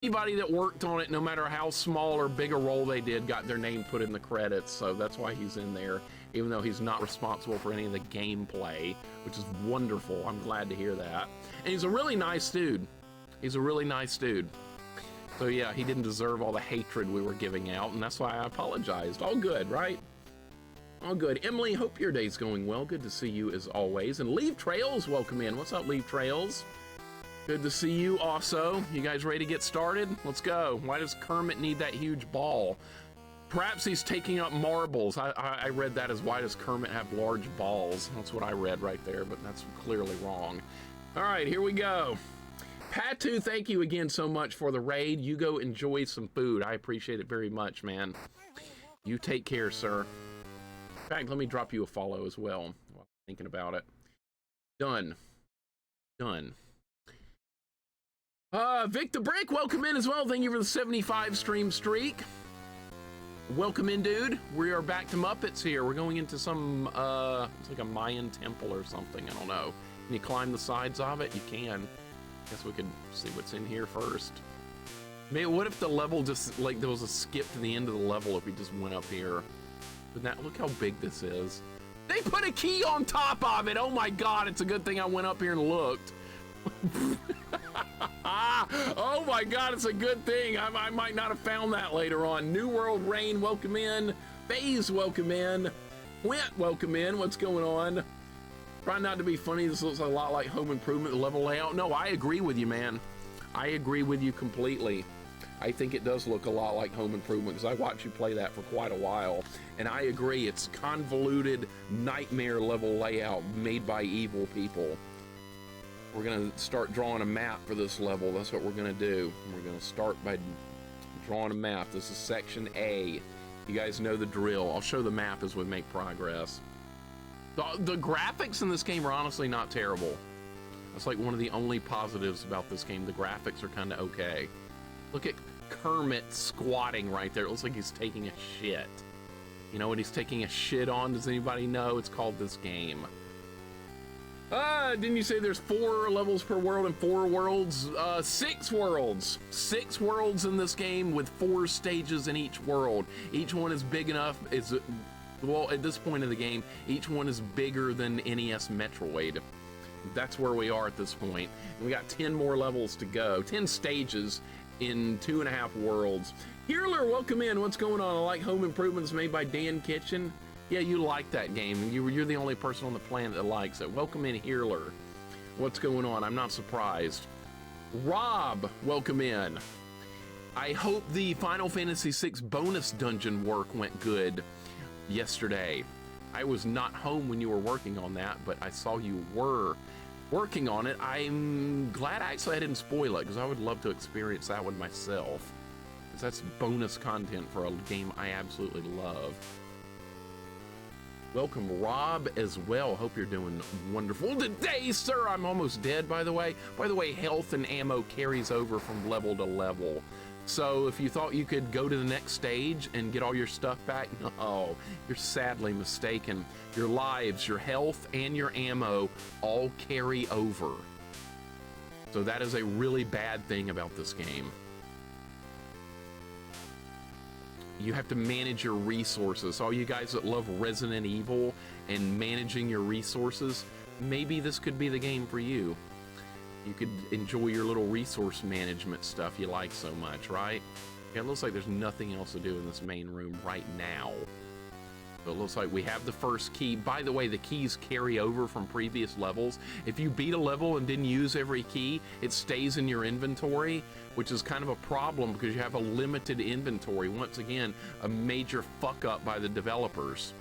Anybody that worked on it, no matter how small or big a role they did, got their name put in the credits, so that's why he's in there, even though he's not responsible for any of the gameplay, which is wonderful. I'm glad to hear that. And he's a really nice dude. He's a really nice dude. So yeah, he didn't deserve all the hatred we were giving out, and that's why I apologized. All good, right? All good. Emily, hope your day's going well. Good to see you as always. And Leave Trails, welcome in. What's up, Leave Trails? Good to see you also. You guys ready to get started? Let's go. Why does Kermit need that huge ball? Perhaps he's taking up marbles. I read that as, why does Kermit have large balls? That's what I read right there, but that's clearly wrong. All right, here we go. Patu, thank you again so much for the raid. You go enjoy some food. I appreciate it very much, man. You take care, sir. In fact, let me drop you a follow as well while I'm thinking about it. Done. Done. Victor Brick, welcome in as well. Thank you for the 75 stream streak. Welcome in, dude. We are back to Muppets here. We're going into some, it's like a Mayan temple or something. I don't know. Can you climb the sides of it? You can. Guess we could see what's in here first. Man, what if the level just, like, there was a skip to the end of the level if we just went up here? But that, look how big this is. They put a key on top of it. Oh my God, it's a good thing I went up here and looked. Oh my God, it's a good thing. I might not have found that later on. New World Rain, welcome in. FaZe, welcome in. Quint, welcome in. What's going on? Try not to be funny. This looks a lot like Home Improvement level layout. No, I agree with you, man. I agree with you completely. I think it does look a lot like Home Improvement because I watched you play that for quite a while. And I agree, it's convoluted nightmare level layout made by evil people. We're gonna start drawing a map for this level. That's what we're gonna do. We're gonna start by drawing a map. This is section A. You guys know the drill. I'll show the map as we make progress. The graphics in this game are honestly not terrible. That's like one of the only positives about this game. The graphics are kind of okay. Look at Kermit squatting right there. It looks like he's taking a shit. You know what he's taking a shit on? Does anybody know? It's called this game. Didn't you say there's 4 levels per world and 4 worlds? 6 worlds. 6 worlds in this game with 4 stages in each world. Each one is big enough, well, at this point in the game, each one is bigger than NES Metroid. That's where we are at this point. And we got 10 more levels to go. 10 stages in 2.5 worlds. Heerler, welcome in. What's going on? I like Home Improvements made by Dan Kitchen. Yeah, you like that game. You're the only person on the planet that likes it. Welcome in, Heerler. What's going on? I'm not surprised. Rob, welcome in. I hope the Final Fantasy VI bonus dungeon work went good yesterday. I was not home when you were working on that, but I saw you were working on it. I'm glad actually I didn't spoil it because I would love to experience that one myself. Because that's bonus content for a game I absolutely love. Welcome, Rob, as well. Hope you're doing wonderful today, sir. I'm almost dead, by the way. By the way, health and ammo carries over from level to level. So if you thought you could go to the next stage and get all your stuff back, no, you're sadly mistaken. Your lives, your health, and your ammo all carry over. So that is a really bad thing about this game. You have to manage your resources. All you guys that love Resident Evil and managing your resources, maybe this could be the game for you. You could enjoy your little resource management stuff you like so much, right? Yeah, it looks like there's nothing else to do in this main room right now. So it looks like we have the first key. By the way, the keys carry over from previous levels. If you beat a level and didn't use every key, it stays in your inventory, which is kind of a problem because you have a limited inventory. Once again, a major fuck up by the developers.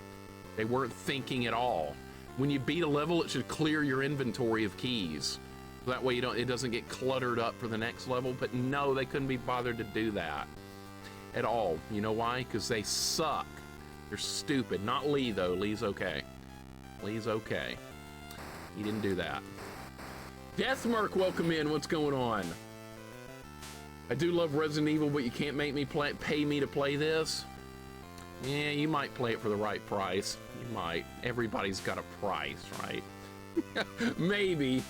They weren't thinking at all. When you beat a level, it should clear your inventory of keys. That way it doesn't get cluttered up for the next level, but no, they couldn't be bothered to do that at all. You know why? Because they suck. They're stupid. Not Lee, though. Lee's okay. Lee's okay. He didn't do that. Deathmark, welcome in. What's going on? I do love Resident Evil, but you can't make me pay me to play this. Yeah, you might play it for the right price. You might. Everybody's got a price, right? Maybe.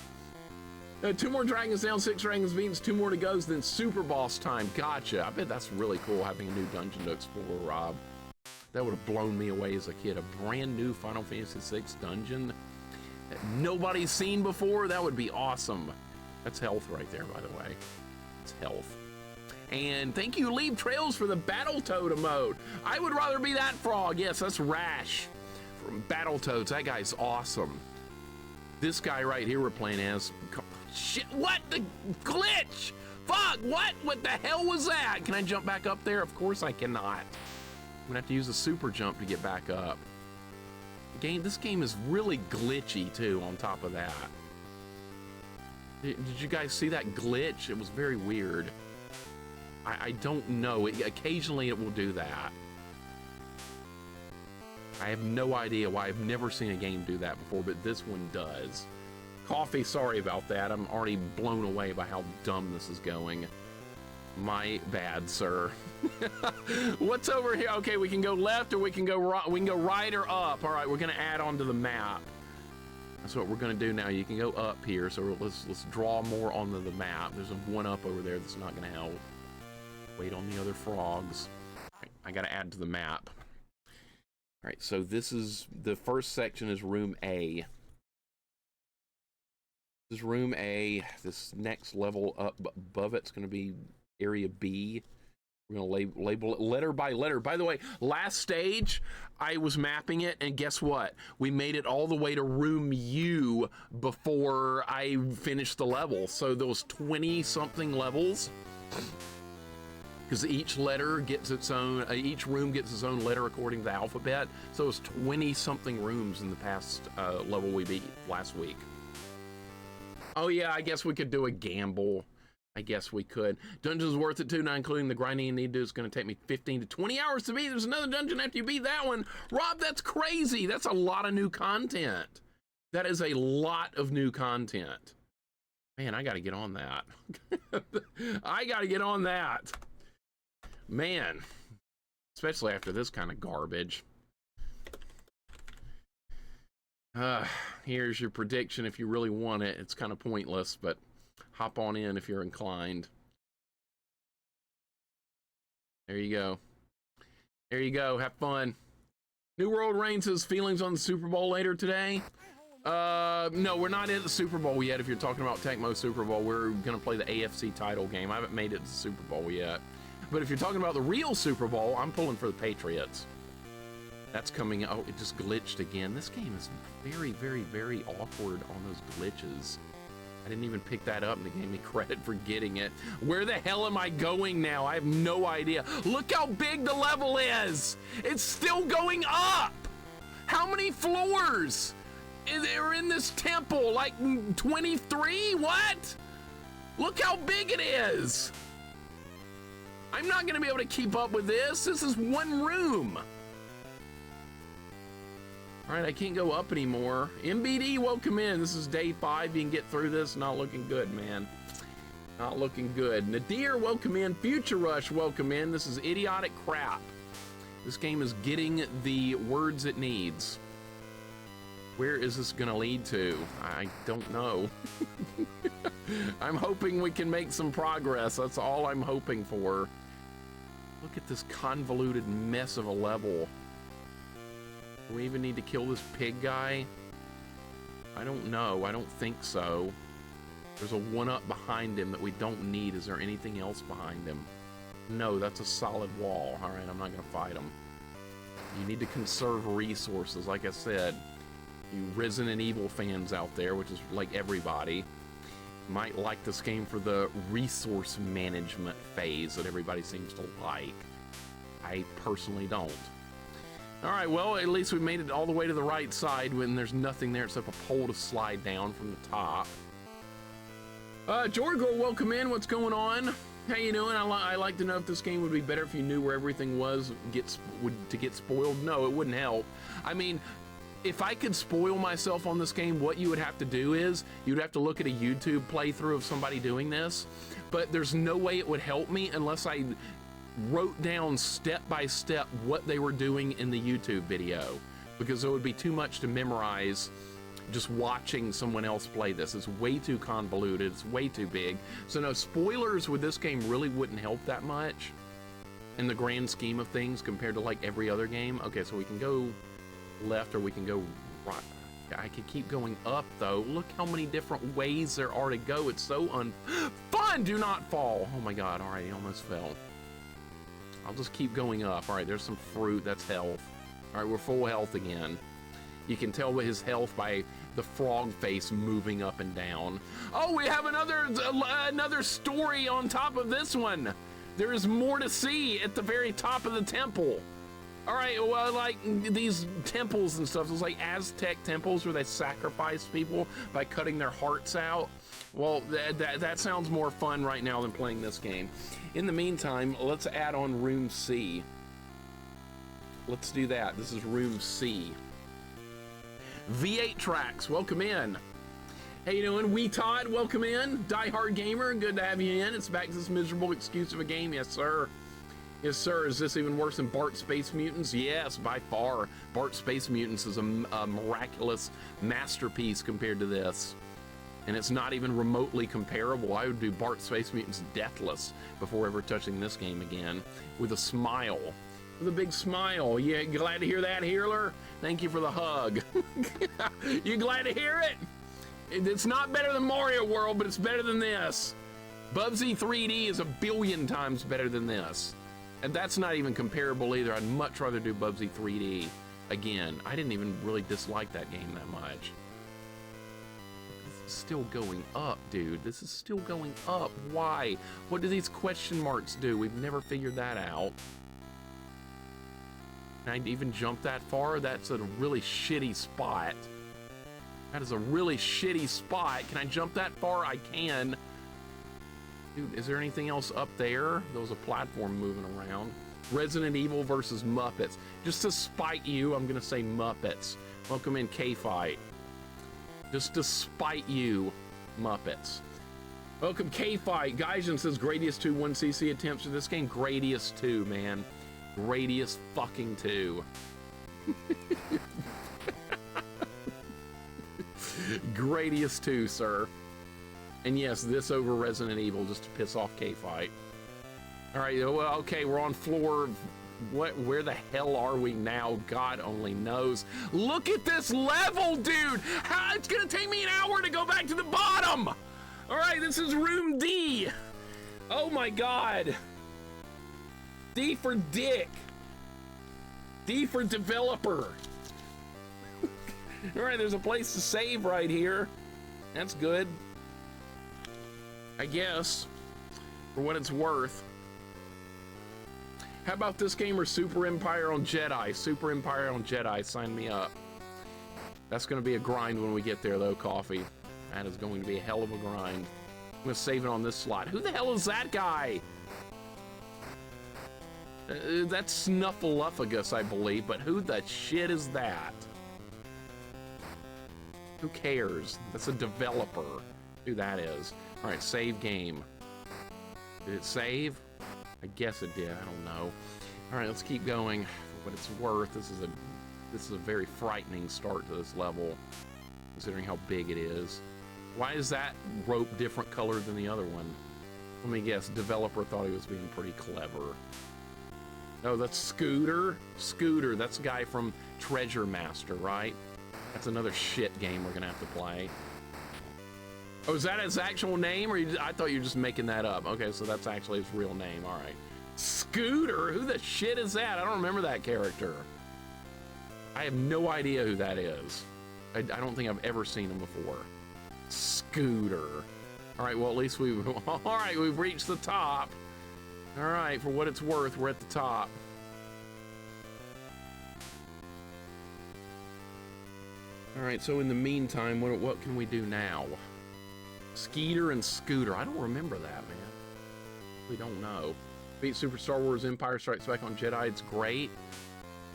2 more dragons down, 6 dragons beans, 2 more to go, then super boss time. Gotcha. I bet that's really cool having a new dungeon to explore, Rob. That would have blown me away as a kid. A brand new Final Fantasy VI dungeon that nobody's seen before. That would be awesome. That's health right there, by the way. It's health. And thank you, Leave Trails, for the Battletoad emote. I would rather be that frog. Yes, that's Rash from Battletoads. That guy's awesome. This guy right here we're playing as. Shit, what the glitch? Fuck, what the hell was that? Can I jump back up there? Of course I cannot. I'm gonna have to use a super jump to get back up. This game is really glitchy too, on top of that. Did you guys see that glitch? It was very weird. I don't know. Occasionally it will do that. I have no idea why. I've never seen a game do that before, but this one does. Coffee, sorry about that. I'm already blown away by how dumb this is going. My bad, sir. What's over here? Okay, we can go left or we can go right. We can go right or up. All right, we're gonna add onto the map. That's what we're gonna do now. You can go up here, so let's draw more onto the map. There's a 1-up over there that's not gonna help. Wait on the other frogs. Right, I gotta add to the map. All right, so this is the first section is room A. This is room A. This next level up above it's going to be area B. We're going to label it letter by letter. By the way, last stage, I was mapping it, and guess what? We made it all the way to room U before I finished the level. So those 20-something levels, because each letter gets its own, each room gets its own letter according to the alphabet. So it's 20-something rooms in the past level we beat last week. Oh yeah, I guess we could do a gamble. I guess we could. Dungeon's worth it too, not including the grinding you need to do. It's going to take me 15 to 20 hours to beat. There's another dungeon after you beat that one. Rob, that's crazy. That's a lot of new content. That is a lot of new content. Man, I got to get on that. I got to get on that. Man, especially after this kind of garbage. Here's your prediction if you really want it. It's kind of pointless, but hop on in if you're inclined. There you go. There you go. Have fun. New World Reign says feelings on the Super Bowl later today. No, we're not at the Super Bowl yet. If you're talking about Tecmo Super Bowl, we're going to play the AFC title game. I haven't made it to the Super Bowl yet. But if you're talking about the real Super Bowl, I'm pulling for the Patriots. That's coming. Oh, it just glitched again. This game is very, very, very awkward on those glitches. I didn't even pick that up, and it gave me credit for getting it. Where the hell am I going now? I have no idea. Look how big the level is. It's still going up. How many floors are in this temple? Like 23? What? Look how big it is. I'm not going to be able to keep up with this. This is one room. All right, I can't go up anymore. MBD, welcome in. This is day 5. You can get through this. Not looking good, man. Not looking good. Nadir, welcome in. Future Rush, welcome in. This is idiotic crap. This game is getting the words it needs. Where is this gonna lead to? I don't know. I'm hoping we can make some progress. That's all I'm hoping for. Look at this convoluted mess of a level. Do we even need to kill this pig guy? I don't know. I don't think so. There's a 1-up behind him that we don't need. Is there anything else behind him? No, that's a solid wall. All right, I'm not going to fight him. You need to conserve resources. Like I said, you Resident Evil fans out there, which is like everybody, might like this game for the resource management phase that everybody seems to like. I personally don't. All right, well, at least we made it all the way to the right side when there's nothing there except a pole to slide down from the top. Jorgo, welcome in. What's going on? How you doing? I like to know if this game would be better if you knew where everything was to get spoiled. No, it wouldn't help. I mean, if I could spoil myself on this game, what you would have to do is you'd have to look at a YouTube playthrough of somebody doing this, but there's no way it would help me unless I wrote down step by step what they were doing in the YouTube video, because it would be too much to memorize just watching someone else play this. It's way too convoluted, it's way too big. So no, spoilers with this game really wouldn't help that much in the grand scheme of things compared to like every other game. Okay, so we can go left or we can go right. I could keep going up though. Look how many different ways there are to go. It's so fun. Do not fall. Oh my God. All right, he almost fell. I'll just keep going up. All right, there's some fruit. That's health. All right, we're full health again. You can tell his health by the frog face moving up and down. Oh, we have another story on top of this one. There is more to see at the very top of the temple. All right, well, like these temples and stuff, those like Aztec temples where they sacrifice people by cutting their hearts out. Well, that sounds more fun right now than playing this game. In the meantime, let's add on room C. Let's do that. This is room C. V8 Tracks, welcome in. How you doing? Wee Todd, welcome in. Die Hard Gamer, good to have you in. It's back to this miserable excuse of a game, yes sir. Yes, sir. Is this even worse than Bart Space Mutants? Yes, by far. Bart Space Mutants is a miraculous masterpiece compared to this. And it's not even remotely comparable. I would do Bart Space Mutants deathless before ever touching this game again. With a smile. With a big smile. You glad to hear that, Healer? Thank you for the hug. You glad to hear it? It's not better than Mario World, but it's better than this. Bubsy 3D is a billion times better than this. And that's not even comparable either. I'd much rather do Bubsy 3D again. I didn't even really dislike that game that much. This is still going up, dude. This is still going up. Why? What do these question marks do? We've never figured that out. Can I even jump that far? That's a really shitty spot. That is a really shitty spot. Can I jump that far? I can. Dude, is there anything else up there? There was a platform moving around. Resident Evil versus Muppets. Just to spite you, I'm gonna say Muppets. Welcome in, K-Fight. Just to spite you, Muppets. Welcome, K-Fight. Gaijin says Gradius 2 1cc attempts for this game. Gradius 2, man. Gradius fucking 2. Gradius 2, sir. And yes, this over Resident Evil just to piss off K-Fight. All right, well, okay, we're on floor. Where the hell are we now? God only knows. Look at this level, dude. It's gonna take me an hour to go back to the bottom. All right, this is room D. Oh my God. D for dick. D for developer. All right, there's a place to save right here. That's good. I guess, for what it's worth. How about this game or Super Empire on Jedi? Super Empire on Jedi, sign me up. That's gonna be a grind when we get there though, Coffee. That is going to be a hell of a grind. I'm gonna save it on this slot. Who the hell is that guy? That's Snuffleupagus, I believe, but who the shit is that? Who cares? That's a developer. Who that is. All right, save game. Did it save? I guess it did. I don't know. All right, let's keep going. For what it's worth, this is a very frightening start to this level, considering how big it is. Why is that rope different color than the other one? Let me guess. Developer thought he was being pretty clever. No, that's Scooter. Scooter. That's the guy from Treasure Master, right? That's another shit game we're gonna have to play. Oh, is that his actual name, or I thought you were just making that up? Okay, so that's actually his real name. All right. Scooter? Who the shit is that? I don't remember that character. I have no idea who that is. I don't think I've ever seen him before. Scooter. All right, well, at least we've... All right, we've reached the top. All right, for what it's worth, we're at the top. All right, so in the meantime, what can we do now? Skeeter and Scooter. I don't remember that, man. We don't know. Beat Super Star Wars Empire Strikes Back on Jedi. It's great.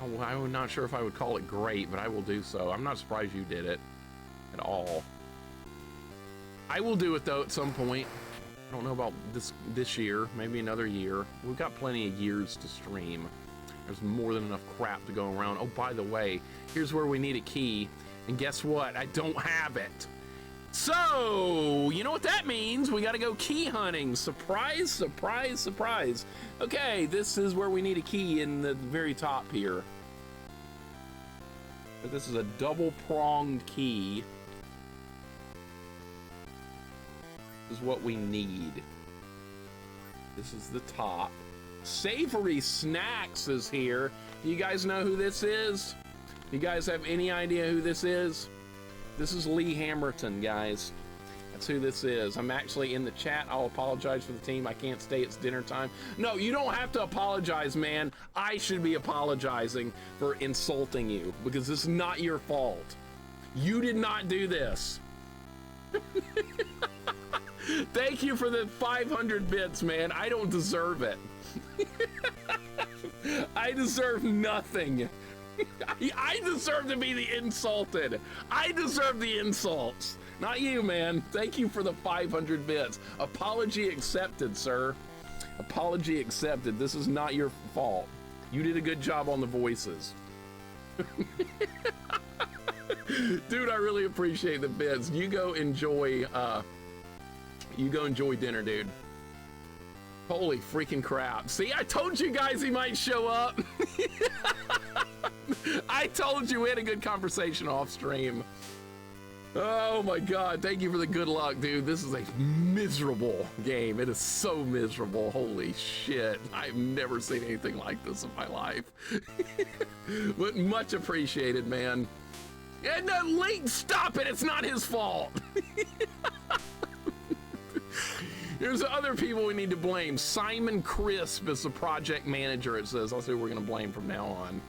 Oh, I'm not sure if I would call it great, but I will do so. I'm not surprised you did it at all. I will do it, though, at some point. I don't know about this year, maybe another year. We've got plenty of years to stream. There's more than enough crap to go around. Oh, by the way, here's where we need a key. And guess what? I don't have it. So, you know what that means? We gotta go key hunting. Surprise, surprise, surprise. Okay, this is where we need a key in the very top here. But this is a double-pronged key. This is what we need. This is the top. Savory Snacks is here. Do you guys know who this is? You guys have any idea who this is? This is Lee Hamilton, guys. That's who this is. I'm actually in the chat. I'll apologize for the team. I can't stay. It's dinner time. No, you don't have to apologize, man. I should be apologizing for insulting you because this is not your fault. You did not do this. Thank you for the 500 bits, man. I don't deserve it. I deserve nothing. I deserve to be the insulted. I deserve the insults, not you, man. Thank you for the 500 bits. Apology accepted, sir. Apology accepted. This is not your fault. You did a good job on the voices. Dude, I really appreciate the bits. You go enjoy dinner, dude. Holy freaking crap. See, I told you guys he might show up. I told you we had a good conversation off stream. Oh my God, thank you for the good luck, dude. This is a miserable game. It is so miserable. Holy shit. I've never seen anything like this in my life. But much appreciated, man. And Link, stop it. It's not his fault. There's other people we need to blame. Simon Crisp is the project manager, it says. That's who we're gonna blame from now on.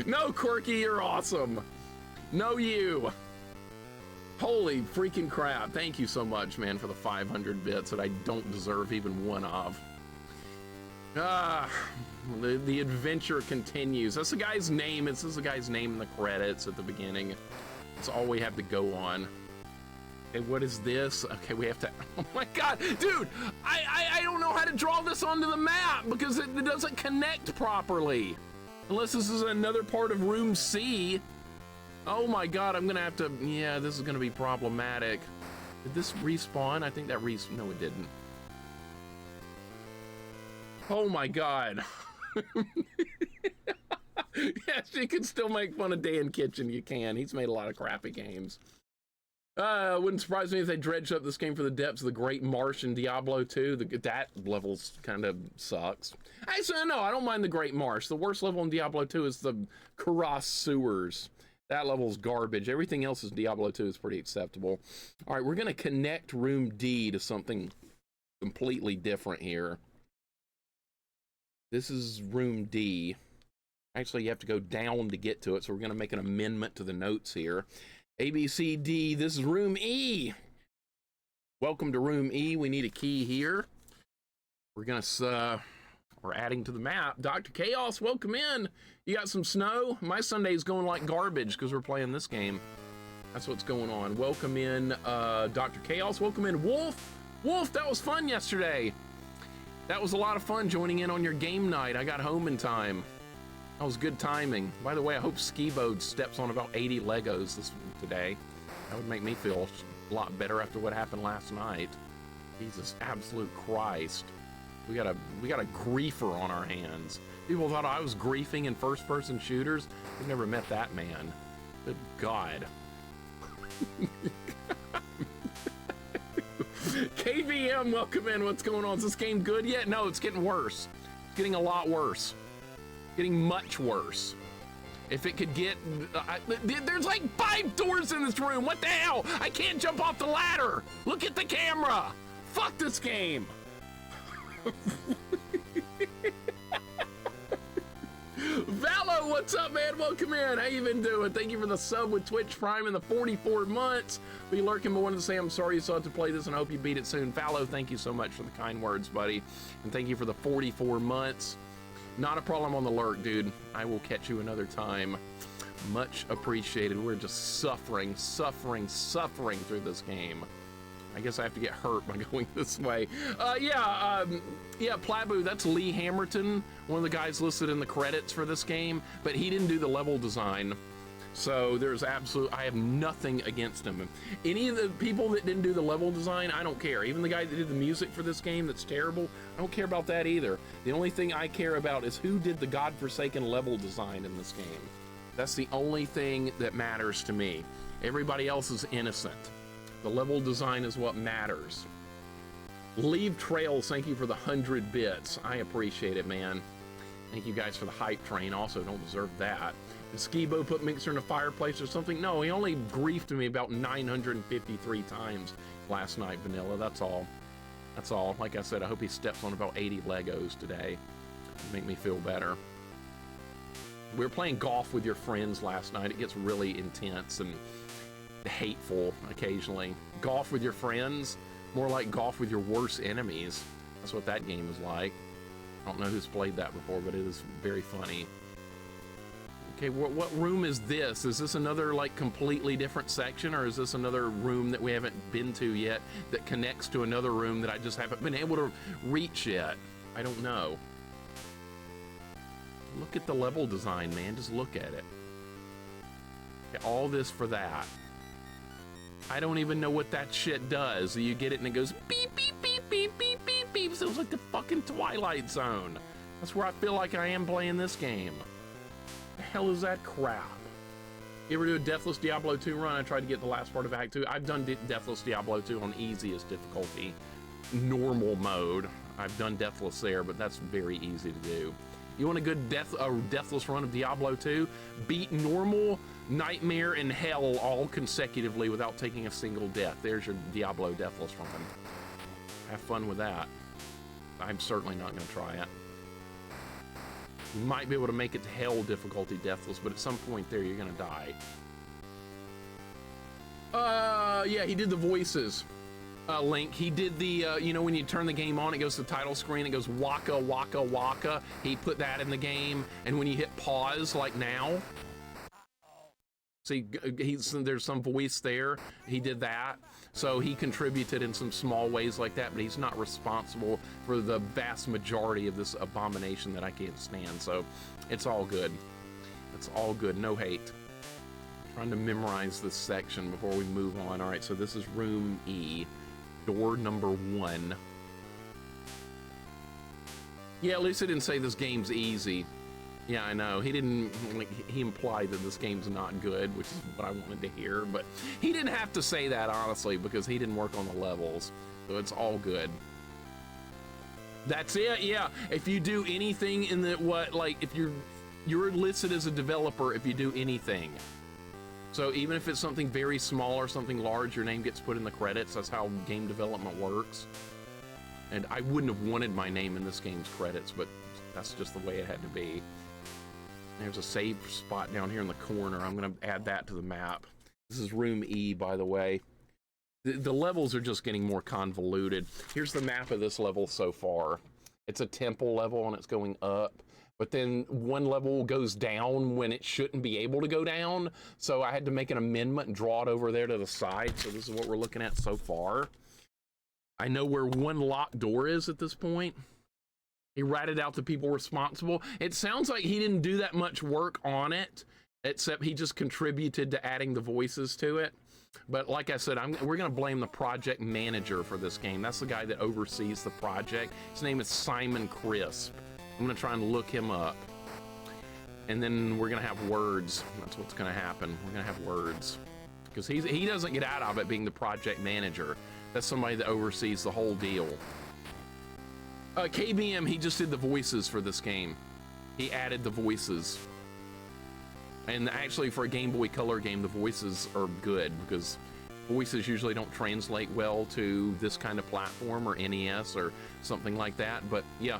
No, Quirky, you're awesome. No, you. Holy freaking crap. Thank you so much, man, for the 500 bits that I don't deserve even one of. The adventure continues. That's the guy's name. This is the guy's name in the credits at the beginning. That's all we have to go on. Okay, what is this? Okay, we have to, oh my God, dude, I don't know how to draw this onto the map because it doesn't connect properly. Unless this is another part of room C. Oh my God, I'm gonna have to, yeah, this is gonna be problematic. Did this respawn? I think that no, it didn't. Oh my God. Yes, you can still make fun of Dan Kitchen, you can. He's made a lot of crappy games. Wouldn't surprise me if they dredged up this game for the depths of the Great Marsh in Diablo 2. That level's kind of sucks. Actually, no, I don't mind the Great Marsh. The worst level in Diablo 2 is the Karas Sewers. That level's garbage. Everything else in Diablo 2 is pretty acceptable. All right, we're going to connect room D to something completely different here. This is room D. Actually, you have to go down to get to it, so we're going to make an amendment to the notes here. A, B, C, D, this is room E. Welcome to room E. We need a key here. We're adding to the map. Dr. Chaos, welcome in. You got some snow? My Sunday's going like garbage because we're playing this game. That's what's going on. Welcome in, Dr. Chaos. Welcome in, Wolf. Wolf, that was fun yesterday. That was a lot of fun joining in on your game night. I got home in time. That was good timing. By the way, I hope Skibo steps on about 80 Legos today. That would make me feel a lot better after what happened last night. Jesus, absolute Christ. We got a griefer on our hands. People thought I was griefing in first-person shooters. I've never met that man. Good God. KVM, welcome in. What's going on? Is this game good yet? No, it's getting worse. It's getting a lot worse. Getting much worse. If it could get, there's like 5 doors in this room. What the hell? I can't jump off the ladder. Look at the camera. Fuck this game. Valo, what's up, man? Welcome in. How you been doing? Thank you for the sub with Twitch Prime in the 44 months. Be lurking, but wanted to say I'm sorry you still have to play this and I hope you beat it soon. Valo, thank you so much for the kind words, buddy. And thank you for the 44 months. Not a problem on the lurk, dude. I will catch you another time. Much appreciated. We're just suffering through this game. I guess I have to get hurt by going this way. Yeah, Plabu, that's Lee Hamilton, one of the guys listed in the credits for this game, but he didn't do the level design. So there's I have nothing against him. Any of the people that didn't do the level design, I don't care. Even the guy that did the music for this game that's terrible, I don't care about that either. The only thing I care about is who did the godforsaken level design in this game. That's the only thing that matters to me. Everybody else is innocent. The level design is what matters. Leave Trails, thank you for the 100 bits. I appreciate it, man. Thank you guys for the hype train. Also, don't deserve that. Did Skibo put Mixer in a fireplace or something? No, he only griefed me about 953 times last night, Vanilla. That's all. That's all. Like I said, I hope he steps on about 80 Legos today. Make me feel better. We were playing golf with your friends last night. It gets really intense and hateful occasionally. Golf with your friends? More like golf with your worst enemies. That's what that game is like. I don't know who's played that before, but it is very funny. Okay, what room is this? Is this another like completely different section, or is this another room that we haven't been to yet that connects to another room that I just haven't been able to reach yet? I don't know. Look at the level design, man. Just look at it. Okay, all this for that. I don't even know what that shit does. You get it and it goes beep, beep, beep, beep, beep, beep, beep. Sounds like the fucking Twilight Zone. That's where I feel like I am playing this game. The hell is that crap? You ever do a Deathless Diablo 2 run? I tried to get the last part of Act 2. I've done Deathless Diablo 2 on easiest difficulty, normal mode. I've done Deathless there, but that's very easy to do. You want a good Deathless run of Diablo 2? Beat normal, nightmare, and hell all consecutively without taking a single death. There's your Diablo Deathless run. Have fun with that. I'm certainly not going to try it. You might be able to make it to hell difficulty Deathless, but at some point there you're going to die. Yeah, he did the voices. Link, he did the, you know, when you turn the game on, it goes to the title screen, it goes waka, waka, waka. He put that in the game, and when you hit pause, like now, see, there's some voice there. He did that. So he contributed in some small ways like that, but he's not responsible for the vast majority of this abomination that I can't stand. So it's all good. It's all good. No hate. Trying to memorize this section before we move on. All right, so this is room E, door number 1. Yeah, at least I didn't say this game's easy. Yeah, I know. He didn't, like, he implied that this game's not good, which is what I wanted to hear, but he didn't have to say that, honestly, because he didn't work on the levels, so it's all good. That's it, yeah. If you do anything in the, like, if you're listed as a developer if you do anything. So even if it's something very small or something large, your name gets put in the credits. That's how game development works. And I wouldn't have wanted my name in this game's credits, but that's just the way it had to be. There's a save spot down here in the corner. I'm going to add that to the map. This is room E, by the way. The levels are just getting more convoluted. Here's the map of this level so far. It's a temple level and it's going up. But then one level goes down when it shouldn't be able to go down. So I had to make an amendment and draw it over there to the side. So this is what we're looking at so far. I know where one locked door is at this point. He ratted out the people responsible. It sounds like he didn't do that much work on it, except he just contributed to adding the voices to it. But like I said, we're going to blame the project manager for this game. That's the guy that oversees the project. His name is Simon Crisp. I'm going to try and look him up. And then we're going to have words. That's what's going to happen. We're going to have words. Because he doesn't get out of it being the project manager. That's somebody that oversees the whole deal. KBM, he just did the voices for this game. He added the voices. And actually for a Game Boy Color game, the voices are good because voices usually don't translate well to this kind of platform or NES or something like that. But yeah,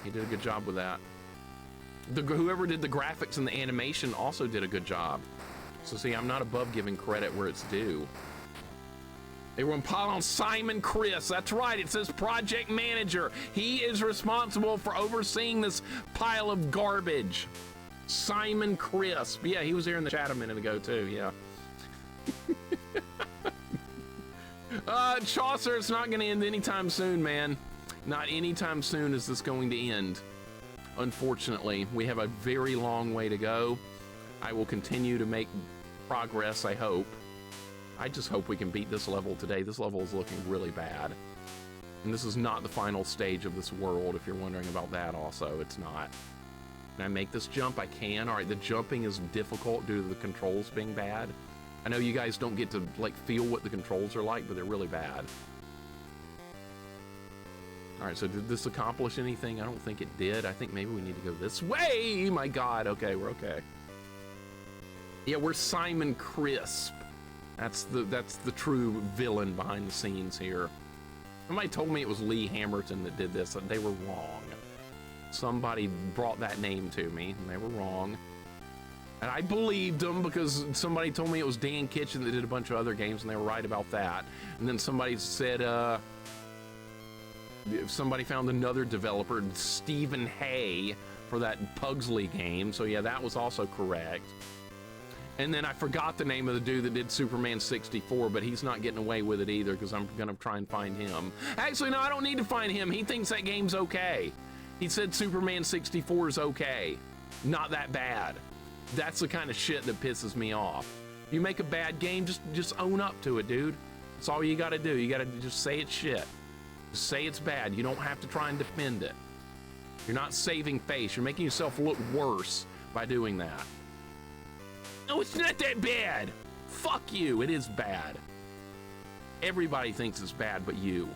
he did a good job with that. Whoever did the graphics and the animation also did a good job. So see, I'm not above giving credit where it's due. They were piled on Simon Chris. That's right. It says project manager. He is responsible for overseeing this pile of garbage. Simon Crisp. Yeah, he was here in the chat a minute ago too. Yeah. Chaucer, it's not going to end anytime soon, man. Not anytime soon is this going to end. Unfortunately, we have a very long way to go. I will continue to make progress, I hope. I just hope we can beat this level today. This level is looking really bad. And this is not the final stage of this world, if you're wondering about that also. It's not. Can I make this jump? I can. All right, the jumping is difficult due to the controls being bad. I know you guys don't get to, like, feel what the controls are like, but they're really bad. All right, so did this accomplish anything? I don't think it did. I think maybe we need to go this way. My God. Okay, we're okay. Yeah, we're Simon Crisp. That's the true villain behind the scenes here. Somebody told me it was Lee Hamilton that did this, and they were wrong. Somebody brought that name to me, and they were wrong. And I believed them because somebody told me it was Dan Kitchen that did a bunch of other games, and they were right about that. And then somebody said, somebody found another developer, Stephen Hay, for that Pugsley game. So yeah, that was also correct. And then I forgot the name of the dude that did Superman 64, but he's not getting away with it either because I'm gonna try and find him. Actually, no, I don't need to find him. He thinks that game's okay. He said Superman 64 is okay. Not that bad. That's the kind of shit that pisses me off. You make a bad game, just own up to it, dude. That's all you gotta do. You gotta just say it's shit. Just say it's bad. You don't have to try and defend it. You're not saving face. You're making yourself look worse by doing that. No, it's not that bad. Fuck you. It is bad. Everybody thinks it's bad but you.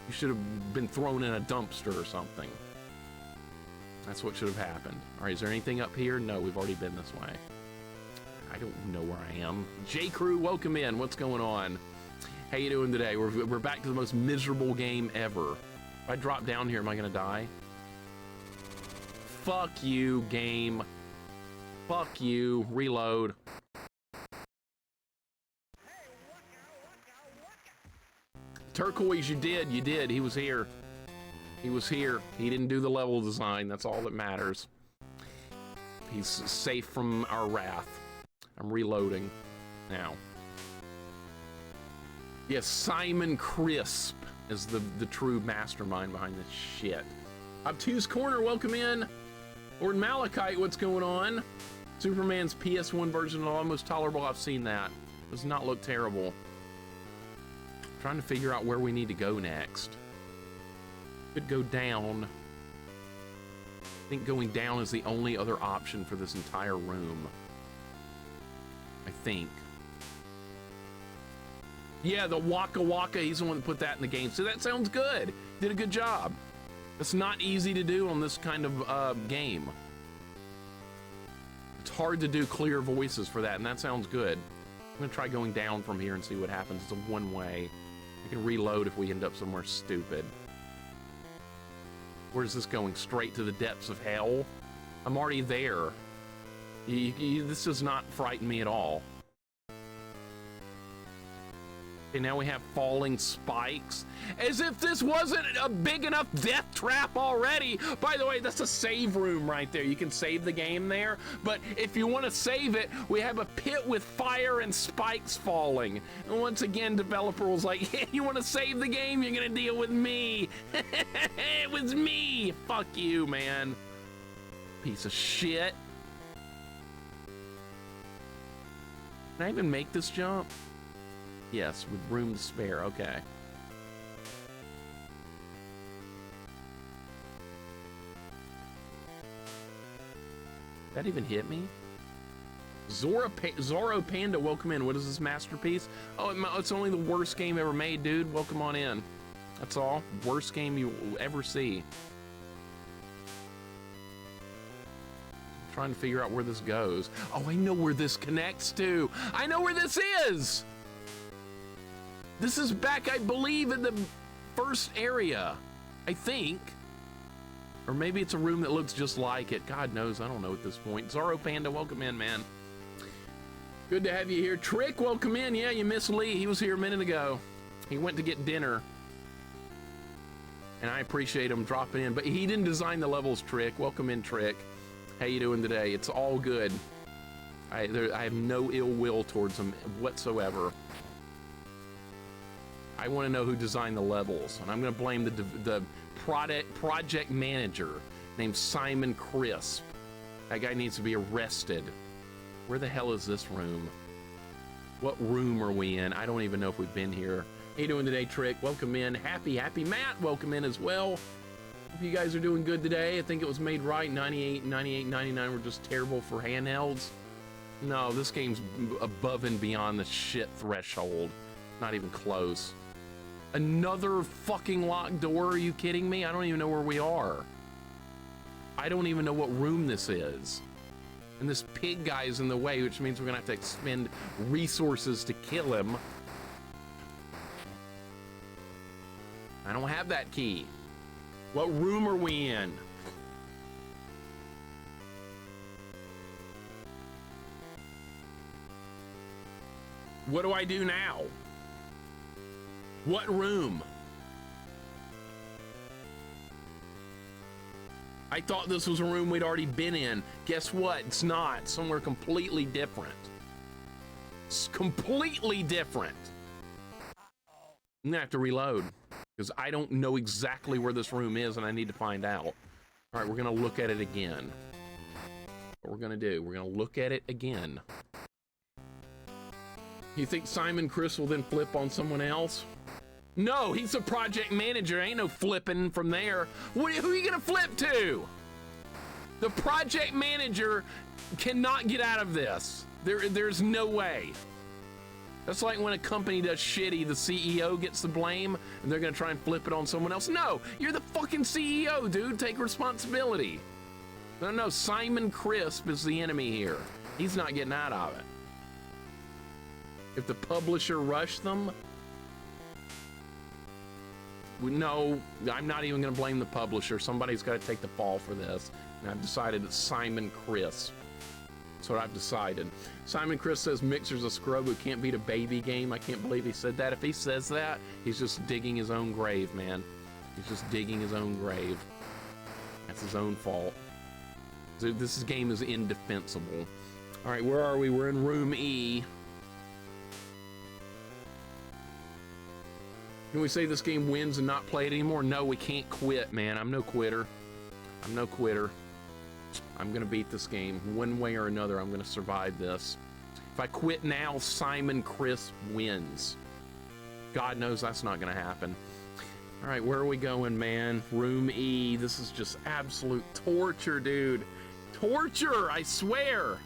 You should have been thrown in a dumpster or something. That's what should have happened. All right, is there anything up here? No, we've already been this way. I don't know where I am. J Crew, welcome in. What's going on? How you doing today? We're back to the most miserable game ever. If I drop down here, am I gonna die? Fuck you, game. Fuck you. Reload. Turquoise, you did. He was here. He was here. He didn't do the level design. That's all that matters. He's safe from our wrath. I'm reloading now. Yes, Simon Crisp is the true mastermind behind this shit. Obtuse Corner, welcome in. Lord Malachite, what's going on? Superman's PS1 version is almost tolerable. I've seen that. Does not look terrible. I'm trying to figure out where we need to go next. Could go down. I think going down is the only other option for this entire room. I think. Yeah, the Waka Waka, he's the one that put that in the game. So that sounds good. Did a good job. It's not easy to do on this kind of game. It's hard to do clear voices for that, and that sounds good. I'm gonna try going down from here and see what happens. It's a one-way. I can reload if we end up somewhere stupid. Where's this going? Straight to the depths of hell? I'm already there. This does not frighten me at all. Okay, now we have falling spikes. As if this wasn't a big enough death trap already. By the way, that's a save room right there. You can save the game there. But if you want to save it, we have a pit with fire and spikes falling. And once again, developer was like, hey, you want to save the game? You're going to deal with me. It was me. Fuck you, man. Piece of shit. Can I even make this jump? Yes, with room to spare. Okay. That even hit me? Zorro Panda, welcome in. What is this masterpiece? Oh, it's only the worst game ever made, dude. Welcome on in. That's all. Worst game you will ever see. I'm trying to figure out where this goes. Oh, I know where this connects to. I know where this is. This is back, I believe, in the first area, I think. Or maybe it's a room that looks just like it. God knows, I don't know at this point. Zorro Panda, welcome in, man. Good to have you here. Trick, welcome in. Yeah, you missed Lee. He was here a minute ago. He went to get dinner. And I appreciate him dropping in. But he didn't design the levels, Trick. Welcome in, Trick. How you doing today? It's all good. I have no ill will towards him whatsoever. I want to know who designed the levels, and I'm going to blame the project manager named Simon Crisp. That guy needs to be arrested. Where the hell is this room? What room are we in? I don't even know if we've been here. How you doing today, Trick? Welcome in. Happy Matt, welcome in as well. Hope you guys are doing good today. I think it was made right. 98, 99 were just terrible for handhelds. No, this game's above and beyond the shit threshold. Not even close. Another fucking locked door? Are you kidding me? I don't even know where we are. I don't even know what room this is. And this pig guy is in the way, which means we're gonna have to expend resources to kill him. I don't have that key. What room are we in? What do I do now? What room? I thought this was a room we'd already been in. Guess what? It's not. Somewhere completely different. It's completely different. I'm gonna have to reload because I don't know exactly where this room is and I need to find out. All right, we're gonna look at it again. What we're gonna do, we're gonna look at it again. You think Simon Chris will then flip on someone else? No, he's a project manager. Ain't no flipping from there. Who are you gonna flip to? The project manager cannot get out of this. There's no way. That's like when a company does shitty, the CEO gets the blame and they're gonna try and flip it on someone else. No, you're the fucking CEO, dude. Take responsibility. No, Simon Crisp is the enemy here. He's not getting out of it. If the publisher rushed them, no, I'm not even gonna blame the publisher. Somebody's gotta take the fall for this. And I've decided it's Simon Crisp. That's what I've decided. Simon Chris says Mixer's a scrub who can't beat a baby game. I can't believe he said that. If he says that, he's just digging his own grave, man. He's just digging his own grave. That's his own fault. So this game is indefensible. All right, where are we? We're in room E. Can we say this game wins and not play it anymore? No, we can't quit, man. I'm no quitter. I'm no quitter. I'm gonna beat this game one way or another. I'm gonna survive this. If I quit now, Simon Crisp wins. God knows that's not gonna happen. All right, where are we going, man? Room E. This is just absolute torture, dude. Torture, I swear.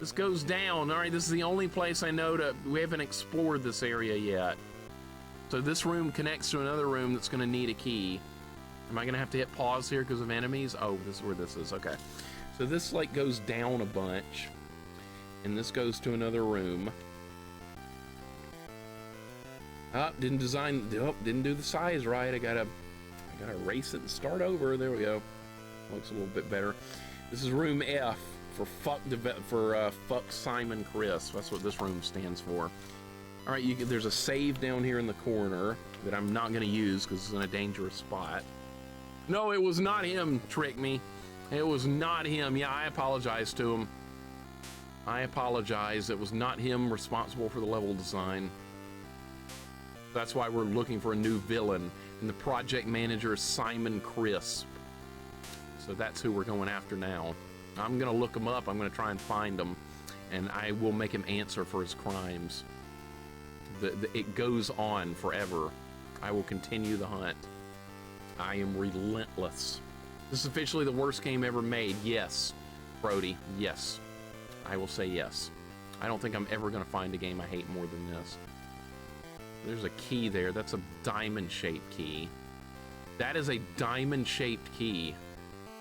This goes down. All right, this is the only place I know to. We haven't explored this area yet. So this room connects to another room that's gonna need a key. Am I gonna have to hit pause here because of enemies? Oh, this is where this is, okay. So this like goes down a bunch and this goes to another room. Didn't do the size right. I gotta erase it and start over. There we go. Looks a little bit better. This is room F for fuck Simon Crisp. That's what this room stands for. All right, there's a save down here in the corner that I'm not gonna use because it's in a dangerous spot. No, it was not him, Trick Me. It was not him. Yeah, I apologize to him. I apologize. It was not him responsible for the level design. That's why we're looking for a new villain, and the project manager is Simon Crisp. So that's who we're going after now. I'm gonna look him up. I'm gonna try and find him, and I will make him answer for his crimes. It goes on forever. I will continue the hunt. I am relentless. This is officially the worst game ever made. Yes, Brody, yes. I will say yes. I don't think I'm ever gonna find a game I hate more than this. There's a key there. That's a diamond-shaped key. That is a diamond-shaped key.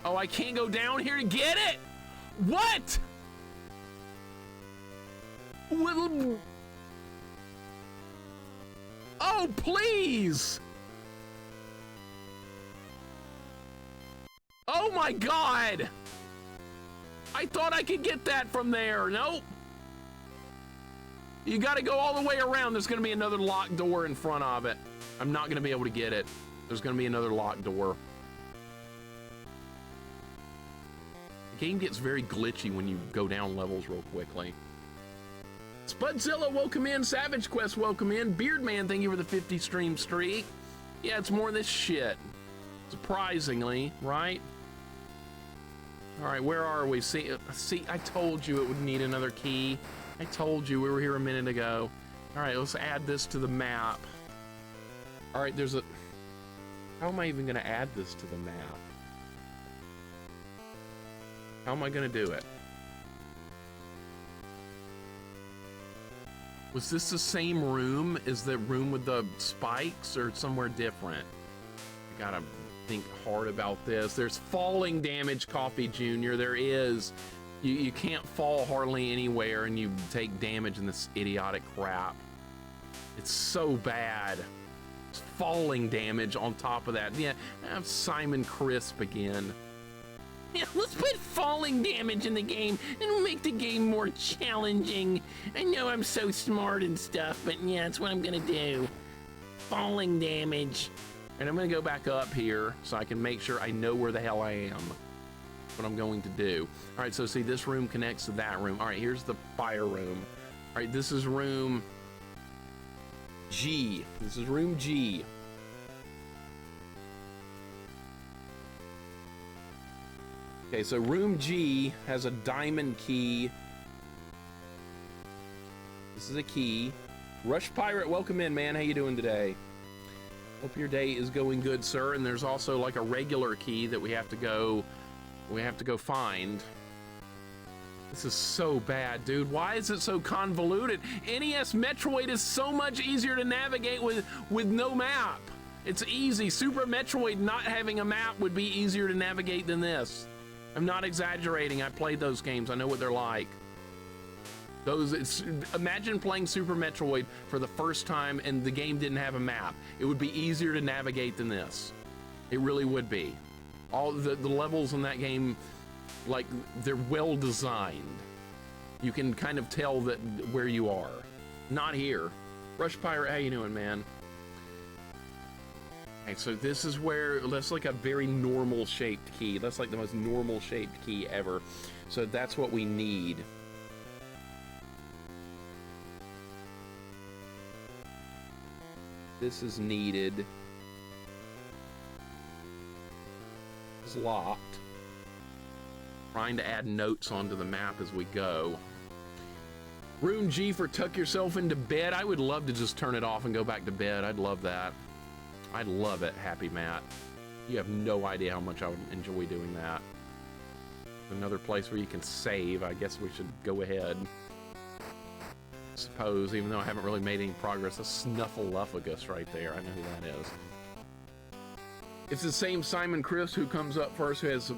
Oh, I can't go down here to get it? What? Oh, please! Oh my God! I thought I could get that from there. Nope. You gotta go all the way around. There's gonna be another locked door in front of it. I'm not gonna be able to get it. There's gonna be another locked door. The game gets very glitchy when you go down levels real quickly. Spudzilla, welcome in. Savage Quest, welcome in. Beardman, thank you for the 50 stream streak. Yeah, it's more of this shit. Surprisingly, right? All right, where are we? See, I told you it would need another key. I told you, we were here a minute ago. All right, let's add this to the map. All right, there's a... How am I even gonna add this to the map? How am I gonna do it? Was this the same room as the room with the spikes or somewhere different? I gotta think hard about this. There's falling damage, Coffee Jr. There is. You can't fall hardly anywhere and you take damage in this idiotic crap. It's so bad. It's falling damage on top of that. Yeah, have Simon Crisp again. Yeah, let's put falling damage in the game and we'll make the game more challenging. I know I'm so smart and stuff, but yeah, that's what I'm gonna do. Falling damage. And I'm gonna go back up here so I can make sure I know where the hell I am. That's what I'm going to do. All right, so see, this room connects to that room. All right, here's the fire room. All right, this is room G. This is room G. Okay, so room G has a diamond key. This is a key. Rush Pirate, welcome in, man. How you doing today? Hope your day is going good, sir. And there's also like a regular key that we have to go find. This is so bad, dude. Why is it so convoluted? NES Metroid is so much easier to navigate with no map. It's easy. Super Metroid not having a map would be easier to navigate than this. I'm not exaggerating. I played those games. I know what they're like. Imagine playing Super Metroid for the first time and the game didn't have a map. It would be easier to navigate than this. It really would be. All the levels in that game, like, they're well designed. You can kind of tell that where you are. Not here. Rush Pirate, how you doing, man? Okay, so this is where, that's like a very normal shaped key. That's like the most normal shaped key ever. So that's what we need. This is needed. It's locked. Trying to add notes onto the map as we go. Room G for tuck yourself into bed. I would love to just turn it off and go back to bed. I'd love that. I'd love it, Happy Matt. You have no idea how much I would enjoy doing that. Another place where you can save. I guess we should go ahead. Suppose, even though I haven't really made any progress. A Snuffleupagus right there. I know who that is. It's the same Simon Crisp who comes up first, who has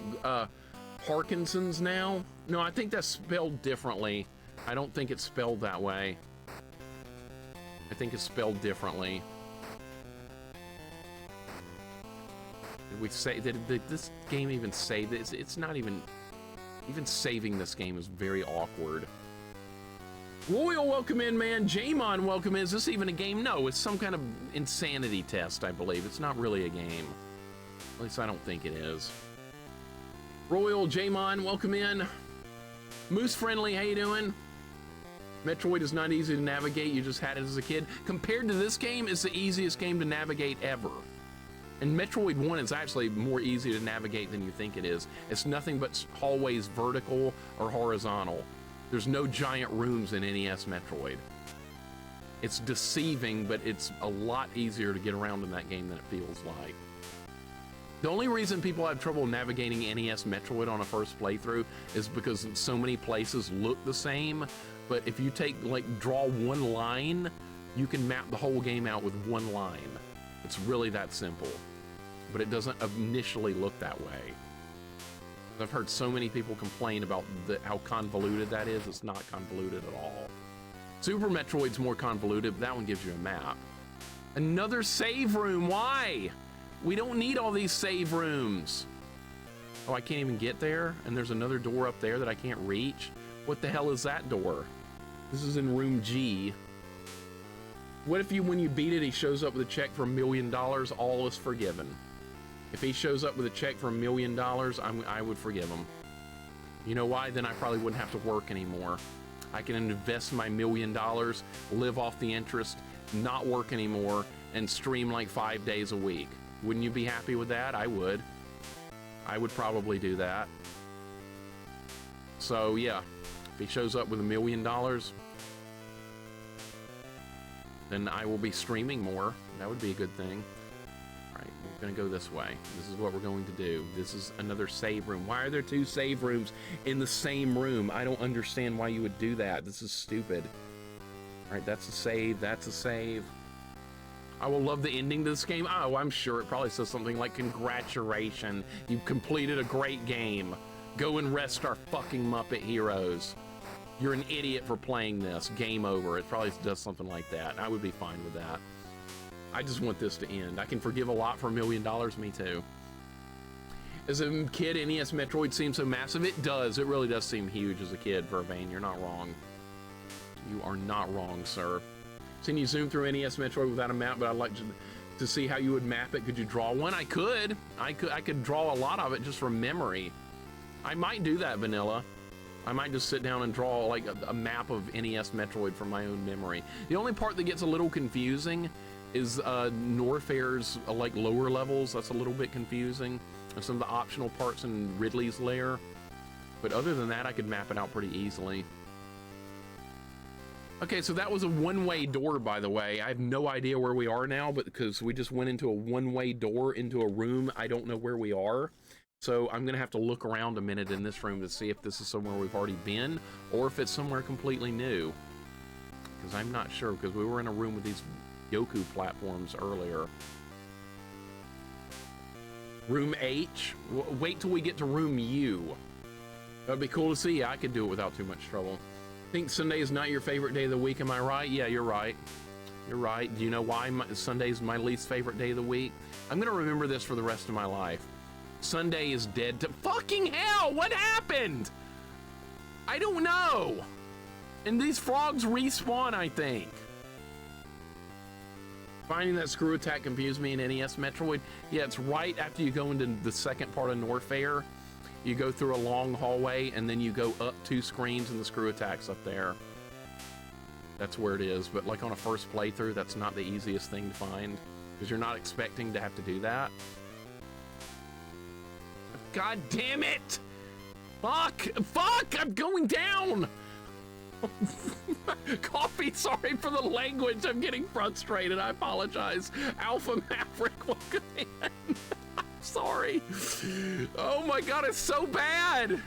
Parkinson's now. No, I think that's spelled differently. I don't think it's spelled that way. I think it's spelled differently. Did we say, did this game even save this? It's not even saving this game is very awkward. Royal, welcome in, man. Jamon, welcome in. Is this even a game? No, it's some kind of insanity test, I believe. It's not really a game. At least I don't think it is. Royal, Jamon, welcome in. Moose Friendly, how you doing? Metroid is not easy to navigate. You just had it as a kid. Compared to this game, it's the easiest game to navigate ever. And Metroid 1 is actually more easy to navigate than you think it is. It's nothing but hallways vertical or horizontal. There's no giant rooms in NES Metroid. It's deceiving, but it's a lot easier to get around in that game than it feels like. The only reason people have trouble navigating NES Metroid on a first playthrough is because so many places look the same, but if you draw one line, you can map the whole game out with one line. It's really that simple, but it doesn't initially look that way. I've heard so many people complain about how convoluted that is. It's not convoluted at all. Super Metroid's more convoluted, but that one gives you a map. Another save room, why? We don't need all these save rooms. Oh, I can't even get there? And there's another door up there that I can't reach? What the hell is that door? This is in room G. What if when you beat it, he shows up with a check for $1 million, all is forgiven? If he shows up with a check for $1 million, I would forgive him. You know why? Then I probably wouldn't have to work anymore. I can invest my $1 million, live off the interest, not work anymore, and stream like 5 days a week. Wouldn't you be happy with that? I would. I would probably do that. So yeah, if he shows up with $1 million, then I will be streaming more. That would be a good thing. All right, we're gonna go this way. This is what we're going to do. This is another save room. Why are there 2 save rooms in the same room? I don't understand why you would do that. This is stupid. All right, that's a save, that's a save. I will love the ending to this game. Oh, I'm sure it probably says something like, congratulations, you've completed a great game. Go and rest our fucking Muppet heroes. You're an idiot for playing this. Game over. It probably does something like that. I would be fine with that. I just want this to end. I can forgive a lot for $1 million, me too. As a kid, NES Metroid seems so massive. It does. It really does seem huge as a kid, Vervain. You're not wrong. You are not wrong, sir. Seen you zoom through NES Metroid without a map, but I'd like to see how you would map it. Could you draw one? I could. I could draw a lot of it just from memory. I might do that, Vanilla. I might just sit down and draw like a map of NES Metroid from my own memory. The only part that gets a little confusing is Norfair's like lower levels. That's a little bit confusing. And some of the optional parts in Ridley's lair. But other than that, I could map it out pretty easily. Okay, so that was a one-way door, by the way. I have no idea where we are now, but because we just went into a one-way door into a room, I don't know where we are. So I'm gonna have to look around a minute in this room to see if this is somewhere we've already been or if it's somewhere completely new. Because I'm not sure, because we were in a room with these Yoku platforms earlier. Room H? Wait till we get to room U. That'd be cool to see. Yeah, I could do it without too much trouble. Think Sunday is not your favorite day of the week, am I right? Yeah, you're right. You're right. Do you know why Sunday is my least favorite day of the week? I'm gonna remember this for the rest of my life. Sunday is dead to fucking hell. What happened? I don't know. And these frogs respawn, I think. Finding that screw attack confused me in NES Metroid. Yeah, it's right after you go into the second part of Norfair. You go through a long hallway and then you go up 2 screens and the screw attack's up there. That's where it is. But like on a first playthrough, that's not the easiest thing to find because you're not expecting to have to do that. God damn it! Fuck! Fuck! I'm going down! Coffee, sorry for the language. I'm getting frustrated. I apologize. Alpha Maverick, welcome in. I'm sorry. Oh my god, it's so bad.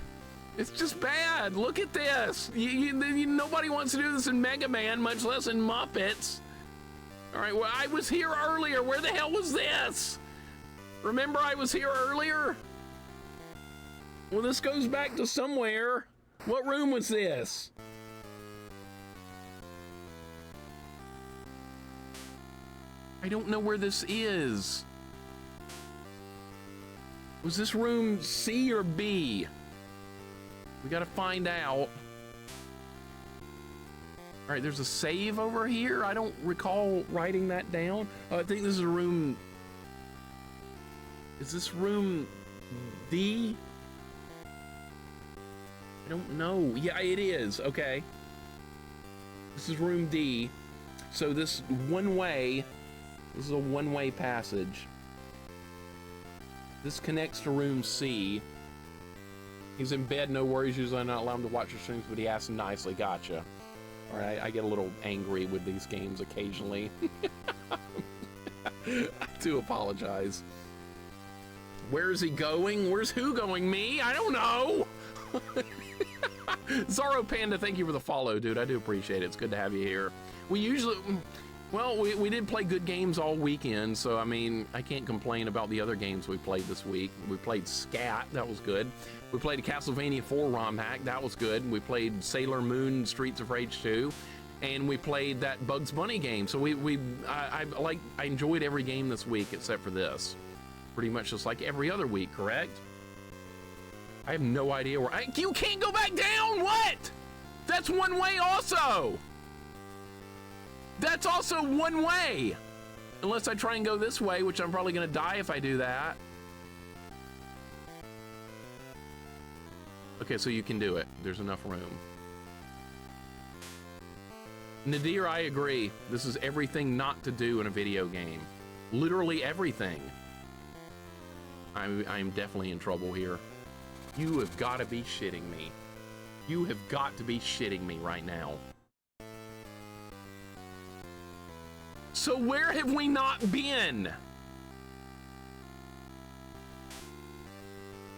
It's just bad. Look at this. Nobody wants to do this in Mega Man, much less in Muppets. All right, well, I was here earlier. Where the hell was this? Remember I was here earlier? Well, this goes back to somewhere. What room was this? I don't know where this is. Was this room C or B? We gotta find out. All right, there's a save over here. I don't recall writing that down. I think this is a room. Is this room D? I don't know. Yeah, it is. Okay. This is room D. So this is a one-way passage. This connects to room C. He's in bed, no worries. Usually I'm not allowed to watch your streams, but he asked nicely. Gotcha. All right, I get a little angry with these games occasionally. I do apologize. Where is he going? Where's who going? Me? I don't know. Zorro Panda, thank you for the follow, dude. I do appreciate it. It's good to have you here. We usually, well, we did play good games all weekend, so I mean, I can't complain about the other games we played this week. We played Scat, that was good. We played a Castlevania 4 ROM hack, that was good. We played Sailor Moon Streets of Rage 2, and we played that Bugs Bunny game. So I enjoyed every game this week except for this. Pretty much just like every other week, correct? I have no idea where you can't go back down. What? That's one way also. That's also one way. Unless I try and go this way, which I'm probably gonna die if I do that. Okay, so you can do it. There's enough room. Nadir, I agree. This is everything not to do in a video game. Literally everything. I'm definitely in trouble here. You have got to be shitting me. You have got to be shitting me right now. So where have we not been?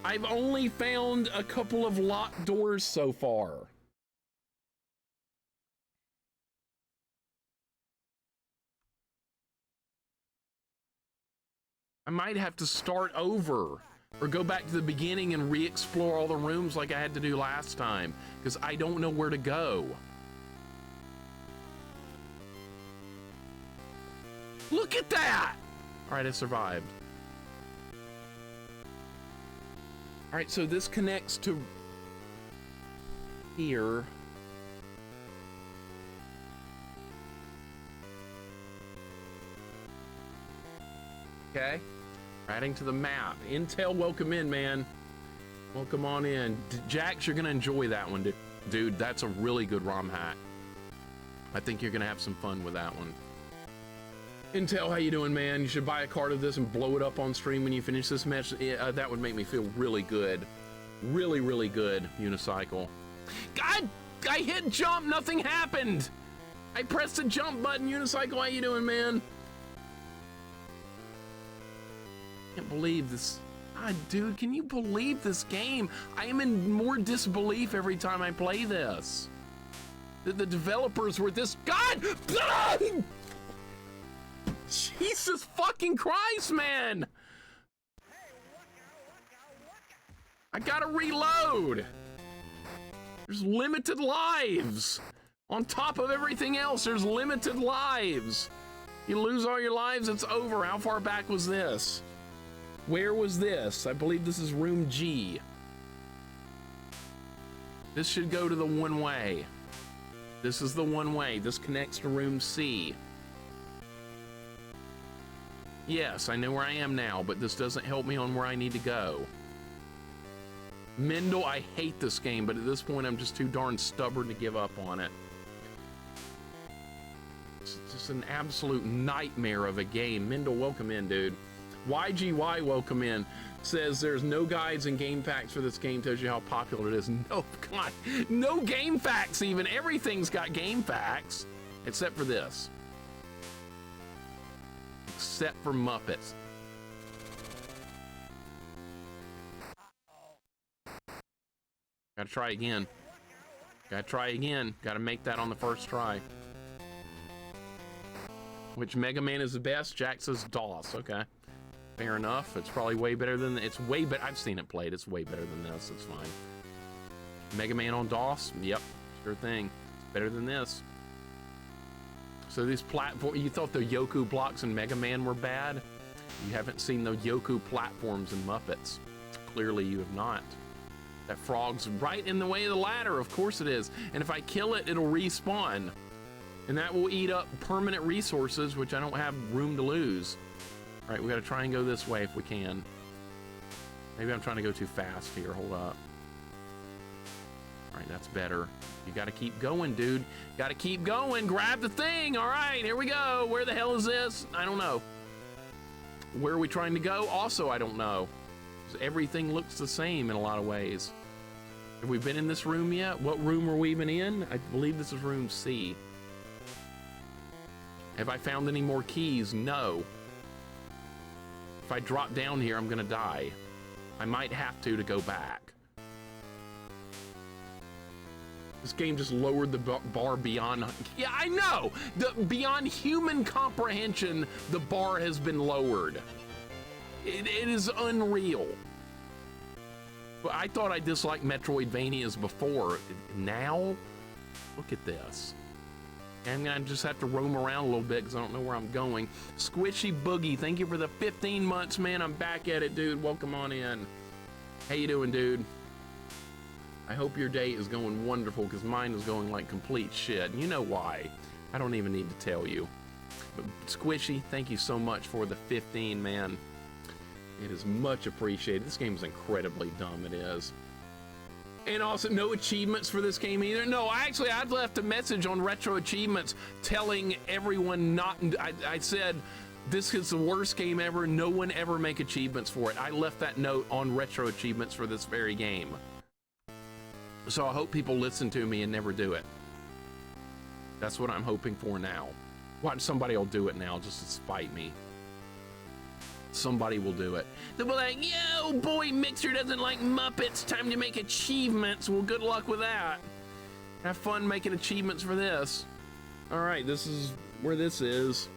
I've only found a couple of locked doors so far. I might have to start over or go back to the beginning and re-explore all the rooms like I had to do last time, because I don't know where to go. Look at that! All right, I survived. All right, so this connects to here. Okay, adding to the map. Intel, welcome in, man. Welcome on in. Jax, you're gonna enjoy that one, dude. That's a really good ROM hack. I think you're gonna have some fun with that one. Intel, how you doing, man? You should buy a card of this and blow it up on stream when you finish this match. That would make me feel really good. Really, really good, Unicycle. God, I hit jump, nothing happened. I pressed the jump button, Unicycle, how you doing, man? Can't believe this. God, dude, can you believe this game? I am in more disbelief every time I play this. The developers were this. God! Jesus fucking Christ, man! I gotta reload. There's limited lives. On top of everything else, there's limited lives. You lose all your lives, it's over. How far back was this? Where was this? I believe this is room G. This should go to the one way. This is the one way. This connects to room C. Yes, I know where I am now, but this doesn't help me on where I need to go. Mendel, I hate this game, but at this point I'm just too darn stubborn to give up on it. It's just an absolute nightmare of a game. Mendel, welcome in, dude. YGY, welcome in. Says there's no guides and game facts for this game. Tells you how popular it is. No, God, no game facts even. Everything's got game facts, except for this. Except for Muppets. Gotta try again. Gotta try again. Gotta make that on the first try. Which Mega Man is the best? Jack says DOS. Okay. Fair enough. It's probably way better than... It's way better. I've seen it played. It's way better than this. It's fine. Mega Man on DOS? Yep. Sure thing. It's better than this. So these platforms... You thought the Yoku blocks in Mega Man were bad? You haven't seen the Yoku platforms in Muppets. Clearly you have not. That frog's right in the way of the ladder. Of course it is. And if I kill it, it'll respawn. And that will eat up permanent resources, which I don't have room to lose. All right, we gotta try and go this way if we can. Maybe I'm trying to go too fast here. Hold up. All right, that's better. You gotta keep going, dude. Gotta keep going. Grab the thing. All right, here we go. Where the hell is this? I don't know. Where are we trying to go? Also, I don't know. Everything looks the same in a lot of ways. Have we been in this room yet? What room are we even in? I believe this is room C. Have I found any more keys? No. If I drop down here, I'm gonna die. I might have to go back. This game just lowered the bar beyond... Yeah, I know! Beyond human comprehension, the bar has been lowered. It is unreal. But I thought I disliked Metroidvanias before. Now, look at this. I'm gonna just have to roam around a little bit because I don't know where I'm going. Squishy Boogie, thank you for the 15 months, man. I'm back at it, dude. Welcome on in. How you doing, dude? I hope your day is going wonderful because mine is going like complete shit. And you know why. I don't even need to tell you. But Squishy, thank you so much for the 15, man. It is much appreciated. This game is incredibly dumb, it is. And also, no achievements for this game either. No, actually, I've left a message on Retro Achievements telling everyone not... I said, this is the worst game ever. No one ever make achievements for it. I left that note on Retro Achievements for this very game. So I hope people listen to me and never do it. That's what I'm hoping for now. Watch, somebody will do it now just to spite me. Somebody will do it. They'll be like, yo, boy, Mixer doesn't like Muppets. Time to make achievements. Well, good luck with that. Have fun making achievements for this. All right, this is where this is.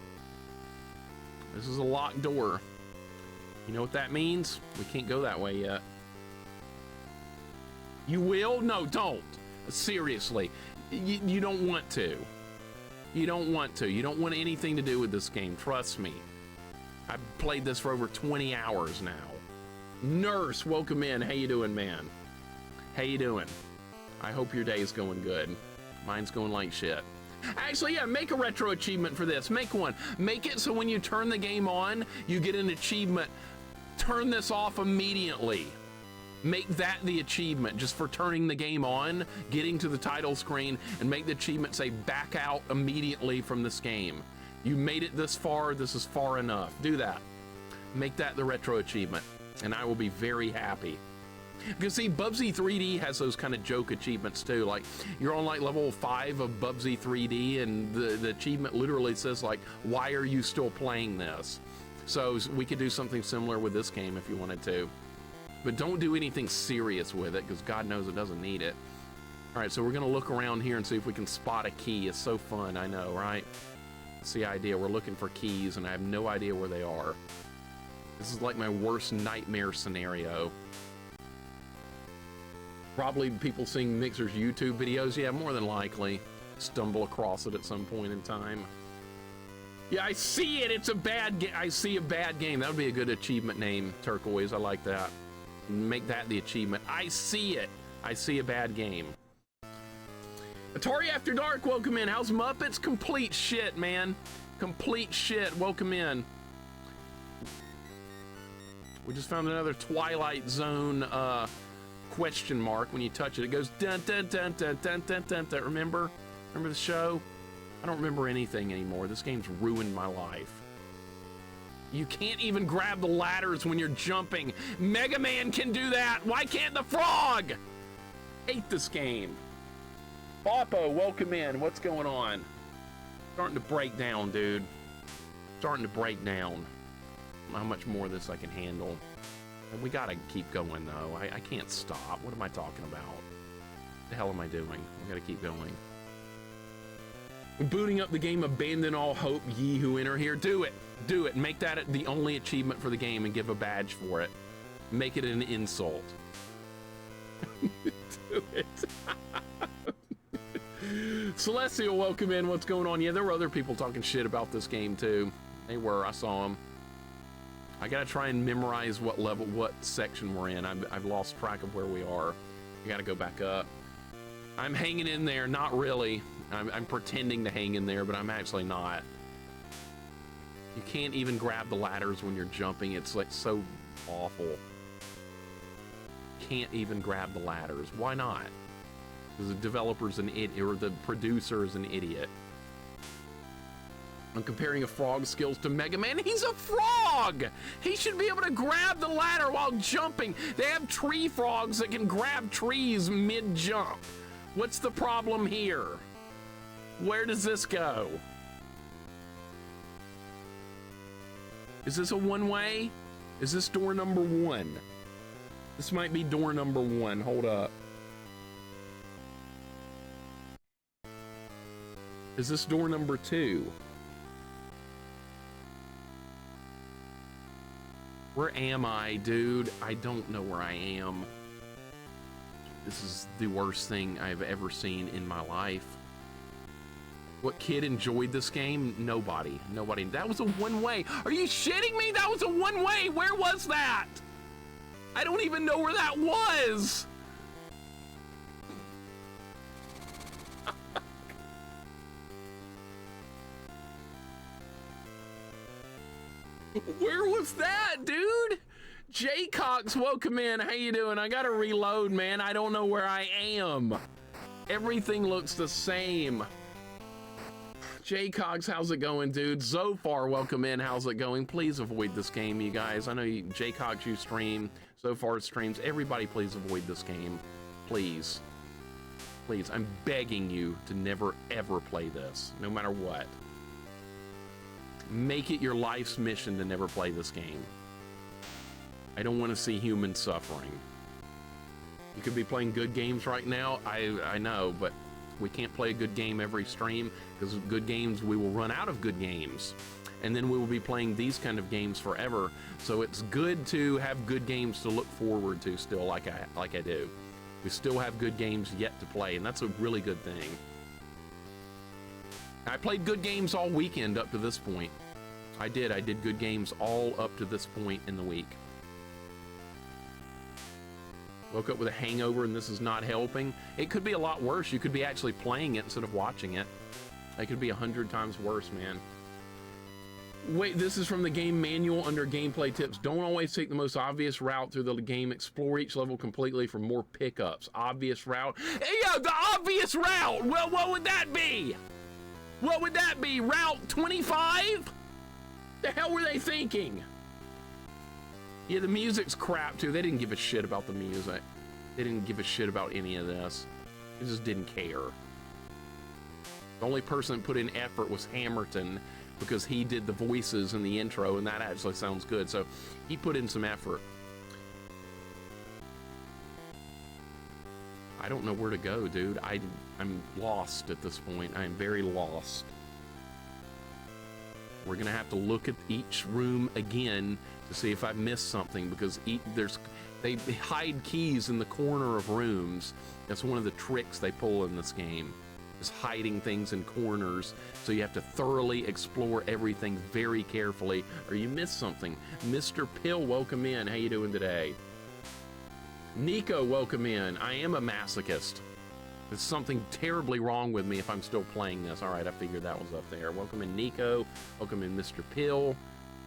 This is a locked door. You know what that means? We can't go that way yet. You will? No, don't. Seriously. You don't want to. You don't want to. You don't want anything to do with this game. Trust me. I've played this for over 20 hours now. Nurse, welcome in. How you doing, man? How you doing? I hope your day is going good. Mine's going like shit. Actually, yeah, make a retro achievement for this. Make one. Make it so when you turn the game on, you get an achievement. Turn this off immediately. Make that the achievement just for turning the game on, getting to the title screen, and make the achievement say back out immediately from this game. You made it this far, this is far enough. Do that. Make that the retro achievement, and I will be very happy. Because see, Bubsy 3D has those kind of joke achievements too. Like, you're on like level 5 of Bubsy 3D, and the achievement literally says like, why are you still playing this? So we could do something similar with this game if you wanted to. But don't do anything serious with it, because God knows it doesn't need it. All right, so we're gonna look around here and see if we can spot a key. It's so fun, I know, right? That's the idea. We're looking for keys, and I have no idea where they are. This is like my worst nightmare scenario. Probably people seeing Mixer's YouTube videos. Yeah, more than likely. Stumble across it at some point in time. Yeah, I see it. It's a bad game. I see a bad game. That would be a good achievement name, Turquoise. I like that. Make that the achievement. I see it. I see a bad game. Atari After Dark, welcome in. How's Muppets? Complete shit, man. Complete shit. Welcome in. We just found another Twilight Zone question mark. When you touch it, it goes dun dun dun dun dun dun dun dun. Remember the show? I don't remember anything anymore. This game's ruined my life. You can't even grab the ladders when you're jumping. Mega Man can do that. Why can't the frog? Hate this game. Boppo, welcome in. What's going on? Starting to break down, dude. Starting to break down. How much more of this I can handle. And we gotta keep going, though. I can't stop. What am I talking about? What the hell am I doing? I gotta keep going. Booting up the game, abandon all hope, ye who enter here. Do it. Do it. Make that the only achievement for the game and give a badge for it. Make it an insult. Do it. Celestial, welcome in. What's going on? Yeah, there were other people talking shit about this game too. They were. I saw them. I gotta try and memorize what level, what section we're in. I've lost track of where we are. I gotta go back up. I'm hanging in there. Not really. I'm pretending to hang in there, but I'm actually not. You can't even grab the ladders when you're jumping. It's like so awful. Can't even grab the ladders. Why not? Because the developer's an idiot, or the producer is an idiot. I'm comparing a frog's skills to Mega Man. He's a frog! He should be able to grab the ladder while jumping. They have tree frogs that can grab trees mid-jump. What's the problem here? Where does this go? Is this a one-way? Is this door number 1? This might be door number 1. Hold up. Is this door number 2? Where am I, dude? I don't know where I am. This is the worst thing I've ever seen in my life. What kid enjoyed this game? Nobody. Nobody. That was a one-way. Are you shitting me? That was a one-way. Where was that? I don't even know where that was. Where was that, dude? Jay Cox, welcome in. How you doing? I gotta reload, man. I don't know where I am. Everything looks the same. Jay Cox, how's it going, dude? Zofar, welcome in. How's it going? Please avoid this game, you guys. I know you, Jay Cox, you stream. Zofar streams. Everybody, please avoid this game. Please. Please, I'm begging you to never ever play this, no matter what. Make it your life's mission to never play this game. I don't want to see humans suffering. You could be playing good games right now, I know, but we can't play a good game every stream, because good games, we will run out of good games. And then we will be playing these kind of games forever. So it's good to have good games to look forward to still, like I do. We still have good games yet to play, and that's a really good thing. I played good games all weekend up to this point. I did good games all up to this point in the week. Woke up with a hangover and this is not helping. It could be a lot worse. You could be actually playing it instead of watching it. It could be 100 times worse, man. Wait, this is from the game manual under gameplay tips. Don't always take the most obvious route through the game. Explore each level completely for more pickups. Obvious route. Yeah, the obvious route. Well, what would that be? What would that be? Route 25? The hell were they thinking? Yeah, the music's crap too. They didn't give a shit about the music. They didn't give a shit about any of this. They just didn't care. The only person that put in effort was Hammerton, because he did the voices in the intro, and that actually sounds good. So he put in some effort. I don't know where to go, dude. I'm lost at this point. I am very lost. We're gonna have to look at each room again to see if I missed something, because they hide keys in the corner of rooms. That's one of the tricks they pull in this game, is hiding things in corners. So you have to thoroughly explore everything very carefully, or you miss something. Mr. Pill, welcome in. How you doing today? Nico, welcome in. I am a masochist. There's something terribly wrong with me if I'm still playing this. All right, I figured that was up there. Welcome in, Nico. Welcome in, Mr. Pill.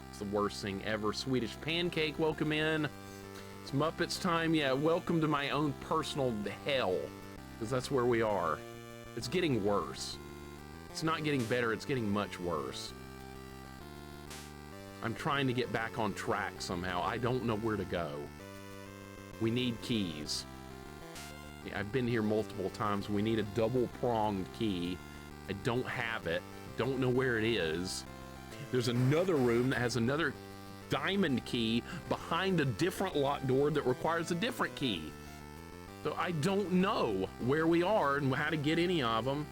It's the worst thing ever. Swedish Pancake, welcome in. It's Muppets time. Yeah, welcome to my own personal hell, because that's where we are. It's getting worse. It's not getting better, it's getting much worse. I'm trying to get back on track somehow. I don't know where to go. We need keys. I've been here multiple times. We need a double-pronged key. I don't have it. Don't know where it is. There's another room that has another diamond key behind a different locked door that requires a different key. So I don't know where we are and how to get any of them.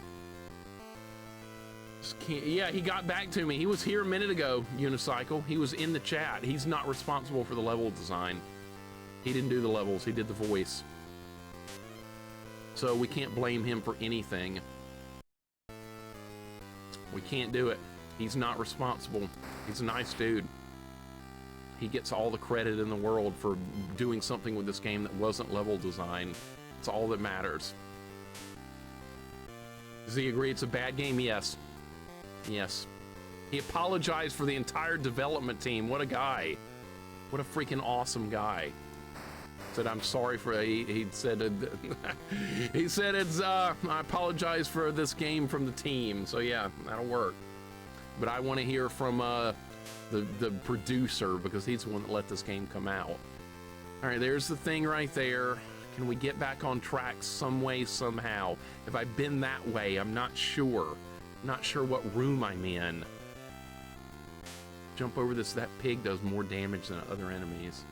Just can't. Yeah, he got back to me. He was here a minute ago, Unicycle. He was in the chat. He's not responsible for the level design. He didn't do the levels. He did the voice. So we can't blame him for anything. We can't do it. He's not responsible. He's a nice dude. He gets all the credit in the world for doing something with this game that wasn't level design. It's all that matters. Does he agree it's a bad game? Yes. Yes. He apologized for the entire development team. What a guy. What a freaking awesome guy. Said, I'm sorry for, he said, he said I apologize for this game from the team. So yeah, that'll work. But I want to hear from the producer, because he's the one that let this game come out. All right, there's the thing right there. Can we get back on track some way, somehow? Have I been that way? I'm not sure. Not sure what room I'm in. Jump over this. That pig does more damage than other enemies.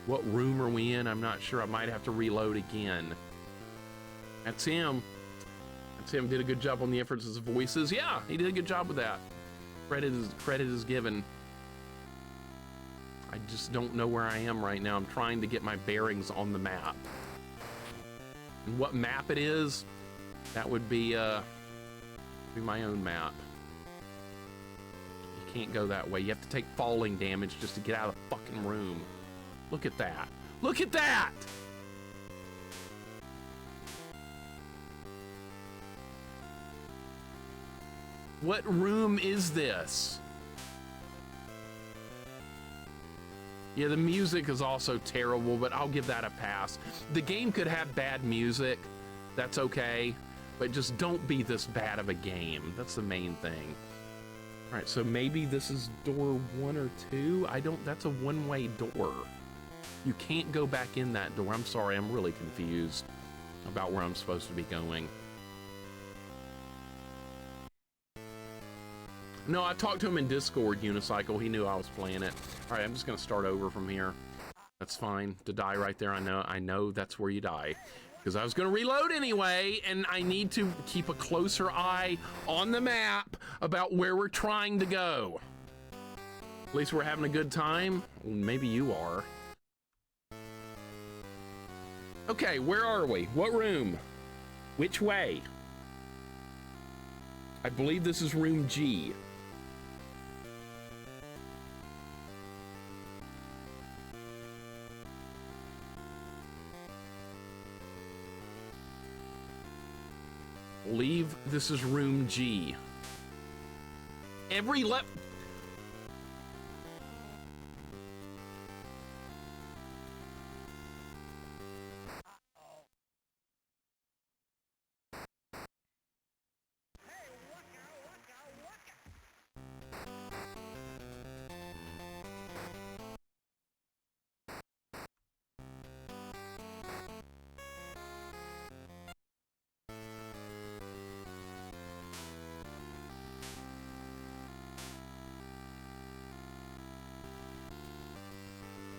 What room are we in? I'm not sure. I might have to reload again. That's him. That's him. Did a good job on the efforts of voices. Yeah, he did a good job with that. Credit is given. I just don't know where I am right now. I'm trying to get my bearings on the map. And what map it is, that would be my own map. You can't go that way. You have to take falling damage just to get out of the fucking room. Look at that. Look at that! What room is this? Yeah, the music is also terrible, but I'll give that a pass. The game could have bad music. That's okay. But just don't be this bad of a game. That's the main thing. All right, so maybe this is door 1 or 2. That's a one-way door. You can't go back in that door. I'm sorry, I'm really confused. about where I'm supposed to be going. No, I talked to him in Discord, Unicycle. He knew I was playing it. All right, I'm just gonna start over from here. That's fine. To die right there, I know that's where you die. Because I was gonna reload anyway, and I need to keep a closer eye on the map about where we're trying to go. At least we're having a good time. Maybe you are. Okay, where are we? What room? Which way? I believe this is room G. Believe this is room G. Every left.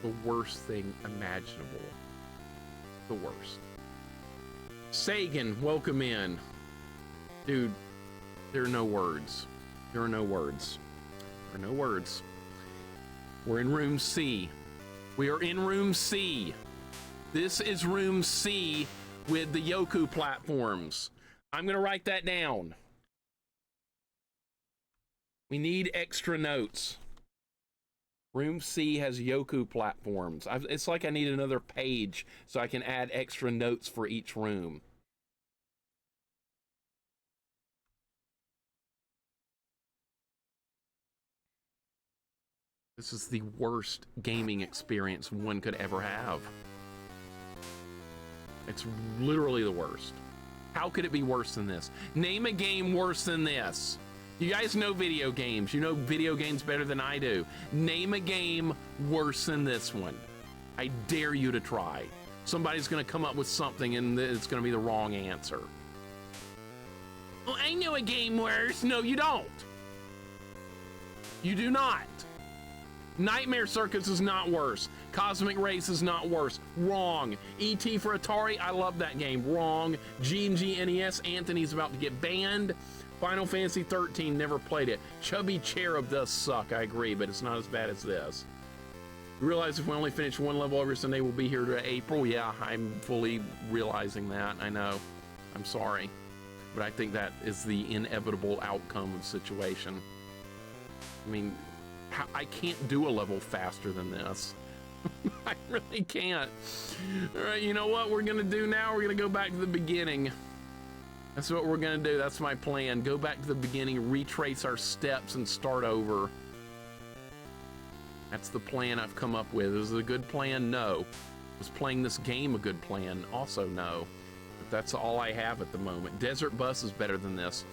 The worst thing imaginable. The worst. Sagan, welcome in. Dude, there are no words. There are no words. There are no words. We're in room C. We are in room C. This is room C with the Yoku platforms. I'm gonna write that down. We need extra notes. Room C has Yoku platforms. It's like I need another page so I can add extra notes for each room. This is the worst gaming experience one could ever have. It's literally the worst. How could it be worse than this? Name a game worse than this. You guys know video games. You know video games better than I do. Name a game worse than this one. I dare you to try. Somebody's gonna come up with something and it's gonna be the wrong answer. Well, I know a game worse. No, you don't. You do not. Nightmare Circus is not worse. Cosmic Race is not worse. Wrong. E.T. for Atari, I love that game. Wrong. G&G NES, Anthony's about to get banned. Final Fantasy 13, never played it. Chubby Cherub does suck, I agree, but it's not as bad as this. You realize if we only finish one level every Sunday, we'll be here to April? Yeah, I'm fully realizing that, I know. I'm sorry. But I think that is the inevitable outcome of the situation. I mean, I can't do a level faster than this. I really can't. All right, you know what we're gonna do now? We're gonna go back to the beginning. That's what we're gonna do. That's my plan. Go back to the beginning, retrace our steps, and start over. That's the plan I've come up with. Is it a good plan? No. Was playing this game a good plan? Also no. But that's all I have at the moment. Desert Bus is better than this.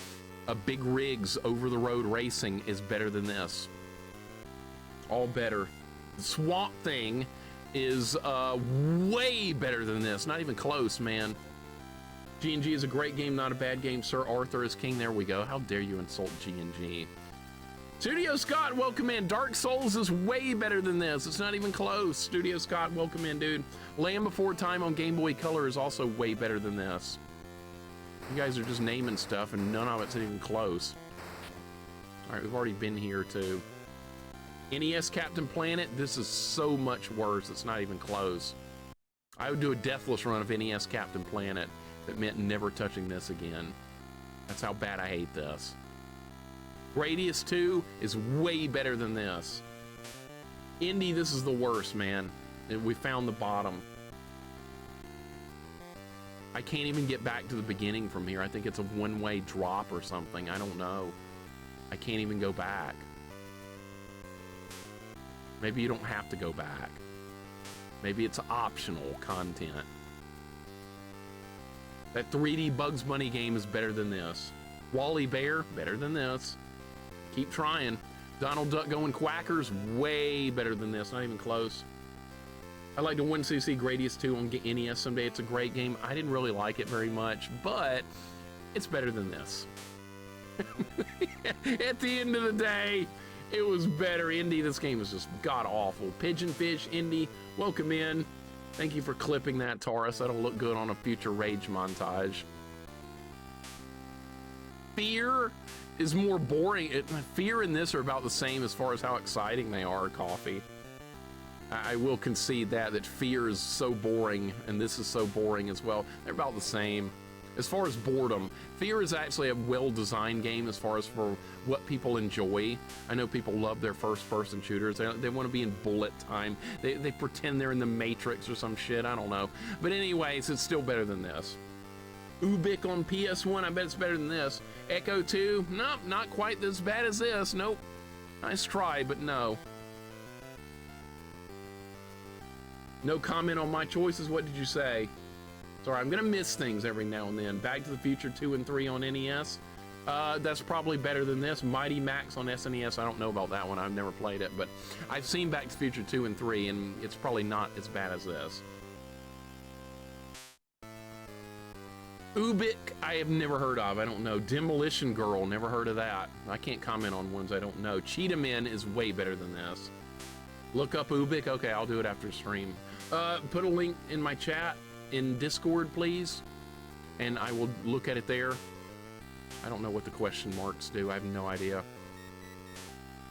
A Big Rigs over-the-road racing is better than this. All better. Swamp Thing is way better than this. Not even close, man. G&G is a great game, not a bad game. Sir Arthur is king. There we go. How dare you insult G&G. Studio Scott, welcome in. Dark Souls is way better than this. It's not even close. Studio Scott, welcome in, dude. Land Before Time on Game Boy Color is also way better than this. You guys are just naming stuff and none of it's even close. All right, we've already been here too. NES Captain Planet, this is so much worse. It's not even close. I would do a deathless run of NES Captain Planet. That meant never touching this again. That's how bad I hate this. Gradius 2 is way better than this. Indie, this is the worst, man. We found the bottom. I can't even get back to the beginning from here. I think it's a one-way drop or something. I don't know. I can't even go back. Maybe you don't have to go back. Maybe it's optional content. That 3D Bugs Bunny game is better than this. Wally Bear, better than this. Keep trying. Donald Duck Going Quackers, way better than this. Not even close. I'd like to 1cc Gradius 2 on NES someday. It's a great game. I didn't really like it very much, but it's better than this. At the end of the day, it was better. Indy, this game is just god-awful. Pigeonfish, Indy, welcome in. Thank you for clipping that, Taurus. That'll look good on a future Rage montage. Fear is more boring. Fear and this are about the same as far as how exciting they are, Coffee. I will concede that Fear is so boring, and this is so boring as well. They're about the same. As far as boredom, Fear is actually a well-designed game as far as for what people enjoy. I know people love their first-person shooters. They want to be in bullet time. They pretend they're in the Matrix or some shit. I don't know. But anyways, it's still better than this. Ubik on PS1, I bet it's better than this. Echo 2, nope, not quite as bad as this. Nope. Nice try, but no. No comment on my choices. What did you say? Sorry, I'm gonna miss things every now and then. Back to the Future 2 and 3 on NES. That's probably better than this. Mighty Max on SNES, I don't know about that one. I've never played it, but I've seen Back to the Future 2 and 3, and it's probably not as bad as this. Ubik, I have never heard of. I don't know. Demolition Girl, never heard of that. I can't comment on ones I don't know. Cheetah Men is way better than this. Look up Ubik. Okay, I'll do it after stream. Put a link in my chat in Discord, please, and I will look at it there. I don't know what the question marks do. I have no idea.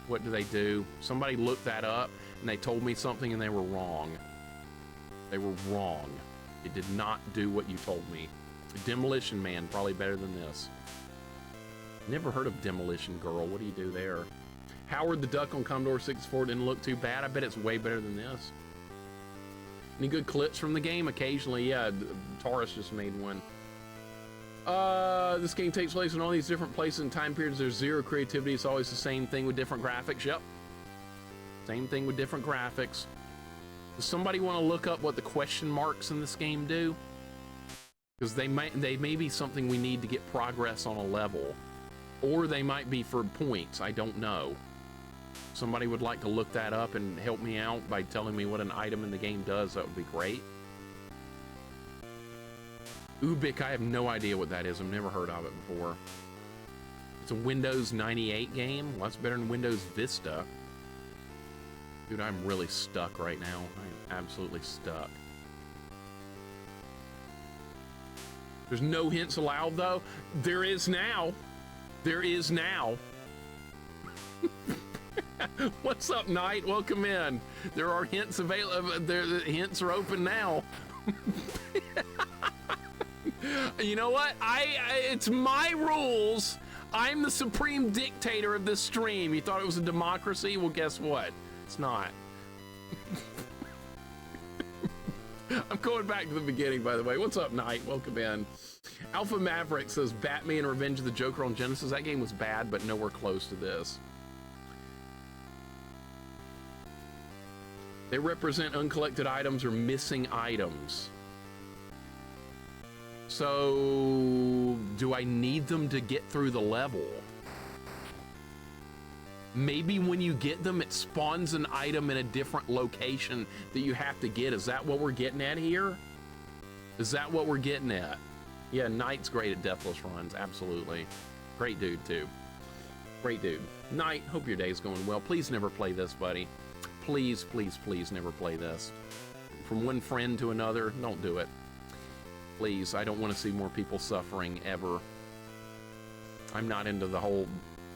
What do they do? Somebody looked that up and they told me something and they were wrong. They were wrong. It did not do what you told me. Demolition Man, probably better than this. Never heard of Demolition Girl. What do you do there? Howard the Duck on Commodore 64 didn't look too bad. I bet it's way better than this. Any good clips from the game? Occasionally, yeah. Taurus just made one. This game takes place in all these different places and time periods. There's zero creativity. It's always the same thing with different graphics. Yep. Same thing with different graphics. Does somebody want to look up what the question marks in this game do? Because they may be something we need to get progress on a level. Or they might be for points. I don't know. Somebody would like to look that up and help me out by telling me what an item in the game does, that would be great. Ubik, I have no idea what that is. I've never heard of it before. It's a Windows 98 game. Well, that's better than Windows Vista. Dude, I'm really stuck right now. I am absolutely stuck. There's no hints allowed, though. There is now. There is now. What's up, Knight? Welcome in. There are hints available. The hints are open now. You know what? It's my rules. I'm the supreme dictator of this stream. You thought it was a democracy? Well, guess what? It's not. I'm going back to the beginning, by the way. What's up, Knight? Welcome in. Alpha Maverick says Batman Revenge of the Joker on Genesis. That game was bad, but nowhere close to this. They represent uncollected items or missing items. So, do I need them to get through the level? Maybe when you get them, it spawns an item in a different location that you have to get. Is that what we're getting at here? Is that what we're getting at? Yeah, Knight's great at deathless runs, absolutely. Great dude, too. Great dude. Knight, hope your day's going well. Please never play this, buddy. Please, please, please never play this. From one friend to another, don't do it. Please, I don't want to see more people suffering, ever. I'm not into the whole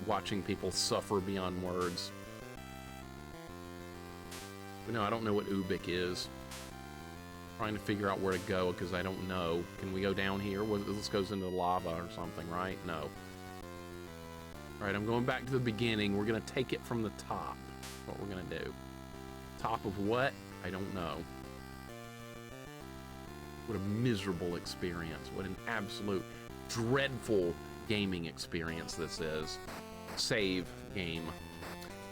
watching people suffer beyond words. But no, I don't know what Ubik is. Trying to figure out where to go because I don't know. Can we go down here? Well, this goes into the lava or something, right? No. All right, I'm going back to the beginning. We're going to take it from the top. That's what we're going to do. Top of what? I don't know. What a miserable experience. What an absolute dreadful gaming experience this is. Save game.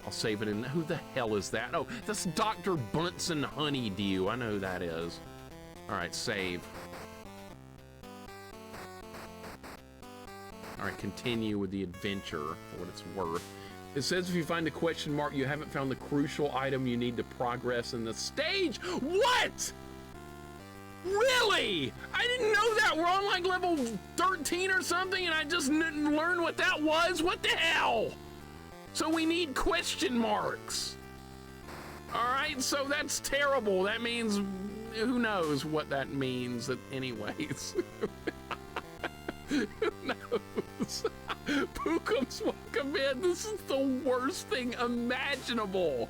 I'll save it in. Who the hell is that? Oh, that's Dr. Bunsen Honeydew. I know who that is. All right, save. All right, continue with the adventure for what it's worth. It says if you find a question mark, you haven't found the crucial item you need to progress in the stage. What? Really? I didn't know that. We're on like level 13 or something, and I just didn't learn what that was. What the hell? So we need question marks. All right, so that's terrible. That means, who knows what that means anyways. Who knows? Pookums, welcome in. This is the worst thing imaginable.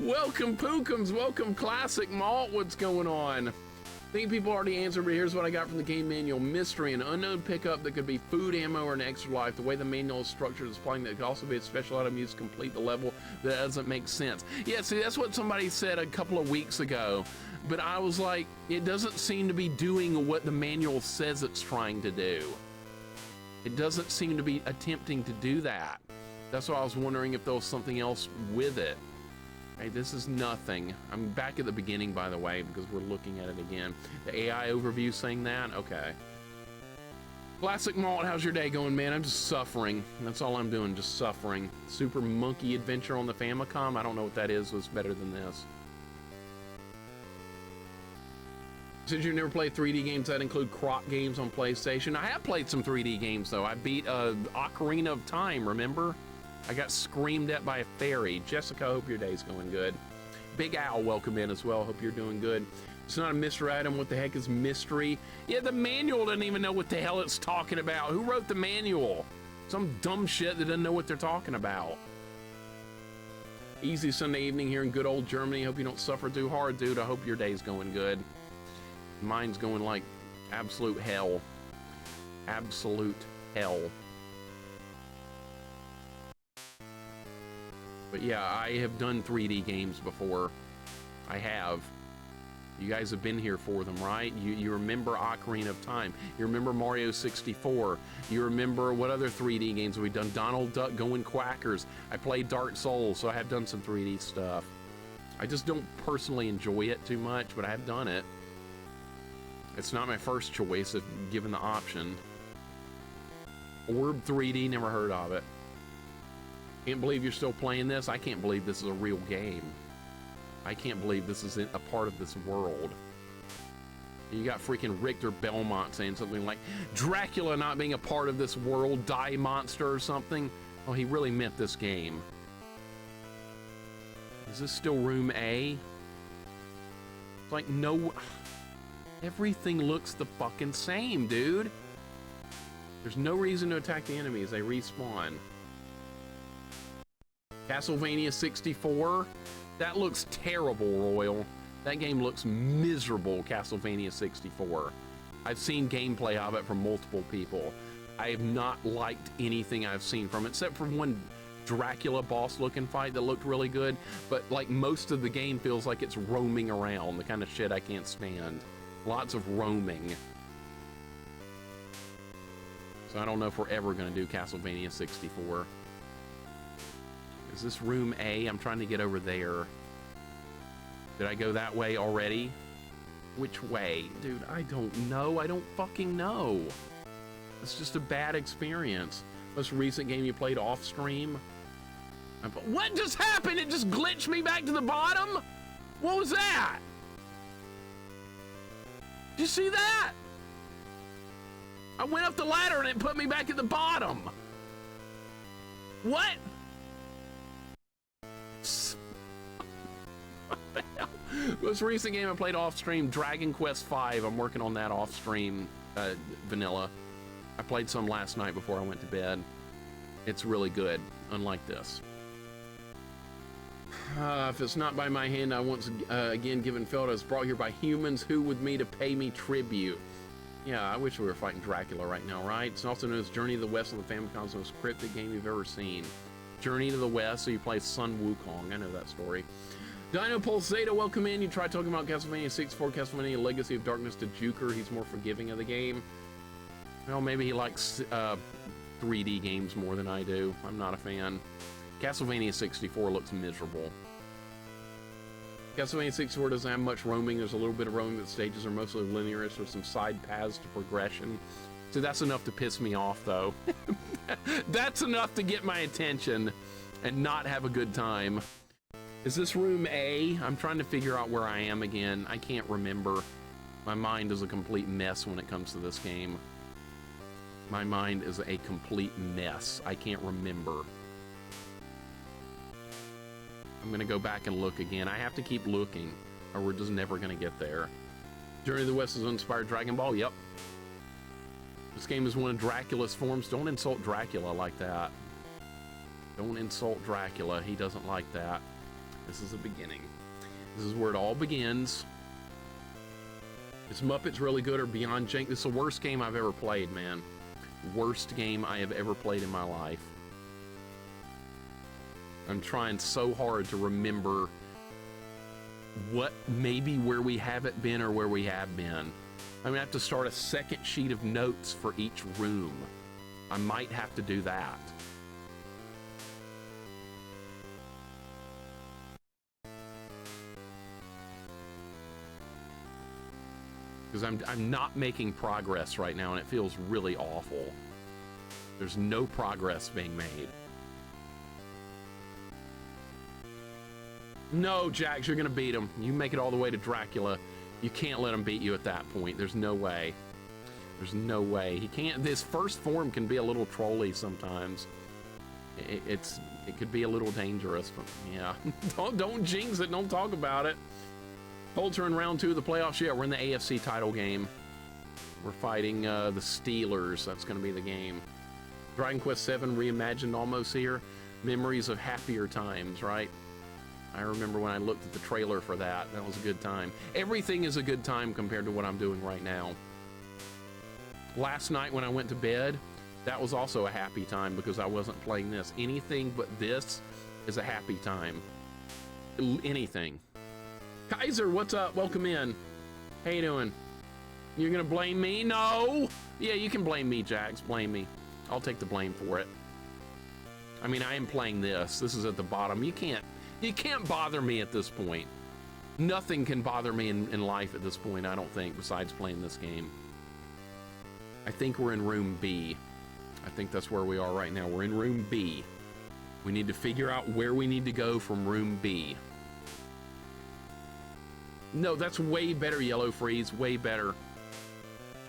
Welcome, Pookums. Welcome, Classic Malt. What's going on? I think people already answered, but here's what I got from the game manual. Mystery, an unknown pickup that could be food, ammo, or an extra life. The way the manual is structured is playing that it could also be a special item used to complete the level. That doesn't make sense. Yeah, see, that's what somebody said a couple of weeks ago. But I was like, it doesn't seem to be doing what the manual says it's trying to do. It doesn't seem to be attempting to do that. That's why I was wondering if there was something else with it. Hey, this is nothing. I'm back at the beginning, by the way, because we're looking at it again. The AI overview saying that? Okay. Classic Malt, how's your day going, man? I'm just suffering. That's all I'm doing, just suffering. Super Monkey Adventure on the Famicom? I don't know what that is. Was better than this. Since you've never played 3D games that include crop games on PlayStation, I have played some 3D games though. I beat Ocarina of Time, remember? I got screamed at by a fairy. Jessica, I hope your day's going good. Big Owl, welcome in as well. Hope you're doing good. It's not a mystery item. What the heck is mystery? Yeah, the manual doesn't even know what the hell it's talking about. Who wrote the manual? Some dumb shit that doesn't know what they're talking about. Easy Sunday evening here in good old Germany. Hope you don't suffer too hard, dude. I hope your day's going good. Mine's going like absolute hell. Absolute hell. But yeah, I have done 3D games before. I have. You guys have been here for them, right? You remember Ocarina of Time. You remember Mario 64. You remember what other 3D games we've done? Donald Duck Going Quackers. I played Dark Souls, so I have done some 3D stuff. I just don't personally enjoy it too much, but I have done it. It's not my first choice if given the option. Orb 3D, never heard of it. Can't believe you're still playing this. I can't believe this is a real game. I can't believe this is a part of this world. You got freaking Richter Belmont saying something like, Dracula not being a part of this world, die monster or something. Oh, he really meant this game. Is this still room A? It's like, no. Everything looks the fucking same, dude. There's no reason to attack the enemies. They respawn. Castlevania 64. That looks terrible, Royal. That game looks miserable, Castlevania 64. I've seen gameplay of it from multiple people. I have not liked anything I've seen from it, except for one Dracula boss-looking fight that looked really good. But like most of the game feels like it's roaming around, the kind of shit I can't stand. Lots of roaming. So I don't know if we're ever going to do Castlevania 64. Is this room A? I'm trying to get over there. Did I go that way already? Which way? Dude, I don't know. I don't fucking know. It's just a bad experience. Most recent game you played off stream? What just happened? It just glitched me back to the bottom? What was that? Did you see that? I went up the ladder and it put me back at the bottom. What? What the hell? Most recent game I played off stream, Dragon Quest V. I'm working on that off stream, vanilla. I played some last night before I went to bed. It's really good, unlike this. If it's not by my hand, I once again given felt I was brought here by humans who with me to pay me tribute. Yeah, I wish we were fighting Dracula right now, right? It's also known as Journey to the West on the Famicom's most cryptic game you've ever seen. Journey to the West, so you play Sun Wukong. I know that story. Dino Pulse Zeta, welcome in. You tried talking about Castlevania 64, Castlevania Legacy of Darkness to Juker. He's more forgiving of the game. Well, maybe he likes 3D games more than I do. I'm not a fan. Castlevania 64 looks miserable. Castlevania 64 doesn't have much roaming. There's a little bit of roaming, but the stages are mostly linearish with some side paths to progression. So that's enough to piss me off, though. That's enough to get my attention. and not have a good time. Is this room A? I'm trying to figure out where I am again. I can't remember. My mind is a complete mess when it comes to this game. My mind is a complete mess. I can't remember. I'm gonna go back and look again. I have to keep looking, or we're just never gonna get there. Journey to the West is inspired Dragon Ball. Yep. This game is one of Dracula's forms. Don't insult Dracula like that. Don't insult Dracula. He doesn't like that. This is the beginning. This is where it all begins. Is Muppets really good or beyond jank? This is the worst game I've ever played, man. Worst game I have ever played in my life. I'm trying so hard to remember what, maybe where we haven't been or where we have been. I'm gonna have to start a second sheet of notes for each room. I might have to do that. Because I'm not making progress right now, and it feels really awful. There's no progress being made. No, Jax, you're gonna beat him. You make it all the way to Dracula. You can't let him beat you at that point. There's no way. There's no way. He can't. This first form can be a little trolly sometimes. It could be a little dangerous, but yeah. Don't jinx it. Don't talk about it. Colts are in round 2 of the playoffs. Yeah, we're in the AFC title game. We're fighting the Steelers. That's going to be the game. Dragon Quest VII reimagined almost here. Memories of happier times, right? I remember when I looked at the trailer for that. That was a good time. Everything is a good time compared to what I'm doing right now. Last night when I went to bed, that was also a happy time because I wasn't playing this. Anything but this is a happy time. Anything. Kaiser, what's up? Welcome in. How you doing? You're gonna blame me? No! Yeah, you can blame me, Jax. Blame me. I'll take the blame for it. I mean, I am playing this. This is at the bottom. You can't bother me at this point. Nothing can bother me in life at this point, I don't think, besides playing this game. I think we're in room B. I think that's where we are right now. We're in room B. We need to figure out where we need to go from room B. No, that's way better, Yellow Freeze. Way better.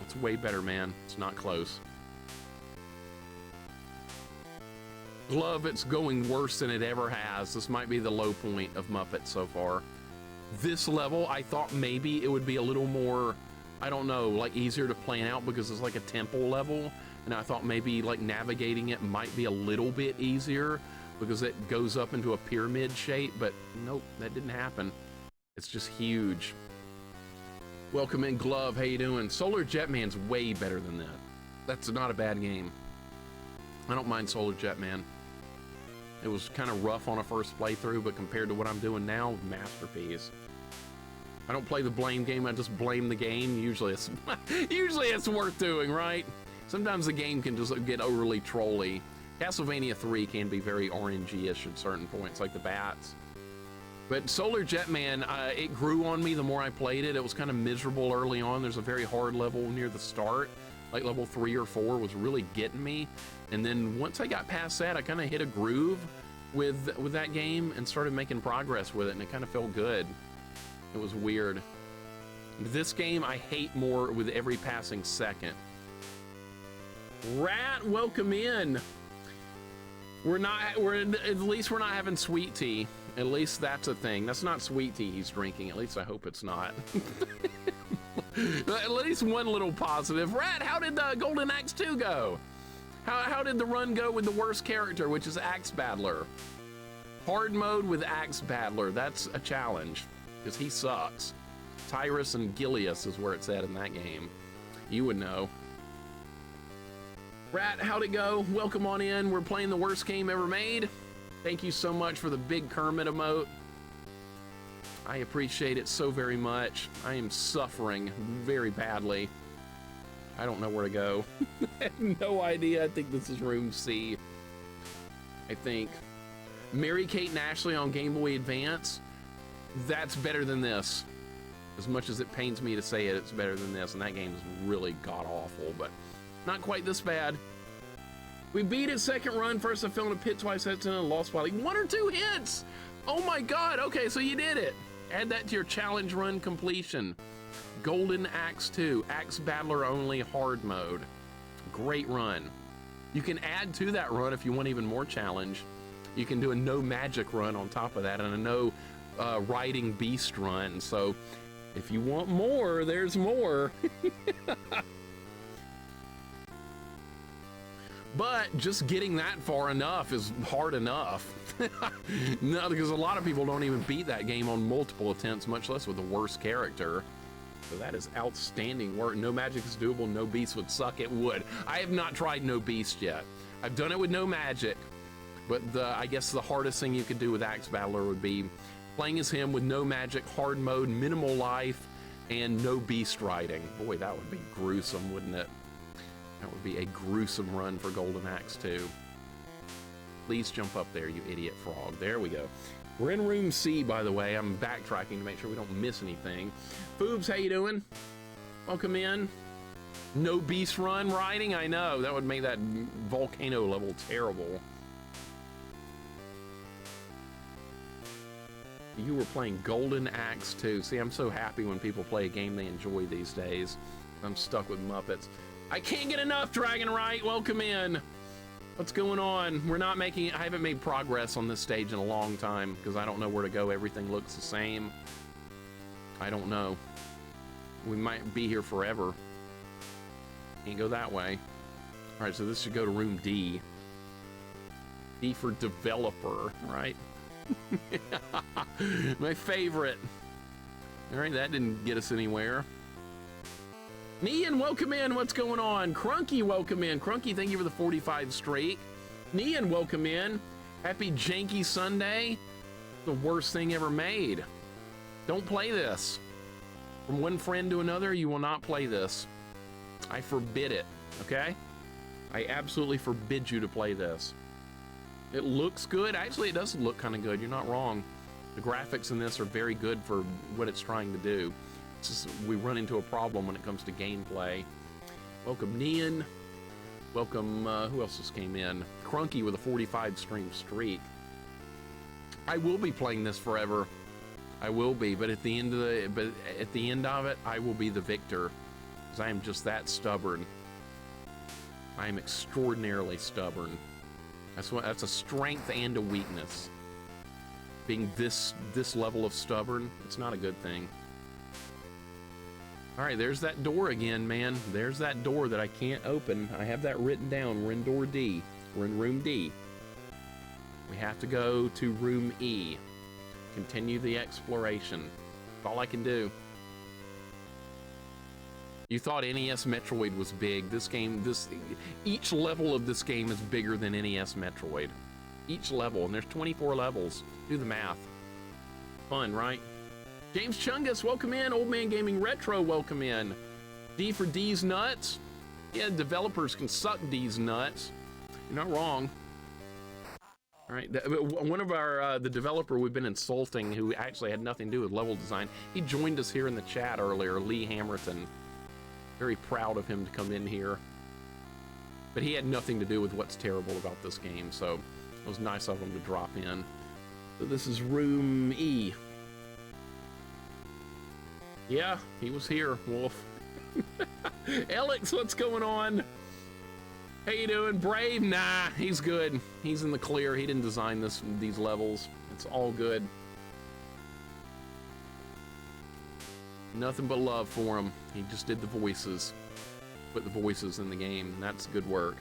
It's way better, man. It's not close. Glove, it's going worse than it ever has. This might be the low point of Muppets so far. This level, I thought maybe it would be a little more, I don't know, like easier to plan out because it's like a temple level. And I thought maybe like navigating it might be a little bit easier because it goes up into a pyramid shape, but nope, that didn't happen. It's just huge. Welcome in, Glove. How you doing? Solar Jetman's way better than that. That's not a bad game. I don't mind Solar Jetman. It was kind of rough on a first playthrough, but compared to what I'm doing now, masterpiece. I don't play the blame game, I just blame the game. Usually it's worth doing, right? Sometimes the game can just get overly trolly. Castlevania 3 can be very orangey-ish at certain points, like the bats. But Solar Jetman, it grew on me the more I played it. It was kind of miserable early on. There's a very hard level near the start, like level 3 or 4 was really getting me. And then once I got past that, I kind of hit a groove with that game and started making progress with it, and it kind of felt good. It was weird. This game I hate more with every passing second. Rat, welcome in. At least we're not having sweet tea. At least that's a thing. That's not sweet tea he's drinking. At least I hope it's not. At least one little positive. Rat, how did Golden Axe 2 go? How did the run go with the worst character, which is Axe Battler? Hard mode with Axe Battler. That's a challenge, because he sucks. Tyrus and Gilius is where it's at in that game. You would know. Rat, how'd it go? Welcome on in. We're playing the worst game ever made. Thank you so much for the big Kermit emote. I appreciate it so very much. I am suffering very badly. I don't know where to go. I have no idea. I think this is room C. I think. Mary-Kate and Ashley on Game Boy Advance. That's better than this. As much as it pains me to say it, it's better than this. And that game is really god-awful, but not quite this bad. We beat it second run. First I fell in a pit twice, that's and lost by like 1 or 2 hits. Oh my God, okay, so you did it. Add that to your challenge run completion. Golden Axe 2, Axe Battler only hard mode. Great run. You can add to that run if you want even more challenge. You can do a no magic run on top of that and a no riding beast run. So if you want more, there's more. But just getting that far enough is hard enough. No, because a lot of people don't even beat that game on multiple attempts, much less with the worst character. So that is outstanding work. No magic is doable, no beast would suck. It would. I have not tried no beast yet. I've done it with no magic, but I guess the hardest thing you could do with Axe Battler would be playing as him with no magic, hard mode, minimal life, and no beast riding. Boy, that would be gruesome, wouldn't it? That would be a gruesome run for Golden Axe 2. Please jump up there, you idiot frog. There we go. We're in room C, by the way. I'm backtracking to make sure we don't miss anything. Foobs, how you doing? Welcome in. No beast run riding? I know, that would make that volcano level terrible. You were playing Golden Axe 2. See, I'm so happy when people play a game they enjoy these days. I'm stuck with Muppets. I can't get enough, Dragon Right. Welcome in. What's going on? We're not making, I haven't made progress on this stage in a long time because I don't know where to go. Everything looks the same. I don't know. We might be here forever. Can't go that way. All right, so this should go to room D. D for developer, right? My favorite. All right, that didn't get us anywhere. Nian, welcome in. What's going on? Crunky, welcome in. Crunky, thank you for the 45 streak. Nian, welcome in. Happy Janky Sunday. The worst thing ever made. Don't play this. From one friend to another, you will not play this. I forbid it, okay? I absolutely forbid you to play this. It looks good. Actually, it does look kind of good. You're not wrong. The graphics in this are very good for what it's trying to do. Just, we run into a problem when it comes to gameplay. Welcome Nian. Welcome, who else just came in? Crunky with a 45 stream streak. I will be playing this forever. I will be, but at the end of it, I will be the victor. Because I am just that stubborn. I am extraordinarily stubborn. That's a strength and a weakness. Being this level of stubborn, it's not a good thing. All right, there's that door again, man. There's that door that I can't open. I have that written down. We're in door D. We're in room D. We have to go to room E. Continue the exploration. That's all I can do. You thought NES Metroid was big. This game, each level of this game is bigger than NES Metroid. Each level, and there's 24 levels. Do the math. Fun, right? James Chungus, welcome in. Old Man Gaming Retro, welcome in. D for D's nuts. Yeah, developers can suck D's nuts. You're not wrong. All right, one of our, the developer we've been insulting, who actually had nothing to do with level design, he joined us here in the chat earlier, Lee Hammerton. Very proud of him to come in here. But he had nothing to do with what's terrible about this game, so it was nice of him to drop in. So this is room E. Yeah, he was here, Wolf. Alex, what's going on? How you doing? Brave? Nah, he's good. He's in the clear. He didn't design these levels. It's all good. Nothing but love for him. He just did the voices. Put the voices in the game. That's good work.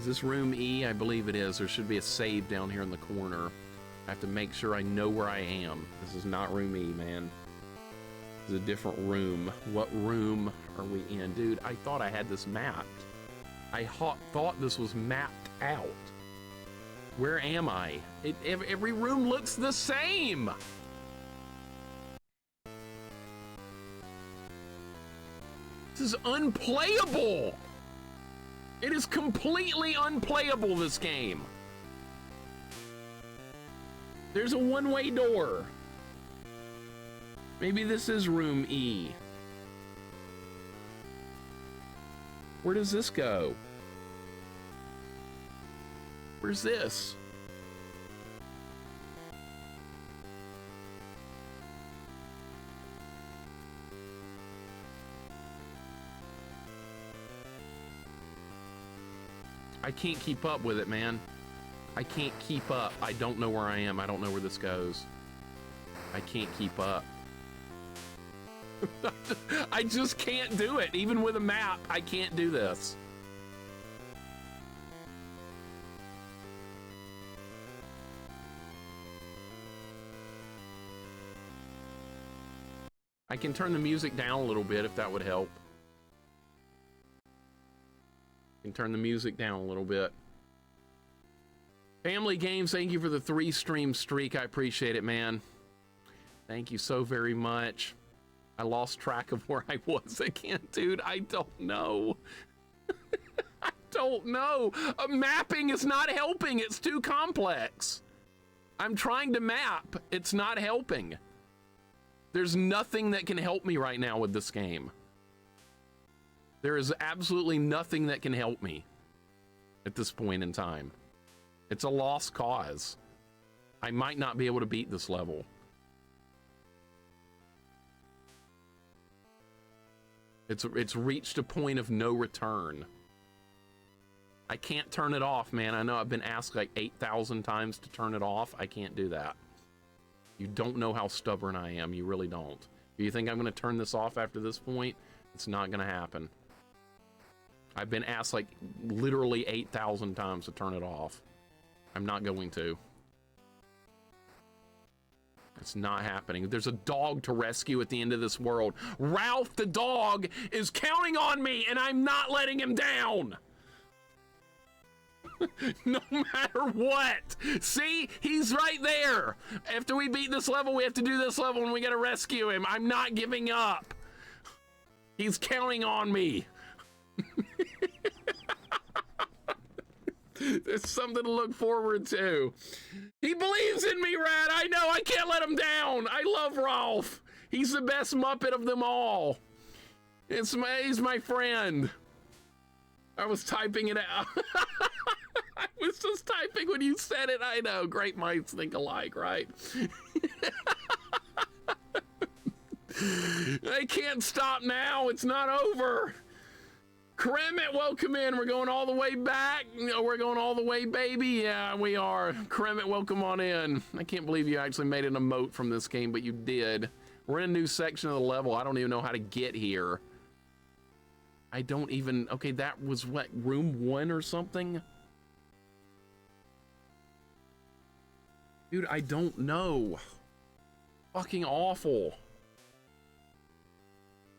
Is this room E? I believe it is. There should be a save down here in the corner. I have to make sure I know where I am. This is not room E, man. This is a different room. What room are we in? Dude, I thought I had this mapped. I thought this was mapped out. Where am I? Every room looks the same. This is unplayable. It is completely unplayable, this game. There's a one-way door. Maybe this is room E. Where does this go? Where's this? I can't keep up with it, man. I can't keep up. I don't know where I am. I don't know where this goes. I can't keep up. I just can't do it. Even with a map, I can't do this. I can turn the music down a little bit if that would help. I can turn the music down a little bit. Family Games, thank you for the 3-stream streak. I appreciate it, man. Thank you so very much. I lost track of where I was again, dude. I don't know. I don't know. Mapping is not helping. It's too complex. I'm trying to map. It's not helping. There's nothing that can help me right now with this game. There is absolutely nothing that can help me at this point in time. It's a lost cause. I might not be able to beat this level. It's reached a point of no return. I can't turn it off, man. I know I've been asked like 8,000 times to turn it off. I can't do that. You don't know how stubborn I am. You really don't. Do you think I'm going to turn this off after this point? It's not going to happen. I've been asked like literally 8,000 times to turn it off. I'm not going to. It's not happening. There's a dog to rescue at the end of this world. Ralph the dog is counting on me and I'm not letting him down. No matter what. See, he's right there. After we beat this level, we have to do this level and we gotta rescue him. I'm not giving up. He's counting on me. There's something to look forward to. He believes in me, Rad. I know. I can't let him down. I love Rolf. He's the best Muppet of them all. He's my friend. I was typing it out. I was just typing when you said it. I know. Great minds think alike, right? I can't stop now. It's not over. Kremet, welcome in. We're going all the way back. No, we're going all the way, baby. Yeah, we are. Kremet, welcome on in. I can't believe you actually made an emote from this game, but you did. We're in a new section of the level. I don't even know how to get here. I don't even... Okay, that was what, room 1 or something? Dude, I don't know. Fucking awful.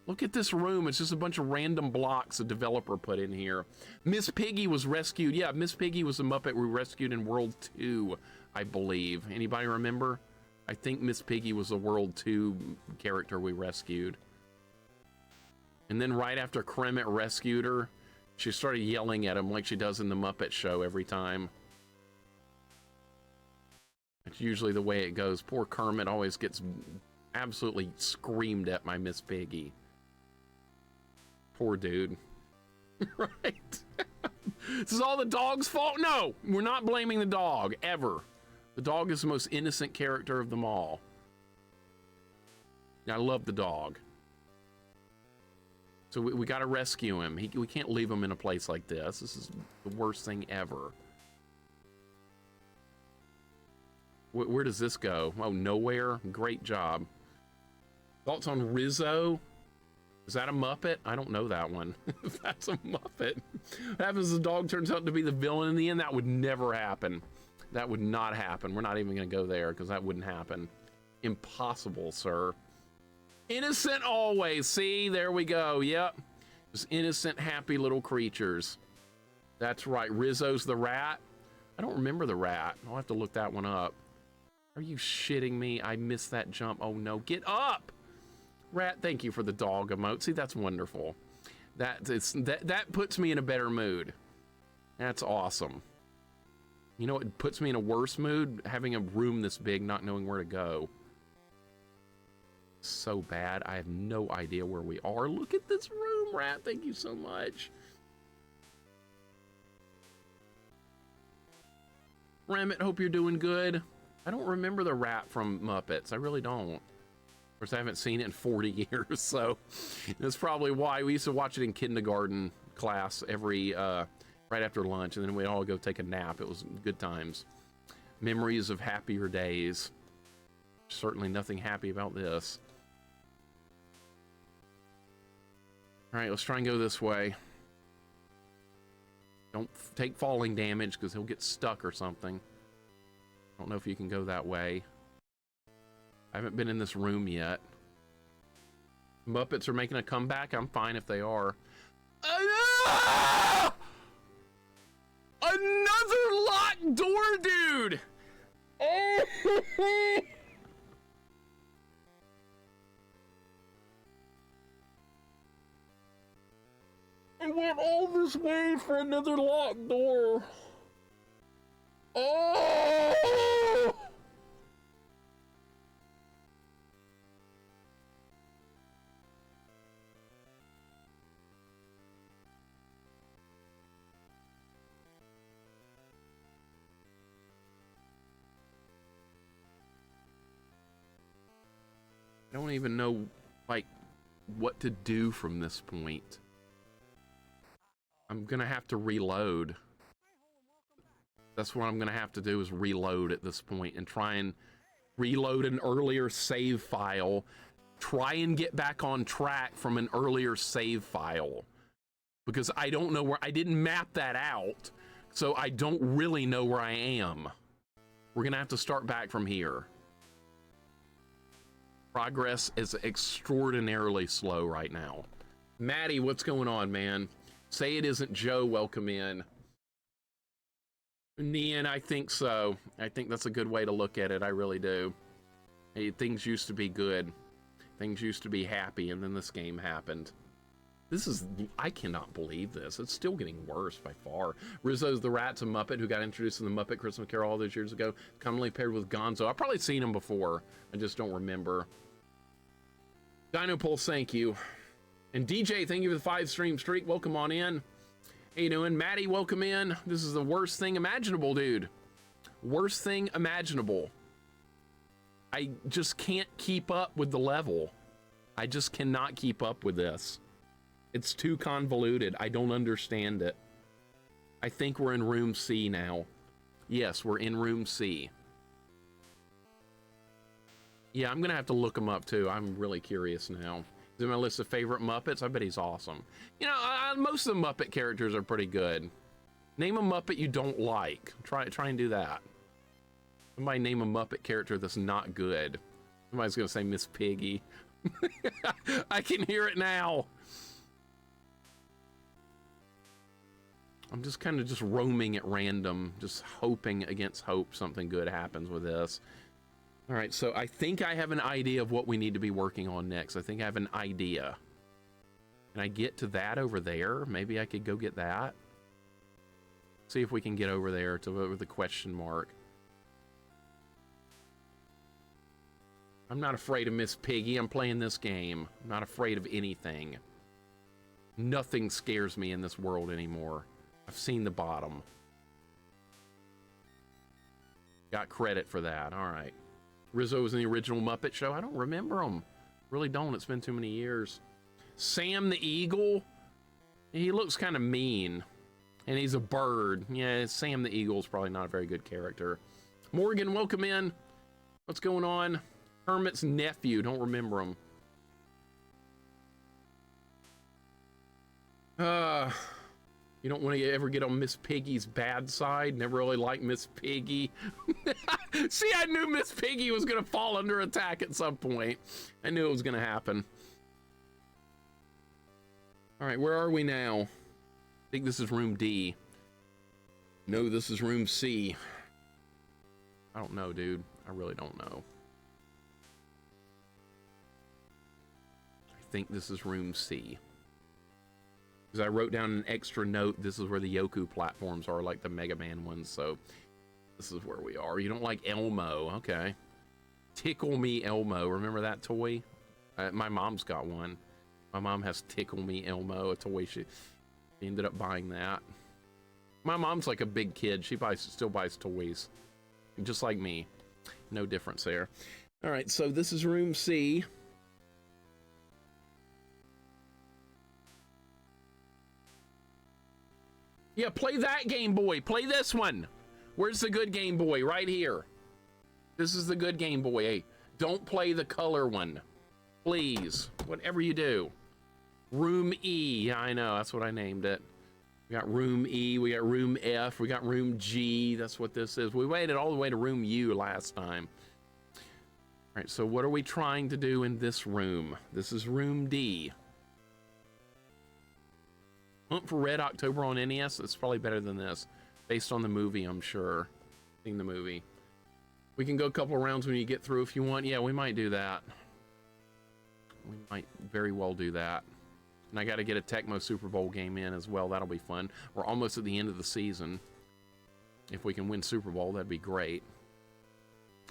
Look at this room. It's just a bunch of random blocks a developer put in here. Miss Piggy was rescued. Yeah, Miss Piggy was a Muppet we rescued in World 2, I believe. Anybody remember? I think Miss Piggy was a World 2 character we rescued. And then right after Kremet rescued her, she started yelling at him like she does in the Muppet Show every time. That's usually the way it goes. Poor Kermit always gets absolutely screamed at by Miss Piggy. Poor dude. Right? This is all the dog's fault? No, we're not blaming the dog, ever. The dog is the most innocent character of them all. I love the dog. So we got to rescue him. We can't leave him in a place like this. This is the worst thing ever. Where does this go? Oh, nowhere? Great job. Thoughts on Rizzo? Is that a Muppet? I don't know that one. That's a Muppet. What happens if the dog turns out to be the villain in the end? That would never happen. That would not happen. We're not even going to go there because that wouldn't happen. Impossible, sir. Innocent always. See, there we go. Yep. Just innocent, happy little creatures. That's right. Rizzo's the rat. I don't remember the rat. I'll have to look that one up. Are you shitting me? I missed that jump. Oh no, get up! Rat, thank you for the dog emote. See, that's wonderful. That puts me in a better mood. That's awesome. You know what puts me in a worse mood? Having a room this big, not knowing where to go. So bad. I have no idea where we are. Look at this room, Rat. Thank you so much. Remit, hope you're doing good. I don't remember the rat from Muppets. I really don't. Of course, I haven't seen it in 40 years, so that's probably why. We used to watch it in kindergarten class every right after lunch, and then we'd all go take a nap. It was good times. Memories of happier days. Certainly nothing happy about this. All right, let's try and go this way. Don't take falling damage because he'll get stuck or something. I don't know if you can go that way. I haven't been in this room yet. Muppets are making a comeback. I'm fine if they are. Another locked door, dude! I went all this way for another locked door. Oh! I don't even know, like, what to do from this point. I'm gonna have to reload. That's what I'm gonna have to do, is reload at this point and try and reload an earlier save file. Try and get back on track from an earlier save file. Because I don't know where, I didn't map that out. So I don't really know where I am. We're gonna have to start back from here. Progress is extraordinarily slow right now. Maddie, what's going on, man? Say it isn't Joe, welcome in. Nian, I think so. I think that's a good way to look at it, I really do. Hey, things used to be good. Things used to be happy, and then this game happened. This is, I cannot believe this. It's still getting worse by far. Rizzo's the rat's a Muppet who got introduced in the Muppet Christmas Carol all those years ago, commonly paired with Gonzo. I've probably seen him before. I just don't remember. Dino Pulse, thank you. And DJ, thank you for the 5-stream streak. Welcome on in. How you doing? Maddie, welcome in. This is the worst thing imaginable, dude. Worst thing imaginable. I just can't keep up with the level. I just cannot keep up with this. It's too convoluted. I don't understand it. I think we're in room C now. Yes, we're in room C. Yeah, I'm gonna have to look him up too. I'm really curious now. He's in my list of favorite Muppets. I bet he's awesome. You know, most of the Muppet characters are pretty good. Name a Muppet you don't like. Try and do that. Somebody name a Muppet character that's not good. Somebody's gonna say Miss Piggy. I can hear it now. I'm just kind of just roaming at random, just hoping against hope something good happens with this. All right, so I think I have an idea of what we need to be working on next. I think I have an idea. Can I get to that over there? Maybe I could go get that. See if we can get over there to over the question mark. I'm not afraid of Miss Piggy. I'm playing this game. I'm not afraid of anything. Nothing scares me in this world anymore. I've seen the bottom. Got credit for that. All right. Rizzo was in the original Muppet Show. I don't remember him. Really don't. It's been too many years. Sam the Eagle. He looks kind of mean. And he's a bird. Yeah, Sam the Eagle's probably not a very good character. Morgan, welcome in. What's going on? Hermit's nephew. Don't remember him. You don't want to ever get on Miss Piggy's bad side. Never really liked Miss Piggy. See, I knew Miss Piggy was going to fall under attack at some point. I knew it was going to happen. All right, where are we now? I think this is room D. No, this is room C. I don't know, dude. I really don't know. I think this is room C. Because I wrote down an extra note, this is where the Yoku platforms are, like the Mega Man ones, so this is where we are. You don't like Elmo, okay. Tickle Me Elmo, remember that toy? My mom's got one. My mom has Tickle Me Elmo, a toy. She ended up buying that. My mom's like a big kid. She still buys toys. Just like me. No difference there. All right, so this is room C. Yeah, play that Game Boy. Play this one. Where's the good Game Boy? Right here. This is the good Game Boy. Hey, don't play the color one. Please. Whatever you do. Room E. Yeah, I know. That's what I named it. We got room E. We got room F. We got room G. That's what this is. We waited all the way to room U last time. All right, so what are we trying to do in this room? This is room D. Hunt for Red October on NES. It's probably better than this. Based on the movie, I'm sure. Seen the movie. We can go a couple of rounds when you get through if you want. Yeah, we might do that. We might very well do that. And I got to get a Tecmo Super Bowl game in as well. That'll be fun. We're almost at the end of the season. If we can win Super Bowl, that'd be great.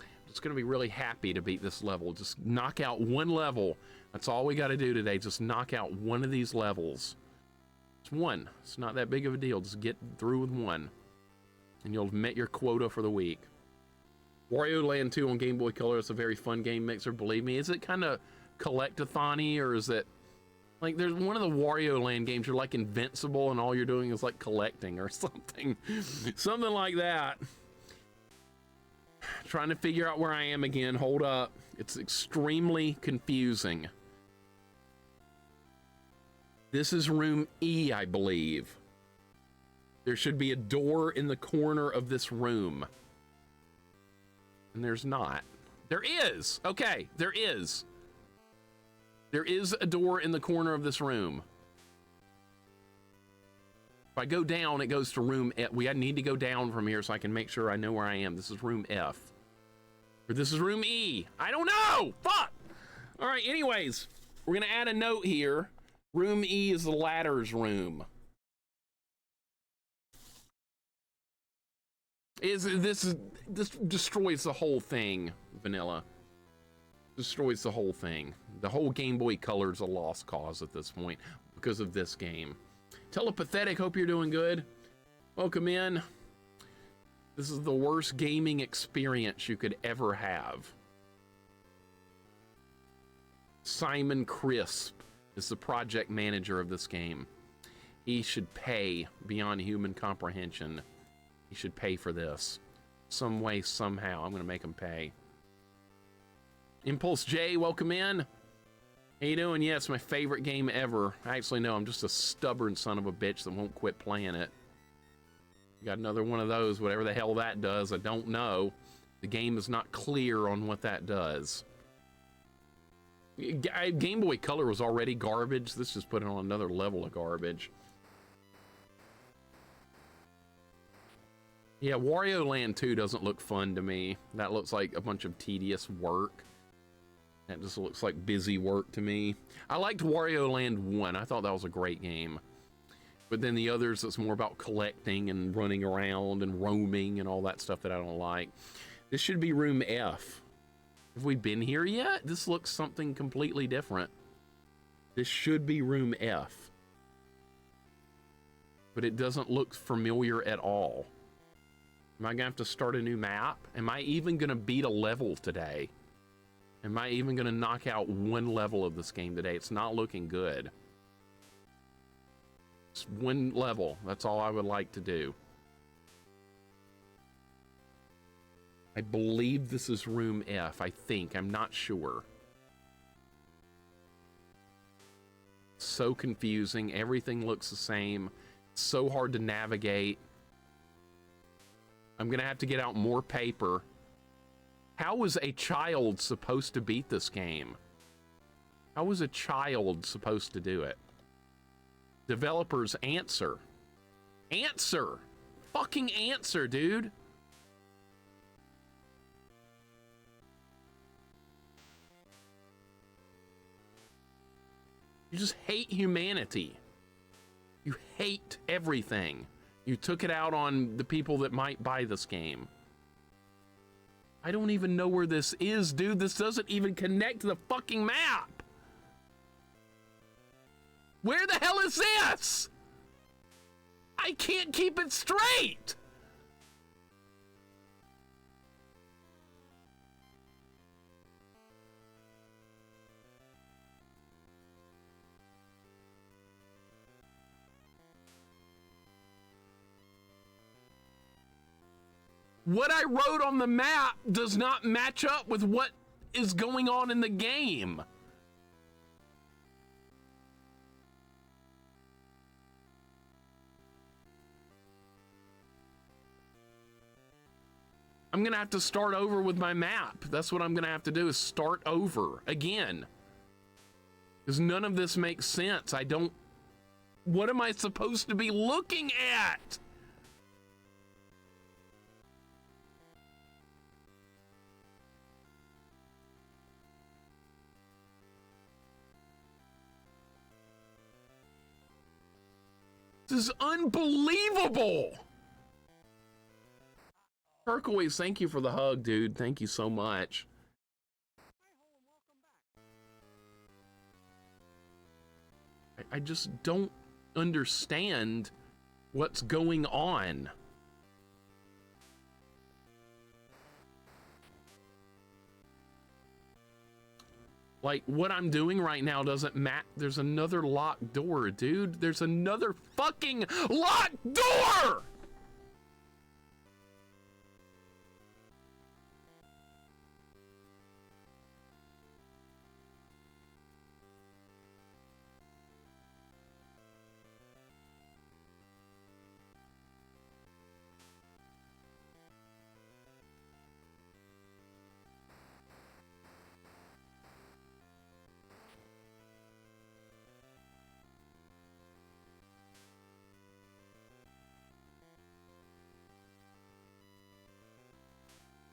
I'm just going to be really happy to beat this level. Just knock out one level. That's all we got to do today. Just knock out one of these levels. It's one. It's not that big of a deal. Just get through with one. And you'll have met your quota for the week. Wario Land 2 on Game Boy Color. It's a very fun game mixer, believe me. Is it kind of collect-a-thon-y, or is it... Like, there's one of the Wario Land games, you're like invincible and all you're doing is like collecting or something. Something like that. Trying to figure out where I am again. Hold up. It's extremely confusing. This is room E, I believe. There should be a door in the corner of this room. And there's not. There is! Okay, there is. There is a door in the corner of this room. If I go down, it goes to room F. I need to go down from here so I can make sure I know where I am. This is room F. Or this is room E. I don't know! Fuck! All right, anyways, we're going to add a note here. Room E is the ladders room. This destroys the whole thing, Vanilla. Destroys the whole thing. The whole Game Boy Color is a lost cause at this point because of this game. Telepathetic, hope you're doing good. Welcome in. This is the worst gaming experience you could ever have. Simon Crisp is the project manager of this game. He should pay beyond human comprehension. He should pay for this. Some way, somehow. I'm going to make him pay. Impulse J, welcome in. How you doing? Yeah, it's my favorite game ever. Actually, no, I'm just a stubborn son of a bitch that won't quit playing it. Got another one of those, whatever the hell that does, I don't know. The game is not clear on what that does. Game Boy Color was already garbage. This just put it on another level of garbage. Yeah, Wario Land 2 doesn't look fun to me. That looks like a bunch of tedious work. That just looks like busy work to me. I liked Wario Land 1. I thought that was a great game. But then the others, it's more about collecting and running around and roaming and all that stuff that I don't like. This should be room F. Have we been here yet? This looks something completely different. This should be room F. But it doesn't look familiar at all. Am I gonna have to start a new map? Am I even gonna beat a level today? Am I even gonna knock out one level of this game today? It's not looking good. It's one level. That's all I would like to do. I believe this is room F. I think. I'm not sure. So confusing. Everything looks the same. It's so hard to navigate. I'm gonna have to get out more paper. How was a child supposed to beat this game? How was a child supposed to do it? Developers, answer. Answer! Fucking answer, dude! You just hate humanity. You hate everything. You took it out on the people that might buy this game. I don't even know where this is, dude. This doesn't even connect to the fucking map. Where the hell is this? I I can't keep it straight. What I wrote on the map does not match up with what is going on in the game. I'm gonna have to start over with my map. That's what I'm gonna have to do, is start over again. Because none of this makes sense. I don't... What am I supposed to be looking at? This is unbelievable. Turquoise, thank you for the hug, dude. Thank you so much. I just don't understand what's going on. Like, what I'm doing right now doesn't matter. There's another locked door, dude. There's another fucking locked door!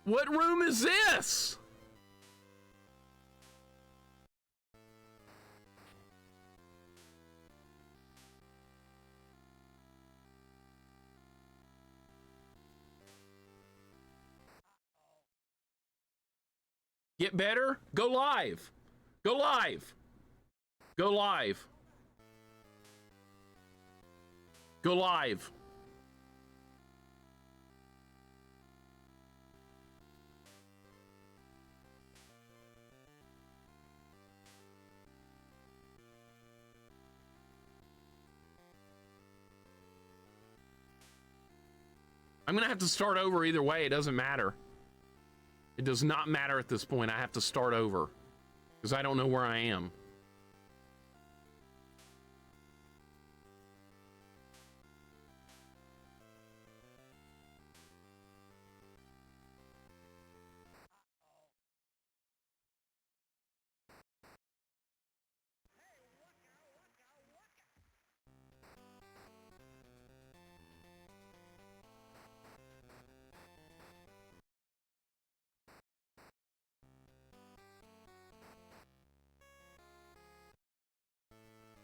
What room is this? Get better? Go live. Go live. Go live. Go live. I'm gonna have to start over either way. It doesn't matter. It does not matter at this point. I have to start over because I don't know where I am.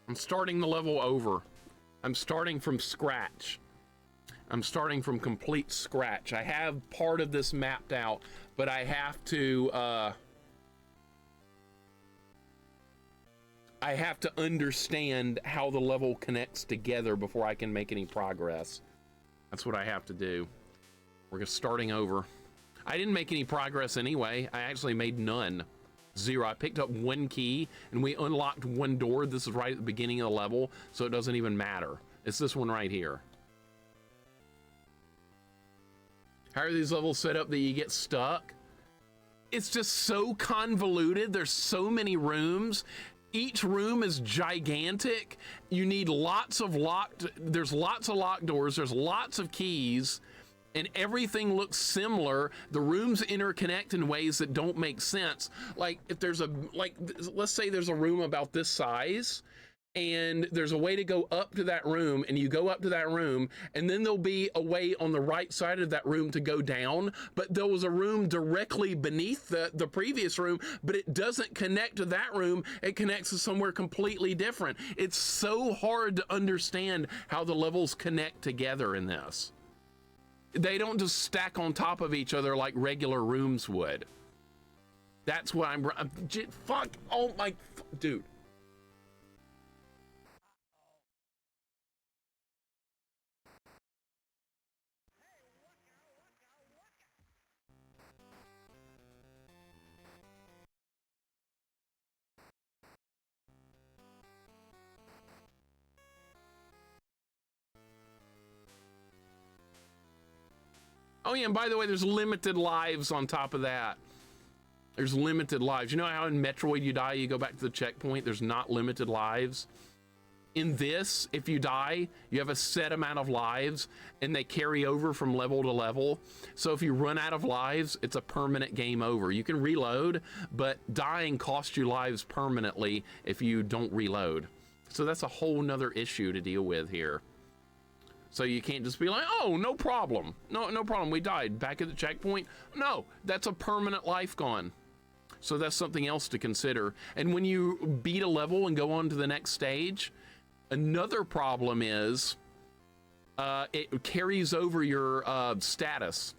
I'm starting the level over. I'm starting from scratch. I'm starting from complete scratch. I have part of this mapped out, but I have to understand how the level connects together before I can make any progress. That's what I have to do. We're just starting over. I didn't make any progress anyway. I actually made none. 0. I picked up 1 key and we unlocked 1 door. This is right at the beginning of the level, so it doesn't even matter. It's this one right here. How are these levels set up that you get stuck? It's just so convoluted. There's so many rooms. Each room is gigantic. You need lots of there's lots of locked doors. There's lots of keys. And everything looks similar. The rooms interconnect in ways that don't make sense. Like if there's let's say there's a room about this size and there's a way to go up to that room, and you go up to that room, and then there'll be a way on the right side of that room to go down, but there was a room directly beneath the previous room, but it doesn't connect to that room. It connects to somewhere completely different. It's so hard to understand how the levels connect together in this. They don't just stack on top of each other like regular rooms would. That's what I'm fuck. Oh my, dude. Oh yeah, and by the way, there's limited lives on top of that. There's limited lives. You know how in Metroid you die, you go back to the checkpoint, there's not limited lives? In this, if you die, you have a set amount of lives and they carry over from level to level. So if you run out of lives, it's a permanent game over. You can reload, but dying costs you lives permanently if you don't reload. So that's a whole nother issue to deal with here. So you can't just be like, oh, no problem. No problem, we died. Back at the checkpoint? No, that's a permanent life gone. So that's something else to consider. And when you beat a level and go on to the next stage, another problem is it carries over your status.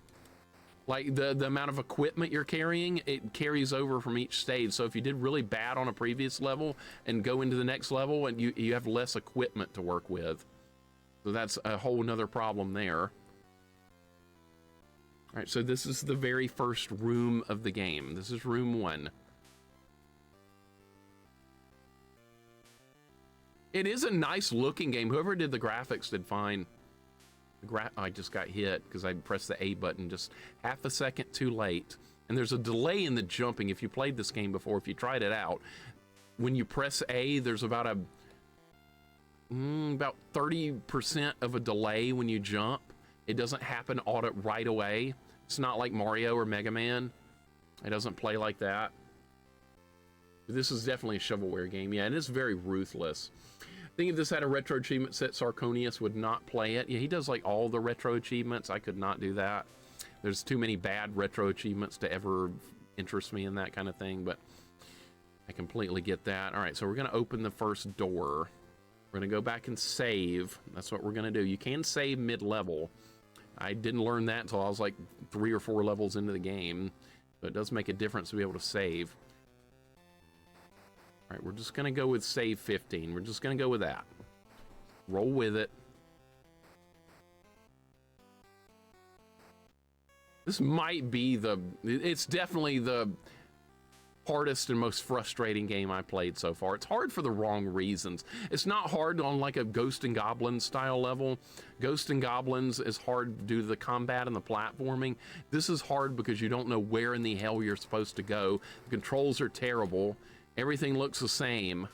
Like the amount of equipment you're carrying, it carries over from each stage. So if you did really bad on a previous level and go into the next level, and you have less equipment to work with. So that's a whole nother problem there. All right, so this is the very first room of the game. This is room 1. It is a nice looking game. Whoever did the graphics did fine. I just got hit because I pressed the A button just half a second too late. And there's a delay in the jumping. If you played this game before, if you tried it out, when you press A, there's about 30% of a delay when you jump. It doesn't happen right away. It's not like Mario or Mega Man. It doesn't play like that. This is definitely a shovelware game. Yeah, and it's very ruthless. I think if this had a retro achievement set, Sarconius would not play it. Yeah, he does like all the retro achievements. I could not do that. There's too many bad retro achievements to ever interest me in that kind of thing, but I completely get that. All right, so we're going to open the first door. We're going to go back and save. That's what we're going to do. You can save mid-level. I didn't learn that until I was like 3 or 4 levels into the game, but it does make a difference to be able to save. All right, we're just going to go with save 15. We're just going to go with that. Roll with it. This might be it's definitely the hardest and most frustrating game I played so far. It's hard for the wrong reasons. It's not hard on like a Ghost and Goblins style level. Ghost and Goblins is hard due to the combat and the platforming. This is hard because you don't know where in the hell you're supposed to go. The controls are terrible. Everything looks the same.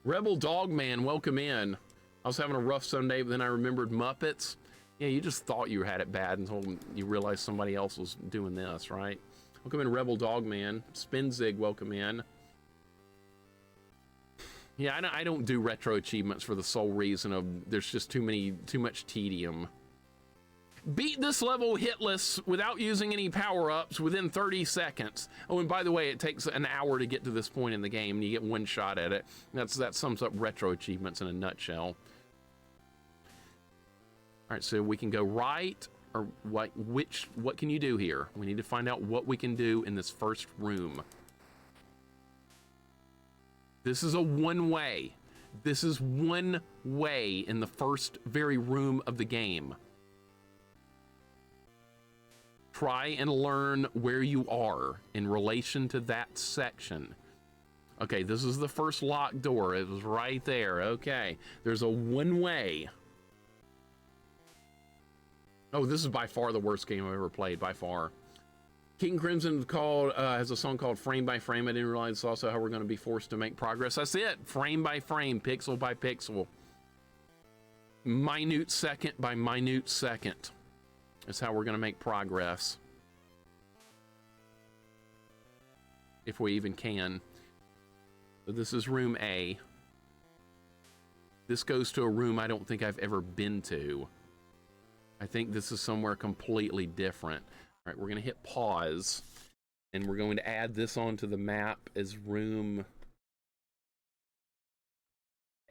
Rebel Dogman, welcome in. I was having a rough Sunday, but then I remembered Muppets. Yeah, you just thought you had it bad until you realized somebody else was doing this, right? Welcome in, Rebel Dogman. Spinzig, welcome in. Yeah, I don't do retro achievements for the sole reason of there's just too much tedium. Beat this level hitless without using any power-ups within 30 seconds. Oh, and by the way, it takes an hour to get to this point in the game, and you get one shot at it. That sums up retro achievements in a nutshell. All right, so we can go right, or what can you do here? We need to find out what we can do in this first room. This is a one-way. This is one way in the first very room of the game. Try and learn where you are in relation to that section. Okay, this is the first locked door. It was right there. Okay, there's a one-way. Oh, this is by far the worst game I've ever played, by far. King Crimson has a song called Frame by Frame. I didn't realize it's also how we're going to be forced to make progress. That's it. Frame by frame, pixel by pixel. Minute second by minute second. That's how we're going to make progress. If we even can. So this is room A. This goes to a room I don't think I've ever been to. I think this is somewhere completely different. All right, we're going to hit pause. And we're going to add this onto the map as room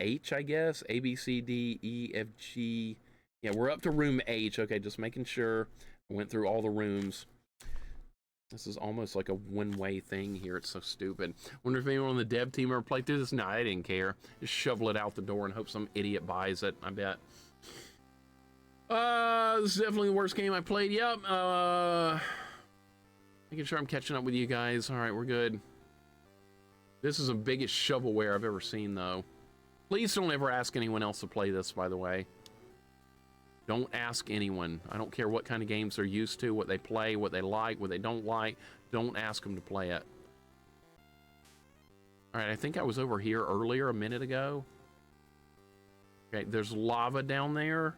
H, I guess. A, B, C, D, E, F, G. Yeah, we're up to room H. Okay, just making sure. I went through all the rooms. This is almost like a one-way thing here. It's so stupid. Wonder if anyone on the dev team ever played through this? No, I didn't care. Just shovel it out the door and hope some idiot buys it, I bet. This is definitely the worst game I played. Yep. Making sure I'm catching up with you guys. All right, we're good. This is the biggest shovelware I've ever seen, though. Please don't ever ask anyone else to play this, by the way. Don't ask anyone. I don't care what kind of games they're used to, what they play, what they like, what they don't like. Don't ask them to play it. All right, I think I was over here earlier a minute ago. Okay, there's lava down there.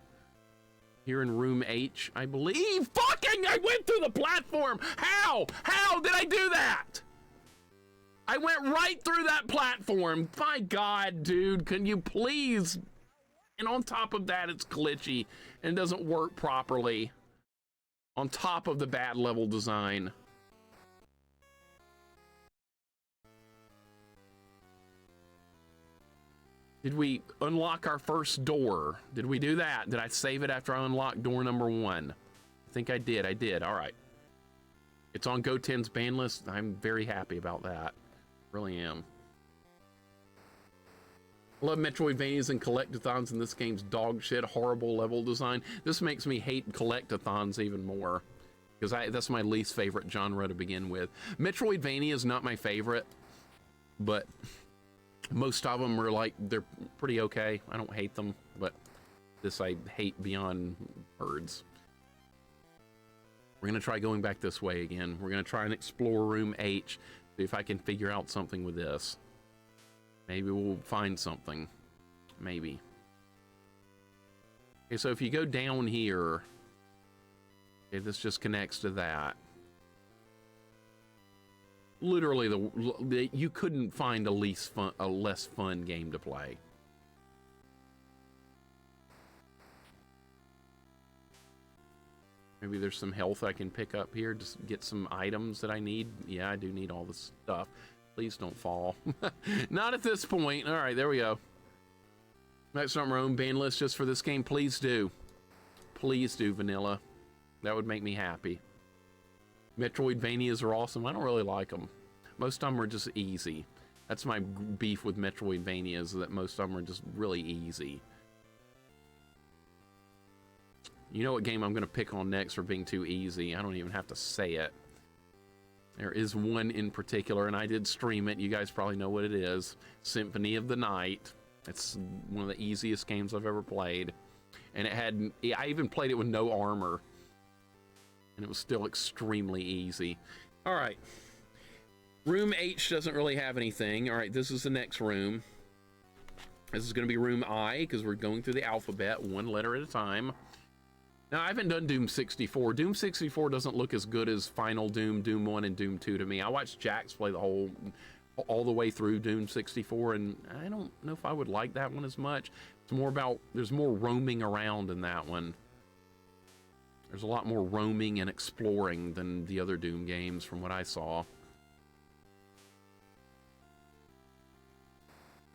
Here in room H, I believe. Fucking, I went through the platform. How? How did I do that? I went right through that platform. My God, dude, can you please? And on top of that, it's glitchy and doesn't work properly. On top of the bad level design. Did we unlock our first door? Did we do that? Did I save it after I unlocked door number 1? I think I did. I did. All right. It's on GO10's ban list. I'm very happy about that. Really am. I love Metroidvanias and collectathons, and this game's dog shit, horrible level design. This makes me hate collectathons even more, because that's my least favorite genre to begin with. Metroidvania is not my favorite, but most of them are like, they're pretty okay. I don't hate them, but this I hate beyond words. We're gonna try going back this way again. We're gonna try and explore room H, see if I can figure out something with this. Maybe we'll find something. Maybe. Okay, so if you go down here, okay, this just connects to that. Literally, you couldn't find a less fun game to play. Maybe there's some health I can pick up here, just get some items that I need. Yeah, I do need all this stuff. Please don't fall. Not at this point. All right, there we go. Might start my own ban list just for this game. Please do. Please do, vanilla. That would make me happy. Metroidvanias are awesome. I don't really like them. Most of them are just easy. That's my beef with Metroidvanias, that most of them are just really easy. You know what game I'm going to pick on next for being too easy? I don't even have to say it. There is one in particular, and I did stream it. You guys probably know what it is. Symphony of the Night. It's one of the easiest games I've ever played. And I even played it with no armor. And it was still extremely easy. All right. Room H doesn't really have anything. All right, this is the next room. This is going to be room I, because we're going through the alphabet, one letter at a time. Now, I haven't done Doom 64. Doom 64 doesn't look as good as Final Doom, Doom 1, and Doom 2 to me. I watched Jax play all the way through Doom 64, and I don't know if I would like that one as much. It's more about, there's more roaming around in that one. There's a lot more roaming and exploring than the other Doom games from what I saw.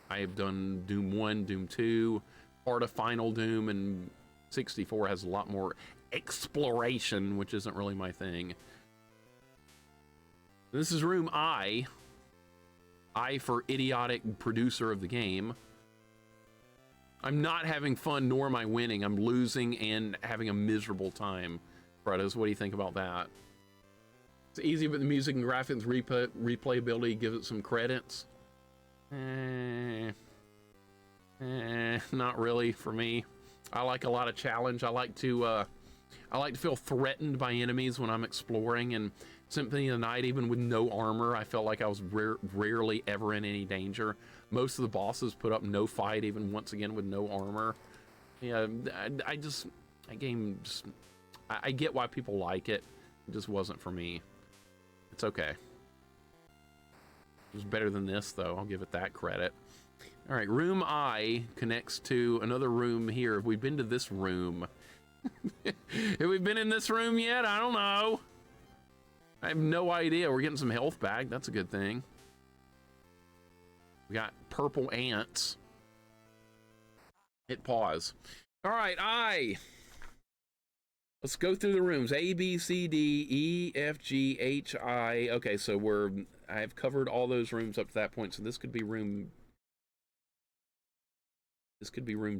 I have done Doom 1, Doom 2, part of Final Doom, and 64 has a lot more exploration, which isn't really my thing. This is room I. I for idiotic producer of the game. I'm not having fun, nor am I winning. I'm losing and having a miserable time. Fredos, what do you think about that? It's easy, but the music and graphics replayability gives it some credits. Not really for me. I like a lot of challenge. I like to feel threatened by enemies when I'm exploring. And Symphony of the Night, even with no armor, I felt like I was rarely ever in any danger. Most of the bosses put up no fight, even once again with no armor. Yeah, I get why people like it. It just wasn't for me. It's okay. It was better than this, though. I'll give it that credit. All right, room I connects to another room here. Have we been to this room? Have we been in this room yet? I don't know. I have no idea. We're getting some health back. That's a good thing. We got purple ants. Hit pause. All right, I. Let's go through the rooms. A, B, C, D, E, F, G, H, I. Okay, so I've covered all those rooms up to that point. So this could be room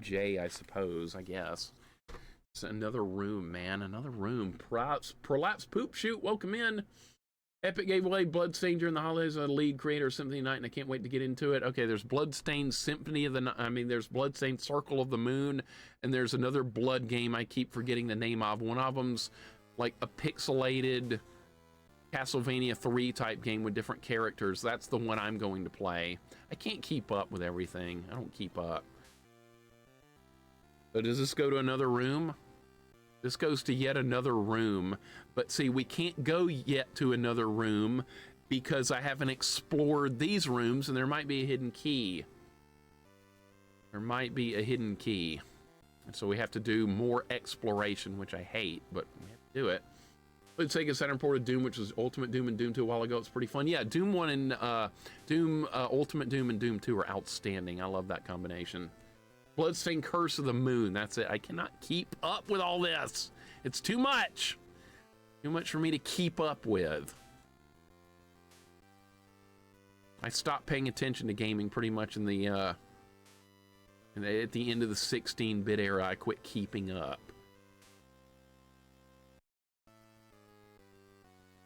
J, I suppose, I guess. It's another room, man. Another room. Prolapse Poop Shoot, welcome in. Epic gave away Bloodstained during the holidays. A lead creator of Symphony Night, and I can't wait to get into it. Okay, there's Bloodstained Symphony of the Night. I mean, there's Bloodstained Circle of the Moon, and there's another Blood game I keep forgetting the name of. One of them's like a pixelated Castlevania 3 type game with different characters. That's the one I'm going to play. I can't keep up with everything. I don't keep up. So does this go to another room? This goes to yet another room, but see, we can't go yet to another room because I haven't explored these rooms, and there might be a hidden key. There might be a hidden key. And so we have to do more exploration, which I hate, but we have to do it. Let's take a Saturn port of Doom, which was Ultimate Doom and Doom 2 a while ago. It's pretty fun. Yeah, Doom 1 and Ultimate Doom and Doom 2 are outstanding. I love that combination. Bloodstained Curse of the Moon. That's it. I cannot keep up with all this. It's too much. Too much for me to keep up with. I stopped paying attention to gaming pretty much in the at the end of the 16-bit era. I quit keeping up.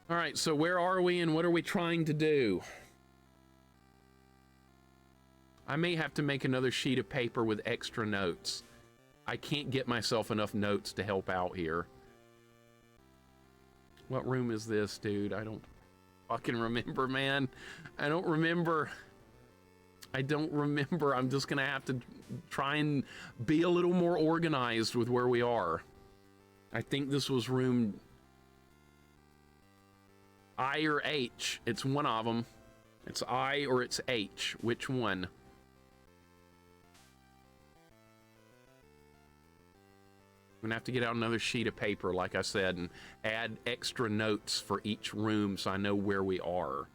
All right, so where are we and what are we trying to do? I may have to make another sheet of paper with extra notes. I can't get myself enough notes to help out here. What room is this, dude? I don't fucking remember, man. I don't remember. I don't remember. I'm just gonna have to try and be a little more organized with where we are. I think this was room I or H. It's one of them. It's I or it's H. Which one? I'm gonna have to get out another sheet of paper, like I said, and add extra notes for each room so I know where we are.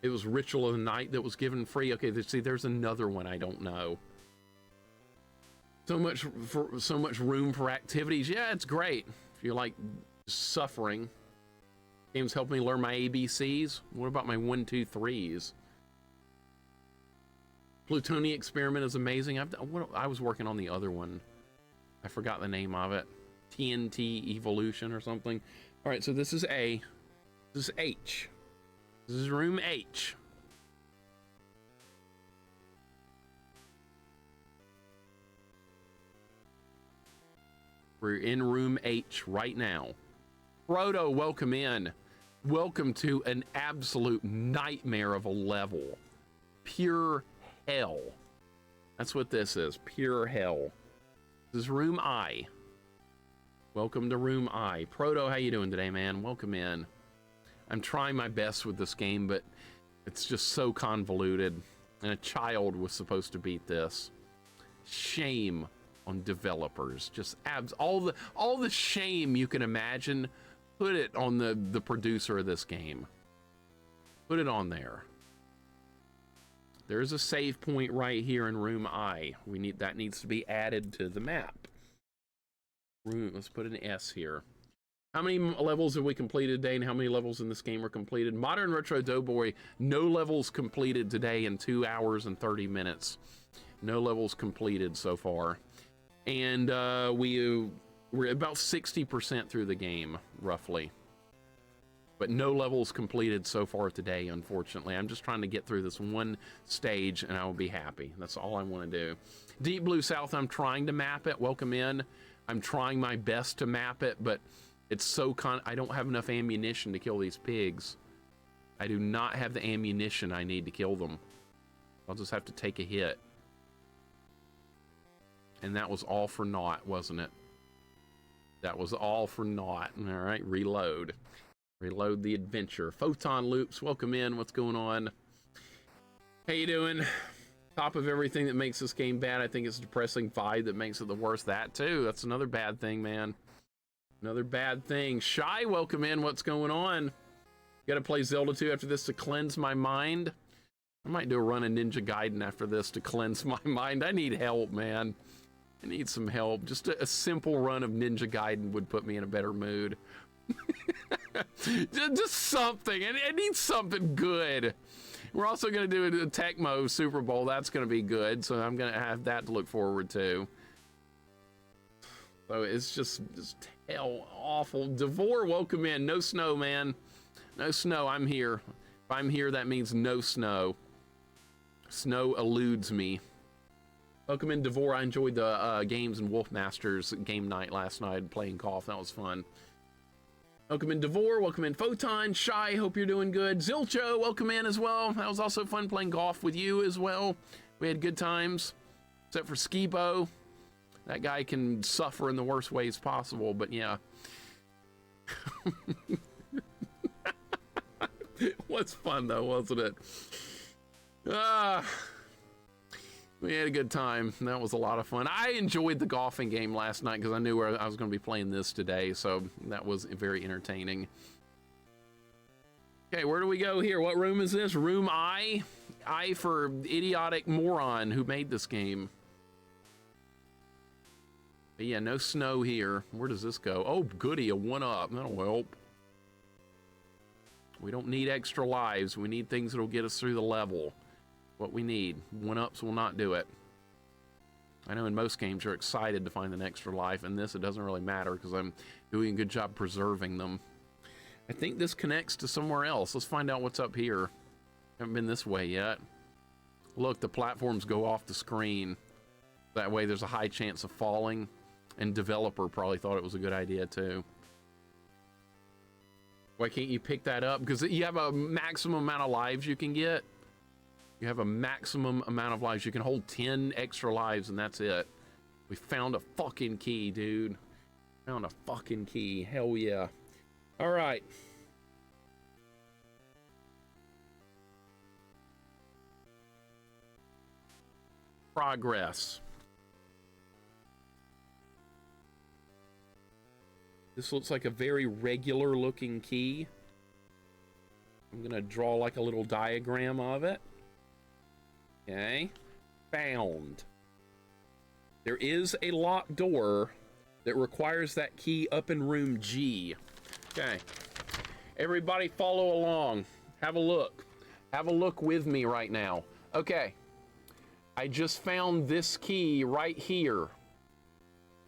It was Ritual of the Night that was given free. Okay, see, there's another one I don't know. So much room for activities. Yeah, it's great. If you like suffering. Games help me learn my ABCs. What about my 1, 2, 3s? Plutonian Experiment is amazing. I was working on the other one. I forgot the name of it. TNT Evolution or something. All right, so this is A. This is H. This is room H. We're in room H right now. Frodo, welcome in. Welcome to an absolute nightmare of a level. Pure hell. That's what this is. Pure hell. This is room I. Welcome to room I. Proto, how you doing today, man? Welcome in. I'm trying my best with this game, but it's just so convoluted. And a child was supposed to beat this. Shame on developers. Just all the shame you can imagine. Put it on the producer of this game. Put it on there. There's a save point right here in room I. That needs to be added to the map. Let's put an S here. How many levels have we completed today, and how many levels in this game are completed? Modern Retro Doughboy, no levels completed today in 2 hours and 30 minutes. No levels completed so far. And we're about 60% through the game, roughly. But no levels completed so far today, unfortunately. I'm just trying to get through this one stage, and I will be happy. That's all I want to do. Deep Blue South, I'm trying to map it. Welcome in. I'm trying my best to map it, but it's so I don't have enough ammunition to kill these pigs. I do not have the ammunition I need to kill them. I'll just have to take a hit. And that was all for naught, wasn't it? That was all for naught. All right, reload. Reload the adventure. Photon Loops, welcome in. What's going on? How you doing? Top of everything that makes this game bad, I think it's a depressing vibe that makes it the worst. That too. That's another bad thing, man. Another bad thing. Shy, welcome in. What's going on? Gotta play Zelda 2 after this to cleanse my mind. I might do a run of Ninja Gaiden after this to cleanse my mind. I need help, man. I need some help. Just a simple run of Ninja Gaiden would put me in a better mood. Just something. I need something good. We're also going to do a Tecmo Super Bowl. That's going to be good. So I'm going to have that to look forward to. So it's just hell awful. Devore, welcome in. No snow, man. No snow, I'm here. If I'm here, that means no snow. Snow eludes me. Welcome in, Devore. I enjoyed the games and Wolfmasters game night last night, playing golf. That was fun. Welcome in, Devore. Welcome in, Photon. Shy, hope you're doing good. Zilcho, welcome in as well. That was also fun playing golf with you as well. We had good times, except for Skibo. That guy can suffer in the worst ways possible, but yeah. It was fun, though, wasn't it? We had a good time. That was a lot of fun. I enjoyed the golfing game last night because I knew I was going to be playing this today, so that was very entertaining. Okay, where do we go here? What room is this? Room I? I for idiotic moron who made this game. But yeah, no snow here. Where does this go? Oh, goody, a 1-up. That'll help. We don't need extra lives. We need things that'll get us through the level. What we need. 1-ups will not do it. I know in most games you're excited to find an extra life. In this, it doesn't really matter because I'm doing a good job preserving them. I think this connects to somewhere else. Let's find out what's up here. Haven't been this way yet. Look, the platforms go off the screen. That way there's a high chance of falling. And developer probably thought it was a good idea too. Why can't you pick that up? Because you have a maximum amount of lives you can get. You have a maximum amount of lives. You can hold 10 extra lives and that's it. We found a fucking key, dude. Found a fucking key. Hell yeah. All right. Progress. This looks like a very regular looking key. I'm gonna draw like a little diagram of it. Okay. Found. There is a locked door that requires that key up in room G. Okay. Everybody follow along. Have a look. Have a look with me right now. Okay. I just found this key right here.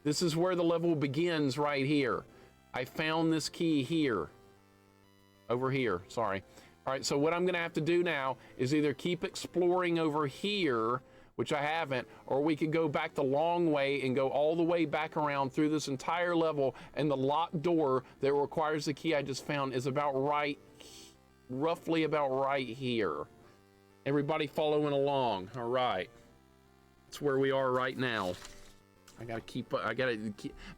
This is where the level begins right here. I found this key here. Over here, sorry. All right, so what I'm gonna have to do now is either keep exploring over here, which I haven't, or we could go back the long way and go all the way back around through this entire level, and the locked door that requires the key I just found is about roughly about right here. Everybody following along, all right. That's where we are right now. I gotta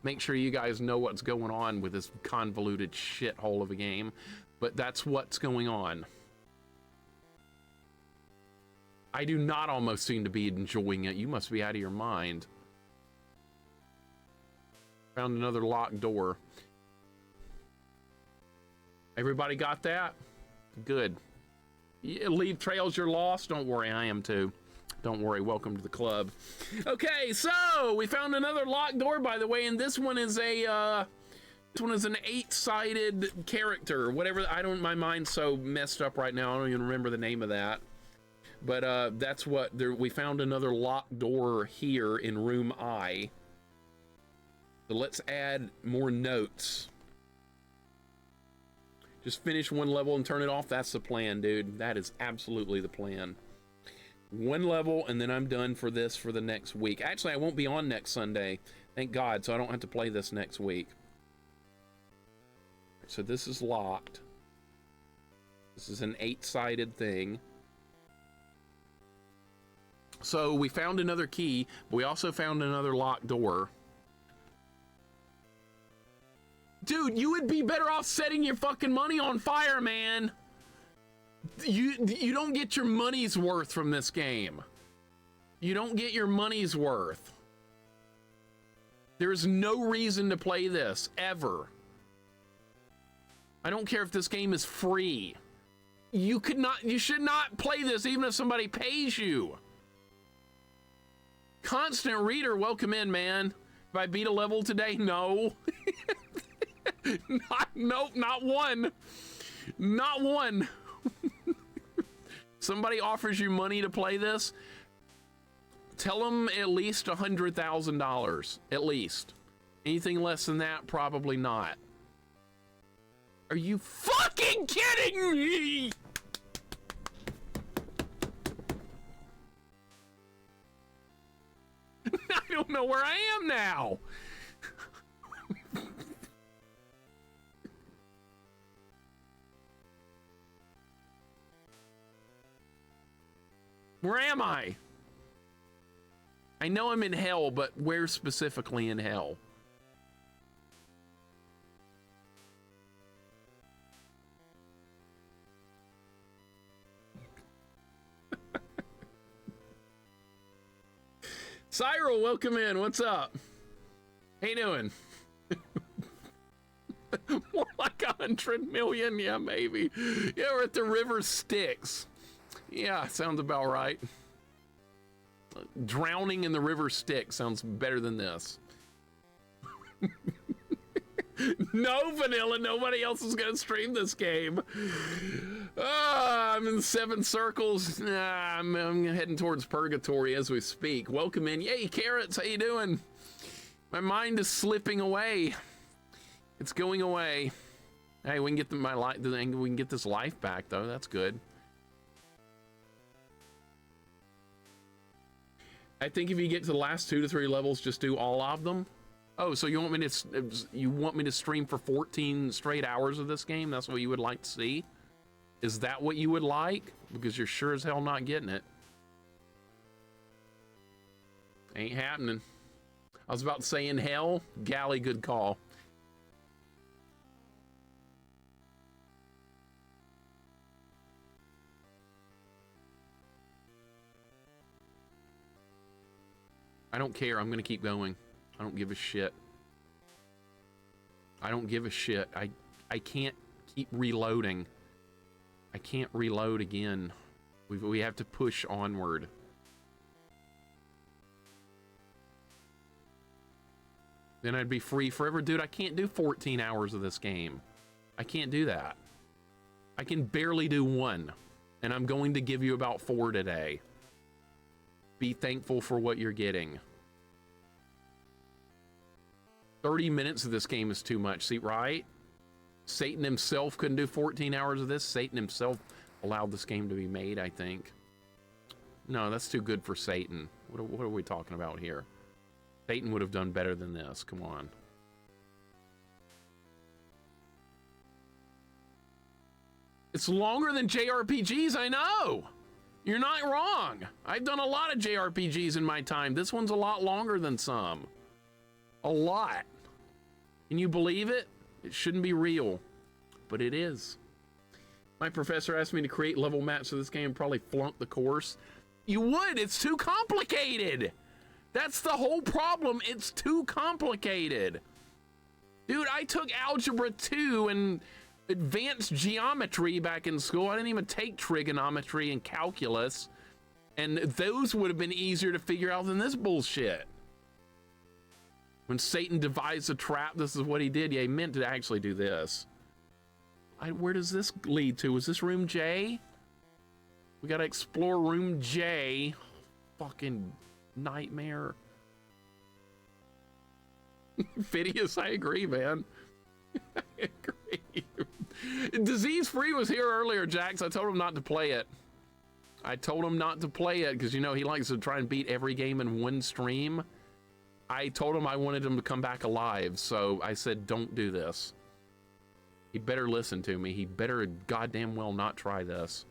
make sure you guys know what's going on with this convoluted shithole of a game, but that's what's going on. I do not almost seem to be enjoying it. You must be out of your mind. Found another locked door. Everybody got that? Good. Yeah, leave trails you're lost? Don't worry, I am too. Don't worry, welcome to the club. Okay, so we found another locked door, by the way, and this one is a this one is an 8-sided character. Whatever, my mind's so messed up right now, I don't even remember the name of that. But that's what we found another locked door here in room I. So let's add more notes. Just finish one level and turn it off. That's the plan, dude. That is absolutely the plan. One level, and then I'm done for this for the next week. Actually, I won't be on next Sunday. Thank God, so I don't have to play this next week. So this is locked. This is an 8-sided thing. So we found another key, but we also found another locked door. Dude, you would be better off setting your fucking money on fire, man. You don't get your money's worth from this game. You don't get your money's worth. There's no reason to play this, ever. I don't care if this game is free. You should not play this even if somebody pays you. Constant Reader, welcome in, man. If I beat a level today, no. Nope, not one. Not one. Somebody offers you money to play this, tell them at least $100,000, at least. Anything less than that, probably not. Are you fucking kidding me? I don't know where I am now. Where am I? I know I'm in hell, but where specifically in hell? Cyril, welcome in. What's up? How you doing? More like 100 million? Yeah, maybe. Yeah, we're at the River Styx. Yeah, sounds about right. Drowning in the River Styx sounds better than this. No, Vanilla, nobody else is going to stream this game. I'm in 7 circles. I'm heading towards purgatory as we speak. Welcome in. Yay, Carrots, how you doing? My mind is slipping away. It's going away. Hey, we can get we can get this life back, though. That's good. I think if you get to the last 2 to 3 levels, just do all of them. Oh, so you want me to stream for 14 straight hours of this game? That's what you would like to see? Is that what you would like? Because you're sure as hell not getting it. Ain't happening. I was about to say in hell, galley, good call. I don't care. I'm gonna keep going. I don't give a shit. I don't give a shit. I can't keep reloading. I can't reload again. We have to push onward. Then I'd be free forever. Dude, I can't do 14 hours of this game. I can't do that. I can barely do 1. And I'm going to give you about 4 today. Be thankful for what you're getting. 30 minutes of this game is too much. See, right? Satan himself couldn't do 14 hours of this. Satan himself allowed this game to be made, I think. No, that's too good for Satan. What are we talking about here? Satan would have done better than this. Come on. It's longer than JRPGs, I know. You're not wrong. I've done a lot of JRPGs in my time. This one's a lot longer than some. A lot. Can you believe it? It shouldn't be real, but it is. My professor asked me to create level maps for this game, probably flunk the course. You would, it's too complicated. That's the whole problem, it's too complicated. Dude, I took Algebra 2 and advanced geometry back in school. I didn't even take trigonometry and calculus, and those would have been easier to figure out than this bullshit. When Satan devised a trap, this is what he did. Yeah, he meant to actually do this. Where does this lead to? Is this room J? We gotta explore room J. Fucking nightmare. Phidias, I agree, man. I agree. Disease Free was here earlier, Jax. I told him not to play it. I told him not to play it because, you know, he likes to try and beat every game in one stream. I told him I wanted him to come back alive, so I said, don't do this. He better listen to me. He better goddamn well not try this.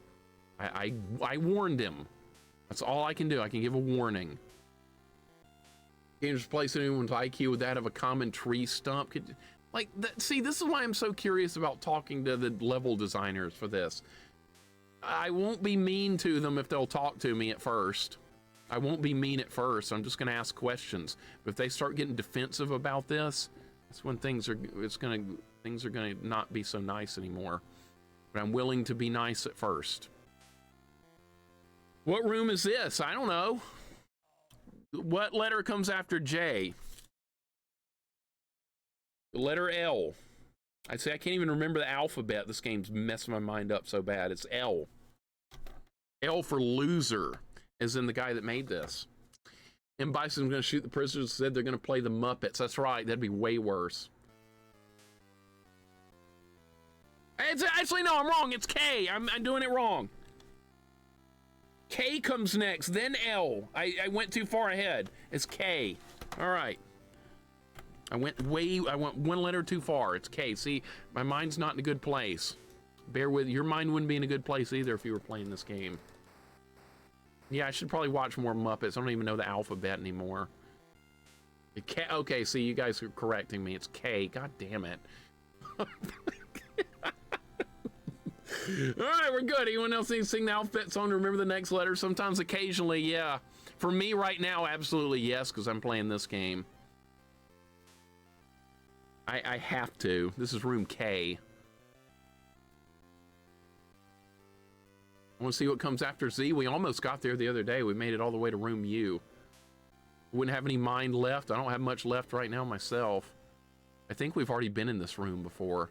I warned him. That's all I can do. I can give a warning. Can't just place anyone's IQ with that of a common tree stump. See, this is why I'm so curious about talking to the level designers for this. I won't be mean to them if they'll talk to me at first. I won't be mean at first. I'm just going to ask questions. But if they start getting defensive about this, that's when things are going to not be so nice anymore. But I'm willing to be nice at first. What room is this? I don't know. What letter comes after J? The letter L. I'd say I can't even remember the alphabet. This game's messing my mind up so bad. It's L. L for loser, as in the guy that made this. And Bison's going to shoot the prisoners. Said they're going to play the Muppets. That's right. That'd be way worse. It's actually, no, I'm wrong. It's K. I'm doing it wrong. K comes next, then L. I went too far ahead. It's K. All right. I went one letter too far. It's K. See, my mind's not in a good place. Bear with, your mind wouldn't be in a good place either if you were playing this game. Yeah, I should probably watch more Muppets. I don't even know the alphabet anymore. K, okay, see, you guys are correcting me. It's K. God damn it. All right, we're good. Anyone else need to sing the alphabet song to remember the next letter? Sometimes, occasionally, yeah. For me right now, absolutely yes, because I'm playing this game. I have to. This is room K. I want to see what comes after Z. We almost got there the other day. We made it all the way to room U. Wouldn't have any mind left. I don't have much left right now myself. I think we've already been in this room before.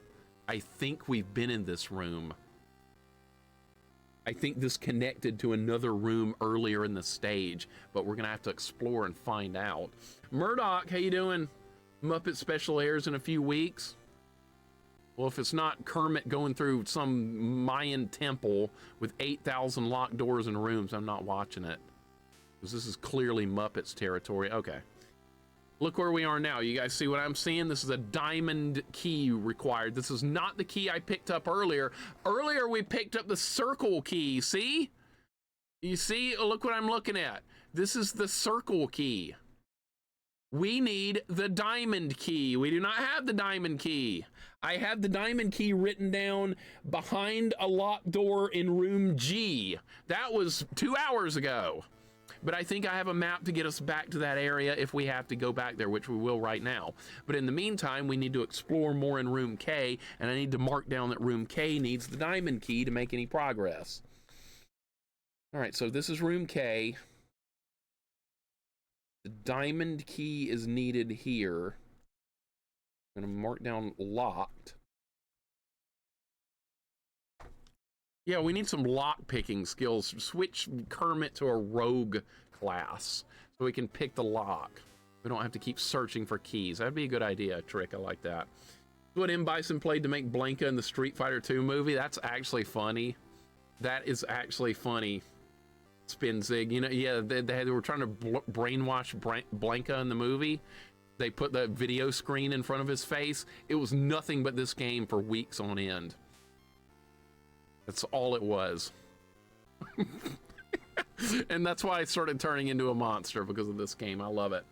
I think we've been in this room. I think this connected to another room earlier in the stage, but we're gonna have to explore and find out. Murdoch, how you doing? Muppet special airs in a few weeks. Well, if it's not Kermit going through some Mayan temple with 8,000 locked doors and rooms, I'm not watching it. Because this is clearly Muppets territory. Okay. Look where we are now. You guys see what I'm seeing? This is a diamond key required. This is not the key I picked up earlier. Earlier, we picked up the circle key. See? You see? Look what I'm looking at. This is the circle key. We need the diamond key. We do not have the diamond key. I have the diamond key written down behind a locked door in room G. That was 2 hours ago. But I think I have a map to get us back to that area if we have to go back there, which we will right now. But in the meantime, we need to explore more in room K, and I need to mark down that room K needs the diamond key to make any progress. All right, so this is room K. The diamond key is needed here. I'm gonna mark down locked. Yeah, we need some lock picking skills. Switch Kermit to a rogue class so we can pick the lock. We don't have to keep searching for keys. That'd be a good idea, Trick. I like that. What M. Bison played to make Blanka in the Street Fighter 2 movie. That's actually funny. That is actually funny. Spin Zig, you know, yeah, they were trying to brainwash Blanka in the movie. They put the video screen in front of his face. It was nothing but this game for weeks on end. That's all it was. And that's why I started turning into a monster, because of this game. I love it.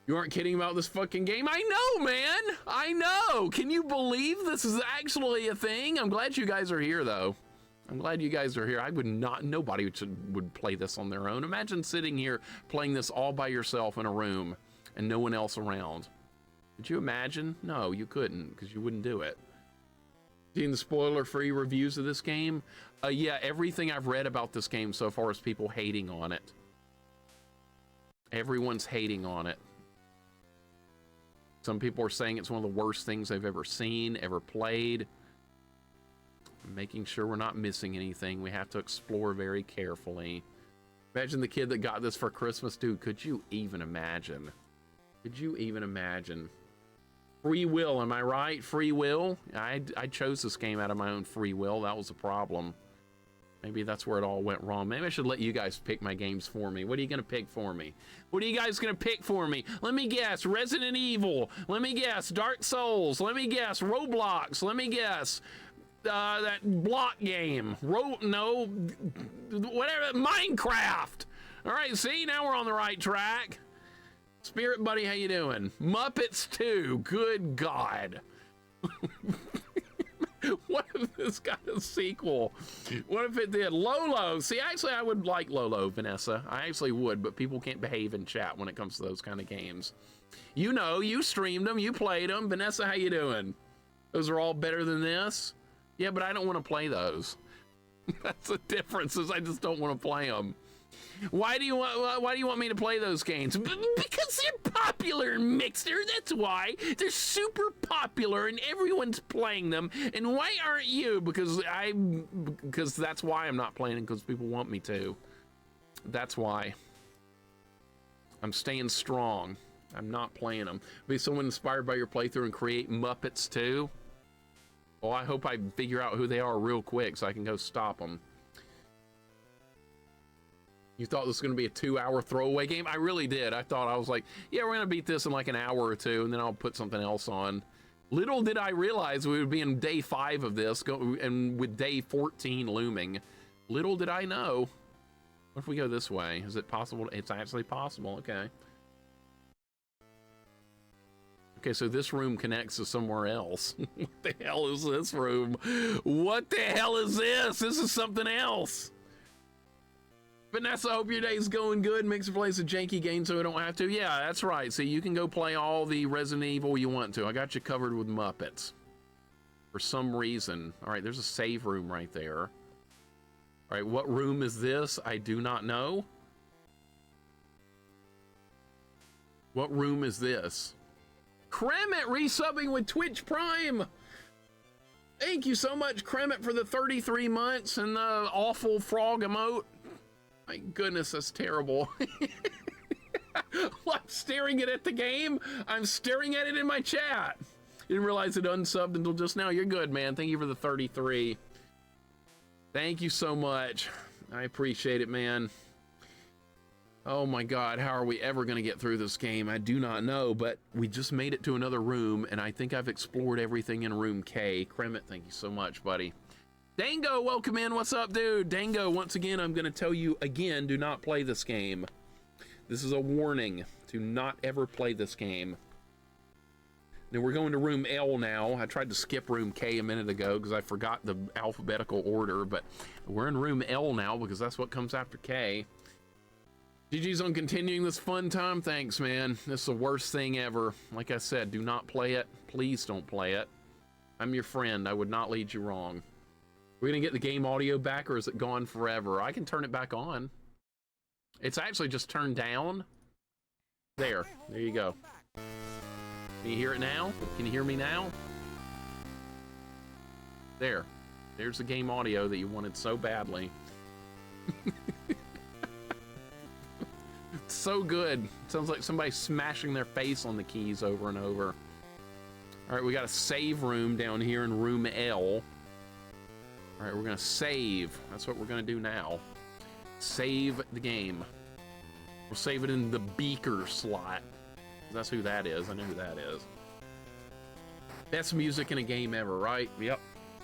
You aren't kidding about this fucking game? I know, man. I know. Can you believe this is actually a thing? I'm glad you guys are here, though. I'm glad you guys are here. I would not, nobody would play this on their own. Imagine sitting here playing this all by yourself in a room and no one else around. Could you imagine? No, you couldn't, because you wouldn't do it. Seeing the spoiler-free reviews of this game? Yeah, everything I've read about this game so far is people hating on it. Everyone's hating on it. Some people are saying it's one of the worst things they've ever seen, ever played. Making sure we're not missing anything. We have to explore very carefully. Imagine the kid that got this for Christmas, dude. Could you even imagine? Could you even imagine? Free will, am I right? Free will? I chose this game out of my own free will. That was a problem. Maybe that's where it all went wrong. Maybe I should let you guys pick my games for me. What are you going to pick for me? What are you guys going to pick for me? Let me guess. Resident Evil. Let me guess. Dark Souls. Let me guess. Roblox. Let me guess. That block game. No. Whatever. Minecraft. All right, see? Now we're on the right track. Spirit Buddy, how you doing? Muppets 2. Good God. What if this got a sequel? What if it did? Lolo. See, actually, I would like Lolo, Vanessa. I actually would, but people can't behave in chat when it comes to those kind of games. You know, you streamed them, you played them. Vanessa, how you doing? Those are all better than this? Yeah, but I don't want to play those. That's the difference, is I just don't want to play them. Why do you want me to play those games? Because they're popular, Mixer. That's why. They're super popular and everyone's playing them. And why aren't you? Because that's why I'm not playing them, because people want me to. That's why. I'm staying strong. I'm not playing them. Be someone inspired by your playthrough and create Muppets 2. Well, I hope I figure out who they are real quick so I can go stop them. You thought this was going to be a 2-hour throwaway game? I really did. I was like, yeah, we're going to beat this in like an hour or two, and then I'll put something else on. Little did I realize we would be in day 5 of this, and with day 14 looming. Little did I know. What if we go this way? Is it possible? It's actually possible. Okay. Okay, so this room connects to somewhere else. What the hell is this room? What the hell is this? This is something else. Vanessa, I hope your day's going good. Mixer plays a janky game so we don't have to. Yeah, that's right. See, you can go play all the Resident Evil you want to. I got you covered with Muppets. For some reason. All right, there's a save room right there. All right, what room is this? I do not know. What room is this? Kremet resubbing with Twitch Prime. Thank you so much, Kremet, for the 33 months and the awful frog emote. My goodness, that's terrible. I'm staring at the game. I'm staring at it in my chat. Didn't realize it unsubbed until just now. You're good, man. Thank you for the 33. Thank you so much. I appreciate it, man. Oh my God, how are we ever going to get through this game? I do not know, but we just made it to another room, and I think I've explored everything in room K. Kremet, thank you so much, buddy. Dango, welcome in. What's up, dude? Dango, once again, I'm going to tell you again, do not play this game. This is a warning. Do not ever play this game. Now, we're going to room L now. I tried to skip room K a minute ago because I forgot the alphabetical order, but we're in room L now because that's what comes after K. GG's on continuing this fun time. Thanks, man. This is the worst thing ever. Like I said, do not play it. Please don't play it. I'm your friend. I would not lead you wrong. We're gonna get the game audio back, or is it gone forever? I can turn it back on. It's actually just turned down. There you go. Can you hear it now? Can you hear me now? There's the game audio that you wanted so badly. It's so good. It sounds like somebody smashing their face on the keys over and over. All right, we got a save room down here in room L. All right, we're gonna save. That's what we're gonna do now. Save the game. We'll save it in the beaker slot. That's who that is. I know who that is. Best music in a game ever, right? Yep.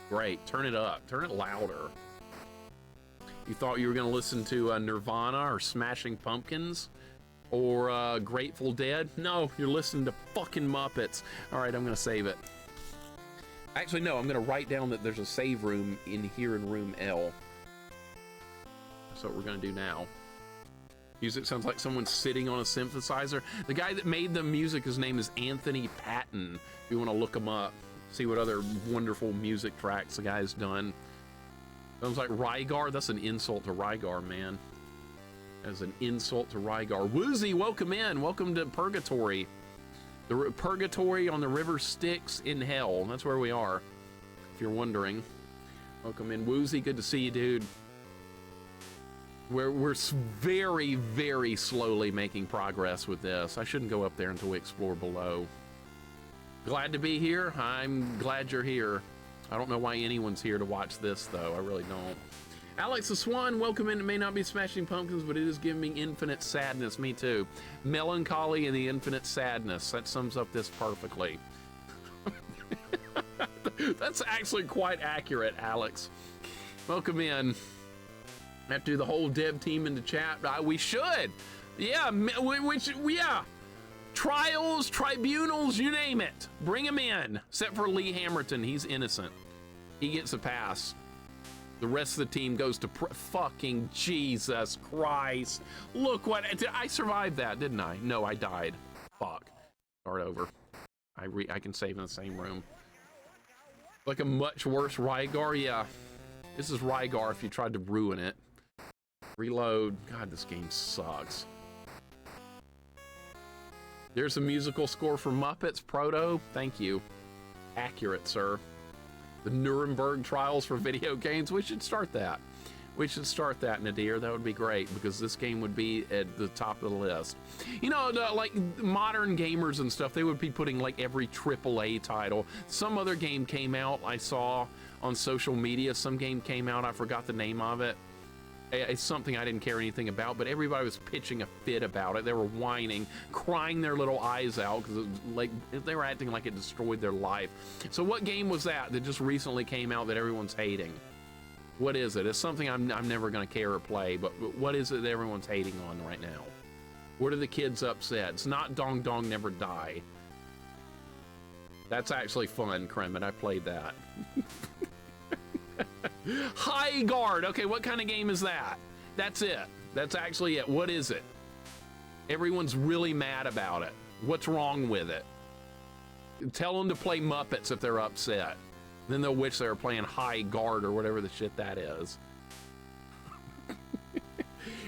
Great. Turn it up. Turn it louder. You thought you were gonna listen to Nirvana or Smashing Pumpkins or Grateful Dead? No, you're listening to fucking Muppets. All right, I'm gonna save it. Actually, no, I'm gonna write down that there's a save room in here in room L. That's what we're gonna do now. Music sounds like someone's sitting on a synthesizer. The guy that made the music, his name is Anthony Patton. If you wanna look him up, see what other wonderful music tracks the guy's done. Sounds like Rygar. That's an insult to Rygar, man. That's an insult to Rygar. Woozy, welcome in. Welcome to Purgatory. The Purgatory on the river Styx in hell. That's where we are, if you're wondering. Welcome in, Woozy. Good to see you, dude. We're very, very slowly making progress with this. I shouldn't go up there until we explore below. Glad to be here. I'm glad you're here. I don't know why anyone's here to watch this, though. I really don't. Alex the Swan, welcome in. It may not be Smashing Pumpkins, but it is giving me infinite sadness. Me too. Melancholy and the infinite sadness. That sums up this perfectly. That's actually quite accurate, Alex. Welcome in. I have to do the whole dev team into chat. We should. Yeah, yeah. Trials, tribunals, you name it. Bring him in. Except for Lee Hamilton. He's innocent. He gets a pass. The rest of the team goes to fucking Jesus Christ. Look what I survived that, didn't I? No, I died. Fuck. Start over. I can save in the same room. Like a much worse Rygar. Yeah. This is Rygar if you tried to ruin it. Reload. God, this game sucks. There's a musical score for Muppets. Proto. Thank you. Accurate, sir. The Nuremberg trials for video games. We should start that. We should start that, Nadir. That would be great, because this game would be at the top of the list. You know, like modern gamers and stuff, they would be putting like every AAA title. Some other game came out, I saw on social media, some game came out, I forgot the name of it. It's something I didn't care anything about, but everybody was pitching a fit about it. They were whining, crying their little eyes out, because like they were acting like it destroyed their life. So what game was that just recently came out that everyone's hating? What is it? It's something I'm never going to care or play, but what is it that everyone's hating on right now? What are the kids upset? It's not Dong Dong Never Die. That's actually fun, Kremet. I played that. High Guard. Okay, what kind of game is that? That's it. That's actually it. What is it? Everyone's really mad about it. What's wrong with it? Tell them to play Muppets if they're upset. Then they'll wish they were playing High Guard or whatever the shit that is.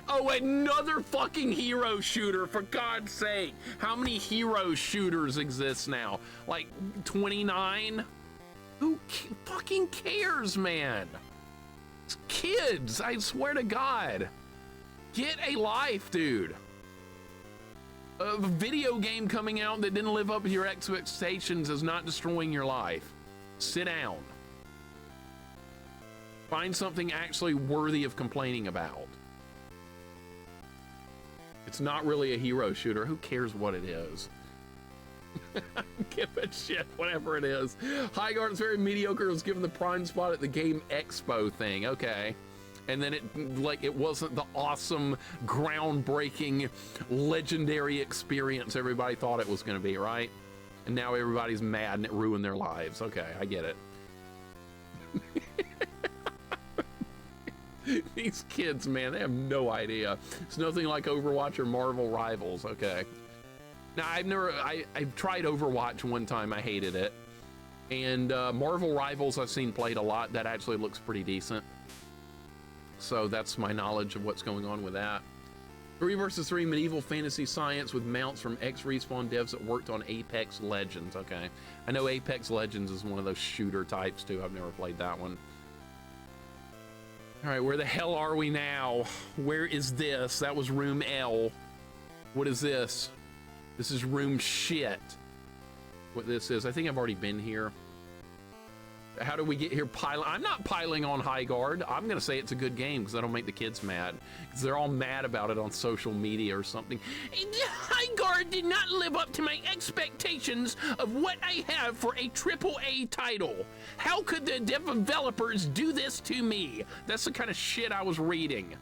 Oh, another fucking hero shooter, for God's sake. How many hero shooters exist now? Like 29? Who fucking cares, man? It's kids, I swear to God. Get a life, dude. A video game coming out that didn't live up to your expectations is not destroying your life. Sit down. Find something actually worthy of complaining about. It's not really a hero shooter. Who cares what it is? Give a shit, whatever it is. High Guard is very mediocre. It was given the prime spot at the Game Expo thing. Okay. And then it wasn't the awesome, groundbreaking, legendary experience everybody thought it was going to be, right? And now everybody's mad and it ruined their lives. Okay, I get it. These kids, man, they have no idea. It's nothing like Overwatch or Marvel Rivals. Okay. Now, I've tried Overwatch one time. I hated it. And Marvel Rivals I've seen played a lot. That actually looks pretty decent. So that's my knowledge of what's going on with that. 3 vs 3 medieval fantasy science with mounts from ex-Respawn devs that worked on Apex Legends. Okay. I know Apex Legends is one of those shooter types too. I've never played that one. All right, where the hell are we now? Where is this? That was room L. What is this? This is room shit. What this is, I think I've already been here. How do we get here? I'm not piling on High Guard. I'm gonna say it's a good game because that'll make the kids mad. Because they're all mad about it on social media or something. High Guard did not live up to my expectations of what I have for a AAA title. How could the developers do this to me? That's the kind of shit I was reading.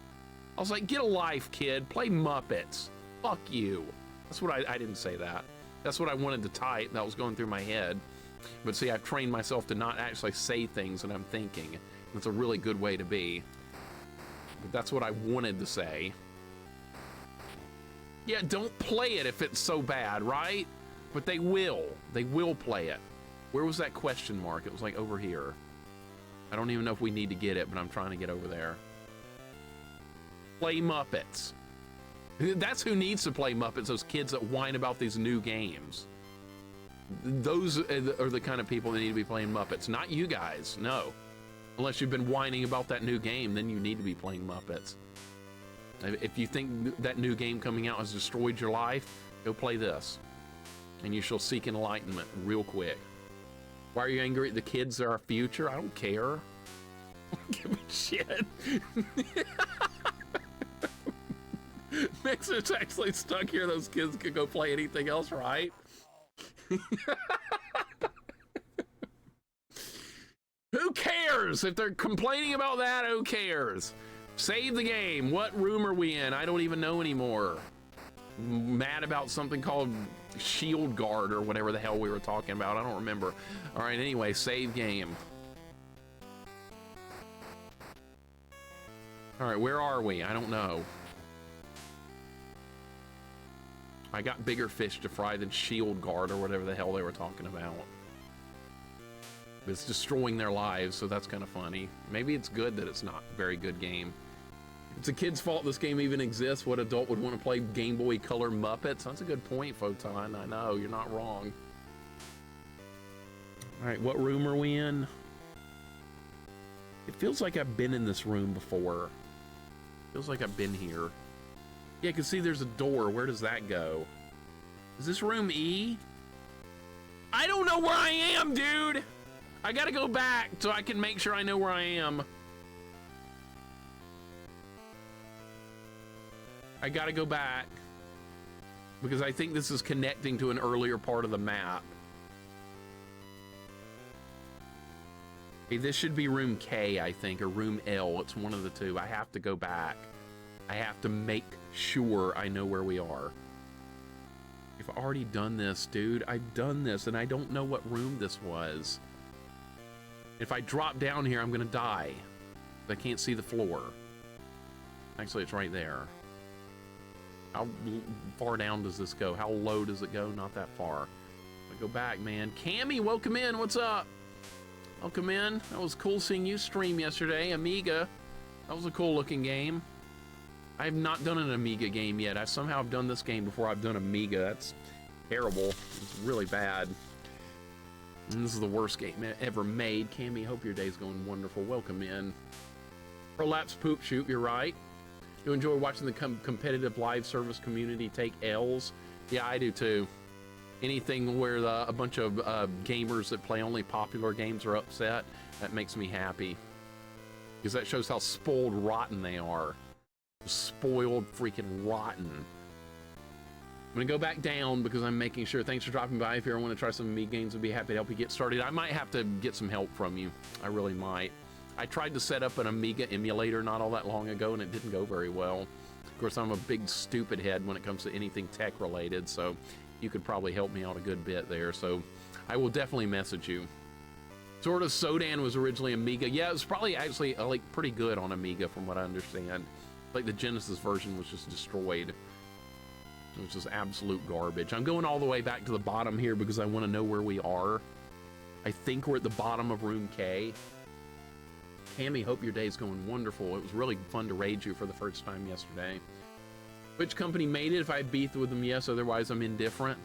I was like, get a life, kid. Play Muppets. Fuck you. That's what I didn't say that. That's what I wanted to type. That was going through my head. But see, I've trained myself to not actually say things that I'm thinking. That's a really good way to be. But that's what I wanted to say. Yeah, don't play it if it's so bad, right? But they will. They will play it. Where was that question mark? It was like over here. I don't even know if we need to get it, but I'm trying to get over there. Play Muppets. That's who needs to play Muppets, those kids that whine about these new games. Those are the kind of people that need to be playing Muppets, not you guys, no. Unless you've been whining about that new game, then you need to be playing Muppets. If you think that new game coming out has destroyed your life, go play this. And you shall seek enlightenment real quick. Why are you angry at the kids that are our future? I don't care. I don't give a shit. Mixer's actually stuck here. Those kids could go play anything else, right? Who cares? If they're complaining about that, who cares? Save the game. What room are we in? I don't even know anymore. Mad about something called Shield Guard or whatever the hell we were talking about. I don't remember. All right, anyway, save game. All right, where are we? I don't know. I got bigger fish to fry than Shield Guard or whatever the hell they were talking about. It's destroying their lives, so that's kind of funny. Maybe it's good that it's not a very good game. It's a kid's fault this game even exists. What adult would want to play Game Boy Color Muppets? That's a good point, Photon. I know, you're not wrong. All right, what room are we in? It feels like I've been in this room before. Feels like I've been here. Yeah, you can see there's a door. Where does that go? Is this room E? I don't know where I am, dude! I gotta go back so I can make sure I know where I am. I gotta go back. Because I think this is connecting to an earlier part of the map. Hey, this should be room K, I think, or room L. It's one of the two. I have to go back. I have to make sure I know where we are. I've already done this, dude. I've done this, and I don't know what room this was. If I drop down here, I'm gonna die. I can't see the floor. Actually, it's right there. How far down does this go? How low does it go? Not that far. I go back, man. Cammy, welcome in. What's up? Welcome in. That was cool seeing you stream yesterday. Amiga. That was a cool looking game. I have not done an Amiga game yet. I somehow have done this game before I've done Amiga. That's terrible. It's really bad. And this is the worst game ever made. Cammy, hope your day's going wonderful. Welcome in. Prolapse Poop Shoot, you're right. You enjoy watching the competitive live service community take L's? Yeah, I do too. Anything where a bunch of gamers that play only popular games are upset, that makes me happy. Because that shows how spoiled rotten they are. Spoiled freaking rotten. I'm gonna go back down because I'm making sure. Thanks for dropping by. If you ever want to try some Amiga games, I'd be happy to help you get started. I might have to get some help from you. I really might. I tried to set up an Amiga emulator not all that long ago and it didn't go very well. Of course, I'm a big stupid head when it comes to anything tech related, so you could probably help me out a good bit there. So I will definitely message you. Sort of Sodan was originally Amiga. Yeah, it was probably actually like pretty good on Amiga from what I understand. Like the Genesis version was just destroyed. It was just absolute garbage. I'm going all the way back to the bottom here because I want to know where we are. I think we're at the bottom of room K. Hammy, hope your day's going wonderful. It was really fun to raid you for the first time yesterday. Which company made it? If I beef with them, yes. Otherwise, I'm indifferent.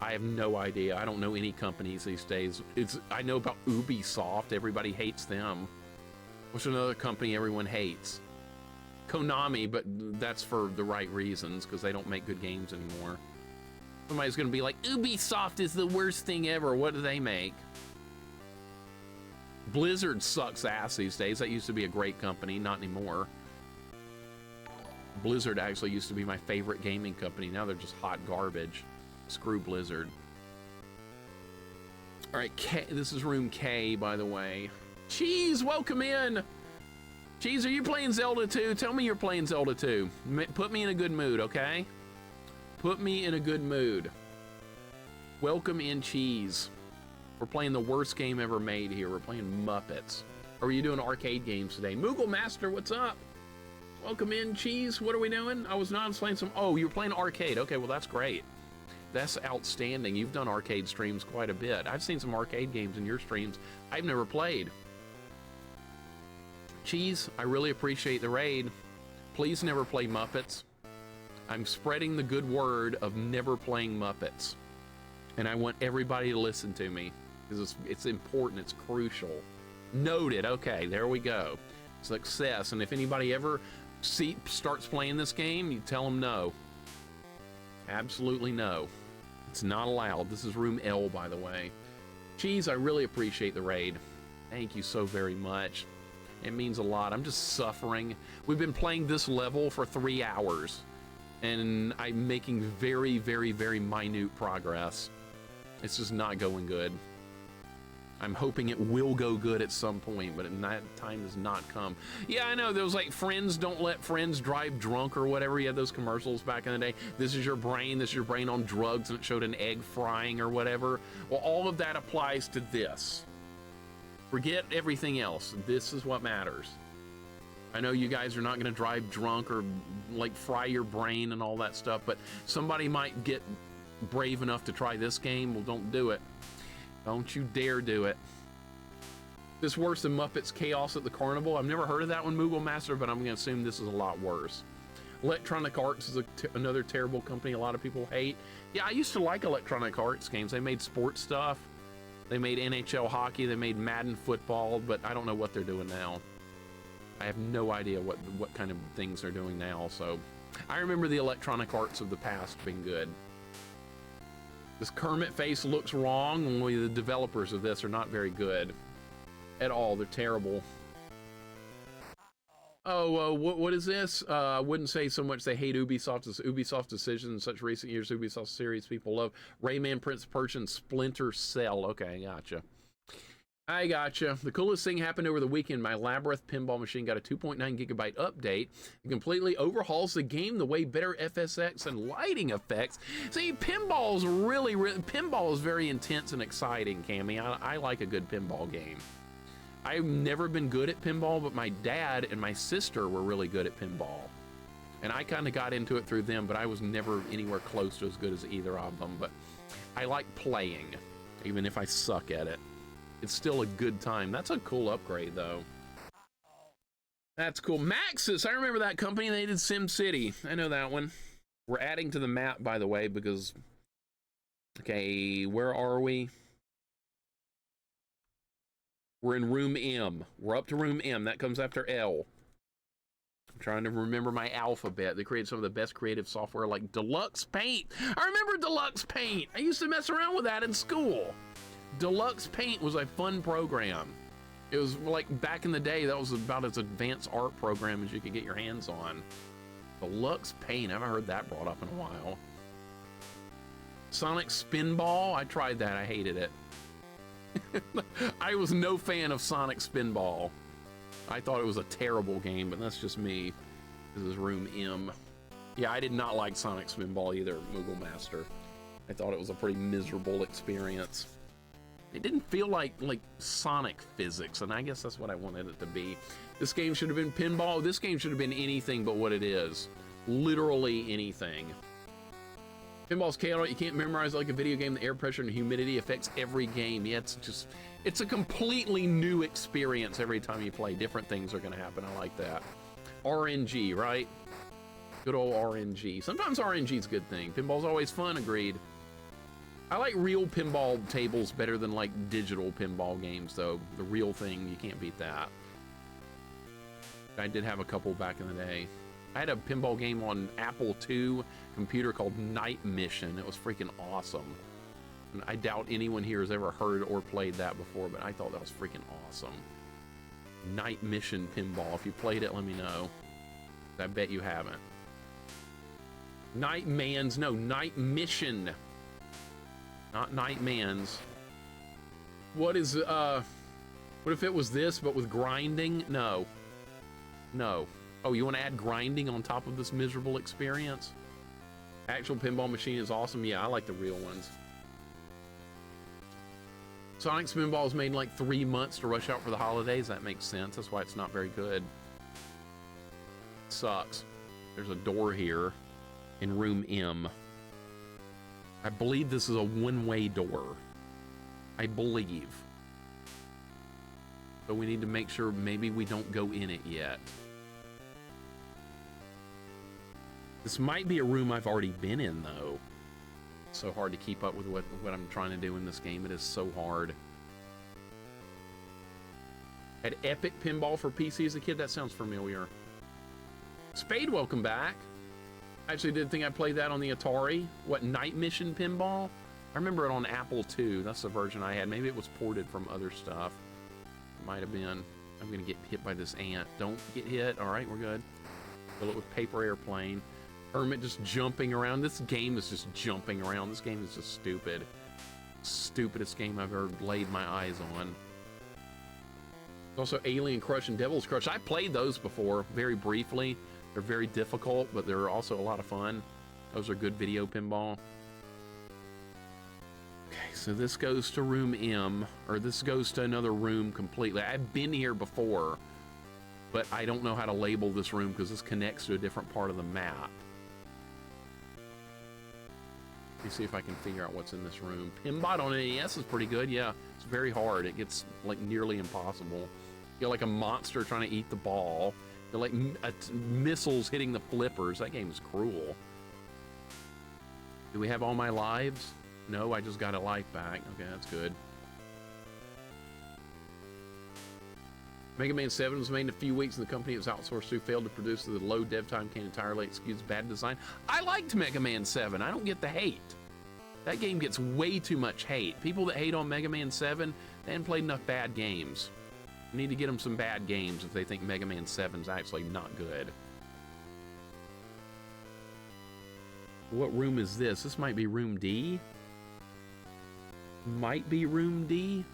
I have no idea. I don't know any companies these days. I know about Ubisoft. Everybody hates them. What's another company everyone hates? Konami, but that's for the right reasons, because they don't make good games anymore. Somebody's going to be like, Ubisoft is the worst thing ever. What do they make? Blizzard sucks ass these days. That used to be a great company. Not anymore. Blizzard actually used to be my favorite gaming company. Now they're just hot garbage. Screw Blizzard. All right, K, this is room K, by the way. Cheese, welcome in. Cheese, are you playing Zelda 2? Tell me you're playing Zelda 2. Put me in a good mood, okay? Put me in a good mood. Welcome in, Cheese. We're playing the worst game ever made here. We're playing Muppets. Or are you doing arcade games today? Moogle Master, what's up? Welcome in, Cheese. What are we doing? I was not playing some... Oh, you were playing arcade. Okay, well, that's great. That's outstanding. You've done arcade streams quite a bit. I've seen some arcade games in your streams I've never played. Cheese, I really appreciate the raid. Please never play Muppets. I'm spreading the good word of never playing Muppets. And I want everybody to listen to me because it's important, it's crucial. Noted, okay, there we go. Success, and if anybody ever starts playing this game, you tell them no. Absolutely no. It's not allowed. This is room L, by the way. Cheese, I really appreciate the raid. Thank you so very much. It means a lot. I'm just suffering. We've been playing this level for 3 hours, and I'm making very, very, very minute progress. It's just not going good. I'm hoping it will go good at some point, but that time has not come. Yeah, I know. There was like friends don't let friends drive drunk or whatever. You had those commercials back in the day. This is your brain on drugs, and it showed an egg frying or whatever. Well, all of that applies to this. Forget everything else. This is what matters. I know you guys are not going to drive drunk or like fry your brain and all that stuff, but somebody might get brave enough to try this game. Well, don't do it. Don't you dare do it. This worse than Muppets Chaos at the Carnival. I've never heard of that one, Moogle Master, but I'm going to assume this is a lot worse. Electronic Arts is another terrible company a lot of people hate. Yeah, I used to like Electronic Arts games. They made sports stuff. They made NHL hockey, they made Madden football, but I don't know what they're doing now. I have no idea what kind of things they're doing now, so. I remember the Electronic Arts of the past being good. This Kermit face looks wrong, only the developers of this are not very good at all. They're terrible. Oh, what is this? I wouldn't say so much they hate Ubisoft's decisions in such recent years. Ubisoft series people love Rayman, Prince of Persia, and Splinter Cell. Okay, gotcha. I gotcha. The coolest thing happened over the weekend. My Labyrinth pinball machine got a 2.9 gigabyte update. It completely overhauls the game, the way better FSX and lighting effects. See, pinball is very intense and exciting, Cammy. I like a good pinball game. I've never been good at pinball, but my dad and my sister were really good at pinball. And I kind of got into it through them, but I was never anywhere close to as good as either of them. But I like playing, even if I suck at it. It's still a good time. That's a cool upgrade, though. That's cool. Maxis, I remember that company. They did SimCity. I know that one. We're adding to the map, by the way, because... Okay, where are we? We're in room M. We're up to room M. That comes after L. I'm trying to remember my alphabet. They created some of the best creative software like Deluxe Paint. I remember Deluxe Paint. I used to mess around with that in school. Deluxe Paint was a fun program. It was like back in the day, that was about as advanced art program as you could get your hands on. Deluxe Paint, I haven't heard that brought up in a while. Sonic Spinball, I tried that, I hated it. I was no fan of Sonic Spinball. I thought it was a terrible game, but that's just me. This is room M. Yeah, I did not like Sonic Spinball either, Moogle Master. I thought it was a pretty miserable experience. It didn't feel like Sonic physics, and I guess that's what I wanted it to be. This game should have been pinball. This game should have been anything but what it is. Literally anything. Pinball's chaotic. You can't memorize it like a video game. The air pressure and humidity affects every game. Yeah, it's a completely new experience every time you play. Different things are going to happen. I like that. RNG, right? Good old RNG. Sometimes RNG's a good thing. Pinball's always fun, agreed. I like real pinball tables better than like digital pinball games, though. The real thing, you can't beat that. I did have a couple back in the day. I had a pinball game on Apple II computer called Night Mission. It was freaking awesome. And I doubt anyone here has ever heard or played that before, but I thought that was freaking awesome. Night Mission pinball. If you played it, let me know. I bet you haven't. Night Man's, no, Night Mission. Not Night Man's. What is, what if it was this, but with grinding? No. No. Oh, you want to add grinding on top of this miserable experience? Actual pinball machine is awesome. Yeah, I like the real ones. Sonic Spinball was made in like 3 months to rush out for the holidays. That makes sense. That's why it's not very good. Sucks. There's a door here in room M. I believe this is a one-way door. I believe. But we need to make sure maybe we don't go in it yet. This might be a room I've already been in, though. It's so hard to keep up with what I'm trying to do in this game. It is so hard. Had Epic Pinball for PC as a kid? That sounds familiar. Spade, welcome back. I actually did think I played that on the Atari. What, Night Mission Pinball? I remember it on Apple II. That's the version I had. Maybe it was ported from other stuff. It might have been. I'm going to get hit by this ant. Don't get hit. All right, we're good. Fill it with paper airplane. Hermit just jumping around. This game is just jumping around. This game is just stupid. Stupidest game I've ever laid my eyes on. Also Alien Crush and Devil's Crush. I played those before, very briefly. They're very difficult, but they're also a lot of fun. Those are good video pinball. Okay, so this goes to room M, or this goes to another room completely. I've been here before, but I don't know how to label this room because this connects to a different part of the map. Let me see if I can figure out what's in this room. Pinbot on NES is pretty good. Yeah, it's very hard. It gets like nearly impossible. You're like a monster trying to eat the ball. You're like missiles hitting the flippers. That game is cruel. Do we have all my lives? No, I just got a life back. Okay, that's good. Mega Man 7 was made in a few weeks, and the company it was outsourced to failed to produce. The low dev time can entirely excuse bad design. I liked Mega Man 7. I don't get the hate. That game gets way too much hate. People that hate on Mega Man 7, they haven't played enough bad games. You need to get them some bad games if they think Mega Man 7's actually not good. What room is this? This might be room D. Might be room D.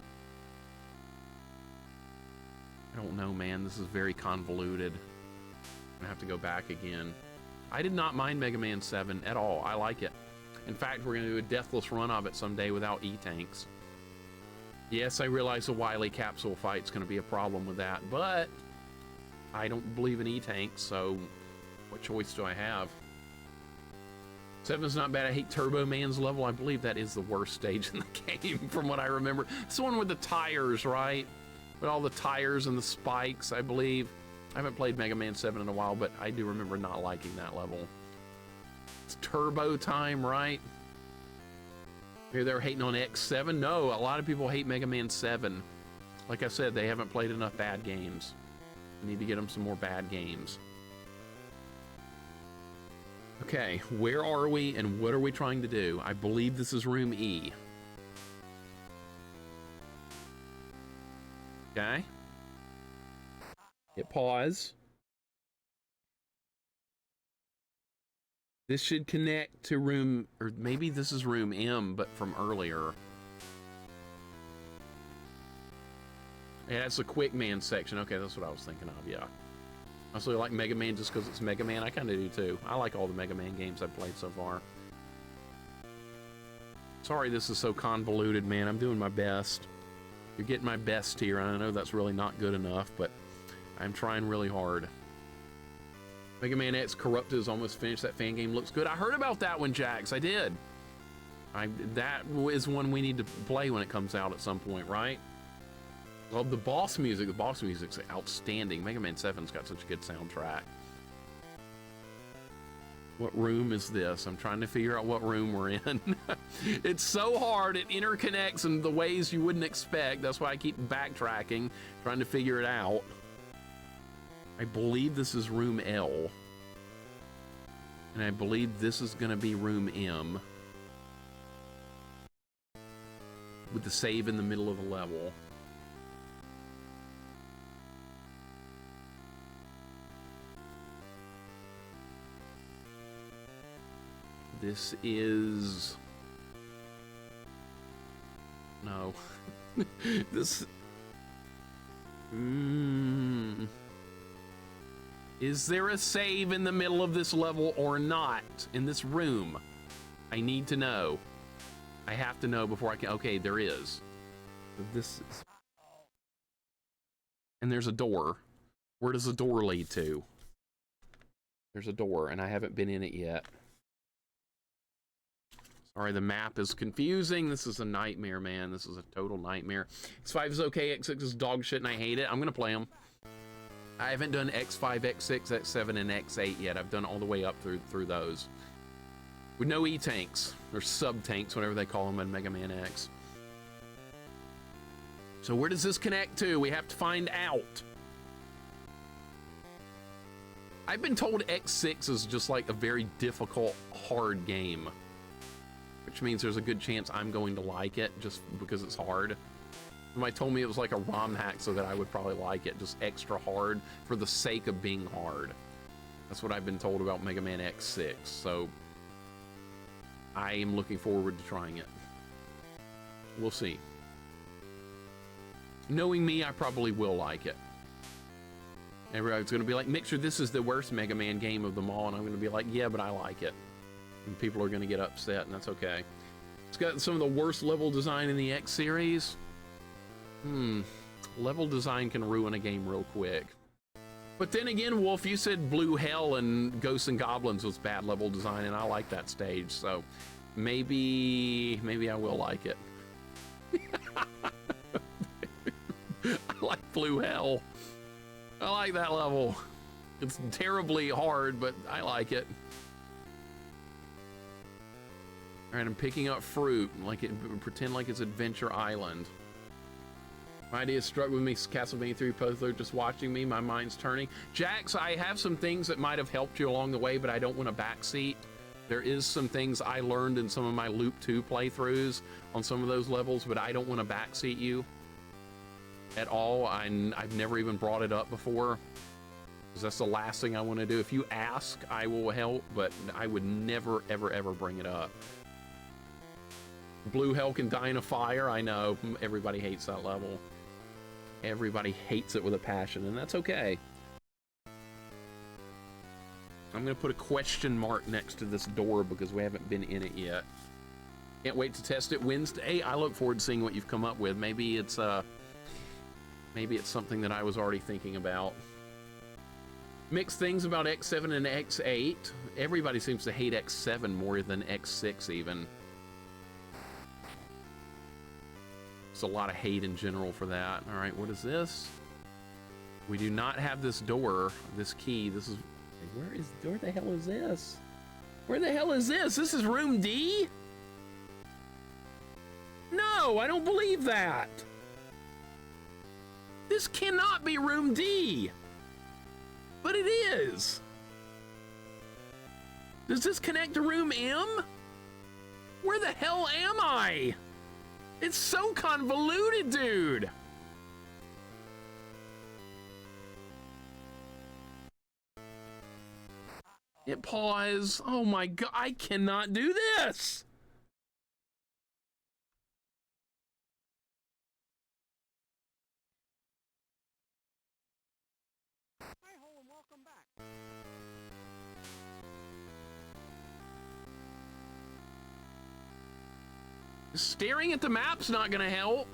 I don't know, man. This is very convoluted. I'm gonna have to go back again. I did not mind Mega Man 7 at all. I like it. In fact, we're gonna do a deathless run of it someday without E-tanks. Yes, I realize the Wily capsule fight's gonna be a problem with that, but I don't believe in E-tanks, so what choice do I have? 7's not bad. I hate Turbo Man's level. I believe that is the worst stage in the game from what I remember. It's the one with the tires, right? With all the tires and the spikes, I believe. I haven't played Mega Man 7 in a while, but I do remember not liking that level. It's turbo time, right? Here they're hating on X7. No, a lot of people hate Mega Man 7. Like I said, they haven't played enough bad games. We need to get them some more bad games. Okay, where are we and what are we trying to do? I believe this is room E. Okay. Hit pause. This should connect to room, or maybe this is room M, but from earlier. Yeah, it's a Quick Man section. Okay, that's what I was thinking of, yeah. I also like Mega Man just because it's Mega Man. I kind of do too. I like all the Mega Man games I've played so far. Sorry this is so convoluted, man. I'm doing my best. You're getting my best here. I know that's really not good enough, but I'm trying really hard. Mega Man X Corrupted is almost finished. That fan game looks good. I heard about that one, Jax. I did. That is one we need to play when it comes out at some point, right? Well, the boss music's outstanding. Mega Man 7's got such a good soundtrack. What room is this? I'm trying to figure out what room we're in. It's so hard. It interconnects in the ways you wouldn't expect. That's why I keep backtracking, trying to figure it out. I believe this is room L. And I believe this is going to be room M. With the save in the middle of the level. This is... No. This... Is there a save in the middle of this level or not? In this room? I need to know. I have to know before I can... Okay, there is. This is... And there's a door. Where does the door lead to? There's a door, and I haven't been in it yet. Sorry, the map is confusing. This is a nightmare, man. This is a total nightmare. X5 is okay. X6 is dog shit, and I hate it. I'm gonna play them. I haven't done X5, X6, X7, and X8 yet. I've done all the way up through those. With no E-tanks, or sub-tanks, whatever they call them in Mega Man X. So where does this connect to? We have to find out. I've been told X6 is just like a very difficult, hard game. Which means there's a good chance I'm going to like it just because it's hard. Somebody told me it was like a ROM hack so that I would probably like it, just extra hard for the sake of being hard. That's what I've been told about Mega Man X6, so I am looking forward to trying it. We'll see. Knowing me, I probably will like it. Everybody's gonna be like, Mixer, this is the worst Mega Man game of them all, and I'm gonna be like, yeah, but I like it. And people are gonna get upset, and that's okay. It's got some of the worst level design in the X series. Level design can ruin a game real quick. But then again, Wolf, you said Blue Hell and Ghosts and Goblins was bad level design, and I like that stage, so maybe I will like it. I like Blue Hell. I like that level. It's terribly hard, but I like it. All right, I'm picking up fruit, like pretend like it's Adventure Island. My idea struck with me, Castlevania 3 playthrough, just watching me, my mind's turning. Jax, I have some things that might have helped you along the way, but I don't want a backseat. There is some things I learned in some of my Loop 2 playthroughs on some of those levels, but I don't want to backseat you at all. I've never even brought it up before, because that's the last thing I want to do. If you ask, I will help, but I would never, ever, ever bring it up. Blue Hell can die in a fire. I know, everybody hates that level. Everybody hates it with a passion, and that's okay. I'm gonna put a question mark next to this door because we haven't been in it yet. Can't wait to test it Wednesday. I look forward to seeing what you've come up with. Maybe it's something that I was already thinking about. Mixed things about X7 and X8. Everybody seems to hate X7 more than X6 even. A lot of hate in general for that. All right, what is this? We do not have this door, this key. This is, where the hell is this? Where the hell is this? This is room D? No, I don't believe that. This cannot be room D. But it is. Does this connect to room M? Where the hell am I? It's so convoluted, dude. It paused. Oh my God, I cannot do this. Hi ho and welcome back. Staring at the map's not gonna help.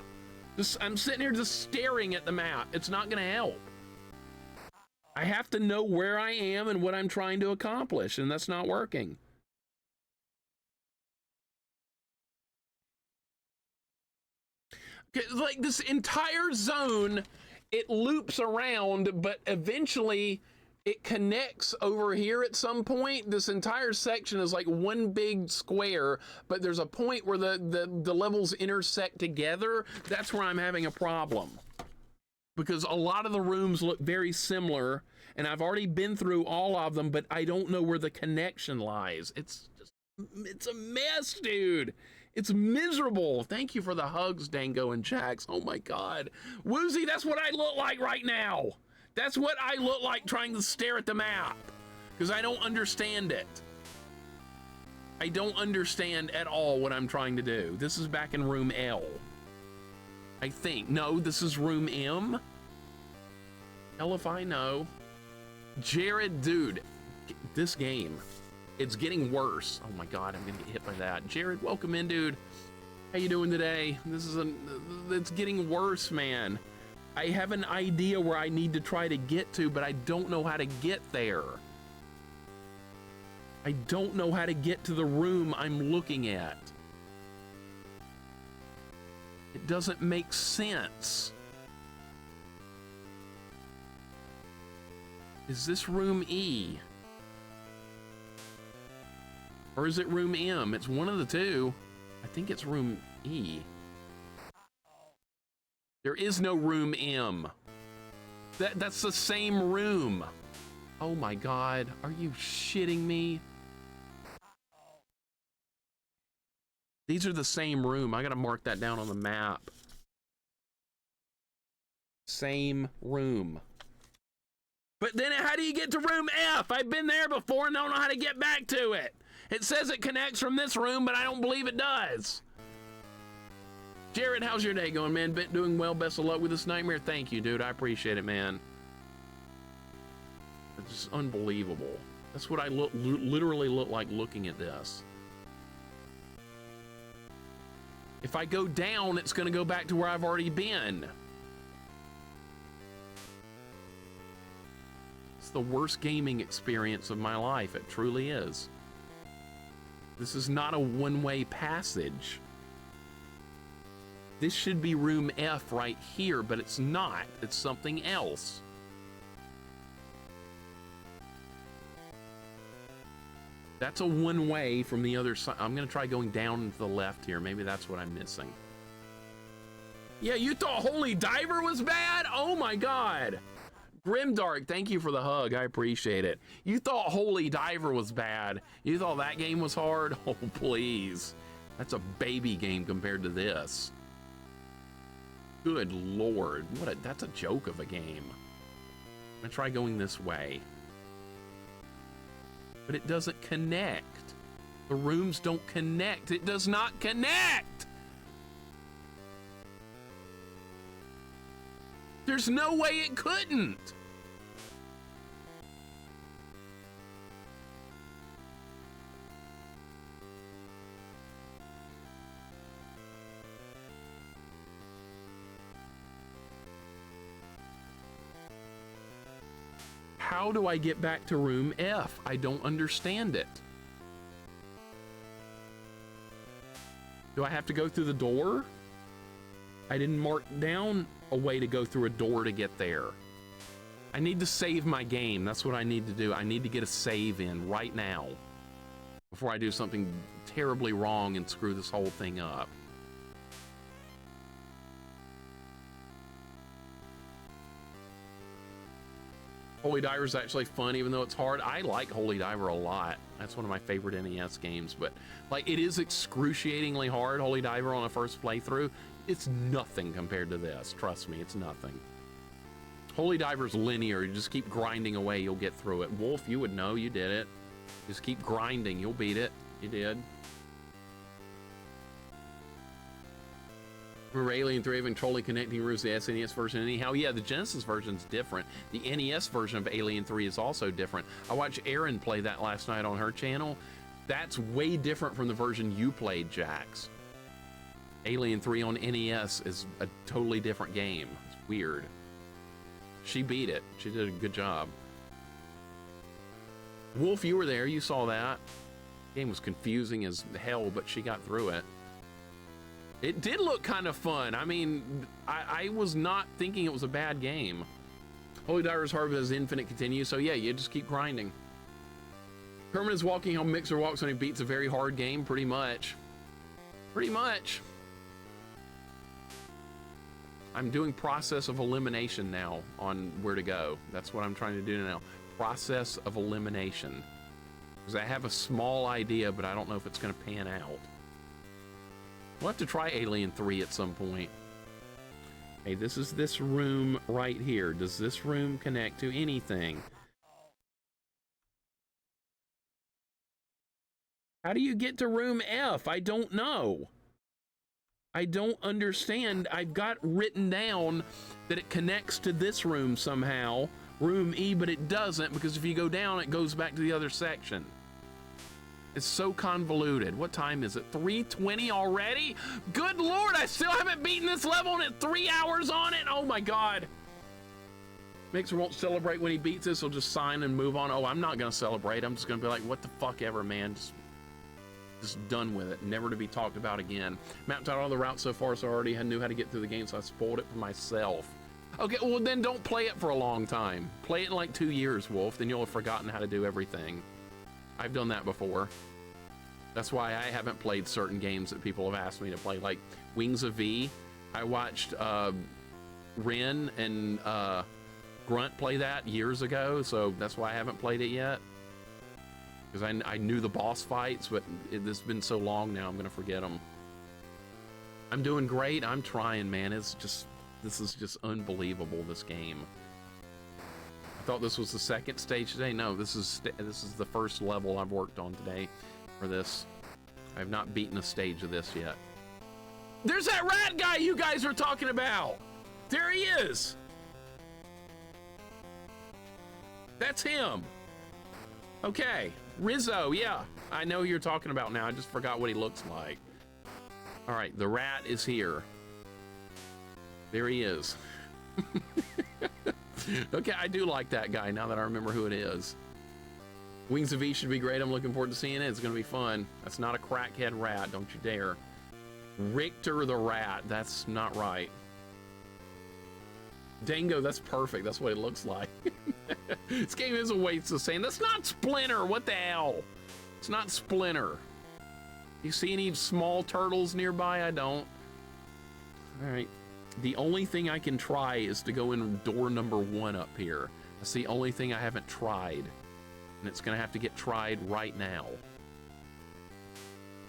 I'm sitting here just staring at the map. It's not gonna help. I have to know where I am and what I'm trying to accomplish, and that's not working. Like this entire zone, it loops around, but eventually it connects over here at some point. This entire section is like one big square, but there's a point where the levels intersect together. That's where I'm having a problem. Because a lot of the rooms look very similar, and I've already been through all of them, but I don't know where the connection lies. It's a mess, dude. It's miserable. Thank you for the hugs, Dango and Jax. Oh my God. Woozy, that's what I look like right now. That's what I look like trying to stare at the map, because I don't understand it. I don't understand at all what I'm trying to do. This is back in room L, I think. No, this is room M. Hell if I know. Jared, dude, this game, it's getting worse. Oh my God, I'm gonna get hit by that. Jared, welcome in, dude. How you doing today? It's getting worse, man. I have an idea where I need to try to get to, but I don't know how to get there. I don't know how to get to the room I'm looking at. It doesn't make sense. Is this room E? Or is it room M? It's one of the two. I think it's room E. There is no room M. That's the same room. Oh my God, are you shitting me? These are the same room. I gotta mark that down on the map. Same room. But then how do you get to room F? I've been there before and don't know how to get back to it. It says it connects from this room, but I don't believe it does. Jared, how's your day going, man? Been doing well. Best of luck with this nightmare. Thank you, dude. I appreciate it, man. It's just unbelievable. That's what I literally look like looking at this. If I go down, it's going to go back to where I've already been. It's the worst gaming experience of my life. It truly is. This is not a one-way passage. This should be room F right here, but it's not. It's something else. That's a one-way from the other side. I'm gonna try going down to the left here. Maybe that's what I'm missing. Yeah, you thought Holy Diver was bad? Oh my God. Grimdark, thank you for the hug. I appreciate it. You thought Holy Diver was bad. You thought that game was hard? Oh, please. That's a baby game compared to this. Good Lord. That's a joke of a game. I'm gonna try going this way. But it doesn't connect. The rooms don't connect. It does not connect. There's no way it couldn't. How do I get back to room F? I don't understand it. Do I have to go through the door? I didn't mark down a way to go through a door to get there. I need to save my game. That's what I need to do. I need to get a save in right now before I do something terribly wrong and screw this whole thing up. Holy Diver is actually fun, even though it's hard. I like Holy Diver a lot. That's one of my favorite NES games, but like it is excruciatingly hard, Holy Diver, on a first playthrough. It's nothing compared to this. Trust me, it's nothing. Holy Diver's linear. You just keep grinding away, you'll get through it. Wolf, you would know, you did it. Just keep grinding, you'll beat it. You did. Remember Alien 3 having trolley connecting rooms, the SNES version anyhow? Yeah, the Genesis version's different. The NES version of Alien 3 is also different. I watched Erin play that last night on her channel. That's way different from the version you played, Jax. Alien 3 on NES is a totally different game. It's weird. She beat it. She did a good job. Wolf, you were there. You saw that. The game was confusing as hell, but she got through it. It did look kind of fun. I mean, I was not thinking it was a bad game. Holy Diver's hard as infinite continues, so yeah, you just keep grinding. Kermit is walking how Mixer walks when he beats a very hard game, pretty much. Pretty much. I'm doing process of elimination now on where to go. That's what I'm trying to do now. Process of elimination. Because I have a small idea, but I don't know if it's going to pan out. We'll have to try Alien 3 at some point. Hey, this is this room right here. Does this room connect to anything? How do you get to room F? I don't know. I don't understand. I've got written down that it connects to this room somehow, room E, but it doesn't, because if you go down, it goes back to the other section. It's so convoluted. What time is it? 3:20 already? Good Lord, I still haven't beaten this level and it's 3 hours on it. Oh my God. Mixer won't celebrate when he beats this. He'll just sign and move on. Oh, I'm not gonna celebrate. I'm just gonna be like, what the fuck ever, man. Just done with it. Never to be talked about again. Mapped out all the routes so far, so I already knew how to get through the game, so I spoiled it for myself. Okay, well then don't play it for a long time. Play it in like 2 years, Wolf. Then you'll have forgotten how to do everything. I've done that before. That's why I haven't played certain games that people have asked me to play, like Wings of V. I watched Ren and Grunt play that years ago, so that's why I haven't played it yet. Because I knew the boss fights, but it's been so long now, I'm gonna forget them. I'm doing great. I'm trying, man. This is just unbelievable, this game. I thought this was the second stage today. No, this is the first level I've worked on today for this. I have not beaten a stage of this yet. There's that rat guy you guys are talking about. There he is. That's him. Okay, Rizzo, yeah. I know who you're talking about now. I just forgot what he looks like. All right, the rat is here. There he is. Okay, I do like that guy now that I remember who it is. Wings of V should be great. I'm looking forward to seeing it. It's gonna be fun. That's not a crackhead rat, don't you dare. Richter the rat, that's not right. Dango, that's perfect. That's what it looks like. This game is a waste of sand. That's not Splinter, what the hell? It's not Splinter. You see any small turtles nearby? I don't. All right. The only thing I can try is to go in door number 1 up here. That's the only thing I haven't tried. And it's gonna have to get tried right now.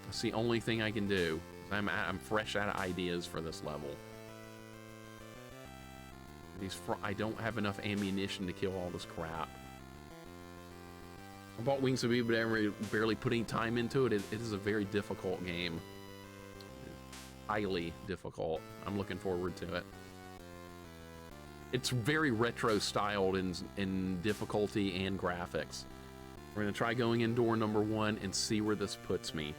That's the only thing I can do. I'm fresh out of ideas for this level. I don't have enough ammunition to kill all this crap. I bought Wings of Evil, but barely putting time into it. It is a very difficult game. Highly difficult. I'm looking forward to it. It's very retro styled in difficulty and graphics. We're gonna try going in door number 1 and see where this puts me.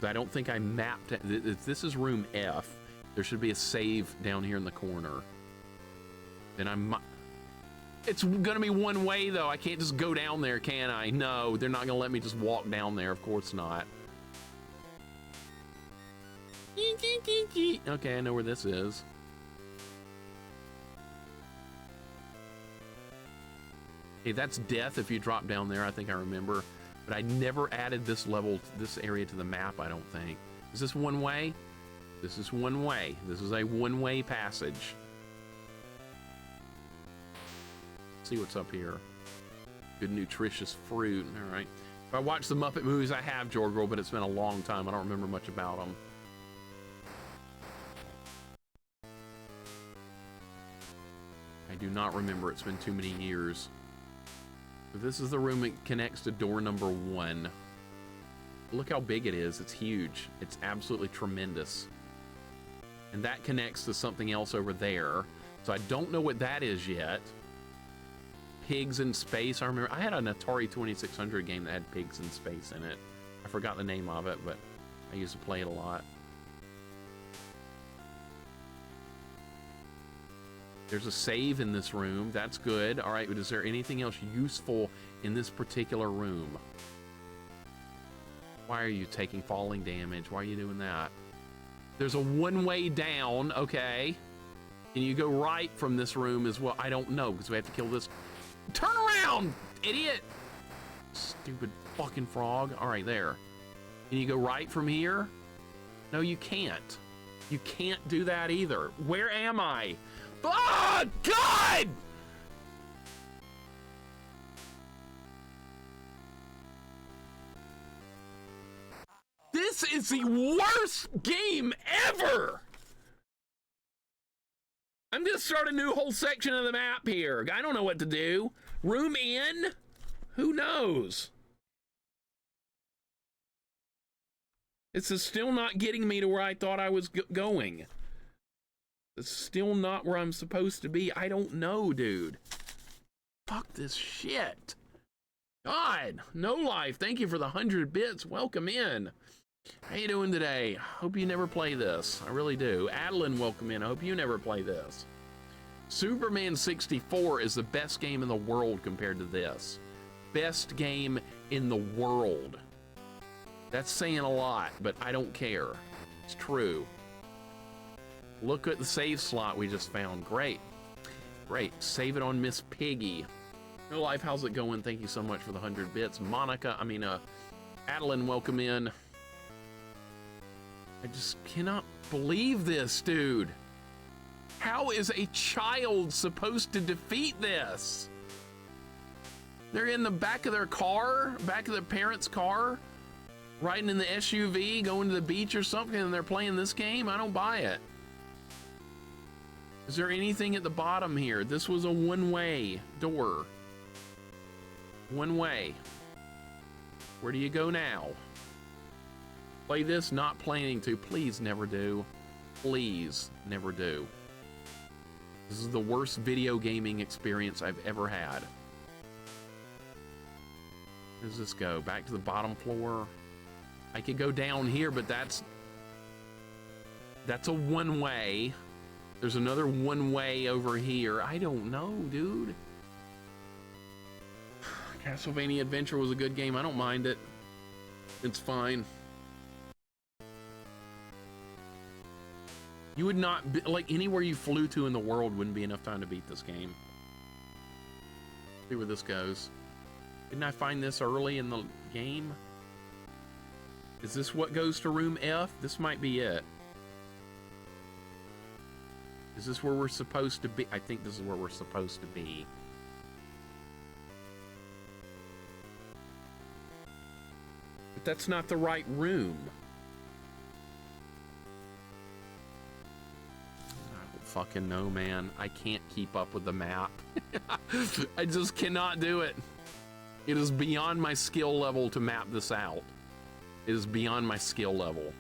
I don't think I mapped it. This is room F. There should be a save down here in the corner. Then it's gonna be one way though. I can't just go down there, can I? No, they're not gonna let me just walk down there. Of course not. Okay, I know where this is. Hey, that's death if you drop down there, I think I remember. But I never added this level, this area to the map, I don't think. Is this one way? This is one way. This is a one-way passage. Let's see what's up here. Good nutritious fruit, all right. If I watch the Muppet movies, I have, Jorgirl, but it's been a long time. I don't remember much about them. I do not remember. It's been too many years. So this is the room that connects to door number 1. Look how big it is. It's huge. It's absolutely tremendous. And that connects to something else over there. So I don't know what that is yet. Pigs in space. I remember I had an Atari 2600 game that had pigs in space in it. I forgot the name of it, but I used to play it a lot. There's a save in this room. That's good. All right, but is there anything else useful in this particular room? Why are you taking falling damage? Why are you doing that? There's a one-way down, okay. And you go right from this room as well. I don't know, because we have to kill this. Turn around, idiot! Stupid fucking frog. All right, there. Can you go right from here? No, you can't. You can't do that either. Where am I? Oh, God! This is the worst game ever! I'm gonna start a new whole section of the map here. I don't know what to do. Room in? Who knows? This is still not getting me to where I thought I was going. It's still not where I'm supposed to be. I don't know, dude. Fuck this shit. God, No Life, thank you for the 100 bits. Welcome in. How you doing today? Hope you never play this. I really do. Adeline, welcome in. I hope you never play this. Superman 64 is the best game in the world compared to this. Best game in the world. That's saying a lot, but I don't care. It's true. Look at the save slot we just found. Great. Great. Save it on Miss Piggy. No Life, how's it going? Thank you so much for the 100 bits. Adeline, welcome in. I just cannot believe this, dude. How is a child supposed to defeat this? They're in the back of their car, back of their parents' car, riding in the SUV, going to the beach or something, and they're playing this game? I don't buy it. Is there anything at the bottom here? This was a one-way door. One way. Where do you go now? Play this, not planning to. Please never do. Please never do. This is the worst video gaming experience I've ever had. Where does this go? Back to the bottom floor? I could go down here, but that's a one-way. There's another one-way over here. I don't know, dude. Castlevania Adventure was a good game. I don't mind it. It's fine. You would not be, like, anywhere you flew to in the world wouldn't be enough time to beat this game. See where this goes. Didn't I find this early in the game? Is this what goes to room F? This might be it. Is this where we're supposed to be? I think this is where we're supposed to be. But that's not the right room. I don't fucking know, man. I can't keep up with the map. I just cannot do it. It is beyond my skill level to map this out. It is beyond my skill level.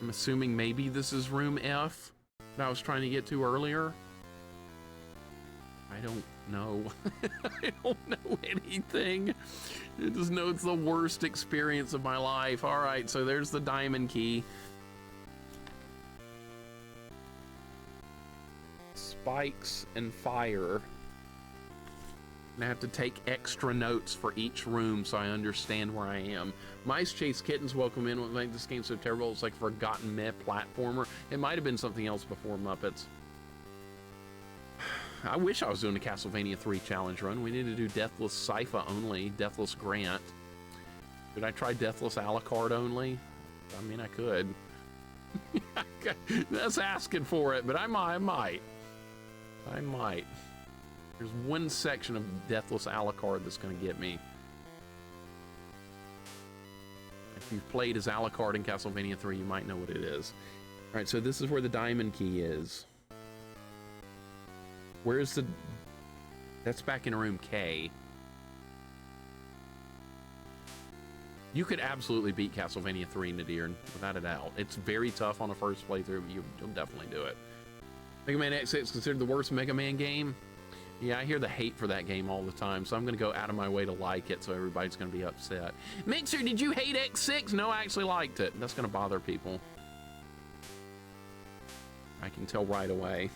I'm assuming maybe this is room F that I was trying to get to earlier. I don't know. I don't know anything. I just know it's the worst experience of my life. All right, so there's the diamond key. Spikes and fire. I have to take extra notes for each room so I understand where I am. Mice Chase Kittens, welcome in. What made this game so terrible? It's like forgotten meh platformer. It might have been something else before Muppets. I wish I was doing a Castlevania 3 challenge run. We need to do Deathless Sypha only, Deathless Grant. Could I try Deathless Alucard only? I mean, I could. That's asking for it, but I might. There's one section of Deathless Alucard that's going to get me. If you've played as Alucard in Castlevania 3, you might know what it is. All right, so this is where the diamond key is. Where's the... That's back in room K. You could absolutely beat Castlevania 3, Nadir, without a doubt. It's very tough on a first playthrough, but you'll definitely do it. Mega Man X6 is considered the worst Mega Man game. Yeah, I hear the hate for that game all the time, so I'm going to go out of my way to like it, so everybody's going to be upset. Mixer, did you hate X6? No, I actually liked it. That's going to bother people. I can tell right away.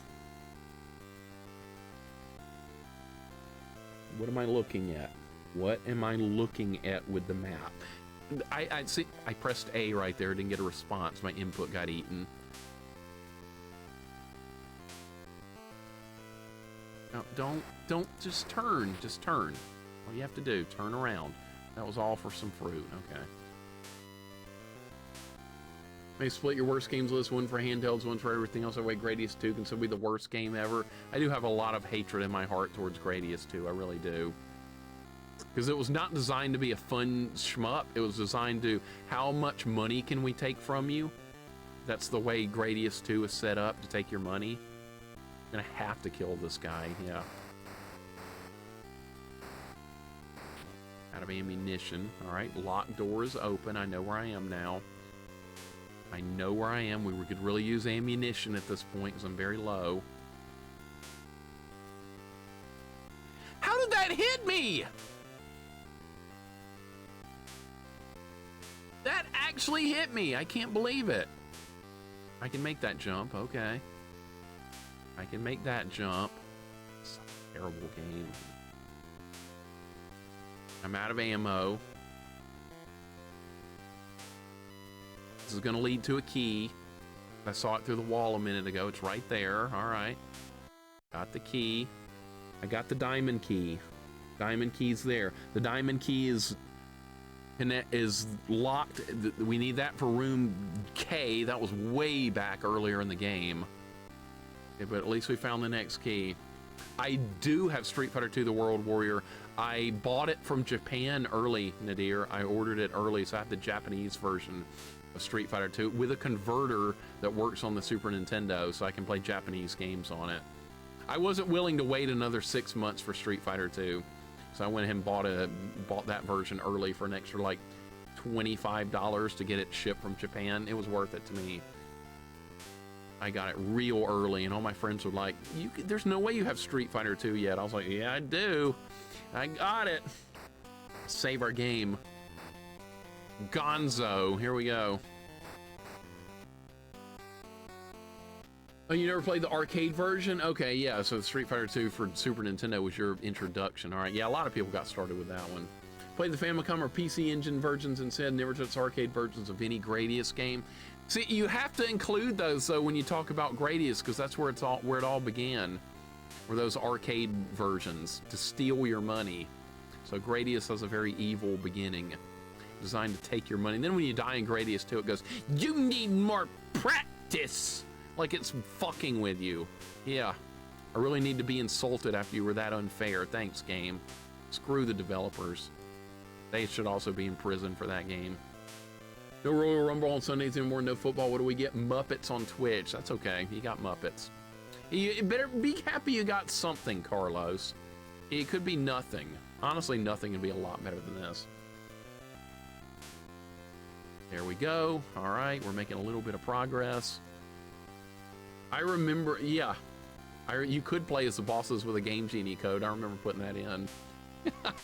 What am I looking at? What am I looking at with the map? I see. I pressed A right there, didn't get a response. My input got eaten. No, don't just turn. Just turn. All you have to do, turn around. That was all for some fruit. Okay. Maybe split your worst games list, one for handhelds, one for everything else. That way Gradius 2 can still be the worst game ever. I do have a lot of hatred in my heart towards Gradius 2. I really do. Because it was not designed to be a fun shmup. It was designed to, how much money can we take from you? That's the way Gradius 2 is set up, to take your money. I'm gonna have to kill this guy, yeah. Out of ammunition. All right, locked door is open. I know where I am now. I know where I am. We could really use ammunition at this point because I'm very low. How did that hit me? That actually hit me. I can't believe it. I can make that jump. Okay. I can make that jump. It's a terrible game. I'm out of ammo. This is going to lead to a key. I saw it through the wall a minute ago. It's right there. All right. Got the key. I got the diamond key. Diamond key's there. The diamond key is locked. We need that for room K. That was way back earlier in the game. Okay, but at least we found the next key. I do have Street Fighter II: The World Warrior. I bought it from Japan early, Nadir. I ordered it early, so I have the Japanese version of Street Fighter II with a converter that works on the Super Nintendo, so I can play Japanese games on it. I wasn't willing to wait another 6 months for Street Fighter II, so I went ahead and bought that version early for an extra like $25 to get it shipped from Japan. It was worth it to me. I got it real early, and all my friends were like, there's no way you have Street Fighter 2 yet. I was like, yeah, I do. I got it. Save our game. Gonzo. Here we go. Oh, you never played the arcade version? Okay, yeah, so Street Fighter 2 for Super Nintendo was your introduction. All right, yeah, a lot of people got started with that one. Played the Famicom or PC Engine versions instead, never touched arcade versions of any Gradius game. See, you have to include those though when you talk about Gradius, because that's where it all began. or those arcade versions to steal your money. So Gradius has a very evil beginning, designed to take your money. And then when you die in Gradius 2, it goes, you need more practice, like it's fucking with you. Yeah, I really need to be insulted after you were that unfair. Thanks, game. Screw the developers. They should also be in prison for that game. No Royal Rumble on Sundays anymore, no football. What do we get? Muppets on Twitch. That's okay, you got Muppets. You better be happy you got something, Carlos. It could be nothing. Honestly, nothing would be a lot better than this. There we go. All right, we're making a little bit of progress. I remember, yeah, you could play as the bosses with a Game Genie code. I remember putting that in.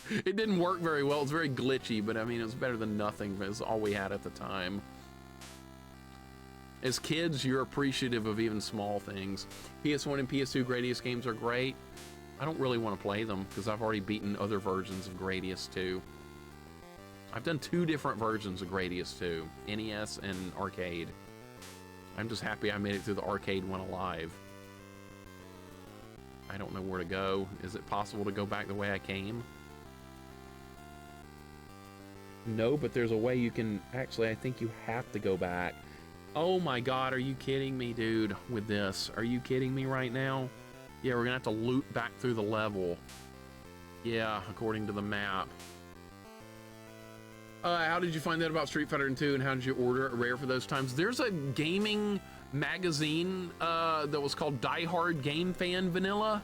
It didn't work very well. It was very glitchy, but I mean, it was better than nothing. It was all we had at the time. As kids, you're appreciative of even small things. PS1 and PS2 Gradius games are great. I don't really want to play them because I've already beaten other versions of Gradius 2. I've done 2 different versions of Gradius 2, NES and arcade. I'm just happy I made it through the arcade one alive. I don't know where to go. Is it possible to go back the way I came? No, but there's a way you can... Actually, I think you have to go back. Oh my god, are you kidding me, dude, with this? Are you kidding me right now? Yeah, we're gonna have to loop back through the level. Yeah, according to the map. How did you find out about Street Fighter 2, and how did you order it rare for those times? There's a gaming magazine that was called Die Hard Game Fan Vanilla,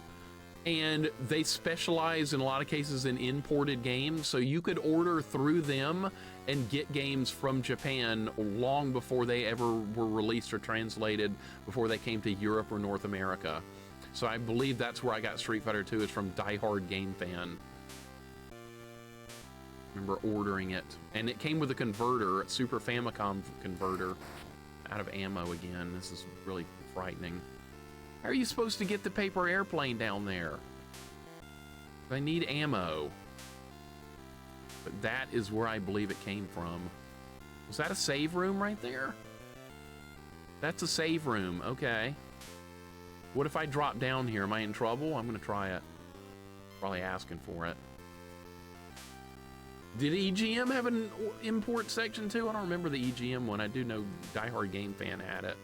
and they specialize in a lot of cases in imported games, so you could order through them and get games from Japan long before they ever were released or translated, before they came to Europe or North America. So I believe that's where I got Street Fighter 2, is from Die Hard Game Fan. Remember ordering it, and it came with a converter, a Super Famicom converter. Out of ammo again. This is really frightening. How are you supposed to get the paper airplane down there? I need ammo. But that is where I believe it came from. Was that a save room right there? That's a save room. Okay. What if I drop down here? Am I in trouble? I'm gonna try it. Probably asking for it. Did EGM have an import section too? I don't remember the EGM one. I do know Die Hard Game Fan had it.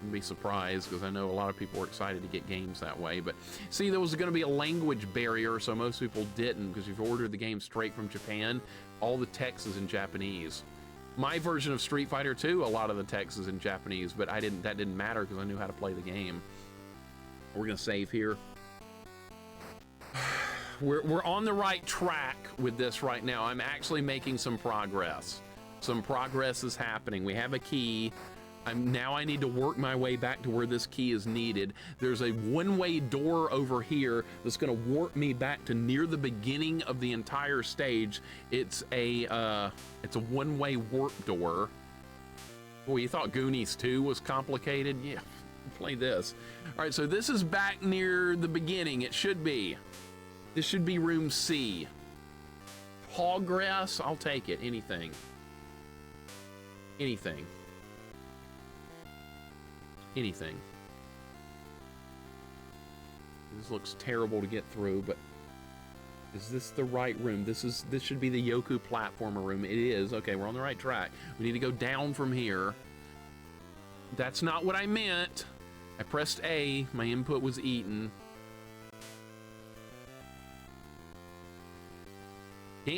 I'd be surprised because I know a lot of people were excited to get games that way. But see, there was going to be a language barrier, so most people didn't, because if you ordered the game straight from Japan, all the text is in Japanese. My version of Street Fighter 2, a lot of the text is in Japanese, but that didn't matter because I knew how to play the game. We're gonna save here. We're on the right track with this right now. I'm actually making some progress. Some progress is happening. We have a key. Now I need to work my way back to where this key is needed. There's a one-way door over here that's gonna warp me back to near the beginning of the entire stage. It's a one-way warp door. Boy, you thought Goonies 2 was complicated? Yeah, play this. All right, so this is back near the beginning. It should be. This should be room C. Progress, I'll take it, anything. Anything. Anything. This looks terrible to get through, but is this the right room? This should be the Yoku platformer room. It is. Okay, we're on the right track. We need to go down from here. That's not what I meant. I pressed A, my input was eaten.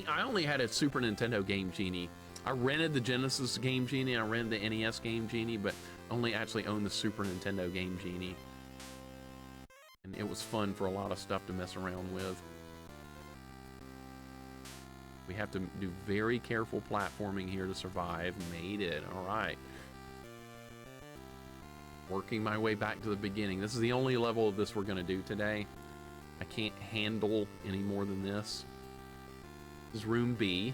I only had a Super Nintendo Game Genie. I rented the Genesis Game Genie, I rented the NES Game Genie, but only actually owned the Super Nintendo Game Genie. And it was fun for a lot of stuff to mess around with. We have to do very careful platforming here to survive. Made it, all right. Working my way back to the beginning. This is the only level of this we're gonna do today. I can't handle any more than this. This is room B.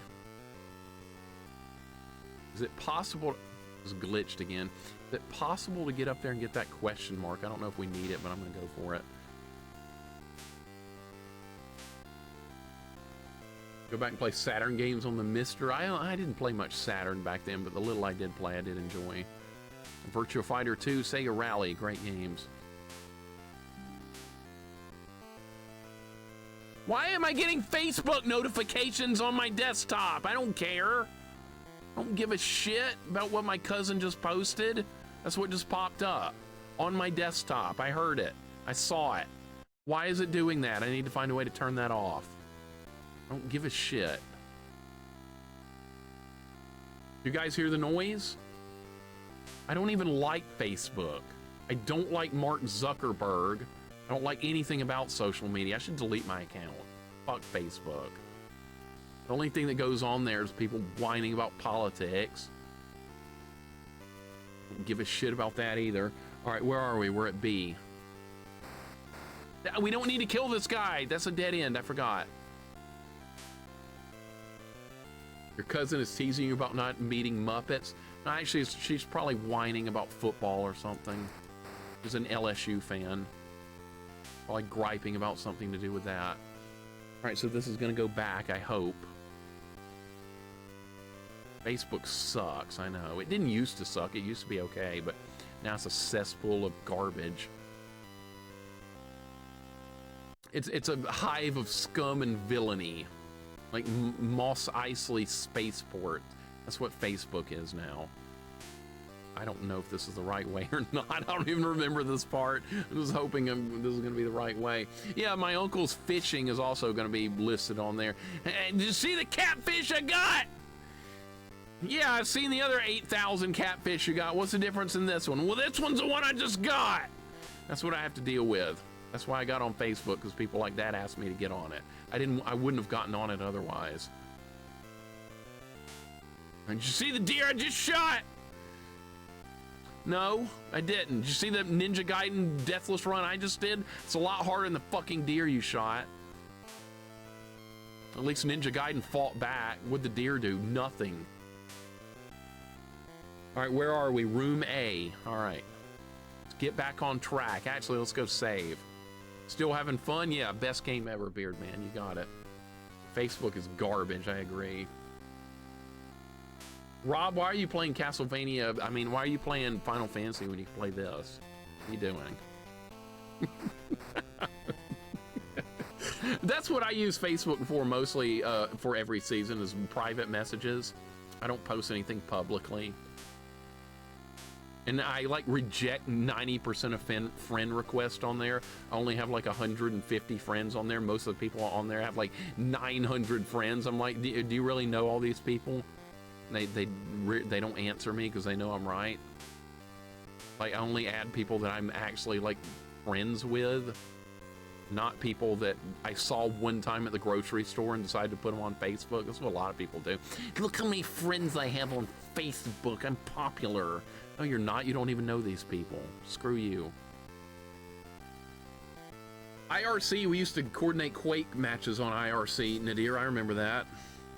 Is it possible? It's glitched again. Is it possible to get up there and get that question mark? I don't know if we need it, but I'm gonna go for it. Go back and play Saturn games on the Mister. I didn't play much Saturn back then, but the little I did play, I did enjoy. Virtua Fighter 2, Sega Rally, great games. Why am I getting Facebook notifications on my desktop? I don't care. I don't give a shit about what my cousin just posted. That's what just popped up on my desktop. I heard it. I saw it. Why is it doing that? I need to find a way to turn that off. I don't give a shit. You guys hear the noise? I don't even like Facebook. I don't like Mark Zuckerberg. I don't like anything about social media. I should delete my account. Fuck Facebook. The only thing that goes on there is people whining about politics. Don't give a shit about that either. All right, where are we? We're at B. We don't need to kill this guy. That's a dead end. I forgot. Your cousin is teasing you about not meeting Muppets. No, actually, she's probably whining about football or something. She's an LSU fan. Probably griping about something to do with that. All right, so this is going to go back, I hope. Facebook sucks, I know. It didn't used to suck. It used to be okay, but now it's a cesspool of garbage. It's a hive of scum and villainy. Like Moss Eisley Spaceport. That's what Facebook is now. I don't know if this is the right way or not. I don't even remember this part. I was hoping this is going to be the right way. Yeah, my uncle's fishing is also going to be listed on there. Hey, did you see the catfish I got? Yeah, I've seen the other 8,000 catfish you got. What's the difference in this one? Well, this one's the one I just got. That's what I have to deal with. That's why I got on Facebook, because people like that asked me to get on it. I wouldn't have gotten on it otherwise. Did you see the deer I just shot? No, I didn't. Did you see the Ninja Gaiden Deathless run I just did? It's a lot harder than the fucking deer you shot. At least Ninja Gaiden fought back. What'd the deer do? Nothing. All right, where are we? Room A. All right. Let's get back on track. Actually, let's go save. Still having fun? Yeah, best game ever, Beardman. You got it. Facebook is garbage, I agree. Rob, why are you playing Castlevania? I mean, why are you playing Final Fantasy when you can play this? What are you doing? That's what I use Facebook for mostly for every season, is private messages. I don't post anything publicly. And I like reject 90% of friend requests on there. I only have like 150 friends on there. Most of the people on there have like 900 friends. I'm like, do you really know all these people? They don't answer me because they know I'm right. Like, I only add people that I'm actually like friends with, not people that I saw one time at the grocery store and decided to put them on Facebook. That's what a lot of people do. Look how many friends I have on Facebook. I'm popular. No, you're not. You don't even know these people. Screw you. IRC, we used to coordinate Quake matches on IRC. Nadir, I remember that.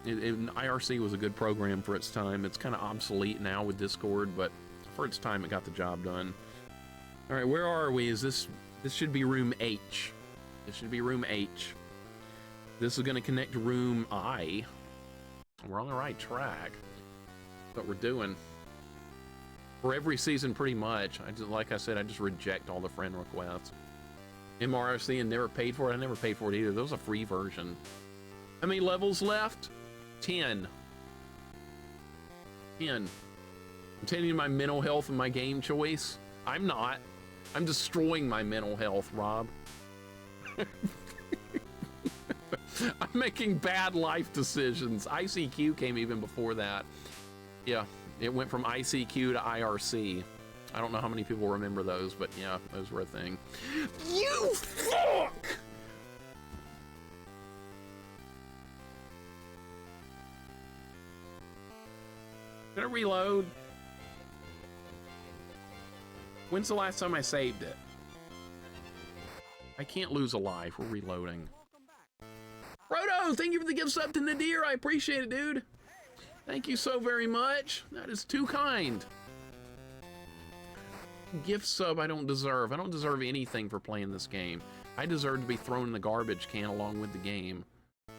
IRC was a good program for its time. It's kind of obsolete now with Discord, but for its time, it got the job done. All right, where are we? This should be room H. This should be room H. This is going to connect to room I. We're on the right track. That's what we're doing. For every season, pretty much. Like I said, I just reject all the friend requests. MRC and never paid for it. I never paid for it either. That was a free version. How many levels left? 10. 10. I'm taking my mental health and my game choice. I'm not. I'm destroying my mental health, Rob. I'm making bad life decisions. ICQ came even before that. Yeah. It went from ICQ to IRC. I don't know how many people remember those, but yeah, those were a thing. You fuck! Did I reload? When's the last time I saved it? I can't lose a life. We're reloading. Frodo, thank you for the gift sub to Nadir. I appreciate it, dude. Thank you so very much. That is too kind. Gift sub I don't deserve. I don't deserve anything for playing this game. I deserve to be thrown in the garbage can along with the game.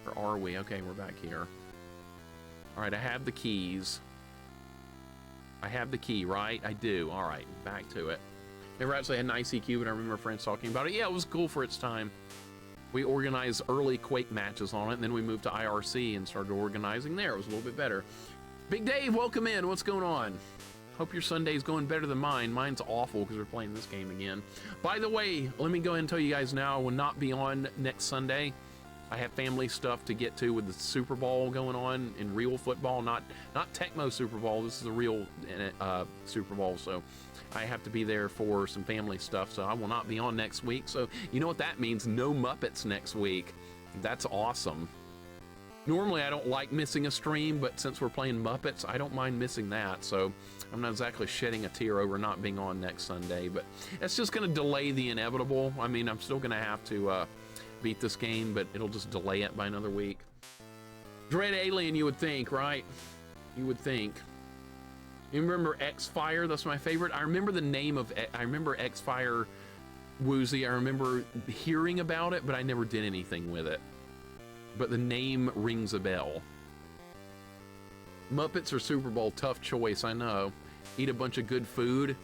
Or are we? Okay, we're back here. All right, I have the keys. I have the key, right? I do. All right, back to it. Never actually had an ICQ, but I remember friends talking about it. Yeah, it was cool for its time. We organized early Quake matches on it, and then we moved to IRC and started organizing there. It was a little bit better. Big Dave, welcome in. What's going on? Hope your Sunday's going better than mine. Mine's awful because we're playing this game again. By the way, let me go ahead and tell you guys now, I will not be on next Sunday. I have family stuff to get to with the Super Bowl going on in real football, not Tecmo Super Bowl. This is a real Super Bowl, so I have to be there for some family stuff, so I will not be on next week. So you know what that means? No Muppets next week. That's awesome. Normally I don't like missing a stream, but since we're playing Muppets, I don't mind missing that. So I'm not exactly shedding a tear over not being on next Sunday, but it's just going to delay the inevitable. I mean, I'm still going to have to beat this game, but it'll just delay it by another week. Dread Alien, you would think, right? You would think. You remember X-Fire? That's my favorite. I remember the name of it. I remember X-Fire Woozy. I remember hearing about it, but I never did anything with it. But the name rings a bell. Muppets or Super Bowl, tough choice, I know. Eat a bunch of good food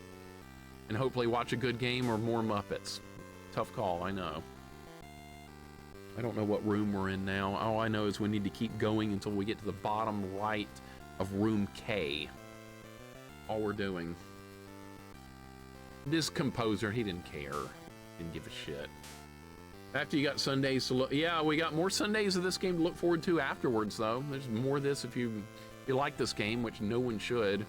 and hopefully watch a good game, or more Muppets. Tough call, I know. I don't know what room we're in now. All I know is we need to keep going until we get to the bottom right of room K. All we're doing. This composer, he didn't care. Didn't give a shit. After you got Sundays to look, yeah, we got more Sundays of this game to look forward to afterwards, though. There's more of this if you like this game, which no one should.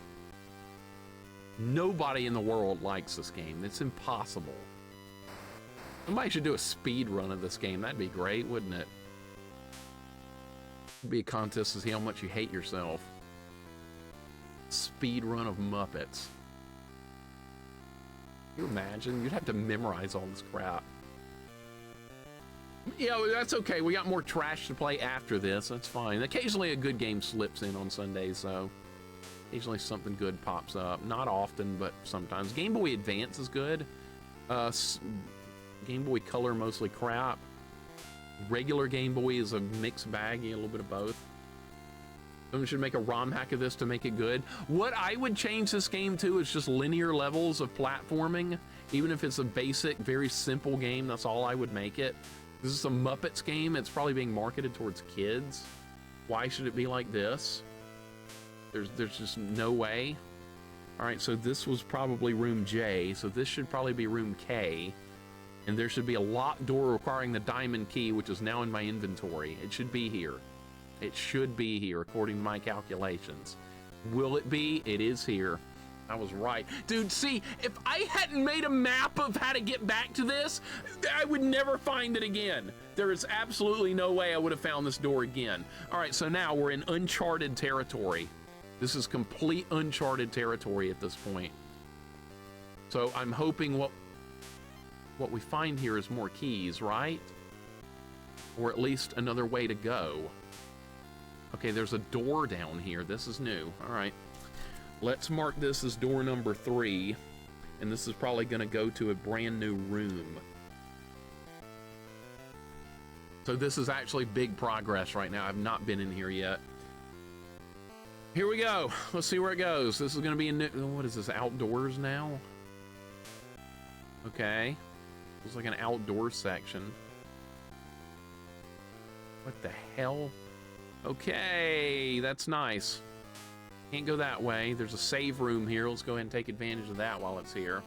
Nobody in the world likes this game. It's impossible. Somebody should do a speed run of this game. That'd be great, wouldn't it? It'd be a contest to see how much you hate yourself. Speed run of Muppets. Can you imagine? You'd have to memorize all this crap. Yeah, that's okay. We got more trash to play after this. That's fine. Occasionally a good game slips in on Sundays, so occasionally something good pops up. Not often, but sometimes. Game Boy Advance is good. Game Boy Color, mostly crap. Regular Game Boy is a mixed bag, a little bit of both. Someone should make a ROM hack of this to make it good. What I would change this game to is just linear levels of platforming. Even if it's a basic, very simple game, that's all I would make it. This is a Muppets game. It's probably being marketed towards kids. Why should it be like this? There's just no way. All right, so this was probably room J, so this should probably be room K. And there should be a locked door requiring the diamond key, which is now in my inventory. It should be here. It should be here, according to my calculations. Will it be? It is here. I was right. Dude, see, if I hadn't made a map of how to get back to this, I would never find it again. There is absolutely no way I would have found this door again. All right, so now we're in uncharted territory. This is complete uncharted territory at this point. So I'm hoping what we find here is more keys, right? Or at least another way to go. Okay, there's a door down here. This is new. All right. Let's mark this as door number 3, and this is probably going to go to a brand new room. So this is actually big progress right now. I've not been in here yet. Here we go. Let's see where it goes. This is going to be a new, what is this, outdoors now? Okay. Looks like an outdoor section. What the hell? Okay, that's nice. Can't go that way. There's a save room here. Let's go ahead and take advantage of that while it's here.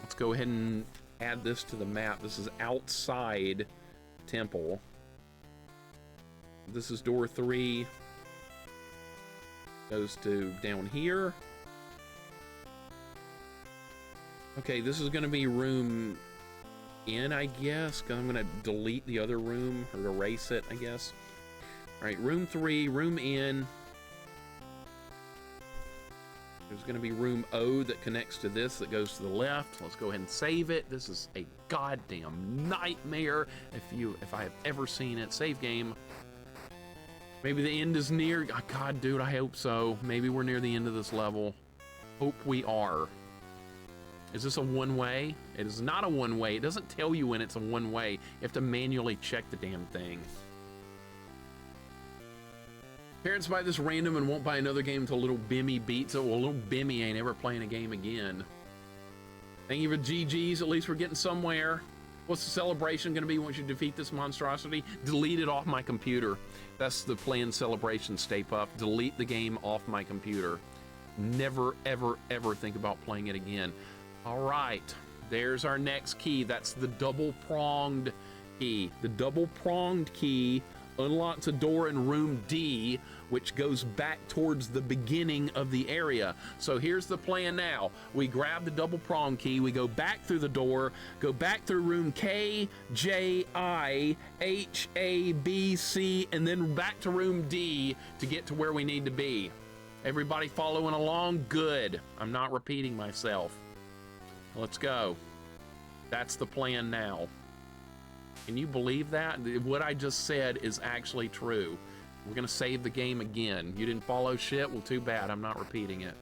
Let's go ahead and add this to the map. This is outside temple. This is door 3. Goes to down here. Okay, this is going to be room N, I guess. I'm going to delete the other room, or erase it, I guess. All right, room 3, room N. There's going to be room O that connects to this that goes to the left. Let's go ahead and save it. This is a goddamn nightmare if I have ever seen it. Save game. Maybe the end is near. Oh, God, dude, I hope so. Maybe we're near the end of this level. Hope we are. Is this a one-way? It is not a one-way. It doesn't tell you when it's a one-way. You have to manually check the damn thing. Parents buy this random and won't buy another game until little Bimmy beats it. Well, little Bimmy ain't ever playing a game again. Thank you for GGs. At least we're getting somewhere. What's the celebration going to be once you defeat this monstrosity? Delete it off my computer. That's the planned celebration, Stay Puft. Delete the game off my computer. Never, ever, ever think about playing it again. All right, there's our next key. That's the double-pronged key. The double-pronged key unlocks a door in room D, which goes back towards the beginning of the area. So here's the plan now. We grab the double prong key, we go back through the door, go back through room K, J, I, H, A, B, C, and then back to room D to get to where we need to be. Everybody following along? Good. I'm not repeating myself. Let's go. That's the plan now. Can you believe that? What I just said is actually true. We're gonna save the game again. You didn't follow shit? Well, too bad. I'm not repeating it.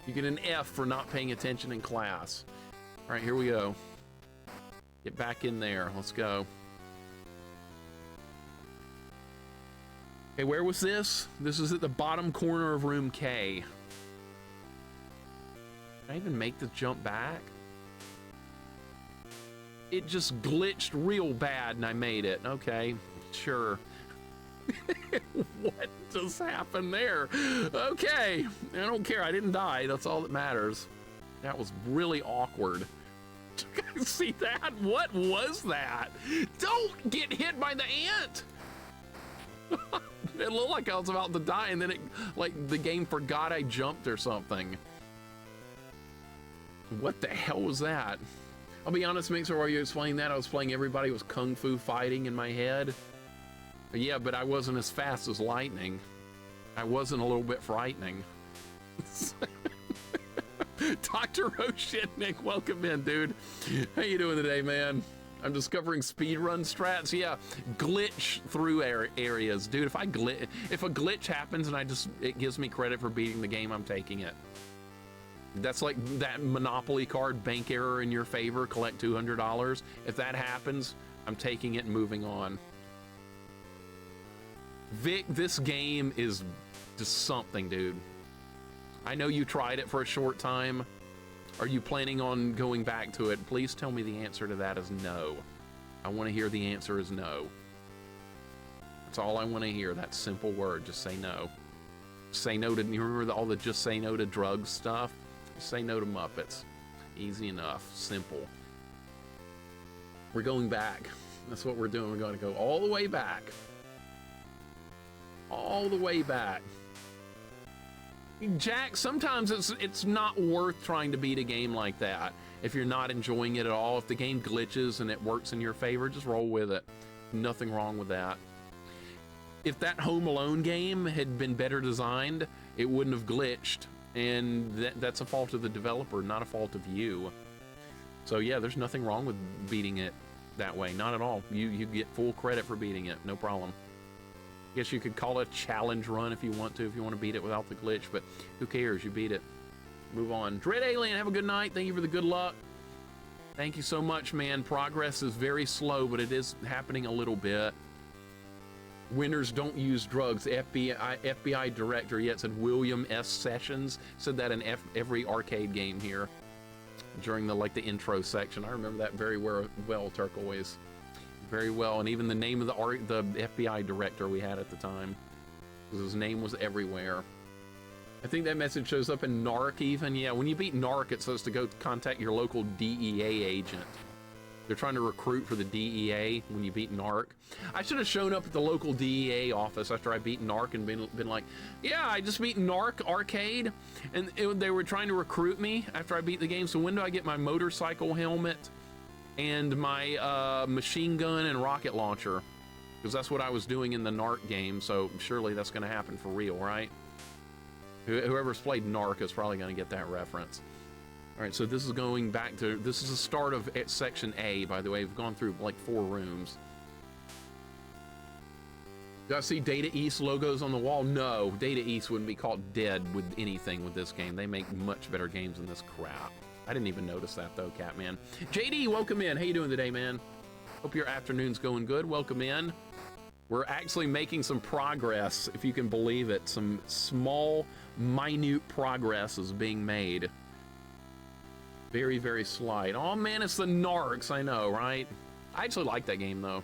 You get an F for not paying attention in class. All right, here we go. Get back in there. Let's go. Okay, where was this? This is at the bottom corner of room K. Can I even make the jump back? It just glitched real bad and I made it. Okay, sure. What just happened there? Okay, I don't care. I didn't die. That's all that matters. That was really awkward. Did you guys see that? What was that? Don't get hit by the ant. It looked like I was about to die and then it, like the game forgot I jumped or something. What the hell was that? I'll be honest, Mixer, while you explained that, I was playing everybody was kung fu fighting in my head. Yeah, but I wasn't as fast as lightning. I wasn't a little bit frightening. Dr. Oshitnik, welcome in, dude. How you doing today, man? I'm discovering speedrun strats. Yeah, glitch through areas. Dude, if a glitch happens and it gives me credit for beating the game, I'm taking it. That's like that Monopoly card, bank error in your favor, collect $200. If that happens, I'm taking it and moving on. Vic, this game is just something, dude. I know you tried it for a short time. Are you planning on going back to it? Please tell me the answer to that is no. I want to hear the answer is no. That's all I want to hear, that simple word, just say no. Say no to, you remember all the just say no to drugs stuff? Say no to Muppets. Easy enough, simple. We're going back. That's what we're doing. We're going to go all the way back. All the way back. Jack, sometimes it's not worth trying to beat a game like that if you're not enjoying it at all. If the game glitches and it works in your favor, just roll with it. Nothing wrong with that. If that Home Alone game had been better designed, it wouldn't have glitched. And that's a fault of the developer, not a fault of you. So yeah, there's nothing wrong with beating it that way, not at all. You get full credit for beating it, no problem. Guess you could call it a challenge run if you want to beat it without the glitch, but who cares, you beat it. Move on. Dread Alien, have a good night. Thank you for the good luck. Thank you so much, man. Progress is very slow, but it is happening a little bit. Winners don't use drugs. FBI director yet said William S. Sessions said that in every arcade game here during the intro section. I remember that very well, Turquoise. Very well, and even the name of the FBI director we had at the time, because his name was everywhere. I think that message shows up in NARC even. Yeah, when you beat NARC, it says to go contact your local DEA agent. They're trying to recruit for the DEA when you beat NARC. I should have shown up at the local DEA office after I beat NARC and been like, yeah, I just beat NARC arcade, and they were trying to recruit me after I beat the game, so when do I get my motorcycle helmet and my machine gun and rocket launcher? Because that's what I was doing in the NARC game, so surely that's going to happen for real, right? Whoever's played NARC is probably going to get that reference. All right, so this is going back to, this is the start of section A, by the way. We've gone through like 4 rooms. Do I see Data East logos on the wall? No, Data East wouldn't be caught dead with anything with this game. They make much better games than this crap. I didn't even notice that though, Catman. JD, welcome in. How you doing today, man? Hope your afternoon's going good. Welcome in. We're actually making some progress, if you can believe it. Some small, minute progress is being made. Very, very slight. Oh man, it's the Narcs, I know, right? I actually like that game though.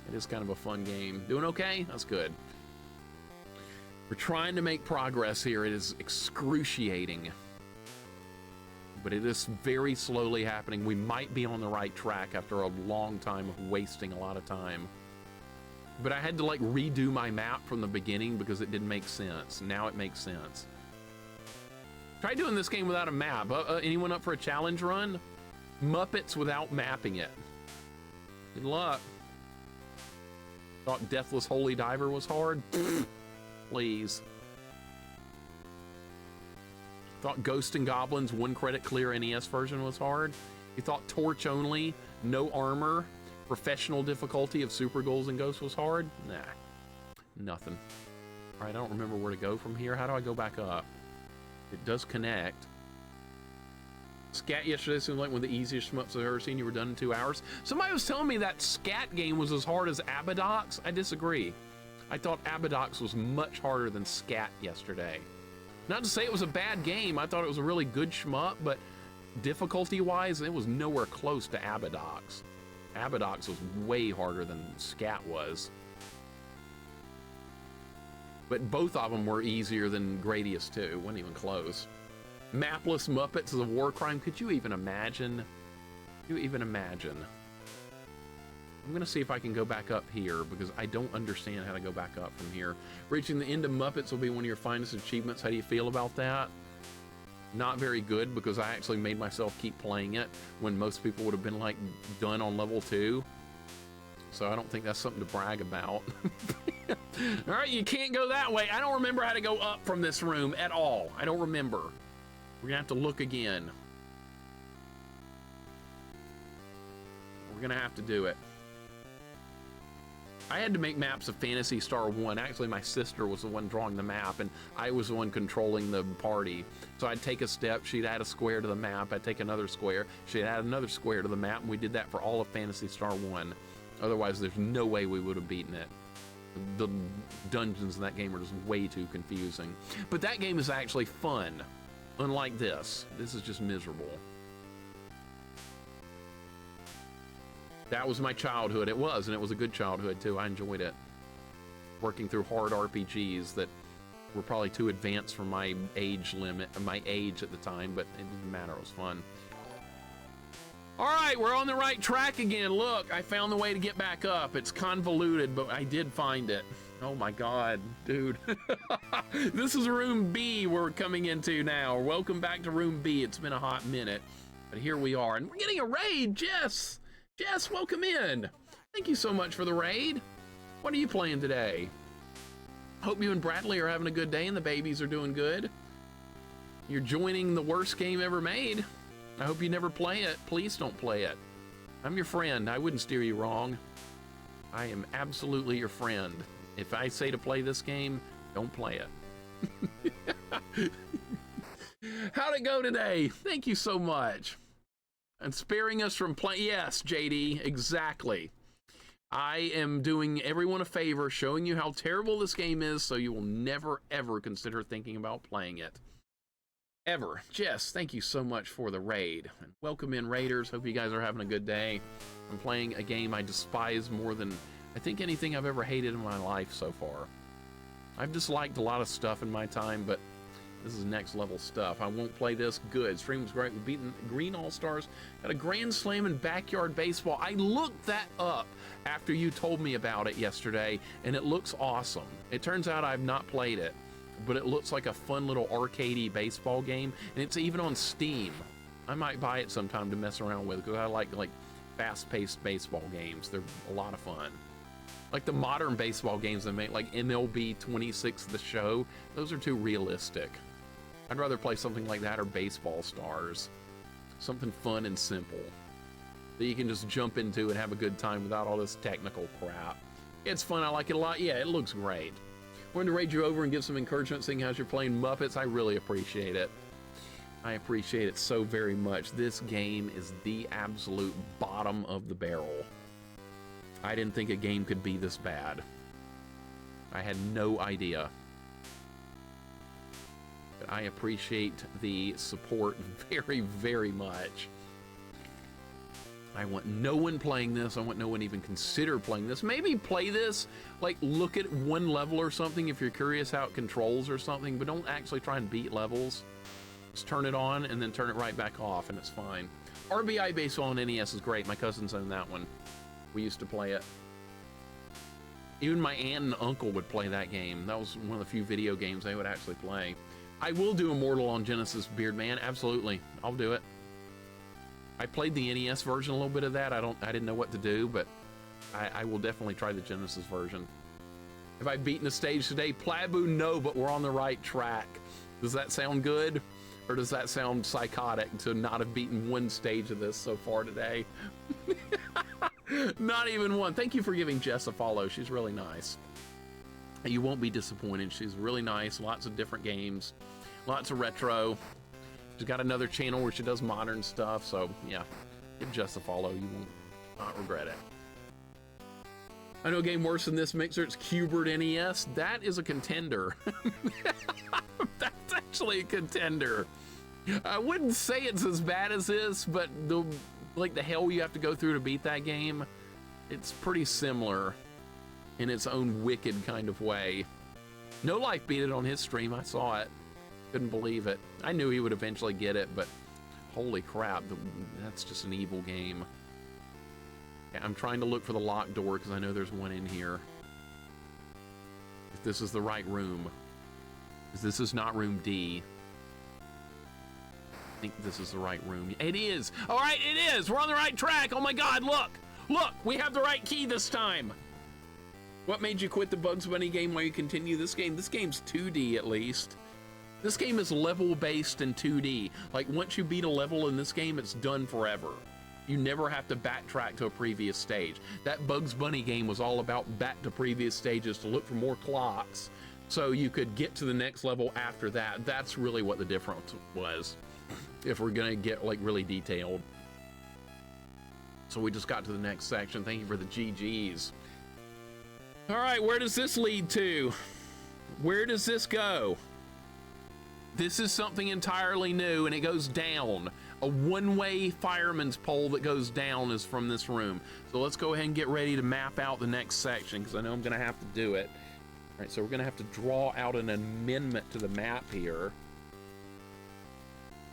It is kind of a fun game. Doing okay? That's good. We're trying to make progress here. It is excruciating, but it is very slowly happening. We might be on the right track after a long time of wasting a lot of time. But I had to like redo my map from the beginning because it didn't make sense. Now it makes sense. Try doing this game without a map. Anyone up for a challenge run? Muppets without mapping it. Good luck. Thought Deathless Holy Diver was hard? Please. Thought Ghost and Goblins 1 credit clear NES version was hard? You thought Torch only, no armor, professional difficulty of Super Ghouls and Ghosts was hard? Nah, nothing. All right, I don't remember where to go from here. How do I go back up? It does connect. Scat yesterday seemed like one of the easiest shmups I've ever seen. You were done in 2 hours. Somebody was telling me that Scat game was as hard as Abadox. I disagree. I thought Abadox was much harder than Scat yesterday. Not to say it was a bad game. I thought it was a really good shmup, but difficulty-wise, it was nowhere close to Abadox. Abadox was way harder than Scat was. But both of them were easier than Gradius 2. Wasn't even close. Mapless Muppets is a war crime. Could you even imagine? Could you even imagine? I'm gonna see if I can go back up here because I don't understand how to go back up from here. Reaching the end of Muppets will be one of your finest achievements. How do you feel about that? Not very good because I actually made myself keep playing it when most people would have been like done on level 2. So I don't think that's something to brag about. All right, you can't go that way. I don't remember how to go up from this room at all. I don't remember. We're gonna have to look again. We're gonna have to do it. I had to make maps of Phantasy Star 1. Actually, my sister was the one drawing the map, and I was the one controlling the party. So I'd take a step, she'd add a square to the map, I'd take another square, she'd add another square to the map, and we did that for all of Phantasy Star 1. Otherwise, there's no way we would have beaten it. The dungeons in that game are just way too confusing. But that game is actually fun. Unlike this. This is just miserable. That was my childhood. It was, and it was a good childhood too. I enjoyed it. Working through hard RPGs that were probably too advanced for my age limit, my age at the time, but it didn't matter. It was fun. All right, we're on the right track again. Look, I found the way to get back up. It's convoluted, but I did find it. Oh my God, dude. This is room B we're coming into now. Welcome back to room B. It's been a hot minute, but here we are. And we're getting a raid, Jess. Jess, welcome in. Thank you so much for the raid. What are you playing today? Hope you and Bradley are having a good day and the babies are doing good. You're joining the worst game ever made. I hope you never play it. Please don't play it. I'm your friend. I wouldn't steer you wrong. I am absolutely your friend. If I say to play this game, don't play it. How'd it go today? Thank you so much. And sparing us from playing. Yes, JD, exactly. I am doing everyone a favor, showing you how terrible this game is, so you will never, ever consider thinking about playing it. Ever. Jess, thank you so much for the raid. And welcome in, raiders. Hope you guys are having a good day. I'm playing a game I despise more than I think anything I've ever hated in my life so far. I've disliked a lot of stuff in my time, but this is next level stuff. I won't play this. Good. Stream was great. We beat Green All-Stars. Got a Grand Slam in Backyard Baseball. I looked that up after you told me about it yesterday, and it looks awesome. It turns out I've not played it, but it looks like a fun little arcadey baseball game, and it's even on Steam. I might buy it sometime to mess around with because I like fast-paced baseball games. They're a lot of fun. Like the modern baseball games they make, like MLB 26 The Show, those are too realistic. I'd rather play something like that or Baseball Stars. Something fun and simple that you can just jump into and have a good time without all this technical crap. It's fun. I like it a lot. Yeah, it looks great. Wanted to raid you over and give some encouragement seeing how you're playing Muppets. I really appreciate it. I appreciate it so very much. This game is the absolute bottom of the barrel. I didn't think a game could be this bad. I had no idea. But I appreciate the support very, very much. I want no one playing this. I want no one even consider playing this. Maybe play this, like look at one level or something if you're curious how it controls or something, but don't actually try and beat levels. Just turn it on and then turn it right back off and it's fine. RBI Baseball on NES is great. My cousins own that one. We used to play it. Even my aunt and uncle would play that game. That was one of the few video games they would actually play. I will do Immortal on Genesis, Beardman. Absolutely. I'll do it. I played the NES version, a little bit of that. I didn't know what to do, but I will definitely try the Genesis version. Have I beaten a stage today? Plabu, no, but we're on the right track. Does that sound good? Or does that sound psychotic to not have beaten one stage of this so far today? Not even one. Thank you for giving Jess a follow. She's really nice. You won't be disappointed. She's really nice. Lots of different games. Lots of retro. She's got another channel where she does modern stuff. So, yeah. Give Jess a follow. You will not regret it. I know a game worse than this mixer. It's Qbert NES. That is a contender. That's actually a contender. I wouldn't say it's as bad as this, but the hell you have to go through to beat that game, it's pretty similar in its own wicked kind of way. No Life beat it on his stream. I saw it. Couldn't believe it. I knew he would eventually get it, but holy crap, that's just an evil game. Yeah, I'm trying to look for the locked door because I know there's one in here. If this is the right room. Because this is not room D. I think this is the right room. It is! Alright, it is! We're on the right track! Oh my god, look! Look! We have the right key this time! What made you quit the Bugs Bunny game while you continue this game? This game's 2D at least. This game is level-based in 2D. Like, once you beat a level in this game, it's done forever. You never have to backtrack to a previous stage. That Bugs Bunny game was all about back to previous stages to look for more clocks so you could get to the next level after that. That's really what the difference was, if we're gonna get like really detailed. So we just got to the next section. Thank you for the GGs. All right, where does this lead to? Where does this go? This is something entirely new, and it goes down. A one-way fireman's pole that goes down is from this room. So let's go ahead and get ready to map out the next section, because I know I'm gonna have to do it. All right, so we're gonna have to draw out an amendment to the map here.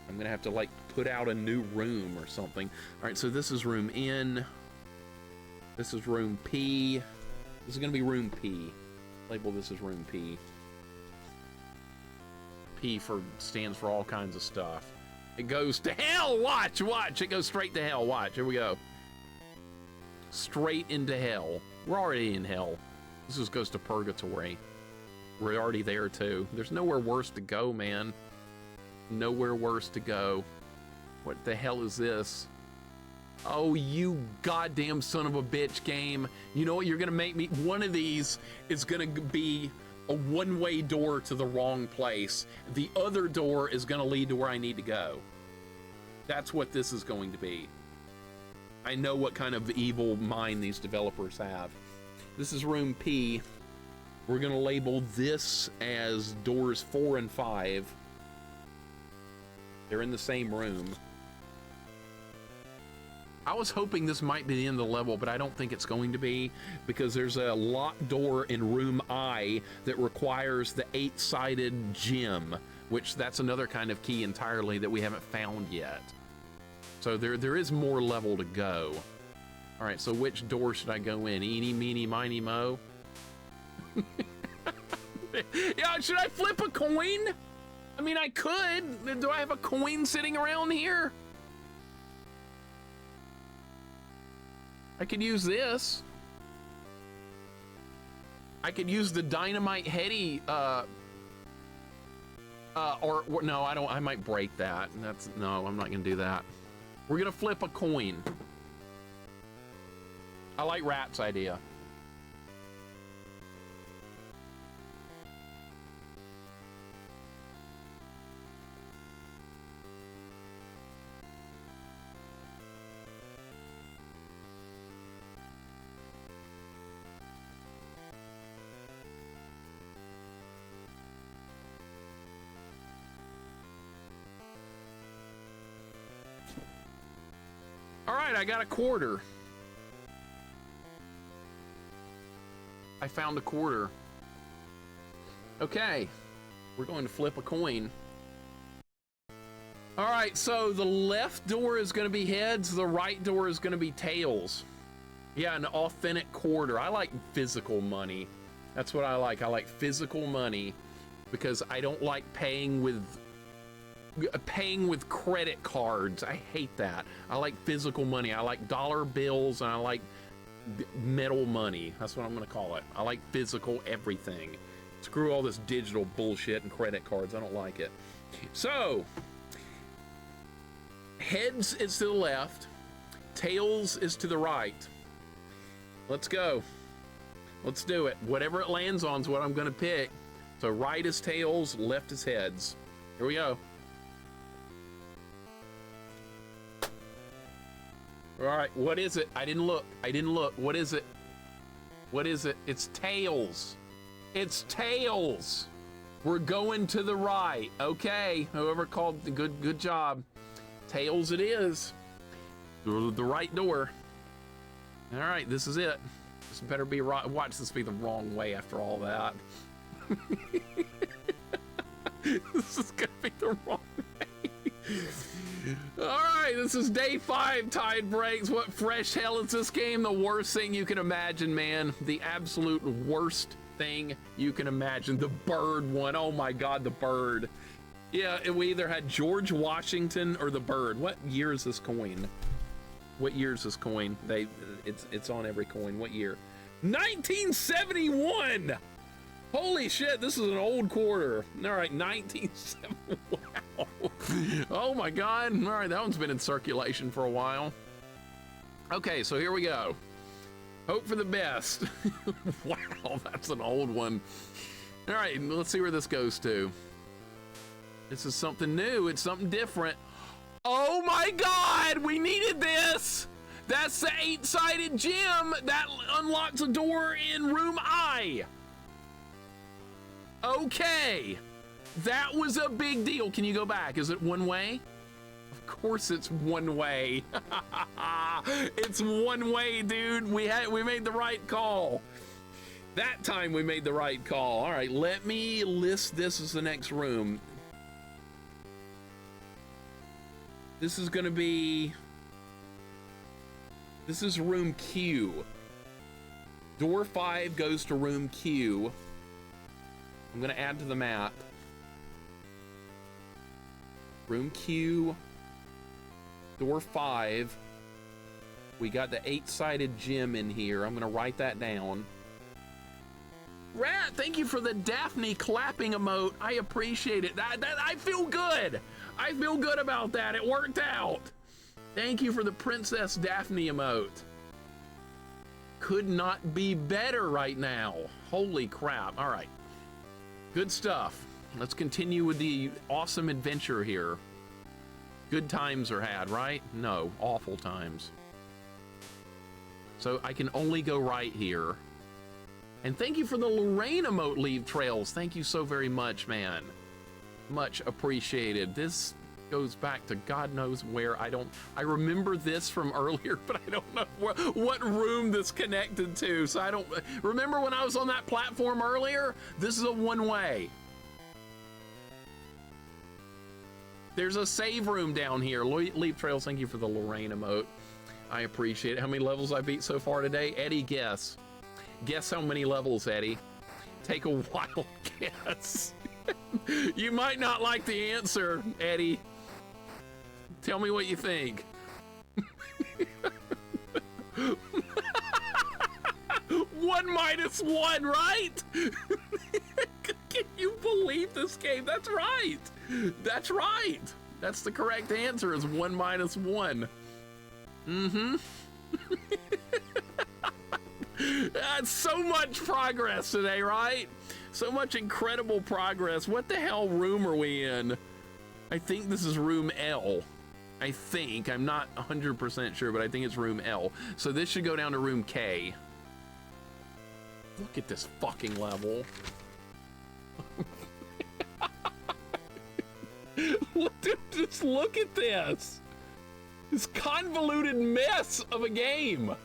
I'm gonna have to like put out a new room or something. All right, so this is room N. This is room P. This is gonna be room P. Label this as room P. P stands for all kinds of stuff. It goes to hell. Watch, watch. It goes straight to hell. Watch. Here we go. Straight into hell. We're already in hell. This just goes to purgatory. We're already there too. There's nowhere worse to go, man. Nowhere worse to go. What the hell is this? Oh, you goddamn son of a bitch game. You know what? You're gonna make me. One of these is gonna be a one-way door to the wrong place. The other door is gonna lead to where I need to go. That's what this is going to be. I know what kind of evil mind these developers have. This is room P. We're gonna label this as doors 4 and 5. They're in the same room. I was hoping this might be the end of the level, but I don't think it's going to be, because there's a locked door in room I that requires the 8-sided gem, which that's another kind of key entirely that we haven't found yet. So there is more level to go. All right, so which door should I go in? Eeny, meeny, miny, mo? Yeah, should I flip a coin? I mean, I could. Do I have a coin sitting around here? I could use this. I could use the dynamite heady, or no, I don't. I might break that. No, I'm not gonna do that. We're gonna flip a coin. I like Rat's idea. All right, I got a quarter. I found a quarter. Okay, we're going to flip a coin. All right, so the left door is going to be heads, the right door is going to be tails. Yeah, an authentic quarter. I like physical money. That's what I like. I like physical money because I don't like paying with credit cards. I hate that. I like physical money. I like dollar bills and I like metal money. That's what I'm gonna call it. I like physical everything. Screw all this digital bullshit and credit cards. I don't like it. So, heads is to the left, tails is to the right. Let's go. Let's do it. Whatever it lands on is what I'm gonna pick. So right is tails, left is heads. Here we go. All right, what is it? I didn't look. I didn't look. What is it? What is it? It's tails. It's tails. We're going to the right. Okay, whoever called, good job. Tails it is. The right door. All right, this is it. This better be right. Watch this be the wrong way after all that. This is gonna be the wrong way. All right, this is day 5, Tide Breaks. What fresh hell is this game? The worst thing you can imagine, man. The absolute worst thing you can imagine. The bird one. Oh my God, the bird. Yeah, we either had George Washington or the bird. What year is this coin? What year is this coin? It's on every coin. What year? 1971. Holy shit, this is an old quarter. All right, 1970. Wow. Oh my God. All right, that one's been in circulation for a while. Okay, so here we go. Hope for the best. Wow, that's an old one. All right, let's see where this goes to. This is something new. It's something different. Oh my God, we needed this. That's the 8-sided gem that unlocks a door in room I. Okay, that was a big deal. Can you go back? Is it one way? Of course it's one way. It's one way, dude. We made the right call. That time we made the right call. All right, let me list this as the next room. This is gonna be, this is room Q. Door 5 goes to room Q. I'm gonna add to the map. Room Q, door 5. We got the 8-sided gem in here. I'm gonna write that down. Rat, thank you for the Daphne clapping emote. I appreciate it. I feel good. I feel good about that. It worked out. Thank you for the Princess Daphne emote. Could not be better right now. Holy crap. All right. Good stuff. Let's continue with the awesome adventure here. Good times are had, right? No, awful times. So I can only go right here. And thank you for the Lorraine emote, Leave Trails. Thank you so very much, man. Much appreciated. This goes back to God knows where. I remember this from earlier, but I don't know what room this connected to. So I don't remember when I was on that platform earlier. This is a one-way. There's a save room down here. Leave Trails, thank you for the Lorraine emote. I appreciate it. How many levels I beat so far today? Eddie, guess. Guess how many levels, Eddie? Take a wild guess. You might not like the answer, Eddie. Tell me what you think. 1 minus 1, right? Can you believe this game? That's right. That's right. That's the correct answer, is 1 minus 1. Mm-hmm. That's so much progress today, right? So much incredible progress. What the hell room are we in? I think this is room L. I think. I'm not 100% sure, but I think it's room L. So this should go down to room K. Look at this fucking level. Dude, just look at this. This convoluted mess of a game.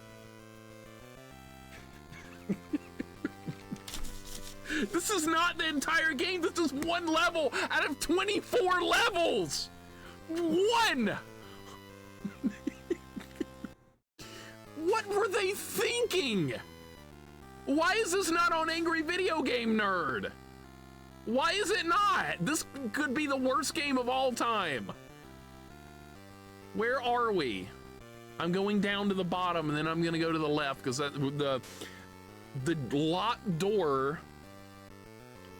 This is not the entire game. This is one level out of 24 levels. One. What were they thinking? Why is this not on Angry Video Game Nerd? Why is it not? This could be the worst game of all time. Where are we? I'm going down to the bottom and then I'm gonna go to the left because the locked door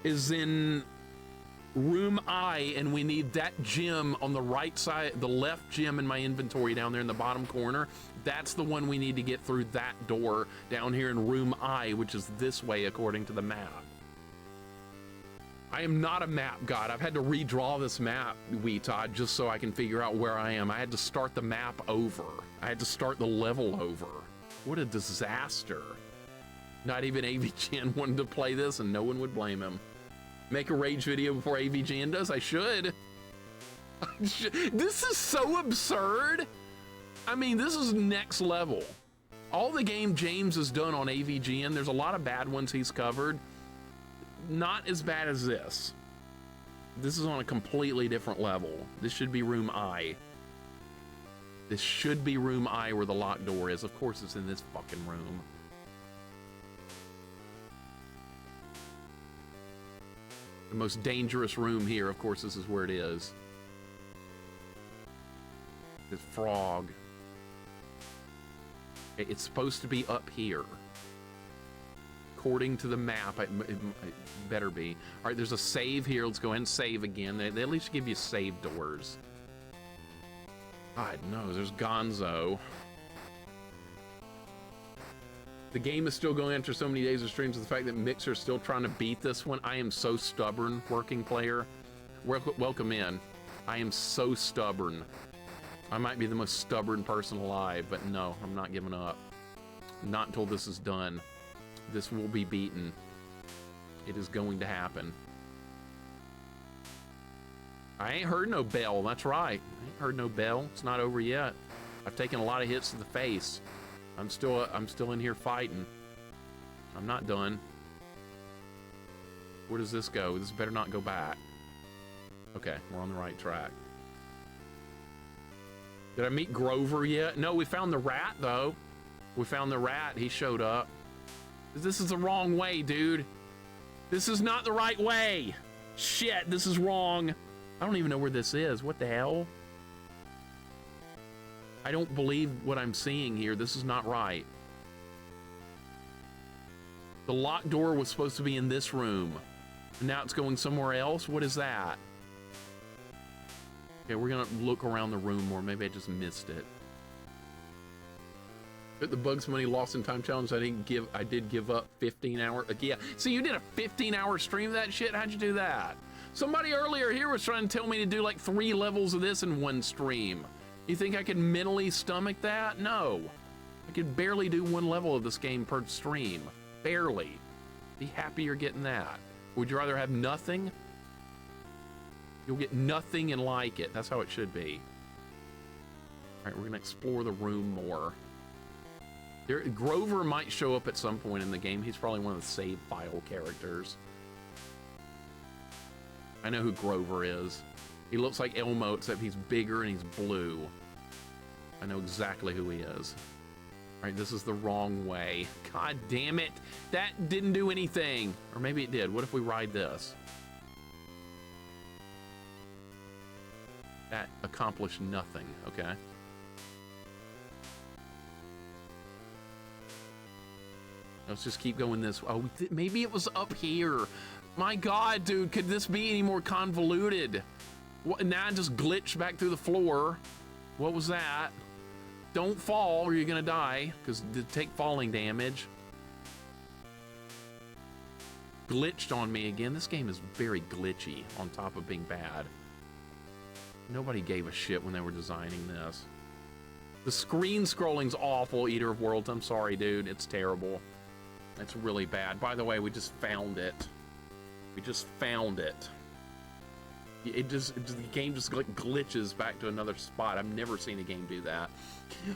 is in room I, and we need that gem on the right side, the left gem in my inventory down there in the bottom corner. That's the one we need to get through that door down here in room I, which is this way according to the map. I am not a map god. I've had to redraw this map, Todd, just so I can figure out where I am. I had to start the map over. I had to start the level over. What a disaster. Not even AVGN wanted to play this, and no one would blame him. Make a rage video before AVGN does? I should. This is so absurd. I mean, this is next level. All the game James has done on AVGN, there's a lot of bad ones he's covered. Not as bad as this. This is on a completely different level. This should be room I. This should be room I where the locked door is. Of course it's in this fucking room. The most dangerous room here, of course, this is where it is. This frog. It's supposed to be up here. According to the map, it better be. All right, there's a save here. Let's go ahead and save again. They at least give you save doors. God knows, there's Gonzo. The game is still going after so many days of streams. The fact that Mixer is still trying to beat this one. I am so stubborn, working player. Welcome in. I am so stubborn. I might be the most stubborn person alive, but no, I'm not giving up. Not until this is done. This will be beaten. It is going to happen. I ain't heard no bell. That's right. I ain't heard no bell. It's not over yet. I've taken a lot of hits to the face. I'm still in here fighting. I'm not done. Where does this go? This better not go back. Okay, we're on the right track. Did I meet Grover yet? No, we found the rat though. We found the rat. He showed up. This is the wrong way, dude. This is not the right way. Shit, this is wrong. I don't even know where this is. What the hell? I don't believe what I'm seeing here. This is not right. The locked door was supposed to be in this room. And now it's going somewhere else? What is that? Okay, we're gonna look around the room more. Maybe I just missed it. But the Bugs Money Lost in Time Challenge, I did give up 15 hours. Yeah, so you did a 15-hour stream of that shit? How'd you do that? Somebody earlier here was trying to tell me to do like 3 levels of this in one stream. You think I could mentally stomach that? No. I could barely do 1 level of this game per stream. Barely. Be happy you're getting that. Would you rather have nothing? You'll get nothing and like it. That's how it should be. All right, we're gonna explore the room more. Grover might show up at some point in the game. He's probably one of the save file characters. I know who Grover is. He looks like Elmo, except he's bigger and he's blue. I know exactly who he is. All right, this is the wrong way. God damn it. That didn't do anything. Or maybe it did. What if we ride this? That accomplished nothing, okay? Let's just keep going this way. Oh, maybe it was up here. My God, dude, could this be any more convoluted? What, now I just glitched back through the floor. What was that? Don't fall or you're gonna die, because take falling damage. Glitched on me again. This game is very glitchy on top of being bad. Nobody gave a shit when they were designing this. The screen scrolling's awful, Eater of Worlds. I'm sorry, dude. It's terrible. It's really bad. By the way, we just found it. We just found it. The game just like glitches back to another spot. I've never seen a game do that.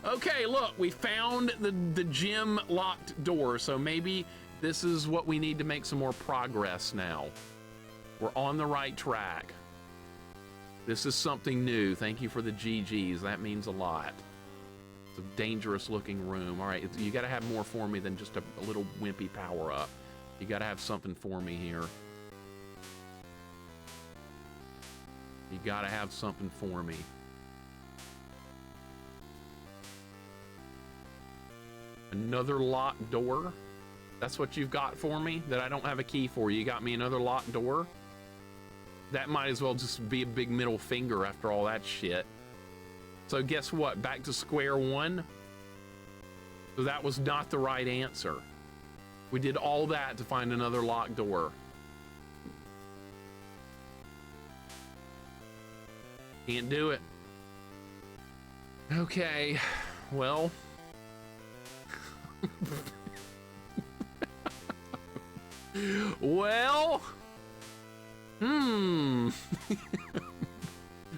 Okay, look, we found the gym locked door, so maybe this is what we need to make some more progress now. We're on the right track. This is something new. Thank you for the GGs. That means a lot. It's a dangerous looking room. All right, you gotta have more for me than just a little wimpy power up. You gotta have something for me here. You gotta have something for me. Another locked door? That's what you've got for me? That I don't have a key for? You got me another locked door? That might as well just be a big middle finger after all that shit. So guess what? Back to square one? So that was not the right answer. We did all that to find another locked door. Can't do it. Okay, well. Well.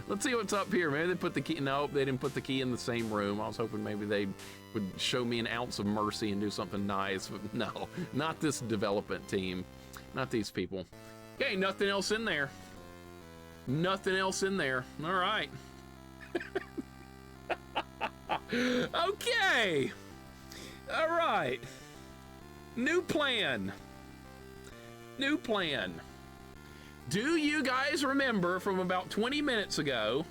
Let's see what's up here. Maybe they put the key. Nope, they didn't put the key in the same room. I was hoping maybe they would show me an ounce of mercy and do something nice, but no, not this development team. Not these people. Okay, nothing else in there. Nothing else in there. All right. Okay. All right. New plan. New plan. Do you guys remember from about 20 minutes ago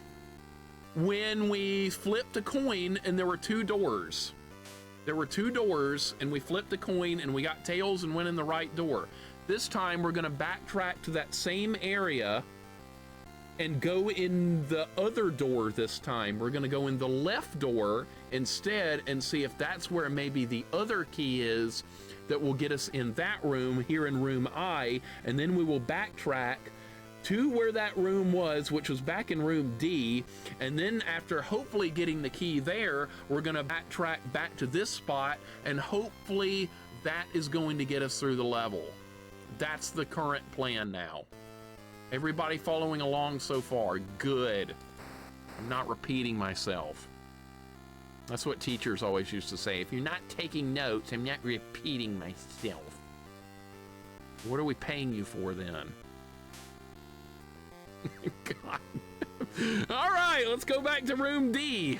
when we flipped a coin and there were two doors? There were two doors and we flipped a coin and we got tails and went in the right door. This time we're gonna backtrack to that same area and go in the other door this time. We're gonna go in the left door instead and see if that's where maybe the other key is that will get us in that room here in room I, and then we will backtrack to where that room was, which was back in room D, and then after hopefully getting the key there, we're gonna backtrack back to this spot, and hopefully that is going to get us through the level. That's the current plan now. Everybody following along so far? Good. I'm not repeating myself. That's what teachers always used to say. If you're not taking notes, I'm not repeating myself. What are we paying you for then? God. All right, let's go back to room D.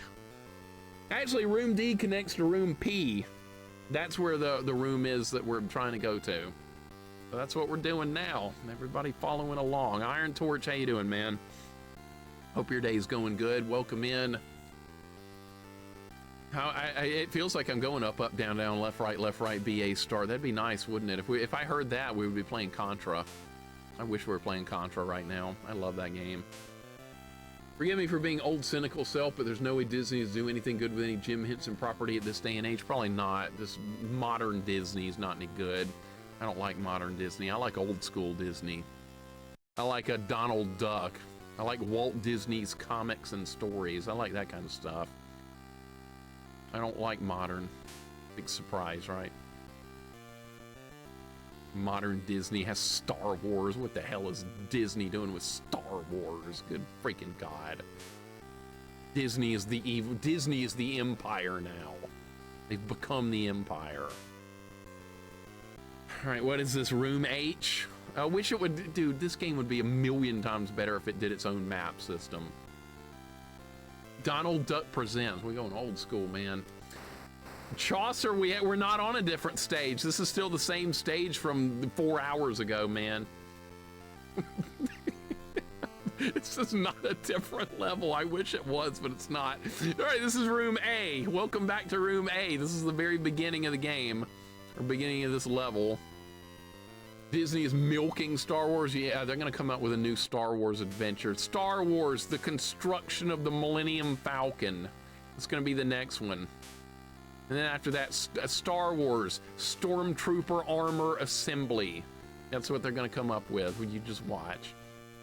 Actually, room D connects to room P. That's where the room is that we're trying to go to. So that's what we're doing now. Everybody following along. Iron Torch, how you doing, man? Hope your day's going good. Welcome in. It feels like I'm going up, down, down, left, right, BA start. That'd be nice, wouldn't it? If I heard that, we would be playing Contra. I wish we were playing Contra right now. I love that game. Forgive me for being old, cynical self, but there's no way Disney is doing anything good with any Jim Henson property at this day and age. Probably not. This modern Disney is not any good. I don't like modern Disney. I like old school Disney. I like a Donald Duck. I like Walt Disney's comics and stories. I like that kind of stuff. I don't like modern. Big surprise, right? Modern Disney has Star Wars. What the hell is Disney doing with Star Wars? Good freaking God. Disney is the evil. Disney is the empire now. They've become the empire. All right, what is this, room H? I wish it would, dude, this game would be a million times better if it did its own map system. Donald Duck Presents. We're going old school, man. Chaucer, we're not on a different stage. This is still the same stage from 4 hours ago, man. This is not a different level. I wish it was, but it's not. All right, this is room A. Welcome back to room A. This is the very beginning of the game, or beginning of this level. Disney is milking Star Wars. Yeah, they're gonna come out with a new Star Wars adventure. Star Wars, the construction of the Millennium Falcon. It's gonna be the next one. And then after that, Star Wars, Stormtrooper Armor Assembly. That's what they're gonna come up with. Will you just watch?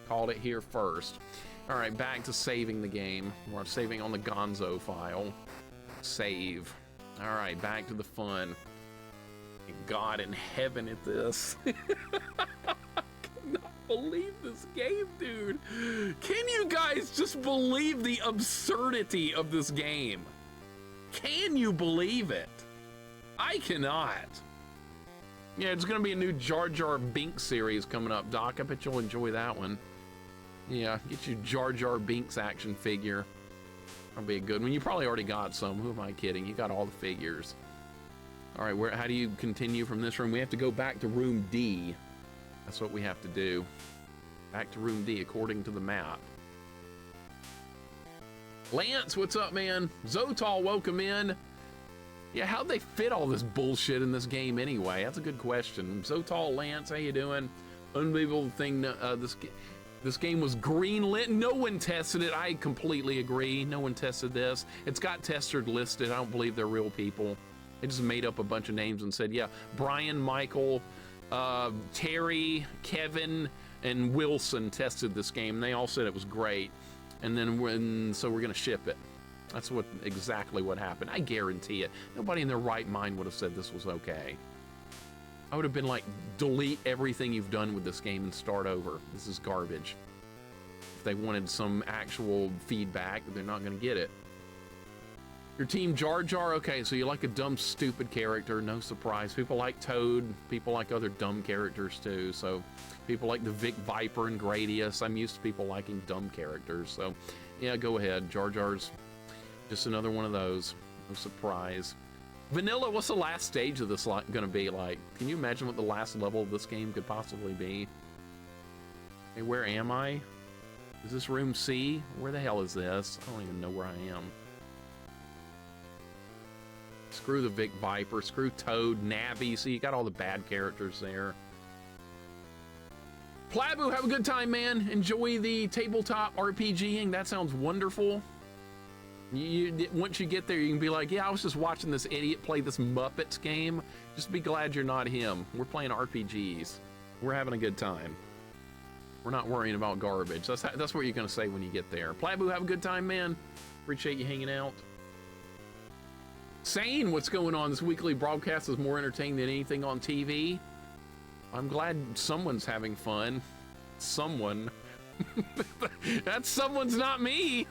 Called it here first. All right, back to saving the game. We're saving on the Gonzo file. Save. All right, back to the fun. God in heaven at this. I cannot believe this game, dude. Can you guys just believe the absurdity of this game? Can you believe it? I cannot. Yeah, it's gonna be a new Jar Jar Binks series coming up, Doc. I bet you'll enjoy that one. Yeah, get you Jar Jar Binks action figure. That'll be a good one. You probably already got some. Who am I kidding? You got all the figures. All right, how do you continue from this room? We have to go back to room D. That's what we have to do. Back to room D according to the map. Lance, what's up, man? Zotal, welcome in. Yeah, how'd they fit all this bullshit in this game anyway? That's a good question. Zotal, Lance, how you doing? Unbelievable thing, this game was greenlit. No one tested it. I completely agree. No one tested this. It's got testers listed. I don't believe they're real people. They just made up a bunch of names and said, yeah, Brian, Michael, Terry, Kevin, and Wilson tested this game. They all said it was great. And then so we're gonna ship it. That's exactly what happened. I guarantee it. Nobody in their right mind would have said this was okay. I would have been like, delete everything you've done with this game and start over. This is garbage. If they wanted some actual feedback, they're not gonna get it. Your team Jar Jar, okay, so you like a dumb, stupid character, no surprise. People like Toad, people like other dumb characters too, so people like the Vic Viper and Gradius. I'm used to people liking dumb characters, so yeah, go ahead. Jar Jar's just another one of those, no surprise. Vanilla, what's the last stage of this gonna be like? Can you imagine what the last level of this game could possibly be? Hey, where am I? Is this room C? Where the hell is this? I don't even know where I am. Screw the Vic Viper, screw Toad, Navi, so you got all the bad characters there. Plabu, have a good time, man. Enjoy the tabletop RPGing. That sounds wonderful. Once you get there, you can be like, yeah, I was just watching this idiot play this Muppets game. Just be glad you're not him. We're playing RPGs. We're having a good time. We're not worrying about garbage. That's what you're gonna say when you get there. Plabu, have a good time, man. Appreciate you hanging out. Sane, what's going on? This weekly broadcast is more entertaining than anything on TV. I'm glad someone's having fun. Someone. That someone's not me.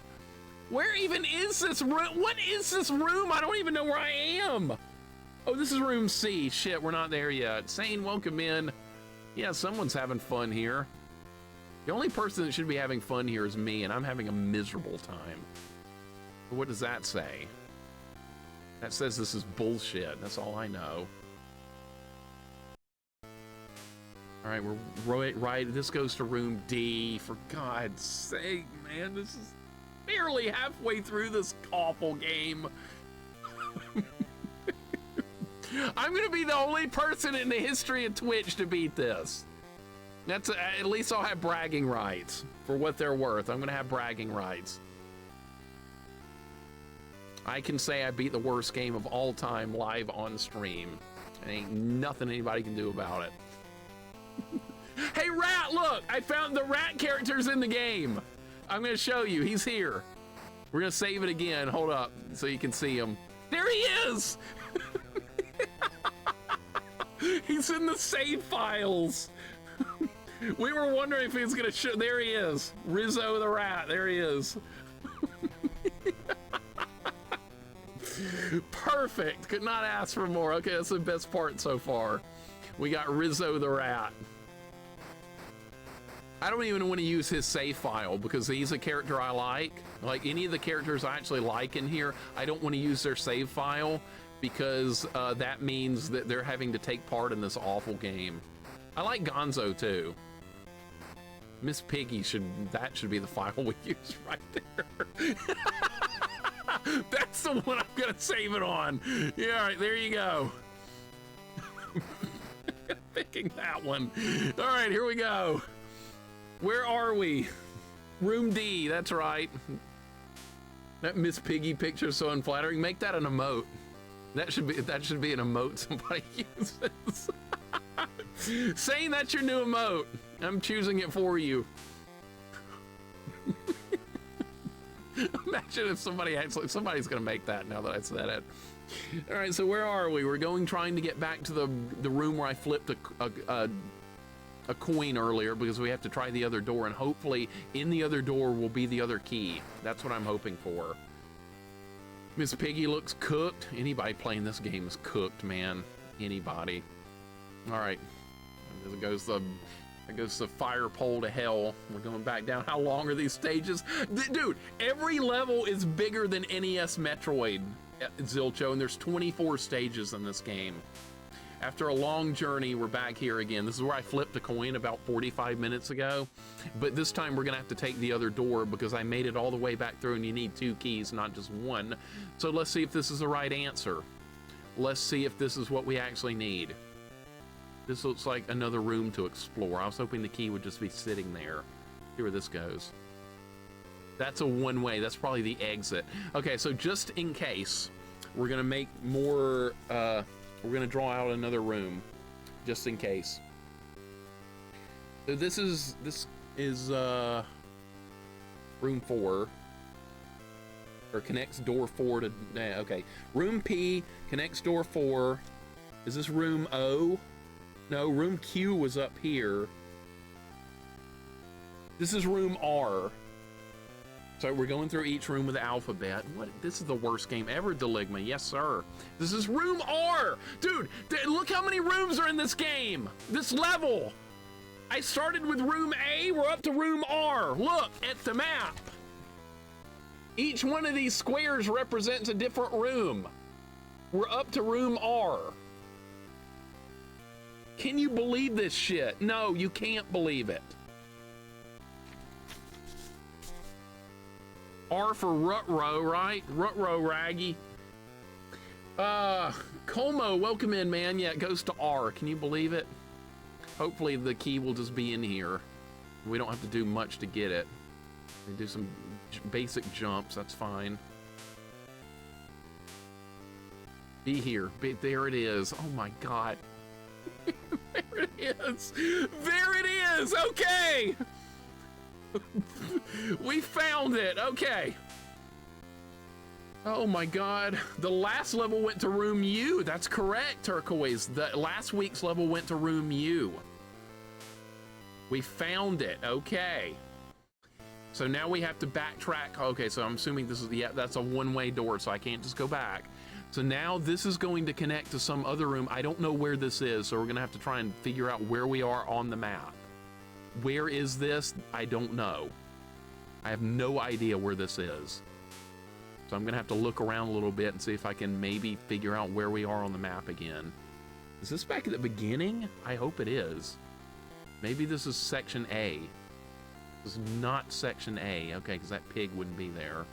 Where even is this room? What is this room? I don't even know where I am. Oh, this is room C. Shit, we're not there yet. Sane, welcome in. Yeah, someone's having fun here. The only person that should be having fun here is me, and I'm having a miserable time. But what does that say? That says this is bullshit. That's all I know. All right, we're right. This goes to room D. For God's sake, man, this is barely halfway through this awful game. I'm gonna be the only person in the history of Twitch to beat this. That's at least I'll have bragging rights for what they're worth. I'm gonna have bragging rights. I can say I beat the worst game of all time live on stream. And ain't nothing anybody can do about it. Hey, Rat, look! I found the Rat characters in the game. I'm gonna show you. He's here. We're gonna save it again. Hold up so you can see him. There he is! He's in the save files. We were wondering if he was gonna show. There he is. Rizzo the Rat. There he is. Perfect. Could not ask for more. Okay, that's the best part so far. We got Rizzo the Rat. I don't even want to use his save file because he's a character I like. Like any of the characters I actually like in here, I don't want to use their save file because that means that they're having to take part in this awful game. I like Gonzo too. Miss Piggy should be the file we use right there. That's the one I'm gonna save it on. Yeah, all right, there you go. Picking that one. All right, here we go. Where are we? Room D, that's right. That Miss Piggy picture is so unflattering. Make that an emote. That should be an emote somebody uses. Saying that's your new emote. I'm choosing it for you. Imagine if somebody's gonna make that now that I said it. All right, so where are we? We're trying to get back to the room where I flipped a coin earlier because we have to try the other door, and hopefully in the other door will be the other key. That's what I'm hoping for. Miss Piggy looks cooked. Anybody playing this game is cooked, man. Anybody. All right. There goes the fire pole to hell. We're going back down. How long are these stages? Dude, every level is bigger than NES Metroid, Zilcho, and there's 24 stages in this game. After a long journey, we're back here again. This is where I flipped a coin about 45 minutes ago, but this time we're gonna have to take the other door because I made it all the way back through, and you need 2 keys, not just 1. So let's see if this is the right answer. Let's see if this is what we actually need. This looks like another room to explore. I was hoping the key would just be sitting there. See where this goes. That's a one-way. That's probably the exit. Okay, so just in case, we're gonna make more, we're gonna draw out another room, just in case. So this is room 4, or connects door 4 to, okay. Room P connects door 4. Is this room O? No, room Q was up here. This is room R. So we're going through each room with the alphabet. What? This is the worst game ever, LittleMIXER. Yes, sir. This is room R. Dude, look how many rooms are in this game. This level. I started with room A. We're up to room R. Look at the map. Each one of these squares represents a different room. We're up to room R. Can you believe this shit? No, you can't believe it. R for Rutro, right? Rutro Raggy. Como, welcome in, man. Yeah, it goes to R. Can you believe it? Hopefully the key will just be in here. We don't have to do much to get it. We do some basic jumps, that's fine. Be here. There it is. Oh my God. There it is. There it is. Okay. We found it. Okay. Oh my God. The last level went to room U. That's correct, Turquoise. The last week's level went to room U. We found it. Okay. So now we have to backtrack. Okay, so I'm assuming this is, yeah, that's a one-way door, so I can't just go back. So now this is going to connect to some other room. I don't know where this is, so we're gonna have to try and figure out where we are on the map. Where is this? I don't know. I have no idea where this is. So I'm gonna have to look around a little bit and see if I can maybe figure out where we are on the map again. Is this back at the beginning? I hope it is. Maybe this is section A. This is not section A, okay, because that pig wouldn't be there.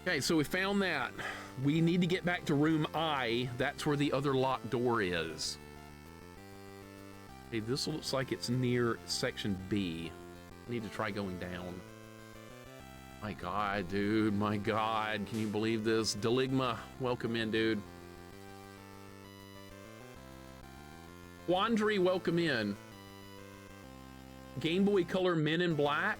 Okay, so we found that. We need to get back to room I. That's where the other locked door is. Okay, this looks like it's near section B. I need to try going down. My God, dude, my God. Can you believe this? Deligma, welcome in, dude. Quandary, welcome in. Game Boy Color Men in Black.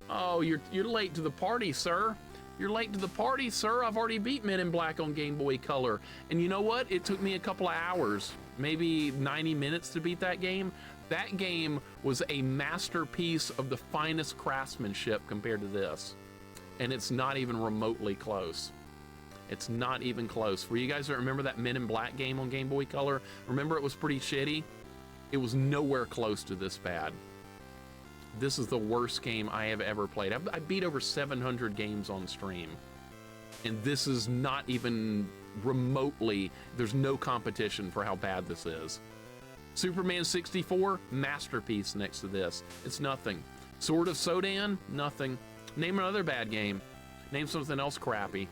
Oh, you're late to the party, sir. You're late to the party, sir. I've already beat Men in Black on Game Boy Color. And you know what? It took me a couple of hours, maybe 90 minutes to beat that game. That game was a masterpiece of the finest craftsmanship compared to this. And it's not even remotely close. It's not even close. For you guys that remember that Men in Black game on Game Boy Color, remember it was pretty shitty? It was nowhere close to this bad. This is the worst game I have ever played. I beat over 700 games on stream, and this is not even remotely, there's no competition for how bad this is. Superman 64, masterpiece next to this. It's nothing. Sword of Sodan, nothing. Name another bad game. Name something else crappy.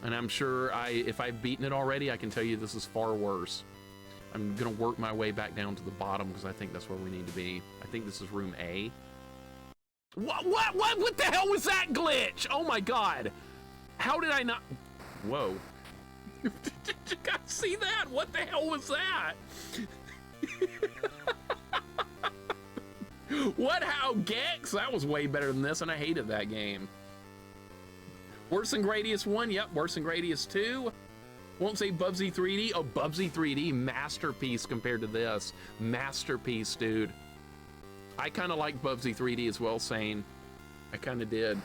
And I'm sure if I've beaten it already, I can tell you this is far worse. I'm gonna work my way back down to the bottom because I think that's where we need to be. I think this is room A. What the hell was that glitch? Oh my God. How did I not? Whoa. Did you guys see that? What the hell was that? What, how Gex? That was way better than this, and I hated that game. Worse than Gradius 1? Yep, worse than Gradius 2. Won't say Bubsy 3D. Oh, Bubsy 3D, masterpiece compared to this. Masterpiece, dude. I kind of like Bubsy 3D as well, Sane. I kind of did.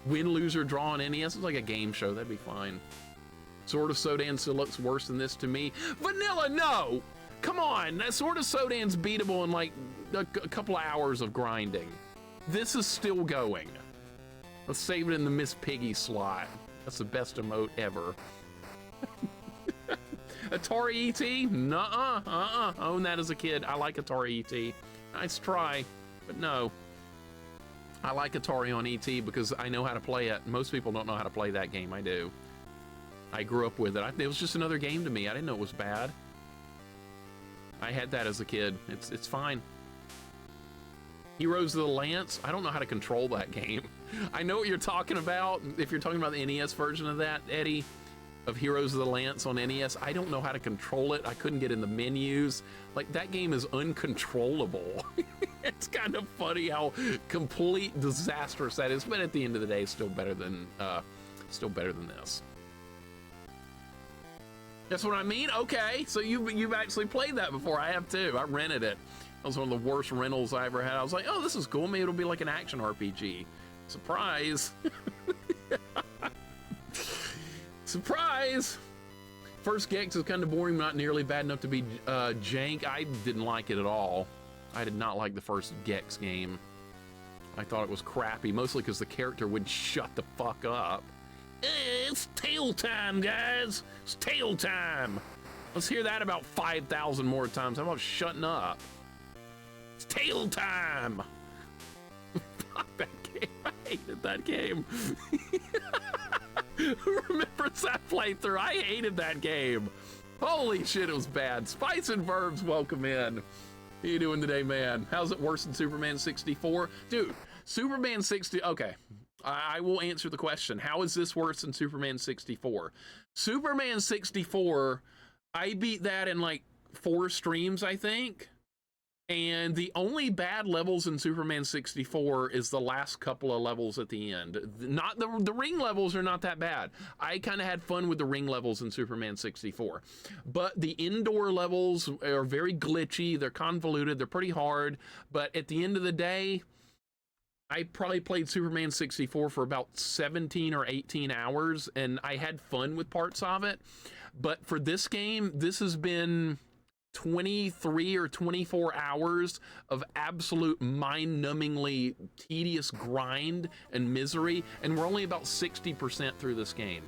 Win, lose, or draw on NES is like a game show. That'd be fine. Sword of Sodan still looks worse than this to me. Vanilla, no! Come on, that Sword of Sodan's beatable in like a couple of hours of grinding. This is still going. Let's save it in the Miss Piggy slot. That's the best emote ever. Atari ET? Nuh-uh, own that as a kid. I like Atari ET. Nice try, but no. I like Atari on ET because I know how to play it. Most people don't know how to play that game. I do. I grew up with it. It was just another game to me. I didn't know it was bad. I had that as a kid. It's fine. Heroes of the Lance? I don't know how to control that game. I know what you're talking about. If you're talking about the NES version of that, Eddie, of Heroes of the Lance on NES, I don't know how to control it. I couldn't get in the menus. Like, that game is uncontrollable. It's kind of funny how complete disastrous that is, but at the end of the day, it's still better than this. That's what I mean? Okay, so you've actually played that before. I have too. I rented it. That was one of the worst rentals I ever had. I was like, oh, this is cool. Maybe it'll be like an action RPG. Surprise. Surprise. First Gex is kind of boring, not nearly bad enough to be jank. I didn't like it at all. I did not like the first Gex game. I thought it was crappy, mostly because the character would shut the fuck up. It's tail time, guys. It's tail time. Let's hear that about 5,000 more times. How about shutting up? It's tail time. Fuck that game. I hated that game. Who remembers that playthrough? I hated that game. Holy shit, it was bad. Spice and Verbs, welcome in. How you doing today, man? How's it worse than Superman 64? Dude, Superman 60, okay. I will answer the question. How is this worse than Superman 64? Superman 64, I beat that in like 4 streams, I think. And the only bad levels in Superman 64 is the last couple of levels at the end. Not the ring levels are not that bad. I kind of had fun with the ring levels in Superman 64. But the indoor levels are very glitchy. They're convoluted. They're pretty hard. But at the end of the day, I probably played Superman 64 for about 17 or 18 hours, and I had fun with parts of it. But for this game, this has been 23 or 24 hours of absolute mind-numbingly tedious grind and misery, and we're only about 60% through this game.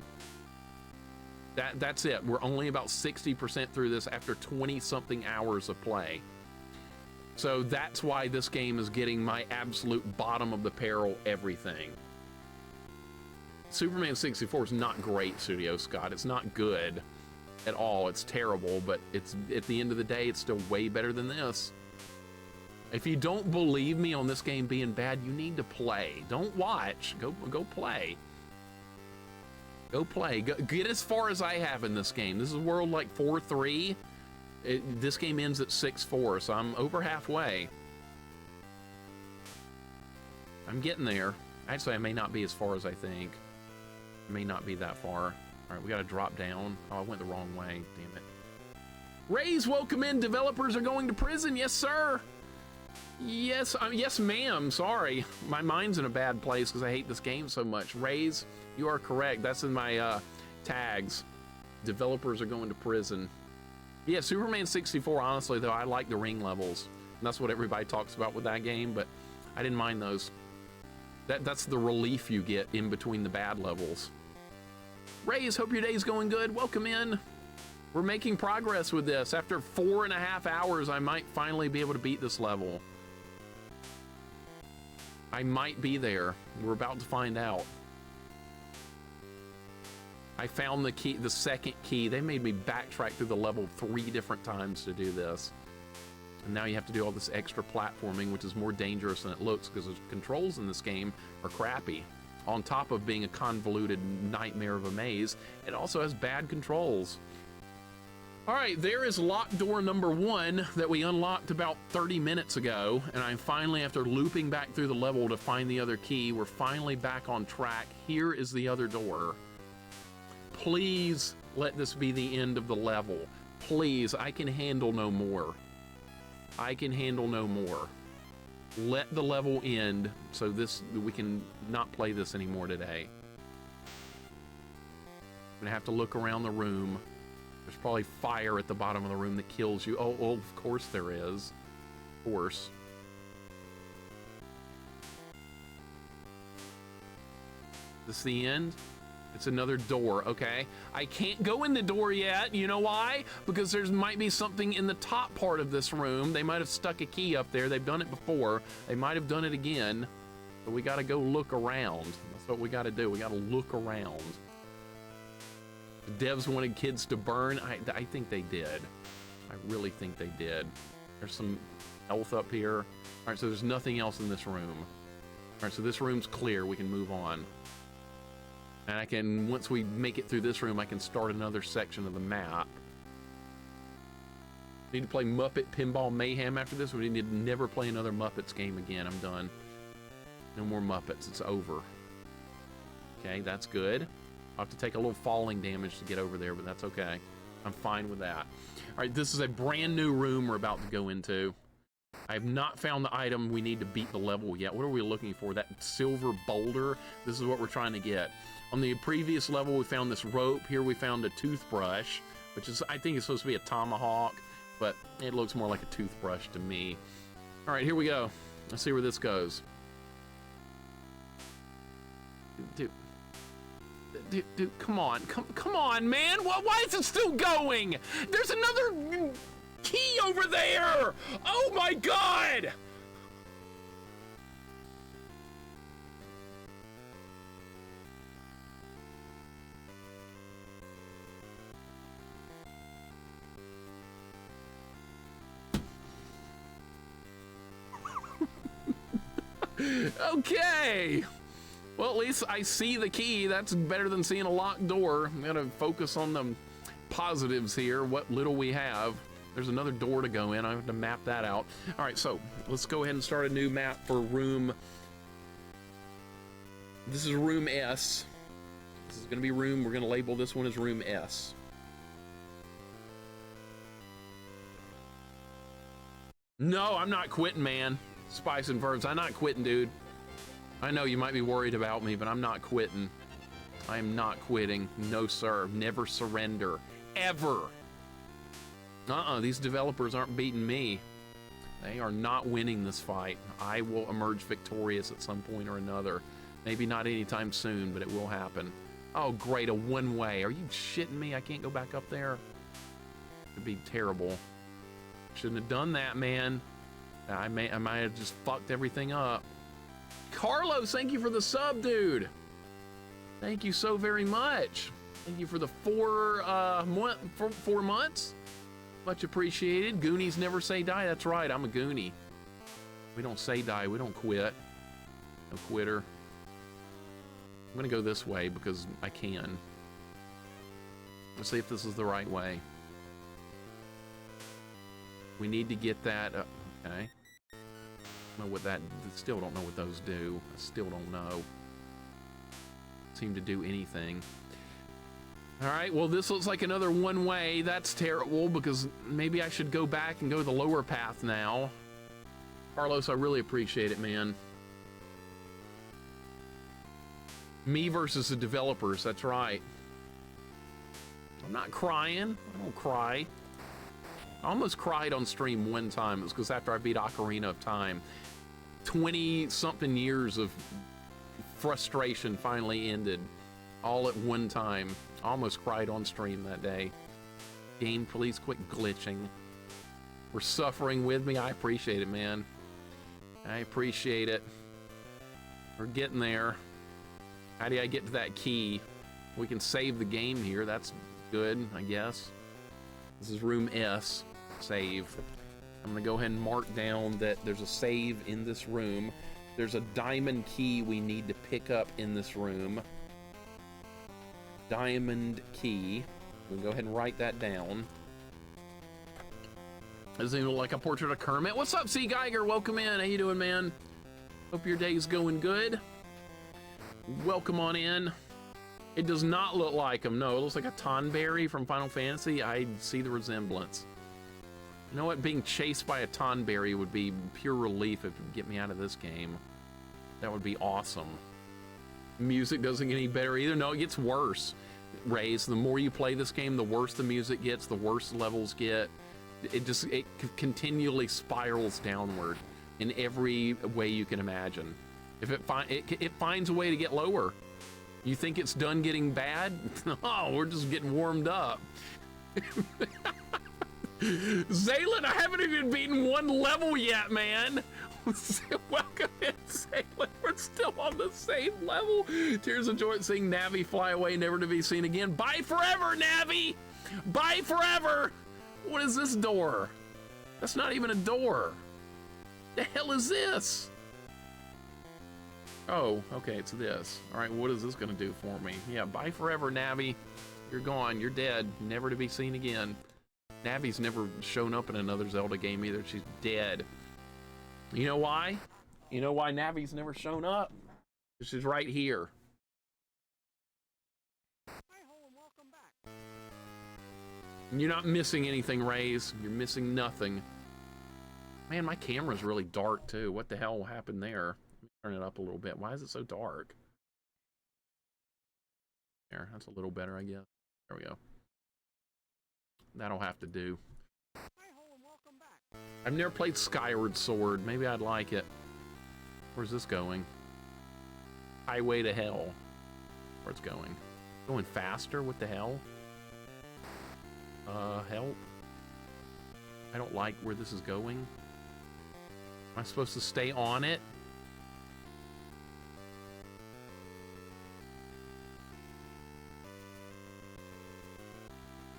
That's it. We're only about 60% through this after 20-something hours of play. So that's why this game is getting my absolute bottom of the barrel everything. Superman 64 is not great, Studio Scott. It's not good at all. It's terrible, but it's at the end of the day, it's still way better than this. If you don't believe me on this game being bad, you need to play. Don't watch. Go play. Go play. Get as far as I have in this game. This is world like 4-3. This game ends at 6-4, so I'm over halfway. I'm getting there. Actually, I may not be as far as I think. I may not be that far. All right, we got to drop down. Oh, I went the wrong way. Damn it. Raise, welcome in. Developers are going to prison. Yes, sir. Yes, yes, ma'am. Sorry. My mind's in a bad place because I hate this game so much. Raise, you are correct. That's in my tags. Developers are going to prison. Yeah, Superman 64, honestly, though, I like the ring levels. And that's what everybody talks about with that game, but I didn't mind those. That's the relief you get in between the bad levels. Rays, hope your day's going good. Welcome in. We're making progress with this. After 4.5 hours, I might finally be able to beat this level. I might be there. We're about to find out. I found the key, the second key. They made me backtrack through the level 3 different times to do this. And now you have to do all this extra platforming, which is more dangerous than it looks because the controls in this game are crappy. On top of being a convoluted nightmare of a maze, it also has bad controls. All right, there is locked door number 1 that we unlocked about 30 minutes ago, and I'm finally, after looping back through the level to find the other key, we're finally back on track. Here is the other door. Please, let this be the end of the level. Please, I can handle no more. I can handle no more. Let the level end so we can not play this anymore today. I'm gonna have to look around the room. There's probably fire at the bottom of the room that kills you. Oh, of course there is. Of course. This the end? It's another door, okay. I can't go in the door yet. You know why? Because there might be something in the top part of this room. They might have stuck a key up there. They've done it before. They might have done it again. But we gotta go look around. That's what we gotta do. We gotta look around. The devs wanted kids to burn. I think they did. I really think they did. There's some health up here. All right, so there's nothing else in this room. All right, so this room's clear. We can move on. And I can, once we make it through this room, I can start another section of the map. Need to play Muppet Pinball Mayhem after this. We need to never play another Muppets game again. I'm done. No more Muppets. It's over. Okay, that's good. I'll have to take a little falling damage to get over there, but that's okay. I'm fine with that. All right, this is a brand new room we're about to go into. I have not found the item we need to beat the level yet. What are we looking for? That silver boulder? This is what we're trying to get. On the previous level, we found this rope. Here we found a toothbrush, which is, I think it's supposed to be a tomahawk, but it looks more like a toothbrush to me. All right, here we go. Let's see where this goes. Dude, come on, man. Why is it still going? There's another key over there. Oh my God. Okay. Well, at least I see the key. That's better than seeing a locked door. I'm gonna focus on the positives here, what little we have. There's another door to go in. I have to map that out. All right, so let's go ahead and start a new map for room. This is room S. This is gonna be room, we're gonna label this one as room S. No, I'm not quitting, man. Spice and verbs, I'm not quitting, dude. I know you might be worried about me, but I'm not quitting. I am not quitting. No, sir. Never surrender. Ever. These developers aren't beating me. They are not winning this fight. I will emerge victorious at some point or another. Maybe not anytime soon, but it will happen. Oh, great. A one-way. Are you shitting me? I can't go back up there? It'd be terrible. Shouldn't have done that, man. I might have just fucked everything up. Carlos, thank you for the sub, dude. Thank you so very much. Thank you for the 4 months. Much appreciated. Goonies never say die. That's right, I'm a Goonie. We don't say die, we don't quit. No quitter. I'm gonna go this way because I can. Let's see if this is the right way. We need to get that, okay. I don't know what that, still don't know what those do. I still don't know. Seem to do anything. All right, well, this looks like another one way. That's terrible because maybe I should go back and go the lower path now. Carlos, I really appreciate it, man. Me versus the developers, that's right. I'm not crying. I don't cry. I almost cried on stream one time. It was because after I beat Ocarina of Time, 20-something years of frustration finally ended all at one time. I almost cried on stream that day. Game, please quit glitching. We're suffering with me. I appreciate it, man. I appreciate it. We're getting there. How do I get to that key? We can save the game here. That's good, I guess. This is room S. Save. I'm gonna go ahead and mark down that there's a save in this room. There's a diamond key we need to pick up in this room. Diamond key. We'll go ahead and write that down. Doesn't even look like a portrait of Kermit. What's up, C. Geiger? Welcome in. How you doing, man? Hope your day's going good. Welcome on in. It does not look like him. No, it looks like a Tonberry from Final Fantasy. I see the resemblance. You know what? Being chased by a Tonberry would be pure relief if it would get me out of this game. That would be awesome. Music doesn't get any better either. No, it gets worse. Raze, the more you play this game, the worse the music gets, the worse the levels get. It continually spirals downward in every way you can imagine. If it finds a way to get lower. You think it's done getting bad? Oh, we're just getting warmed up. Zaylin, I haven't even beaten one level yet, man. Welcome in, Zaylin. We're still on the same level. Tears of joy at seeing Navi fly away, never to be seen again. Bye forever, Navi. Bye forever. What is this door? That's not even a door. The hell is this? Oh, okay, it's this. All right, what is this gonna do for me? Yeah, bye forever, Navi. You're gone, you're dead, never to be seen again. Navi's never shown up in another Zelda game either. She's dead. You know why? You know why Navi's never shown up? She's right here. Hi ho and welcome back. You're not missing anything, Raze. You're missing nothing. Man, my camera's really dark too. What the hell happened there? Let me turn it up a little bit. Why is it so dark? There, that's a little better, I guess. There we go. That'll have to do. Hi ho and welcome back. I've never played Skyward Sword. Maybe I'd like it. Where's this going? Highway to Hell. Where's it going? Going faster? What the hell? Help. I don't like where this is going. Am I supposed to stay on it?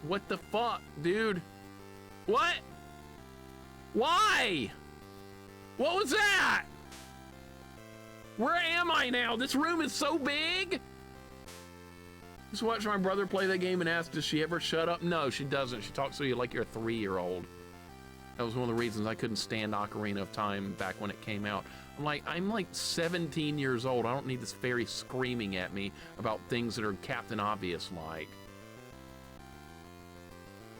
What the fuck, dude? What? Why? What was that? Where am I now? This room is so big. Just watched my brother play that game and asked, does she ever shut up? No, she doesn't. She talks to you like you're a 3-year-old. That was one of the reasons I couldn't stand Ocarina of Time back when it came out. I'm like 17 years old. I don't need this fairy screaming at me about things that are Captain Obvious like.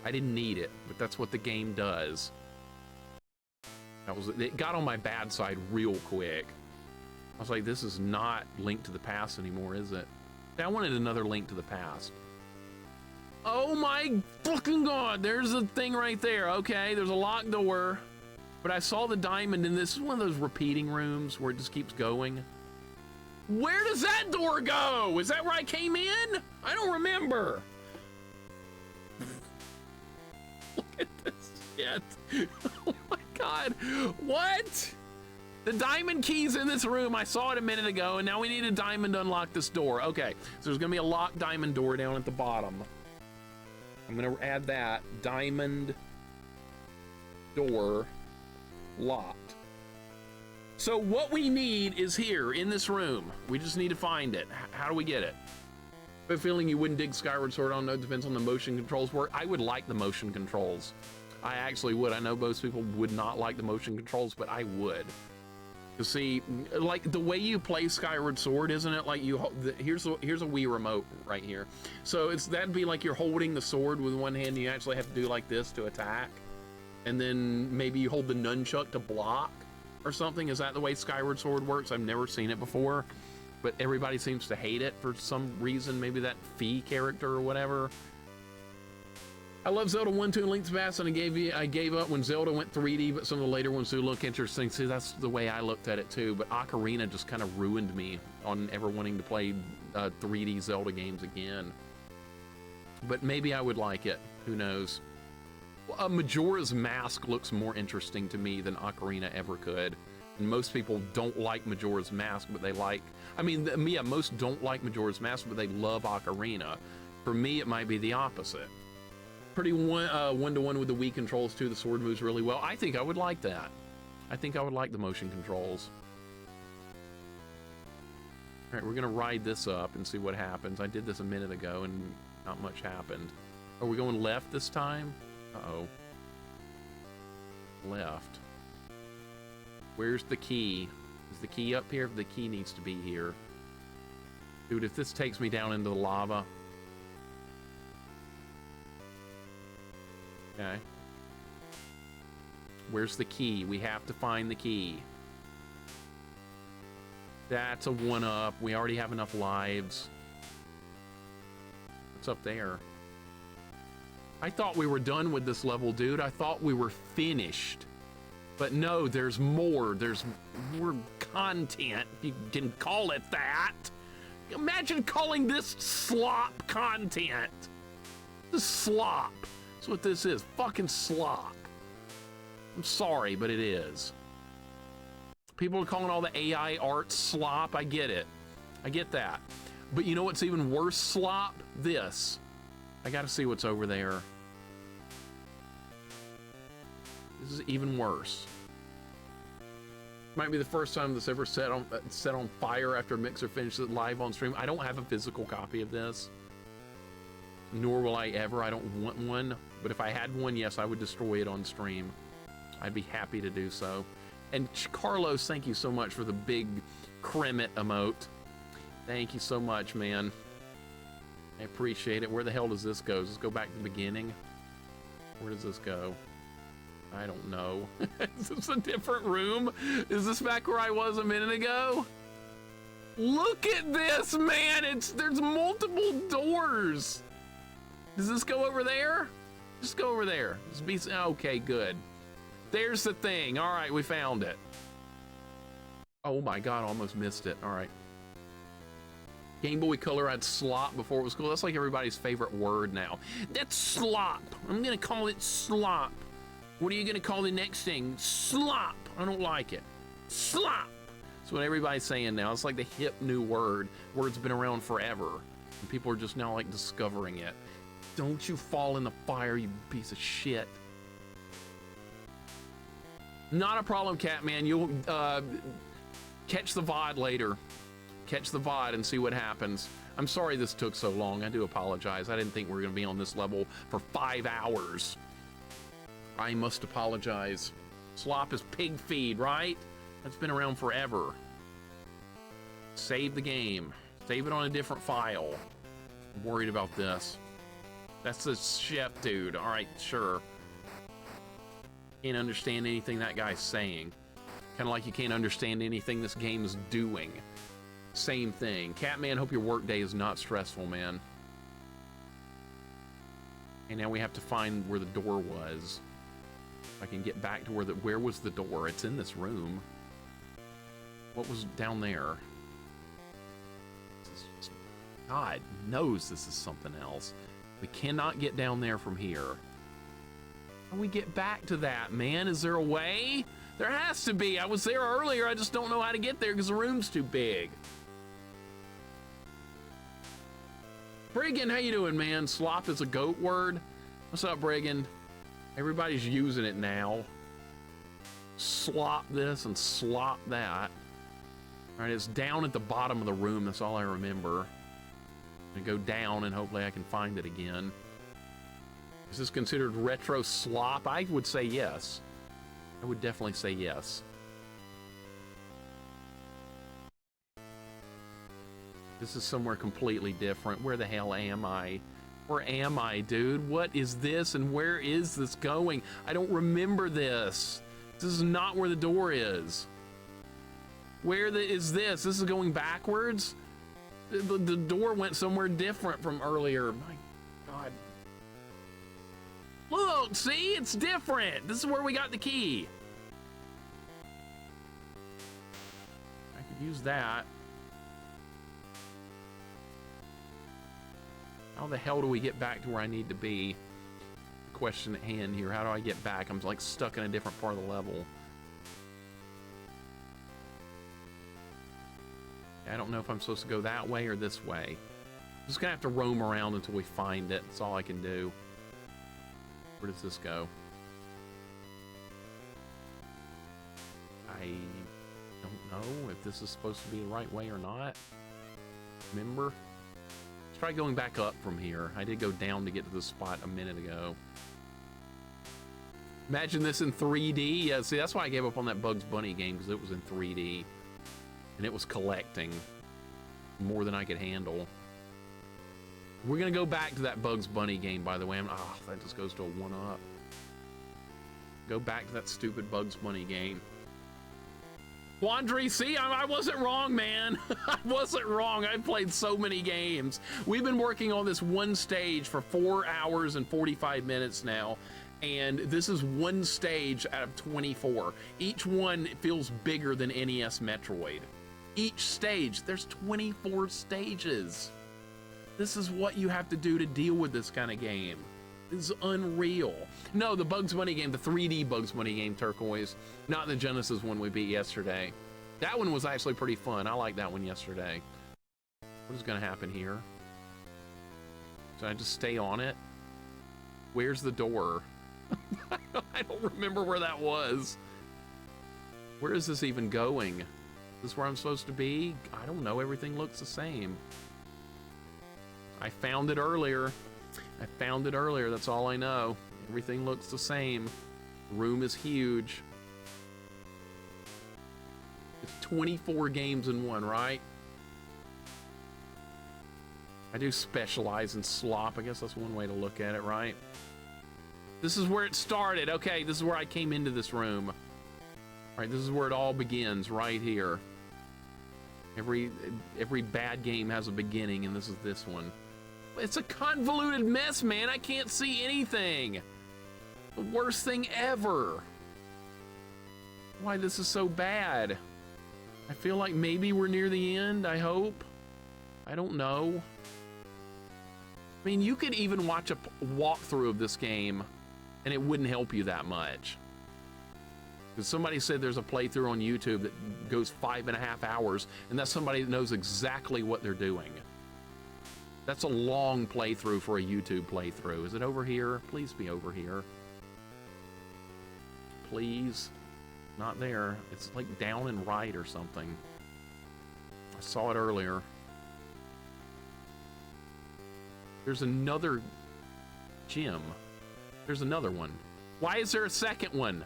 I didn't need it, but that's what the game does. It got on my bad side real quick. I was like, this is not Link to the Past anymore, is it? I wanted another Link to the Past. Oh my fucking god, there's a thing right there. Okay, there's a locked door. But I saw the diamond, and this is one of those repeating rooms where it just keeps going. Where does that door go? Is that where I came in? I don't remember. Look at this shit. Oh my god. What? The diamond key's in this room. I saw it a minute ago, and now we need a diamond to unlock this door. Okay, so there's gonna be a locked diamond door down at the bottom. I'm gonna add that. Diamond door locked. So what we need is here in this room. We just need to find it. How do we get it? I have a feeling you wouldn't dig Skyward Sword. I don't know, it depends on the motion controls work. I would like the motion controls. I actually would. I know most people would not like the motion controls, but I would. You see, like the way you play Skyward Sword, isn't it? Like here's a Wii remote right here. So that'd be like you're holding the sword with one hand. And you actually have to do like this to attack, and then maybe you hold the nunchuck to block or something. Is that the way Skyward Sword works? I've never seen it before, but everybody seems to hate it for some reason. Maybe that Fee character or whatever. I love Zelda 1, 2, and Link's Past, and I gave up when Zelda went 3D, but some of the later ones do look interesting. See, that's the way I looked at it too, but Ocarina just kind of ruined me on ever wanting to play 3D Zelda games again. But maybe I would like it, who knows. Majora's Mask looks more interesting to me than Ocarina ever could. And most people don't like Majora's Mask, but they like, yeah, most don't like Majora's Mask, but they love Ocarina. For me, it might be the opposite. Pretty one-to-one with the Wii controls too. The sword moves really well. I think I would like that. I think I would like the motion controls. All right, we're gonna ride this up and see what happens. I did this a minute ago and not much happened. Are we going left this time? Uh-oh. Left. Where's the key? Is the key up here? The key needs to be here. Dude, if this takes me down into the lava. Okay. Where's the key? We have to find the key. That's a 1-up. We already have enough lives. What's up there? I thought we were done with this level, dude. I thought we were finished. But no, there's more. There's more content. You can call it that. Imagine calling this slop content. This is slop. That's what this is. Fucking slop. I'm sorry, but it is. People are calling all the AI art slop. I get it. I get that. But you know what's even worse slop? This. I gotta see what's over there. This is even worse. Might be the first time this ever set on fire after Mixer finishes it live on stream. I don't have a physical copy of this. Nor will I ever. I don't want one. But if I had one, yes, I would destroy it on stream. I'd be happy to do so. And Carlos, thank you so much for the big Kremit emote. Thank you so much, man. I appreciate it. Where the hell does this go? Does this go back to the beginning? Where does this go? I don't know. Is this a different room? Is this back where I was a minute ago? Look at this, man! There's multiple doors. Does this go over there? Just go over there. Okay, good. There's the thing. All right, we found it. Oh my God, almost missed it. All right. Game Boy Color had slop before it was cool. That's like everybody's favorite word now. That's slop. I'm gonna call it slop. What are you gonna call the next thing? Slop. I don't like it. Slop. That's what everybody's saying now. It's like the hip new word. Word's been around forever. And people are just now like discovering it. Don't you fall in the fire, you piece of shit. Not a problem, Catman. You'll catch the VOD later. Catch the VOD and see what happens. I'm sorry this took so long. I do apologize. I didn't think we were going to be on this level for 5 hours. I must apologize. Slop is pig feed, right? That's been around forever. Save the game. Save it on a different file. I'm worried about this. That's the chef dude. All right, sure. Can't understand anything that guy's saying. Kind of like you can't understand anything this game is doing. Same thing. Catman, hope your work day is not stressful, man. And now we have to find where the door was. If I can get back to where was the door? It's in this room. What was down there? God knows this is something else. We cannot get down there from here. How do we get back to that, man? Is there a way? There has to be. I was there earlier. I just don't know how to get there because the room's too big. Brigand, how you doing, man? Slop is a goat word. What's up, Brigand? Everybody's using it now. Slop this and slop that. All right, it's down at the bottom of the room. That's all I remember. I'm gonna go down and hopefully I can find it again. Is this considered retro slop? I would say yes. I would definitely say yes. This is somewhere completely different. Where the hell am I? Where am I, dude? What is this and where is this going? I don't remember this. This is not where the door is. Where is this? This is going backwards? The door went somewhere different from earlier. My God. Look, see? It's different. This is where we got the key. I could use that. How the hell do we get back to where I need to be? Question at hand here. How do I get back? I'm like stuck in a different part of the level. I don't know if I'm supposed to go that way or this way. I'm just gonna have to roam around until we find it. That's all I can do. Where does this go? I don't know if this is supposed to be the right way or not. Remember? Let's try going back up from here. I did go down to get to this spot a minute ago. Imagine this in 3D. Yeah, see, that's why I gave up on that Bugs Bunny game, because it was in 3D. And it was collecting. more than I could handle. We're gonna go back to that Bugs Bunny game, by the way. That just goes to a 1-up. Go back to that stupid Bugs Bunny game. Quandary, see, I wasn't wrong, man. I wasn't wrong. I've played so many games. We've been working on this one stage for 4 hours and 45 minutes now, and this is one stage out of 24. Each one feels bigger than NES Metroid. Each stage, there's 24 stages. This is what you have to do to deal with this kind of game. This is unreal. No, the Bugs Bunny game, the 3D Bugs Bunny game, Turquoise, not the Genesis one we beat yesterday. That one was actually pretty fun. I liked that one yesterday. What is gonna happen here? Should I just stay on it? Where's the door? I don't remember where that was. Where is this even going? Is this where I'm supposed to be? I don't know, everything looks the same. I found it earlier. I found it earlier, that's all I know. Everything looks the same. The room is huge. It's 24 games in one, right? I do specialize in slop. I guess that's one way to look at it, right? This is where it started. Okay, this is where I came into this room. All right, this is where it all begins, right here. Every bad game has a beginning, and this is this one. It's a convoluted mess, man. I can't see anything. The worst thing ever. Why this is so bad. I feel like maybe we're near the end, I hope. I don't know. I mean, you could even watch a walkthrough of this game and it wouldn't help you that much. Because somebody said there's a playthrough on YouTube that goes 5.5 hours, and that's somebody that knows exactly what they're doing. That's a long playthrough for a YouTube playthrough. Is it over here? Please be over here. Please. Not there. It's like down and right or something. I saw it earlier. There's another gym. There's another one. Why is there a second one?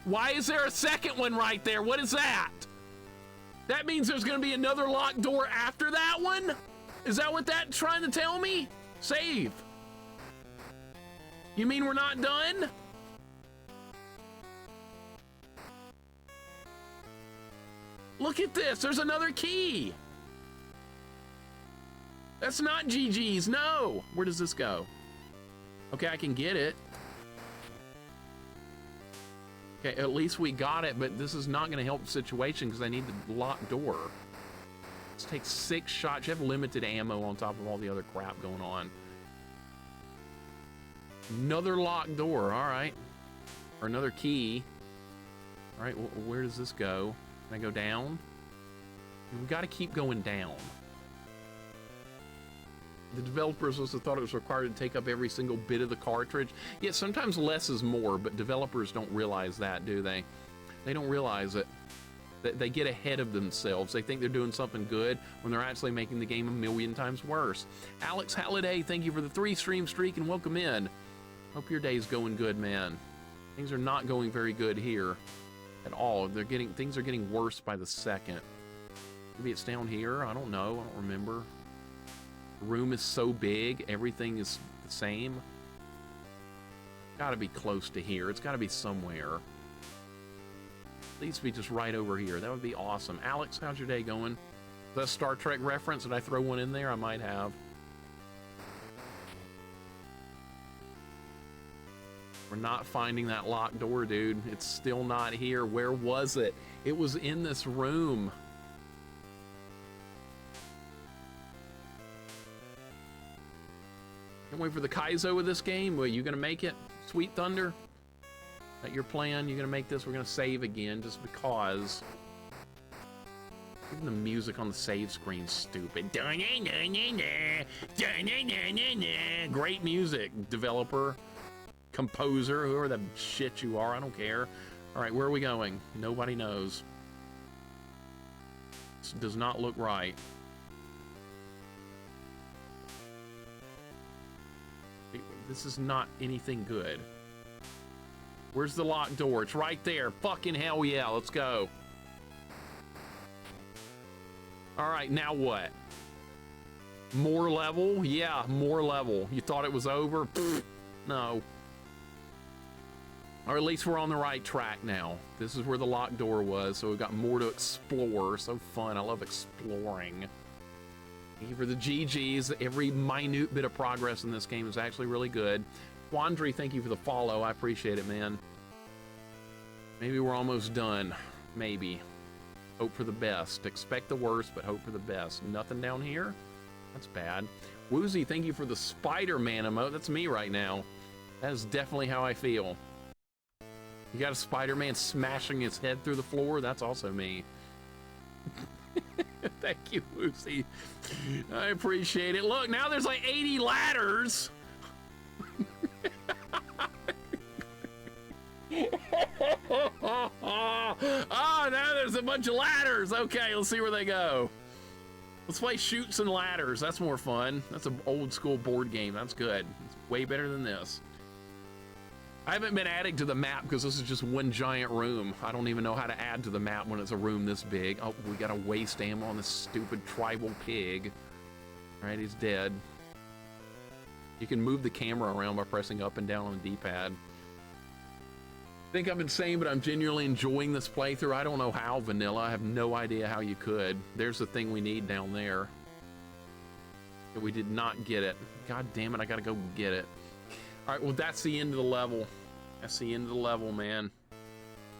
Why is there a second one right there? What is that? That means there's gonna be another locked door after that one? Is that what that's trying to tell me? Save. You mean we're not done? Look at this, there's another key. That's not GG's, no. Where does this go? Okay, I can get it. Okay, at least we got it, but this is not gonna help the situation because I need the locked door. Let's take 6 shots. You have limited ammo on top of all the other crap going on. Another locked door, all right. Or another key. All right, where does this go? Can I go down? We've got to keep going down. The developers also thought it was required to take up every single bit of the cartridge. Yeah, sometimes less is more, but developers don't realize that, do they? They don't realize it. They get ahead of themselves. They think they're doing something good when they're actually making the game 1,000,000 times worse. Alex Halliday, thank you for the 3-stream streak and welcome in. Hope your day's going good, man. Things are not going very good here at all. Things are getting worse by the second. Maybe it's down here. I don't know. I don't remember. The room is so big. Everything is the same. Gotta be close to here. It's gotta be somewhere. Please be just right over here. That would be awesome. Alex, how's your day going? Is that a Star Trek reference? Did I throw one in there? I might have. We're not finding that locked door, dude. It's still not here. Where was it? It was in this room. Can't wait for the Kaizo of this game. Well, you gonna make it? Sweet Thunder? Is that your plan? You're gonna make this? We're gonna save again just because. Even the music on the save screen stupid. Great music, developer, composer, whoever the shit you are, I don't care. All right, where are we going? Nobody knows. This does not look right. This is not anything good. Where's the locked door? It's right there. Fucking hell yeah, let's go. All right, now what? More level? Yeah, more level. You thought it was over? Pfft, no. Or at least we're on the right track now. This is where the locked door was, so we've got more to explore. So fun. I love exploring. Thank you for the GGs. Every minute bit of progress in this game is actually really good. Quandary, thank you for the follow. I appreciate it, man. Maybe we're almost done. Maybe. Hope for the best. Expect the worst, but hope for the best. Nothing down here? That's bad. Woozy, thank you for the Spider-Man emote. That's me right now. That is definitely how I feel. You got a Spider-Man smashing his head through the floor? That's also me. Thank you, Woozy. I appreciate it. Look, now there's like 80 ladders. Oh, now there's a bunch of ladders. Okay, let's see where they go. Let's play Shoots and Ladders. That's more fun. That's an old school board game. That's good. It's way better than this. I haven't been adding to the map because this is just one giant room. I don't even know how to add to the map when it's a room this big. Oh, we got to waste ammo on this stupid tribal pig. All right, he's dead. You can move the camera around by pressing up and down on the D-pad. I think I'm insane, but I'm genuinely enjoying this playthrough. I don't know how, Vanilla. I have no idea how you could. There's the thing we need down there. We did not get it. God damn it, I gotta go get it. All right, well, that's the end of the level. That's the end of the level, man.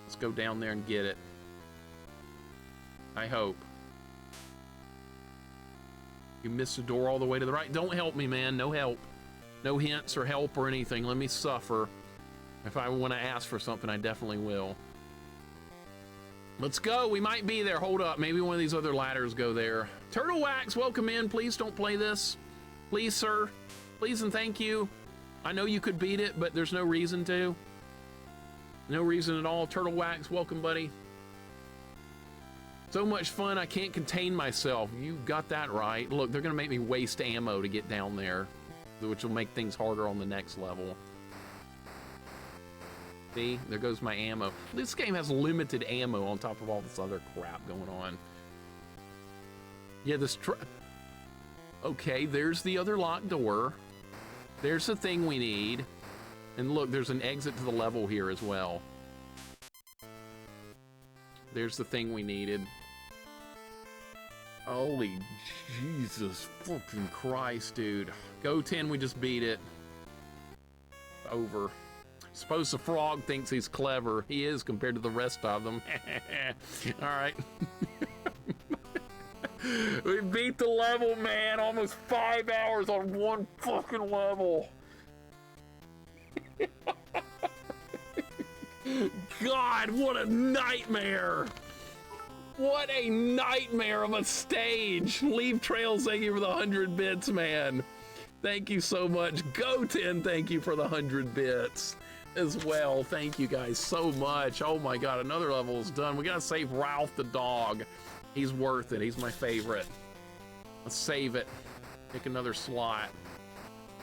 Let's go down there and get it. I hope. You missed the door all the way to the right. Don't help me, man. No help. No hints or help or anything. Let me suffer. If I want to ask for something, I definitely will. Let's go. We might be there. Hold up. Maybe one of these other ladders go there. Turtle Wax, welcome in. Please don't play this. Please, sir. Please and thank you. I know you could beat it, but there's no reason to. No reason at all. Turtle Wax, welcome, buddy. So much fun, I can't contain myself. You got that right. Look, they're gonna make me waste ammo to get down there, which will make things harder on the next level. See, there goes my ammo. This game has limited ammo on top of all this other crap going on. Yeah, okay, there's the other locked door. There's the thing we need. And look, there's an exit to the level here as well. There's the thing we needed. Holy Jesus fucking Christ, dude. Go 10, we just beat it. Over. Suppose the frog thinks he's clever. He is compared to the rest of them. All right. We beat the level, man. Almost 5 hours on one fucking level. God, what a nightmare. What a nightmare of a stage. Leave Trails, thank you for the 100 bits, man. Thank you so much. Goten, thank you for the 100 bits as well. Thank you guys so much. Oh my God, another level is done. We gotta save Ralph the dog. He's worth it. He's my favorite. Let's save it. Pick another slot.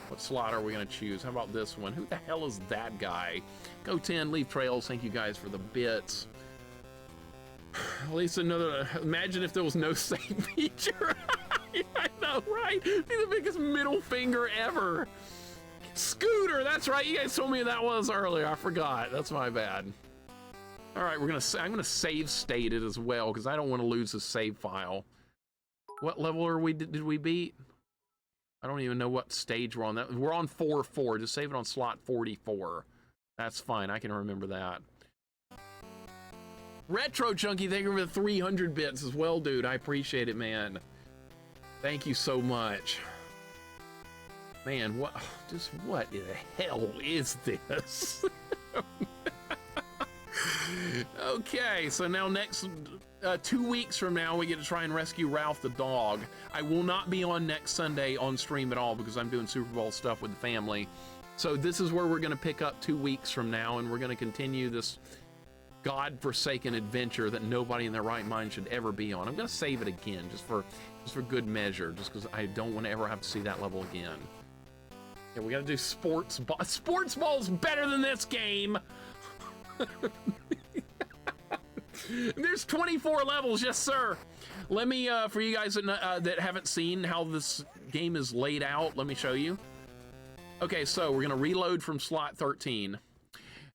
What slot are we gonna choose? How about this one? Who the hell is that guy? Go 10, leave Trails. Thank you guys for the bits. At least another, imagine if there was no save feature. I know, right? Be the biggest middle finger ever. Scooter, that's right. You guys told me that was earlier. I forgot. That's my bad. All right, I'm gonna save state it as well because I don't want to lose the save file. What level are we? Did we beat? I don't even know what stage we're on. We're on 4-4. Just save it on slot 44. That's fine. I can remember that. Retro Chunky, thank you for the 300 bits as well, dude. I appreciate it, man. Thank you so much. Man, what in the hell is this? Okay, so now next 2 weeks from now we get to try and rescue Ralph the dog. I will not be on next Sunday on stream at all because I'm doing Super Bowl stuff with the family. So this is where we're going to pick up 2 weeks from now, and we're going to continue this God-forsaken adventure that nobody in their right mind should ever be on. I'm going to save it again just for good measure, just because I don't want to ever have to see that level again. Yeah, we got to do sports ball. Sports ball's better than this game. There's 24 levels, yes sir. Let me, for you guys that haven't seen how this game is laid out, let me show you. Okay, so we're gonna reload from slot 13.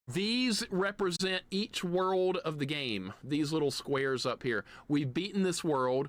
These represent each world of the game, these little squares up here. We've beaten this world.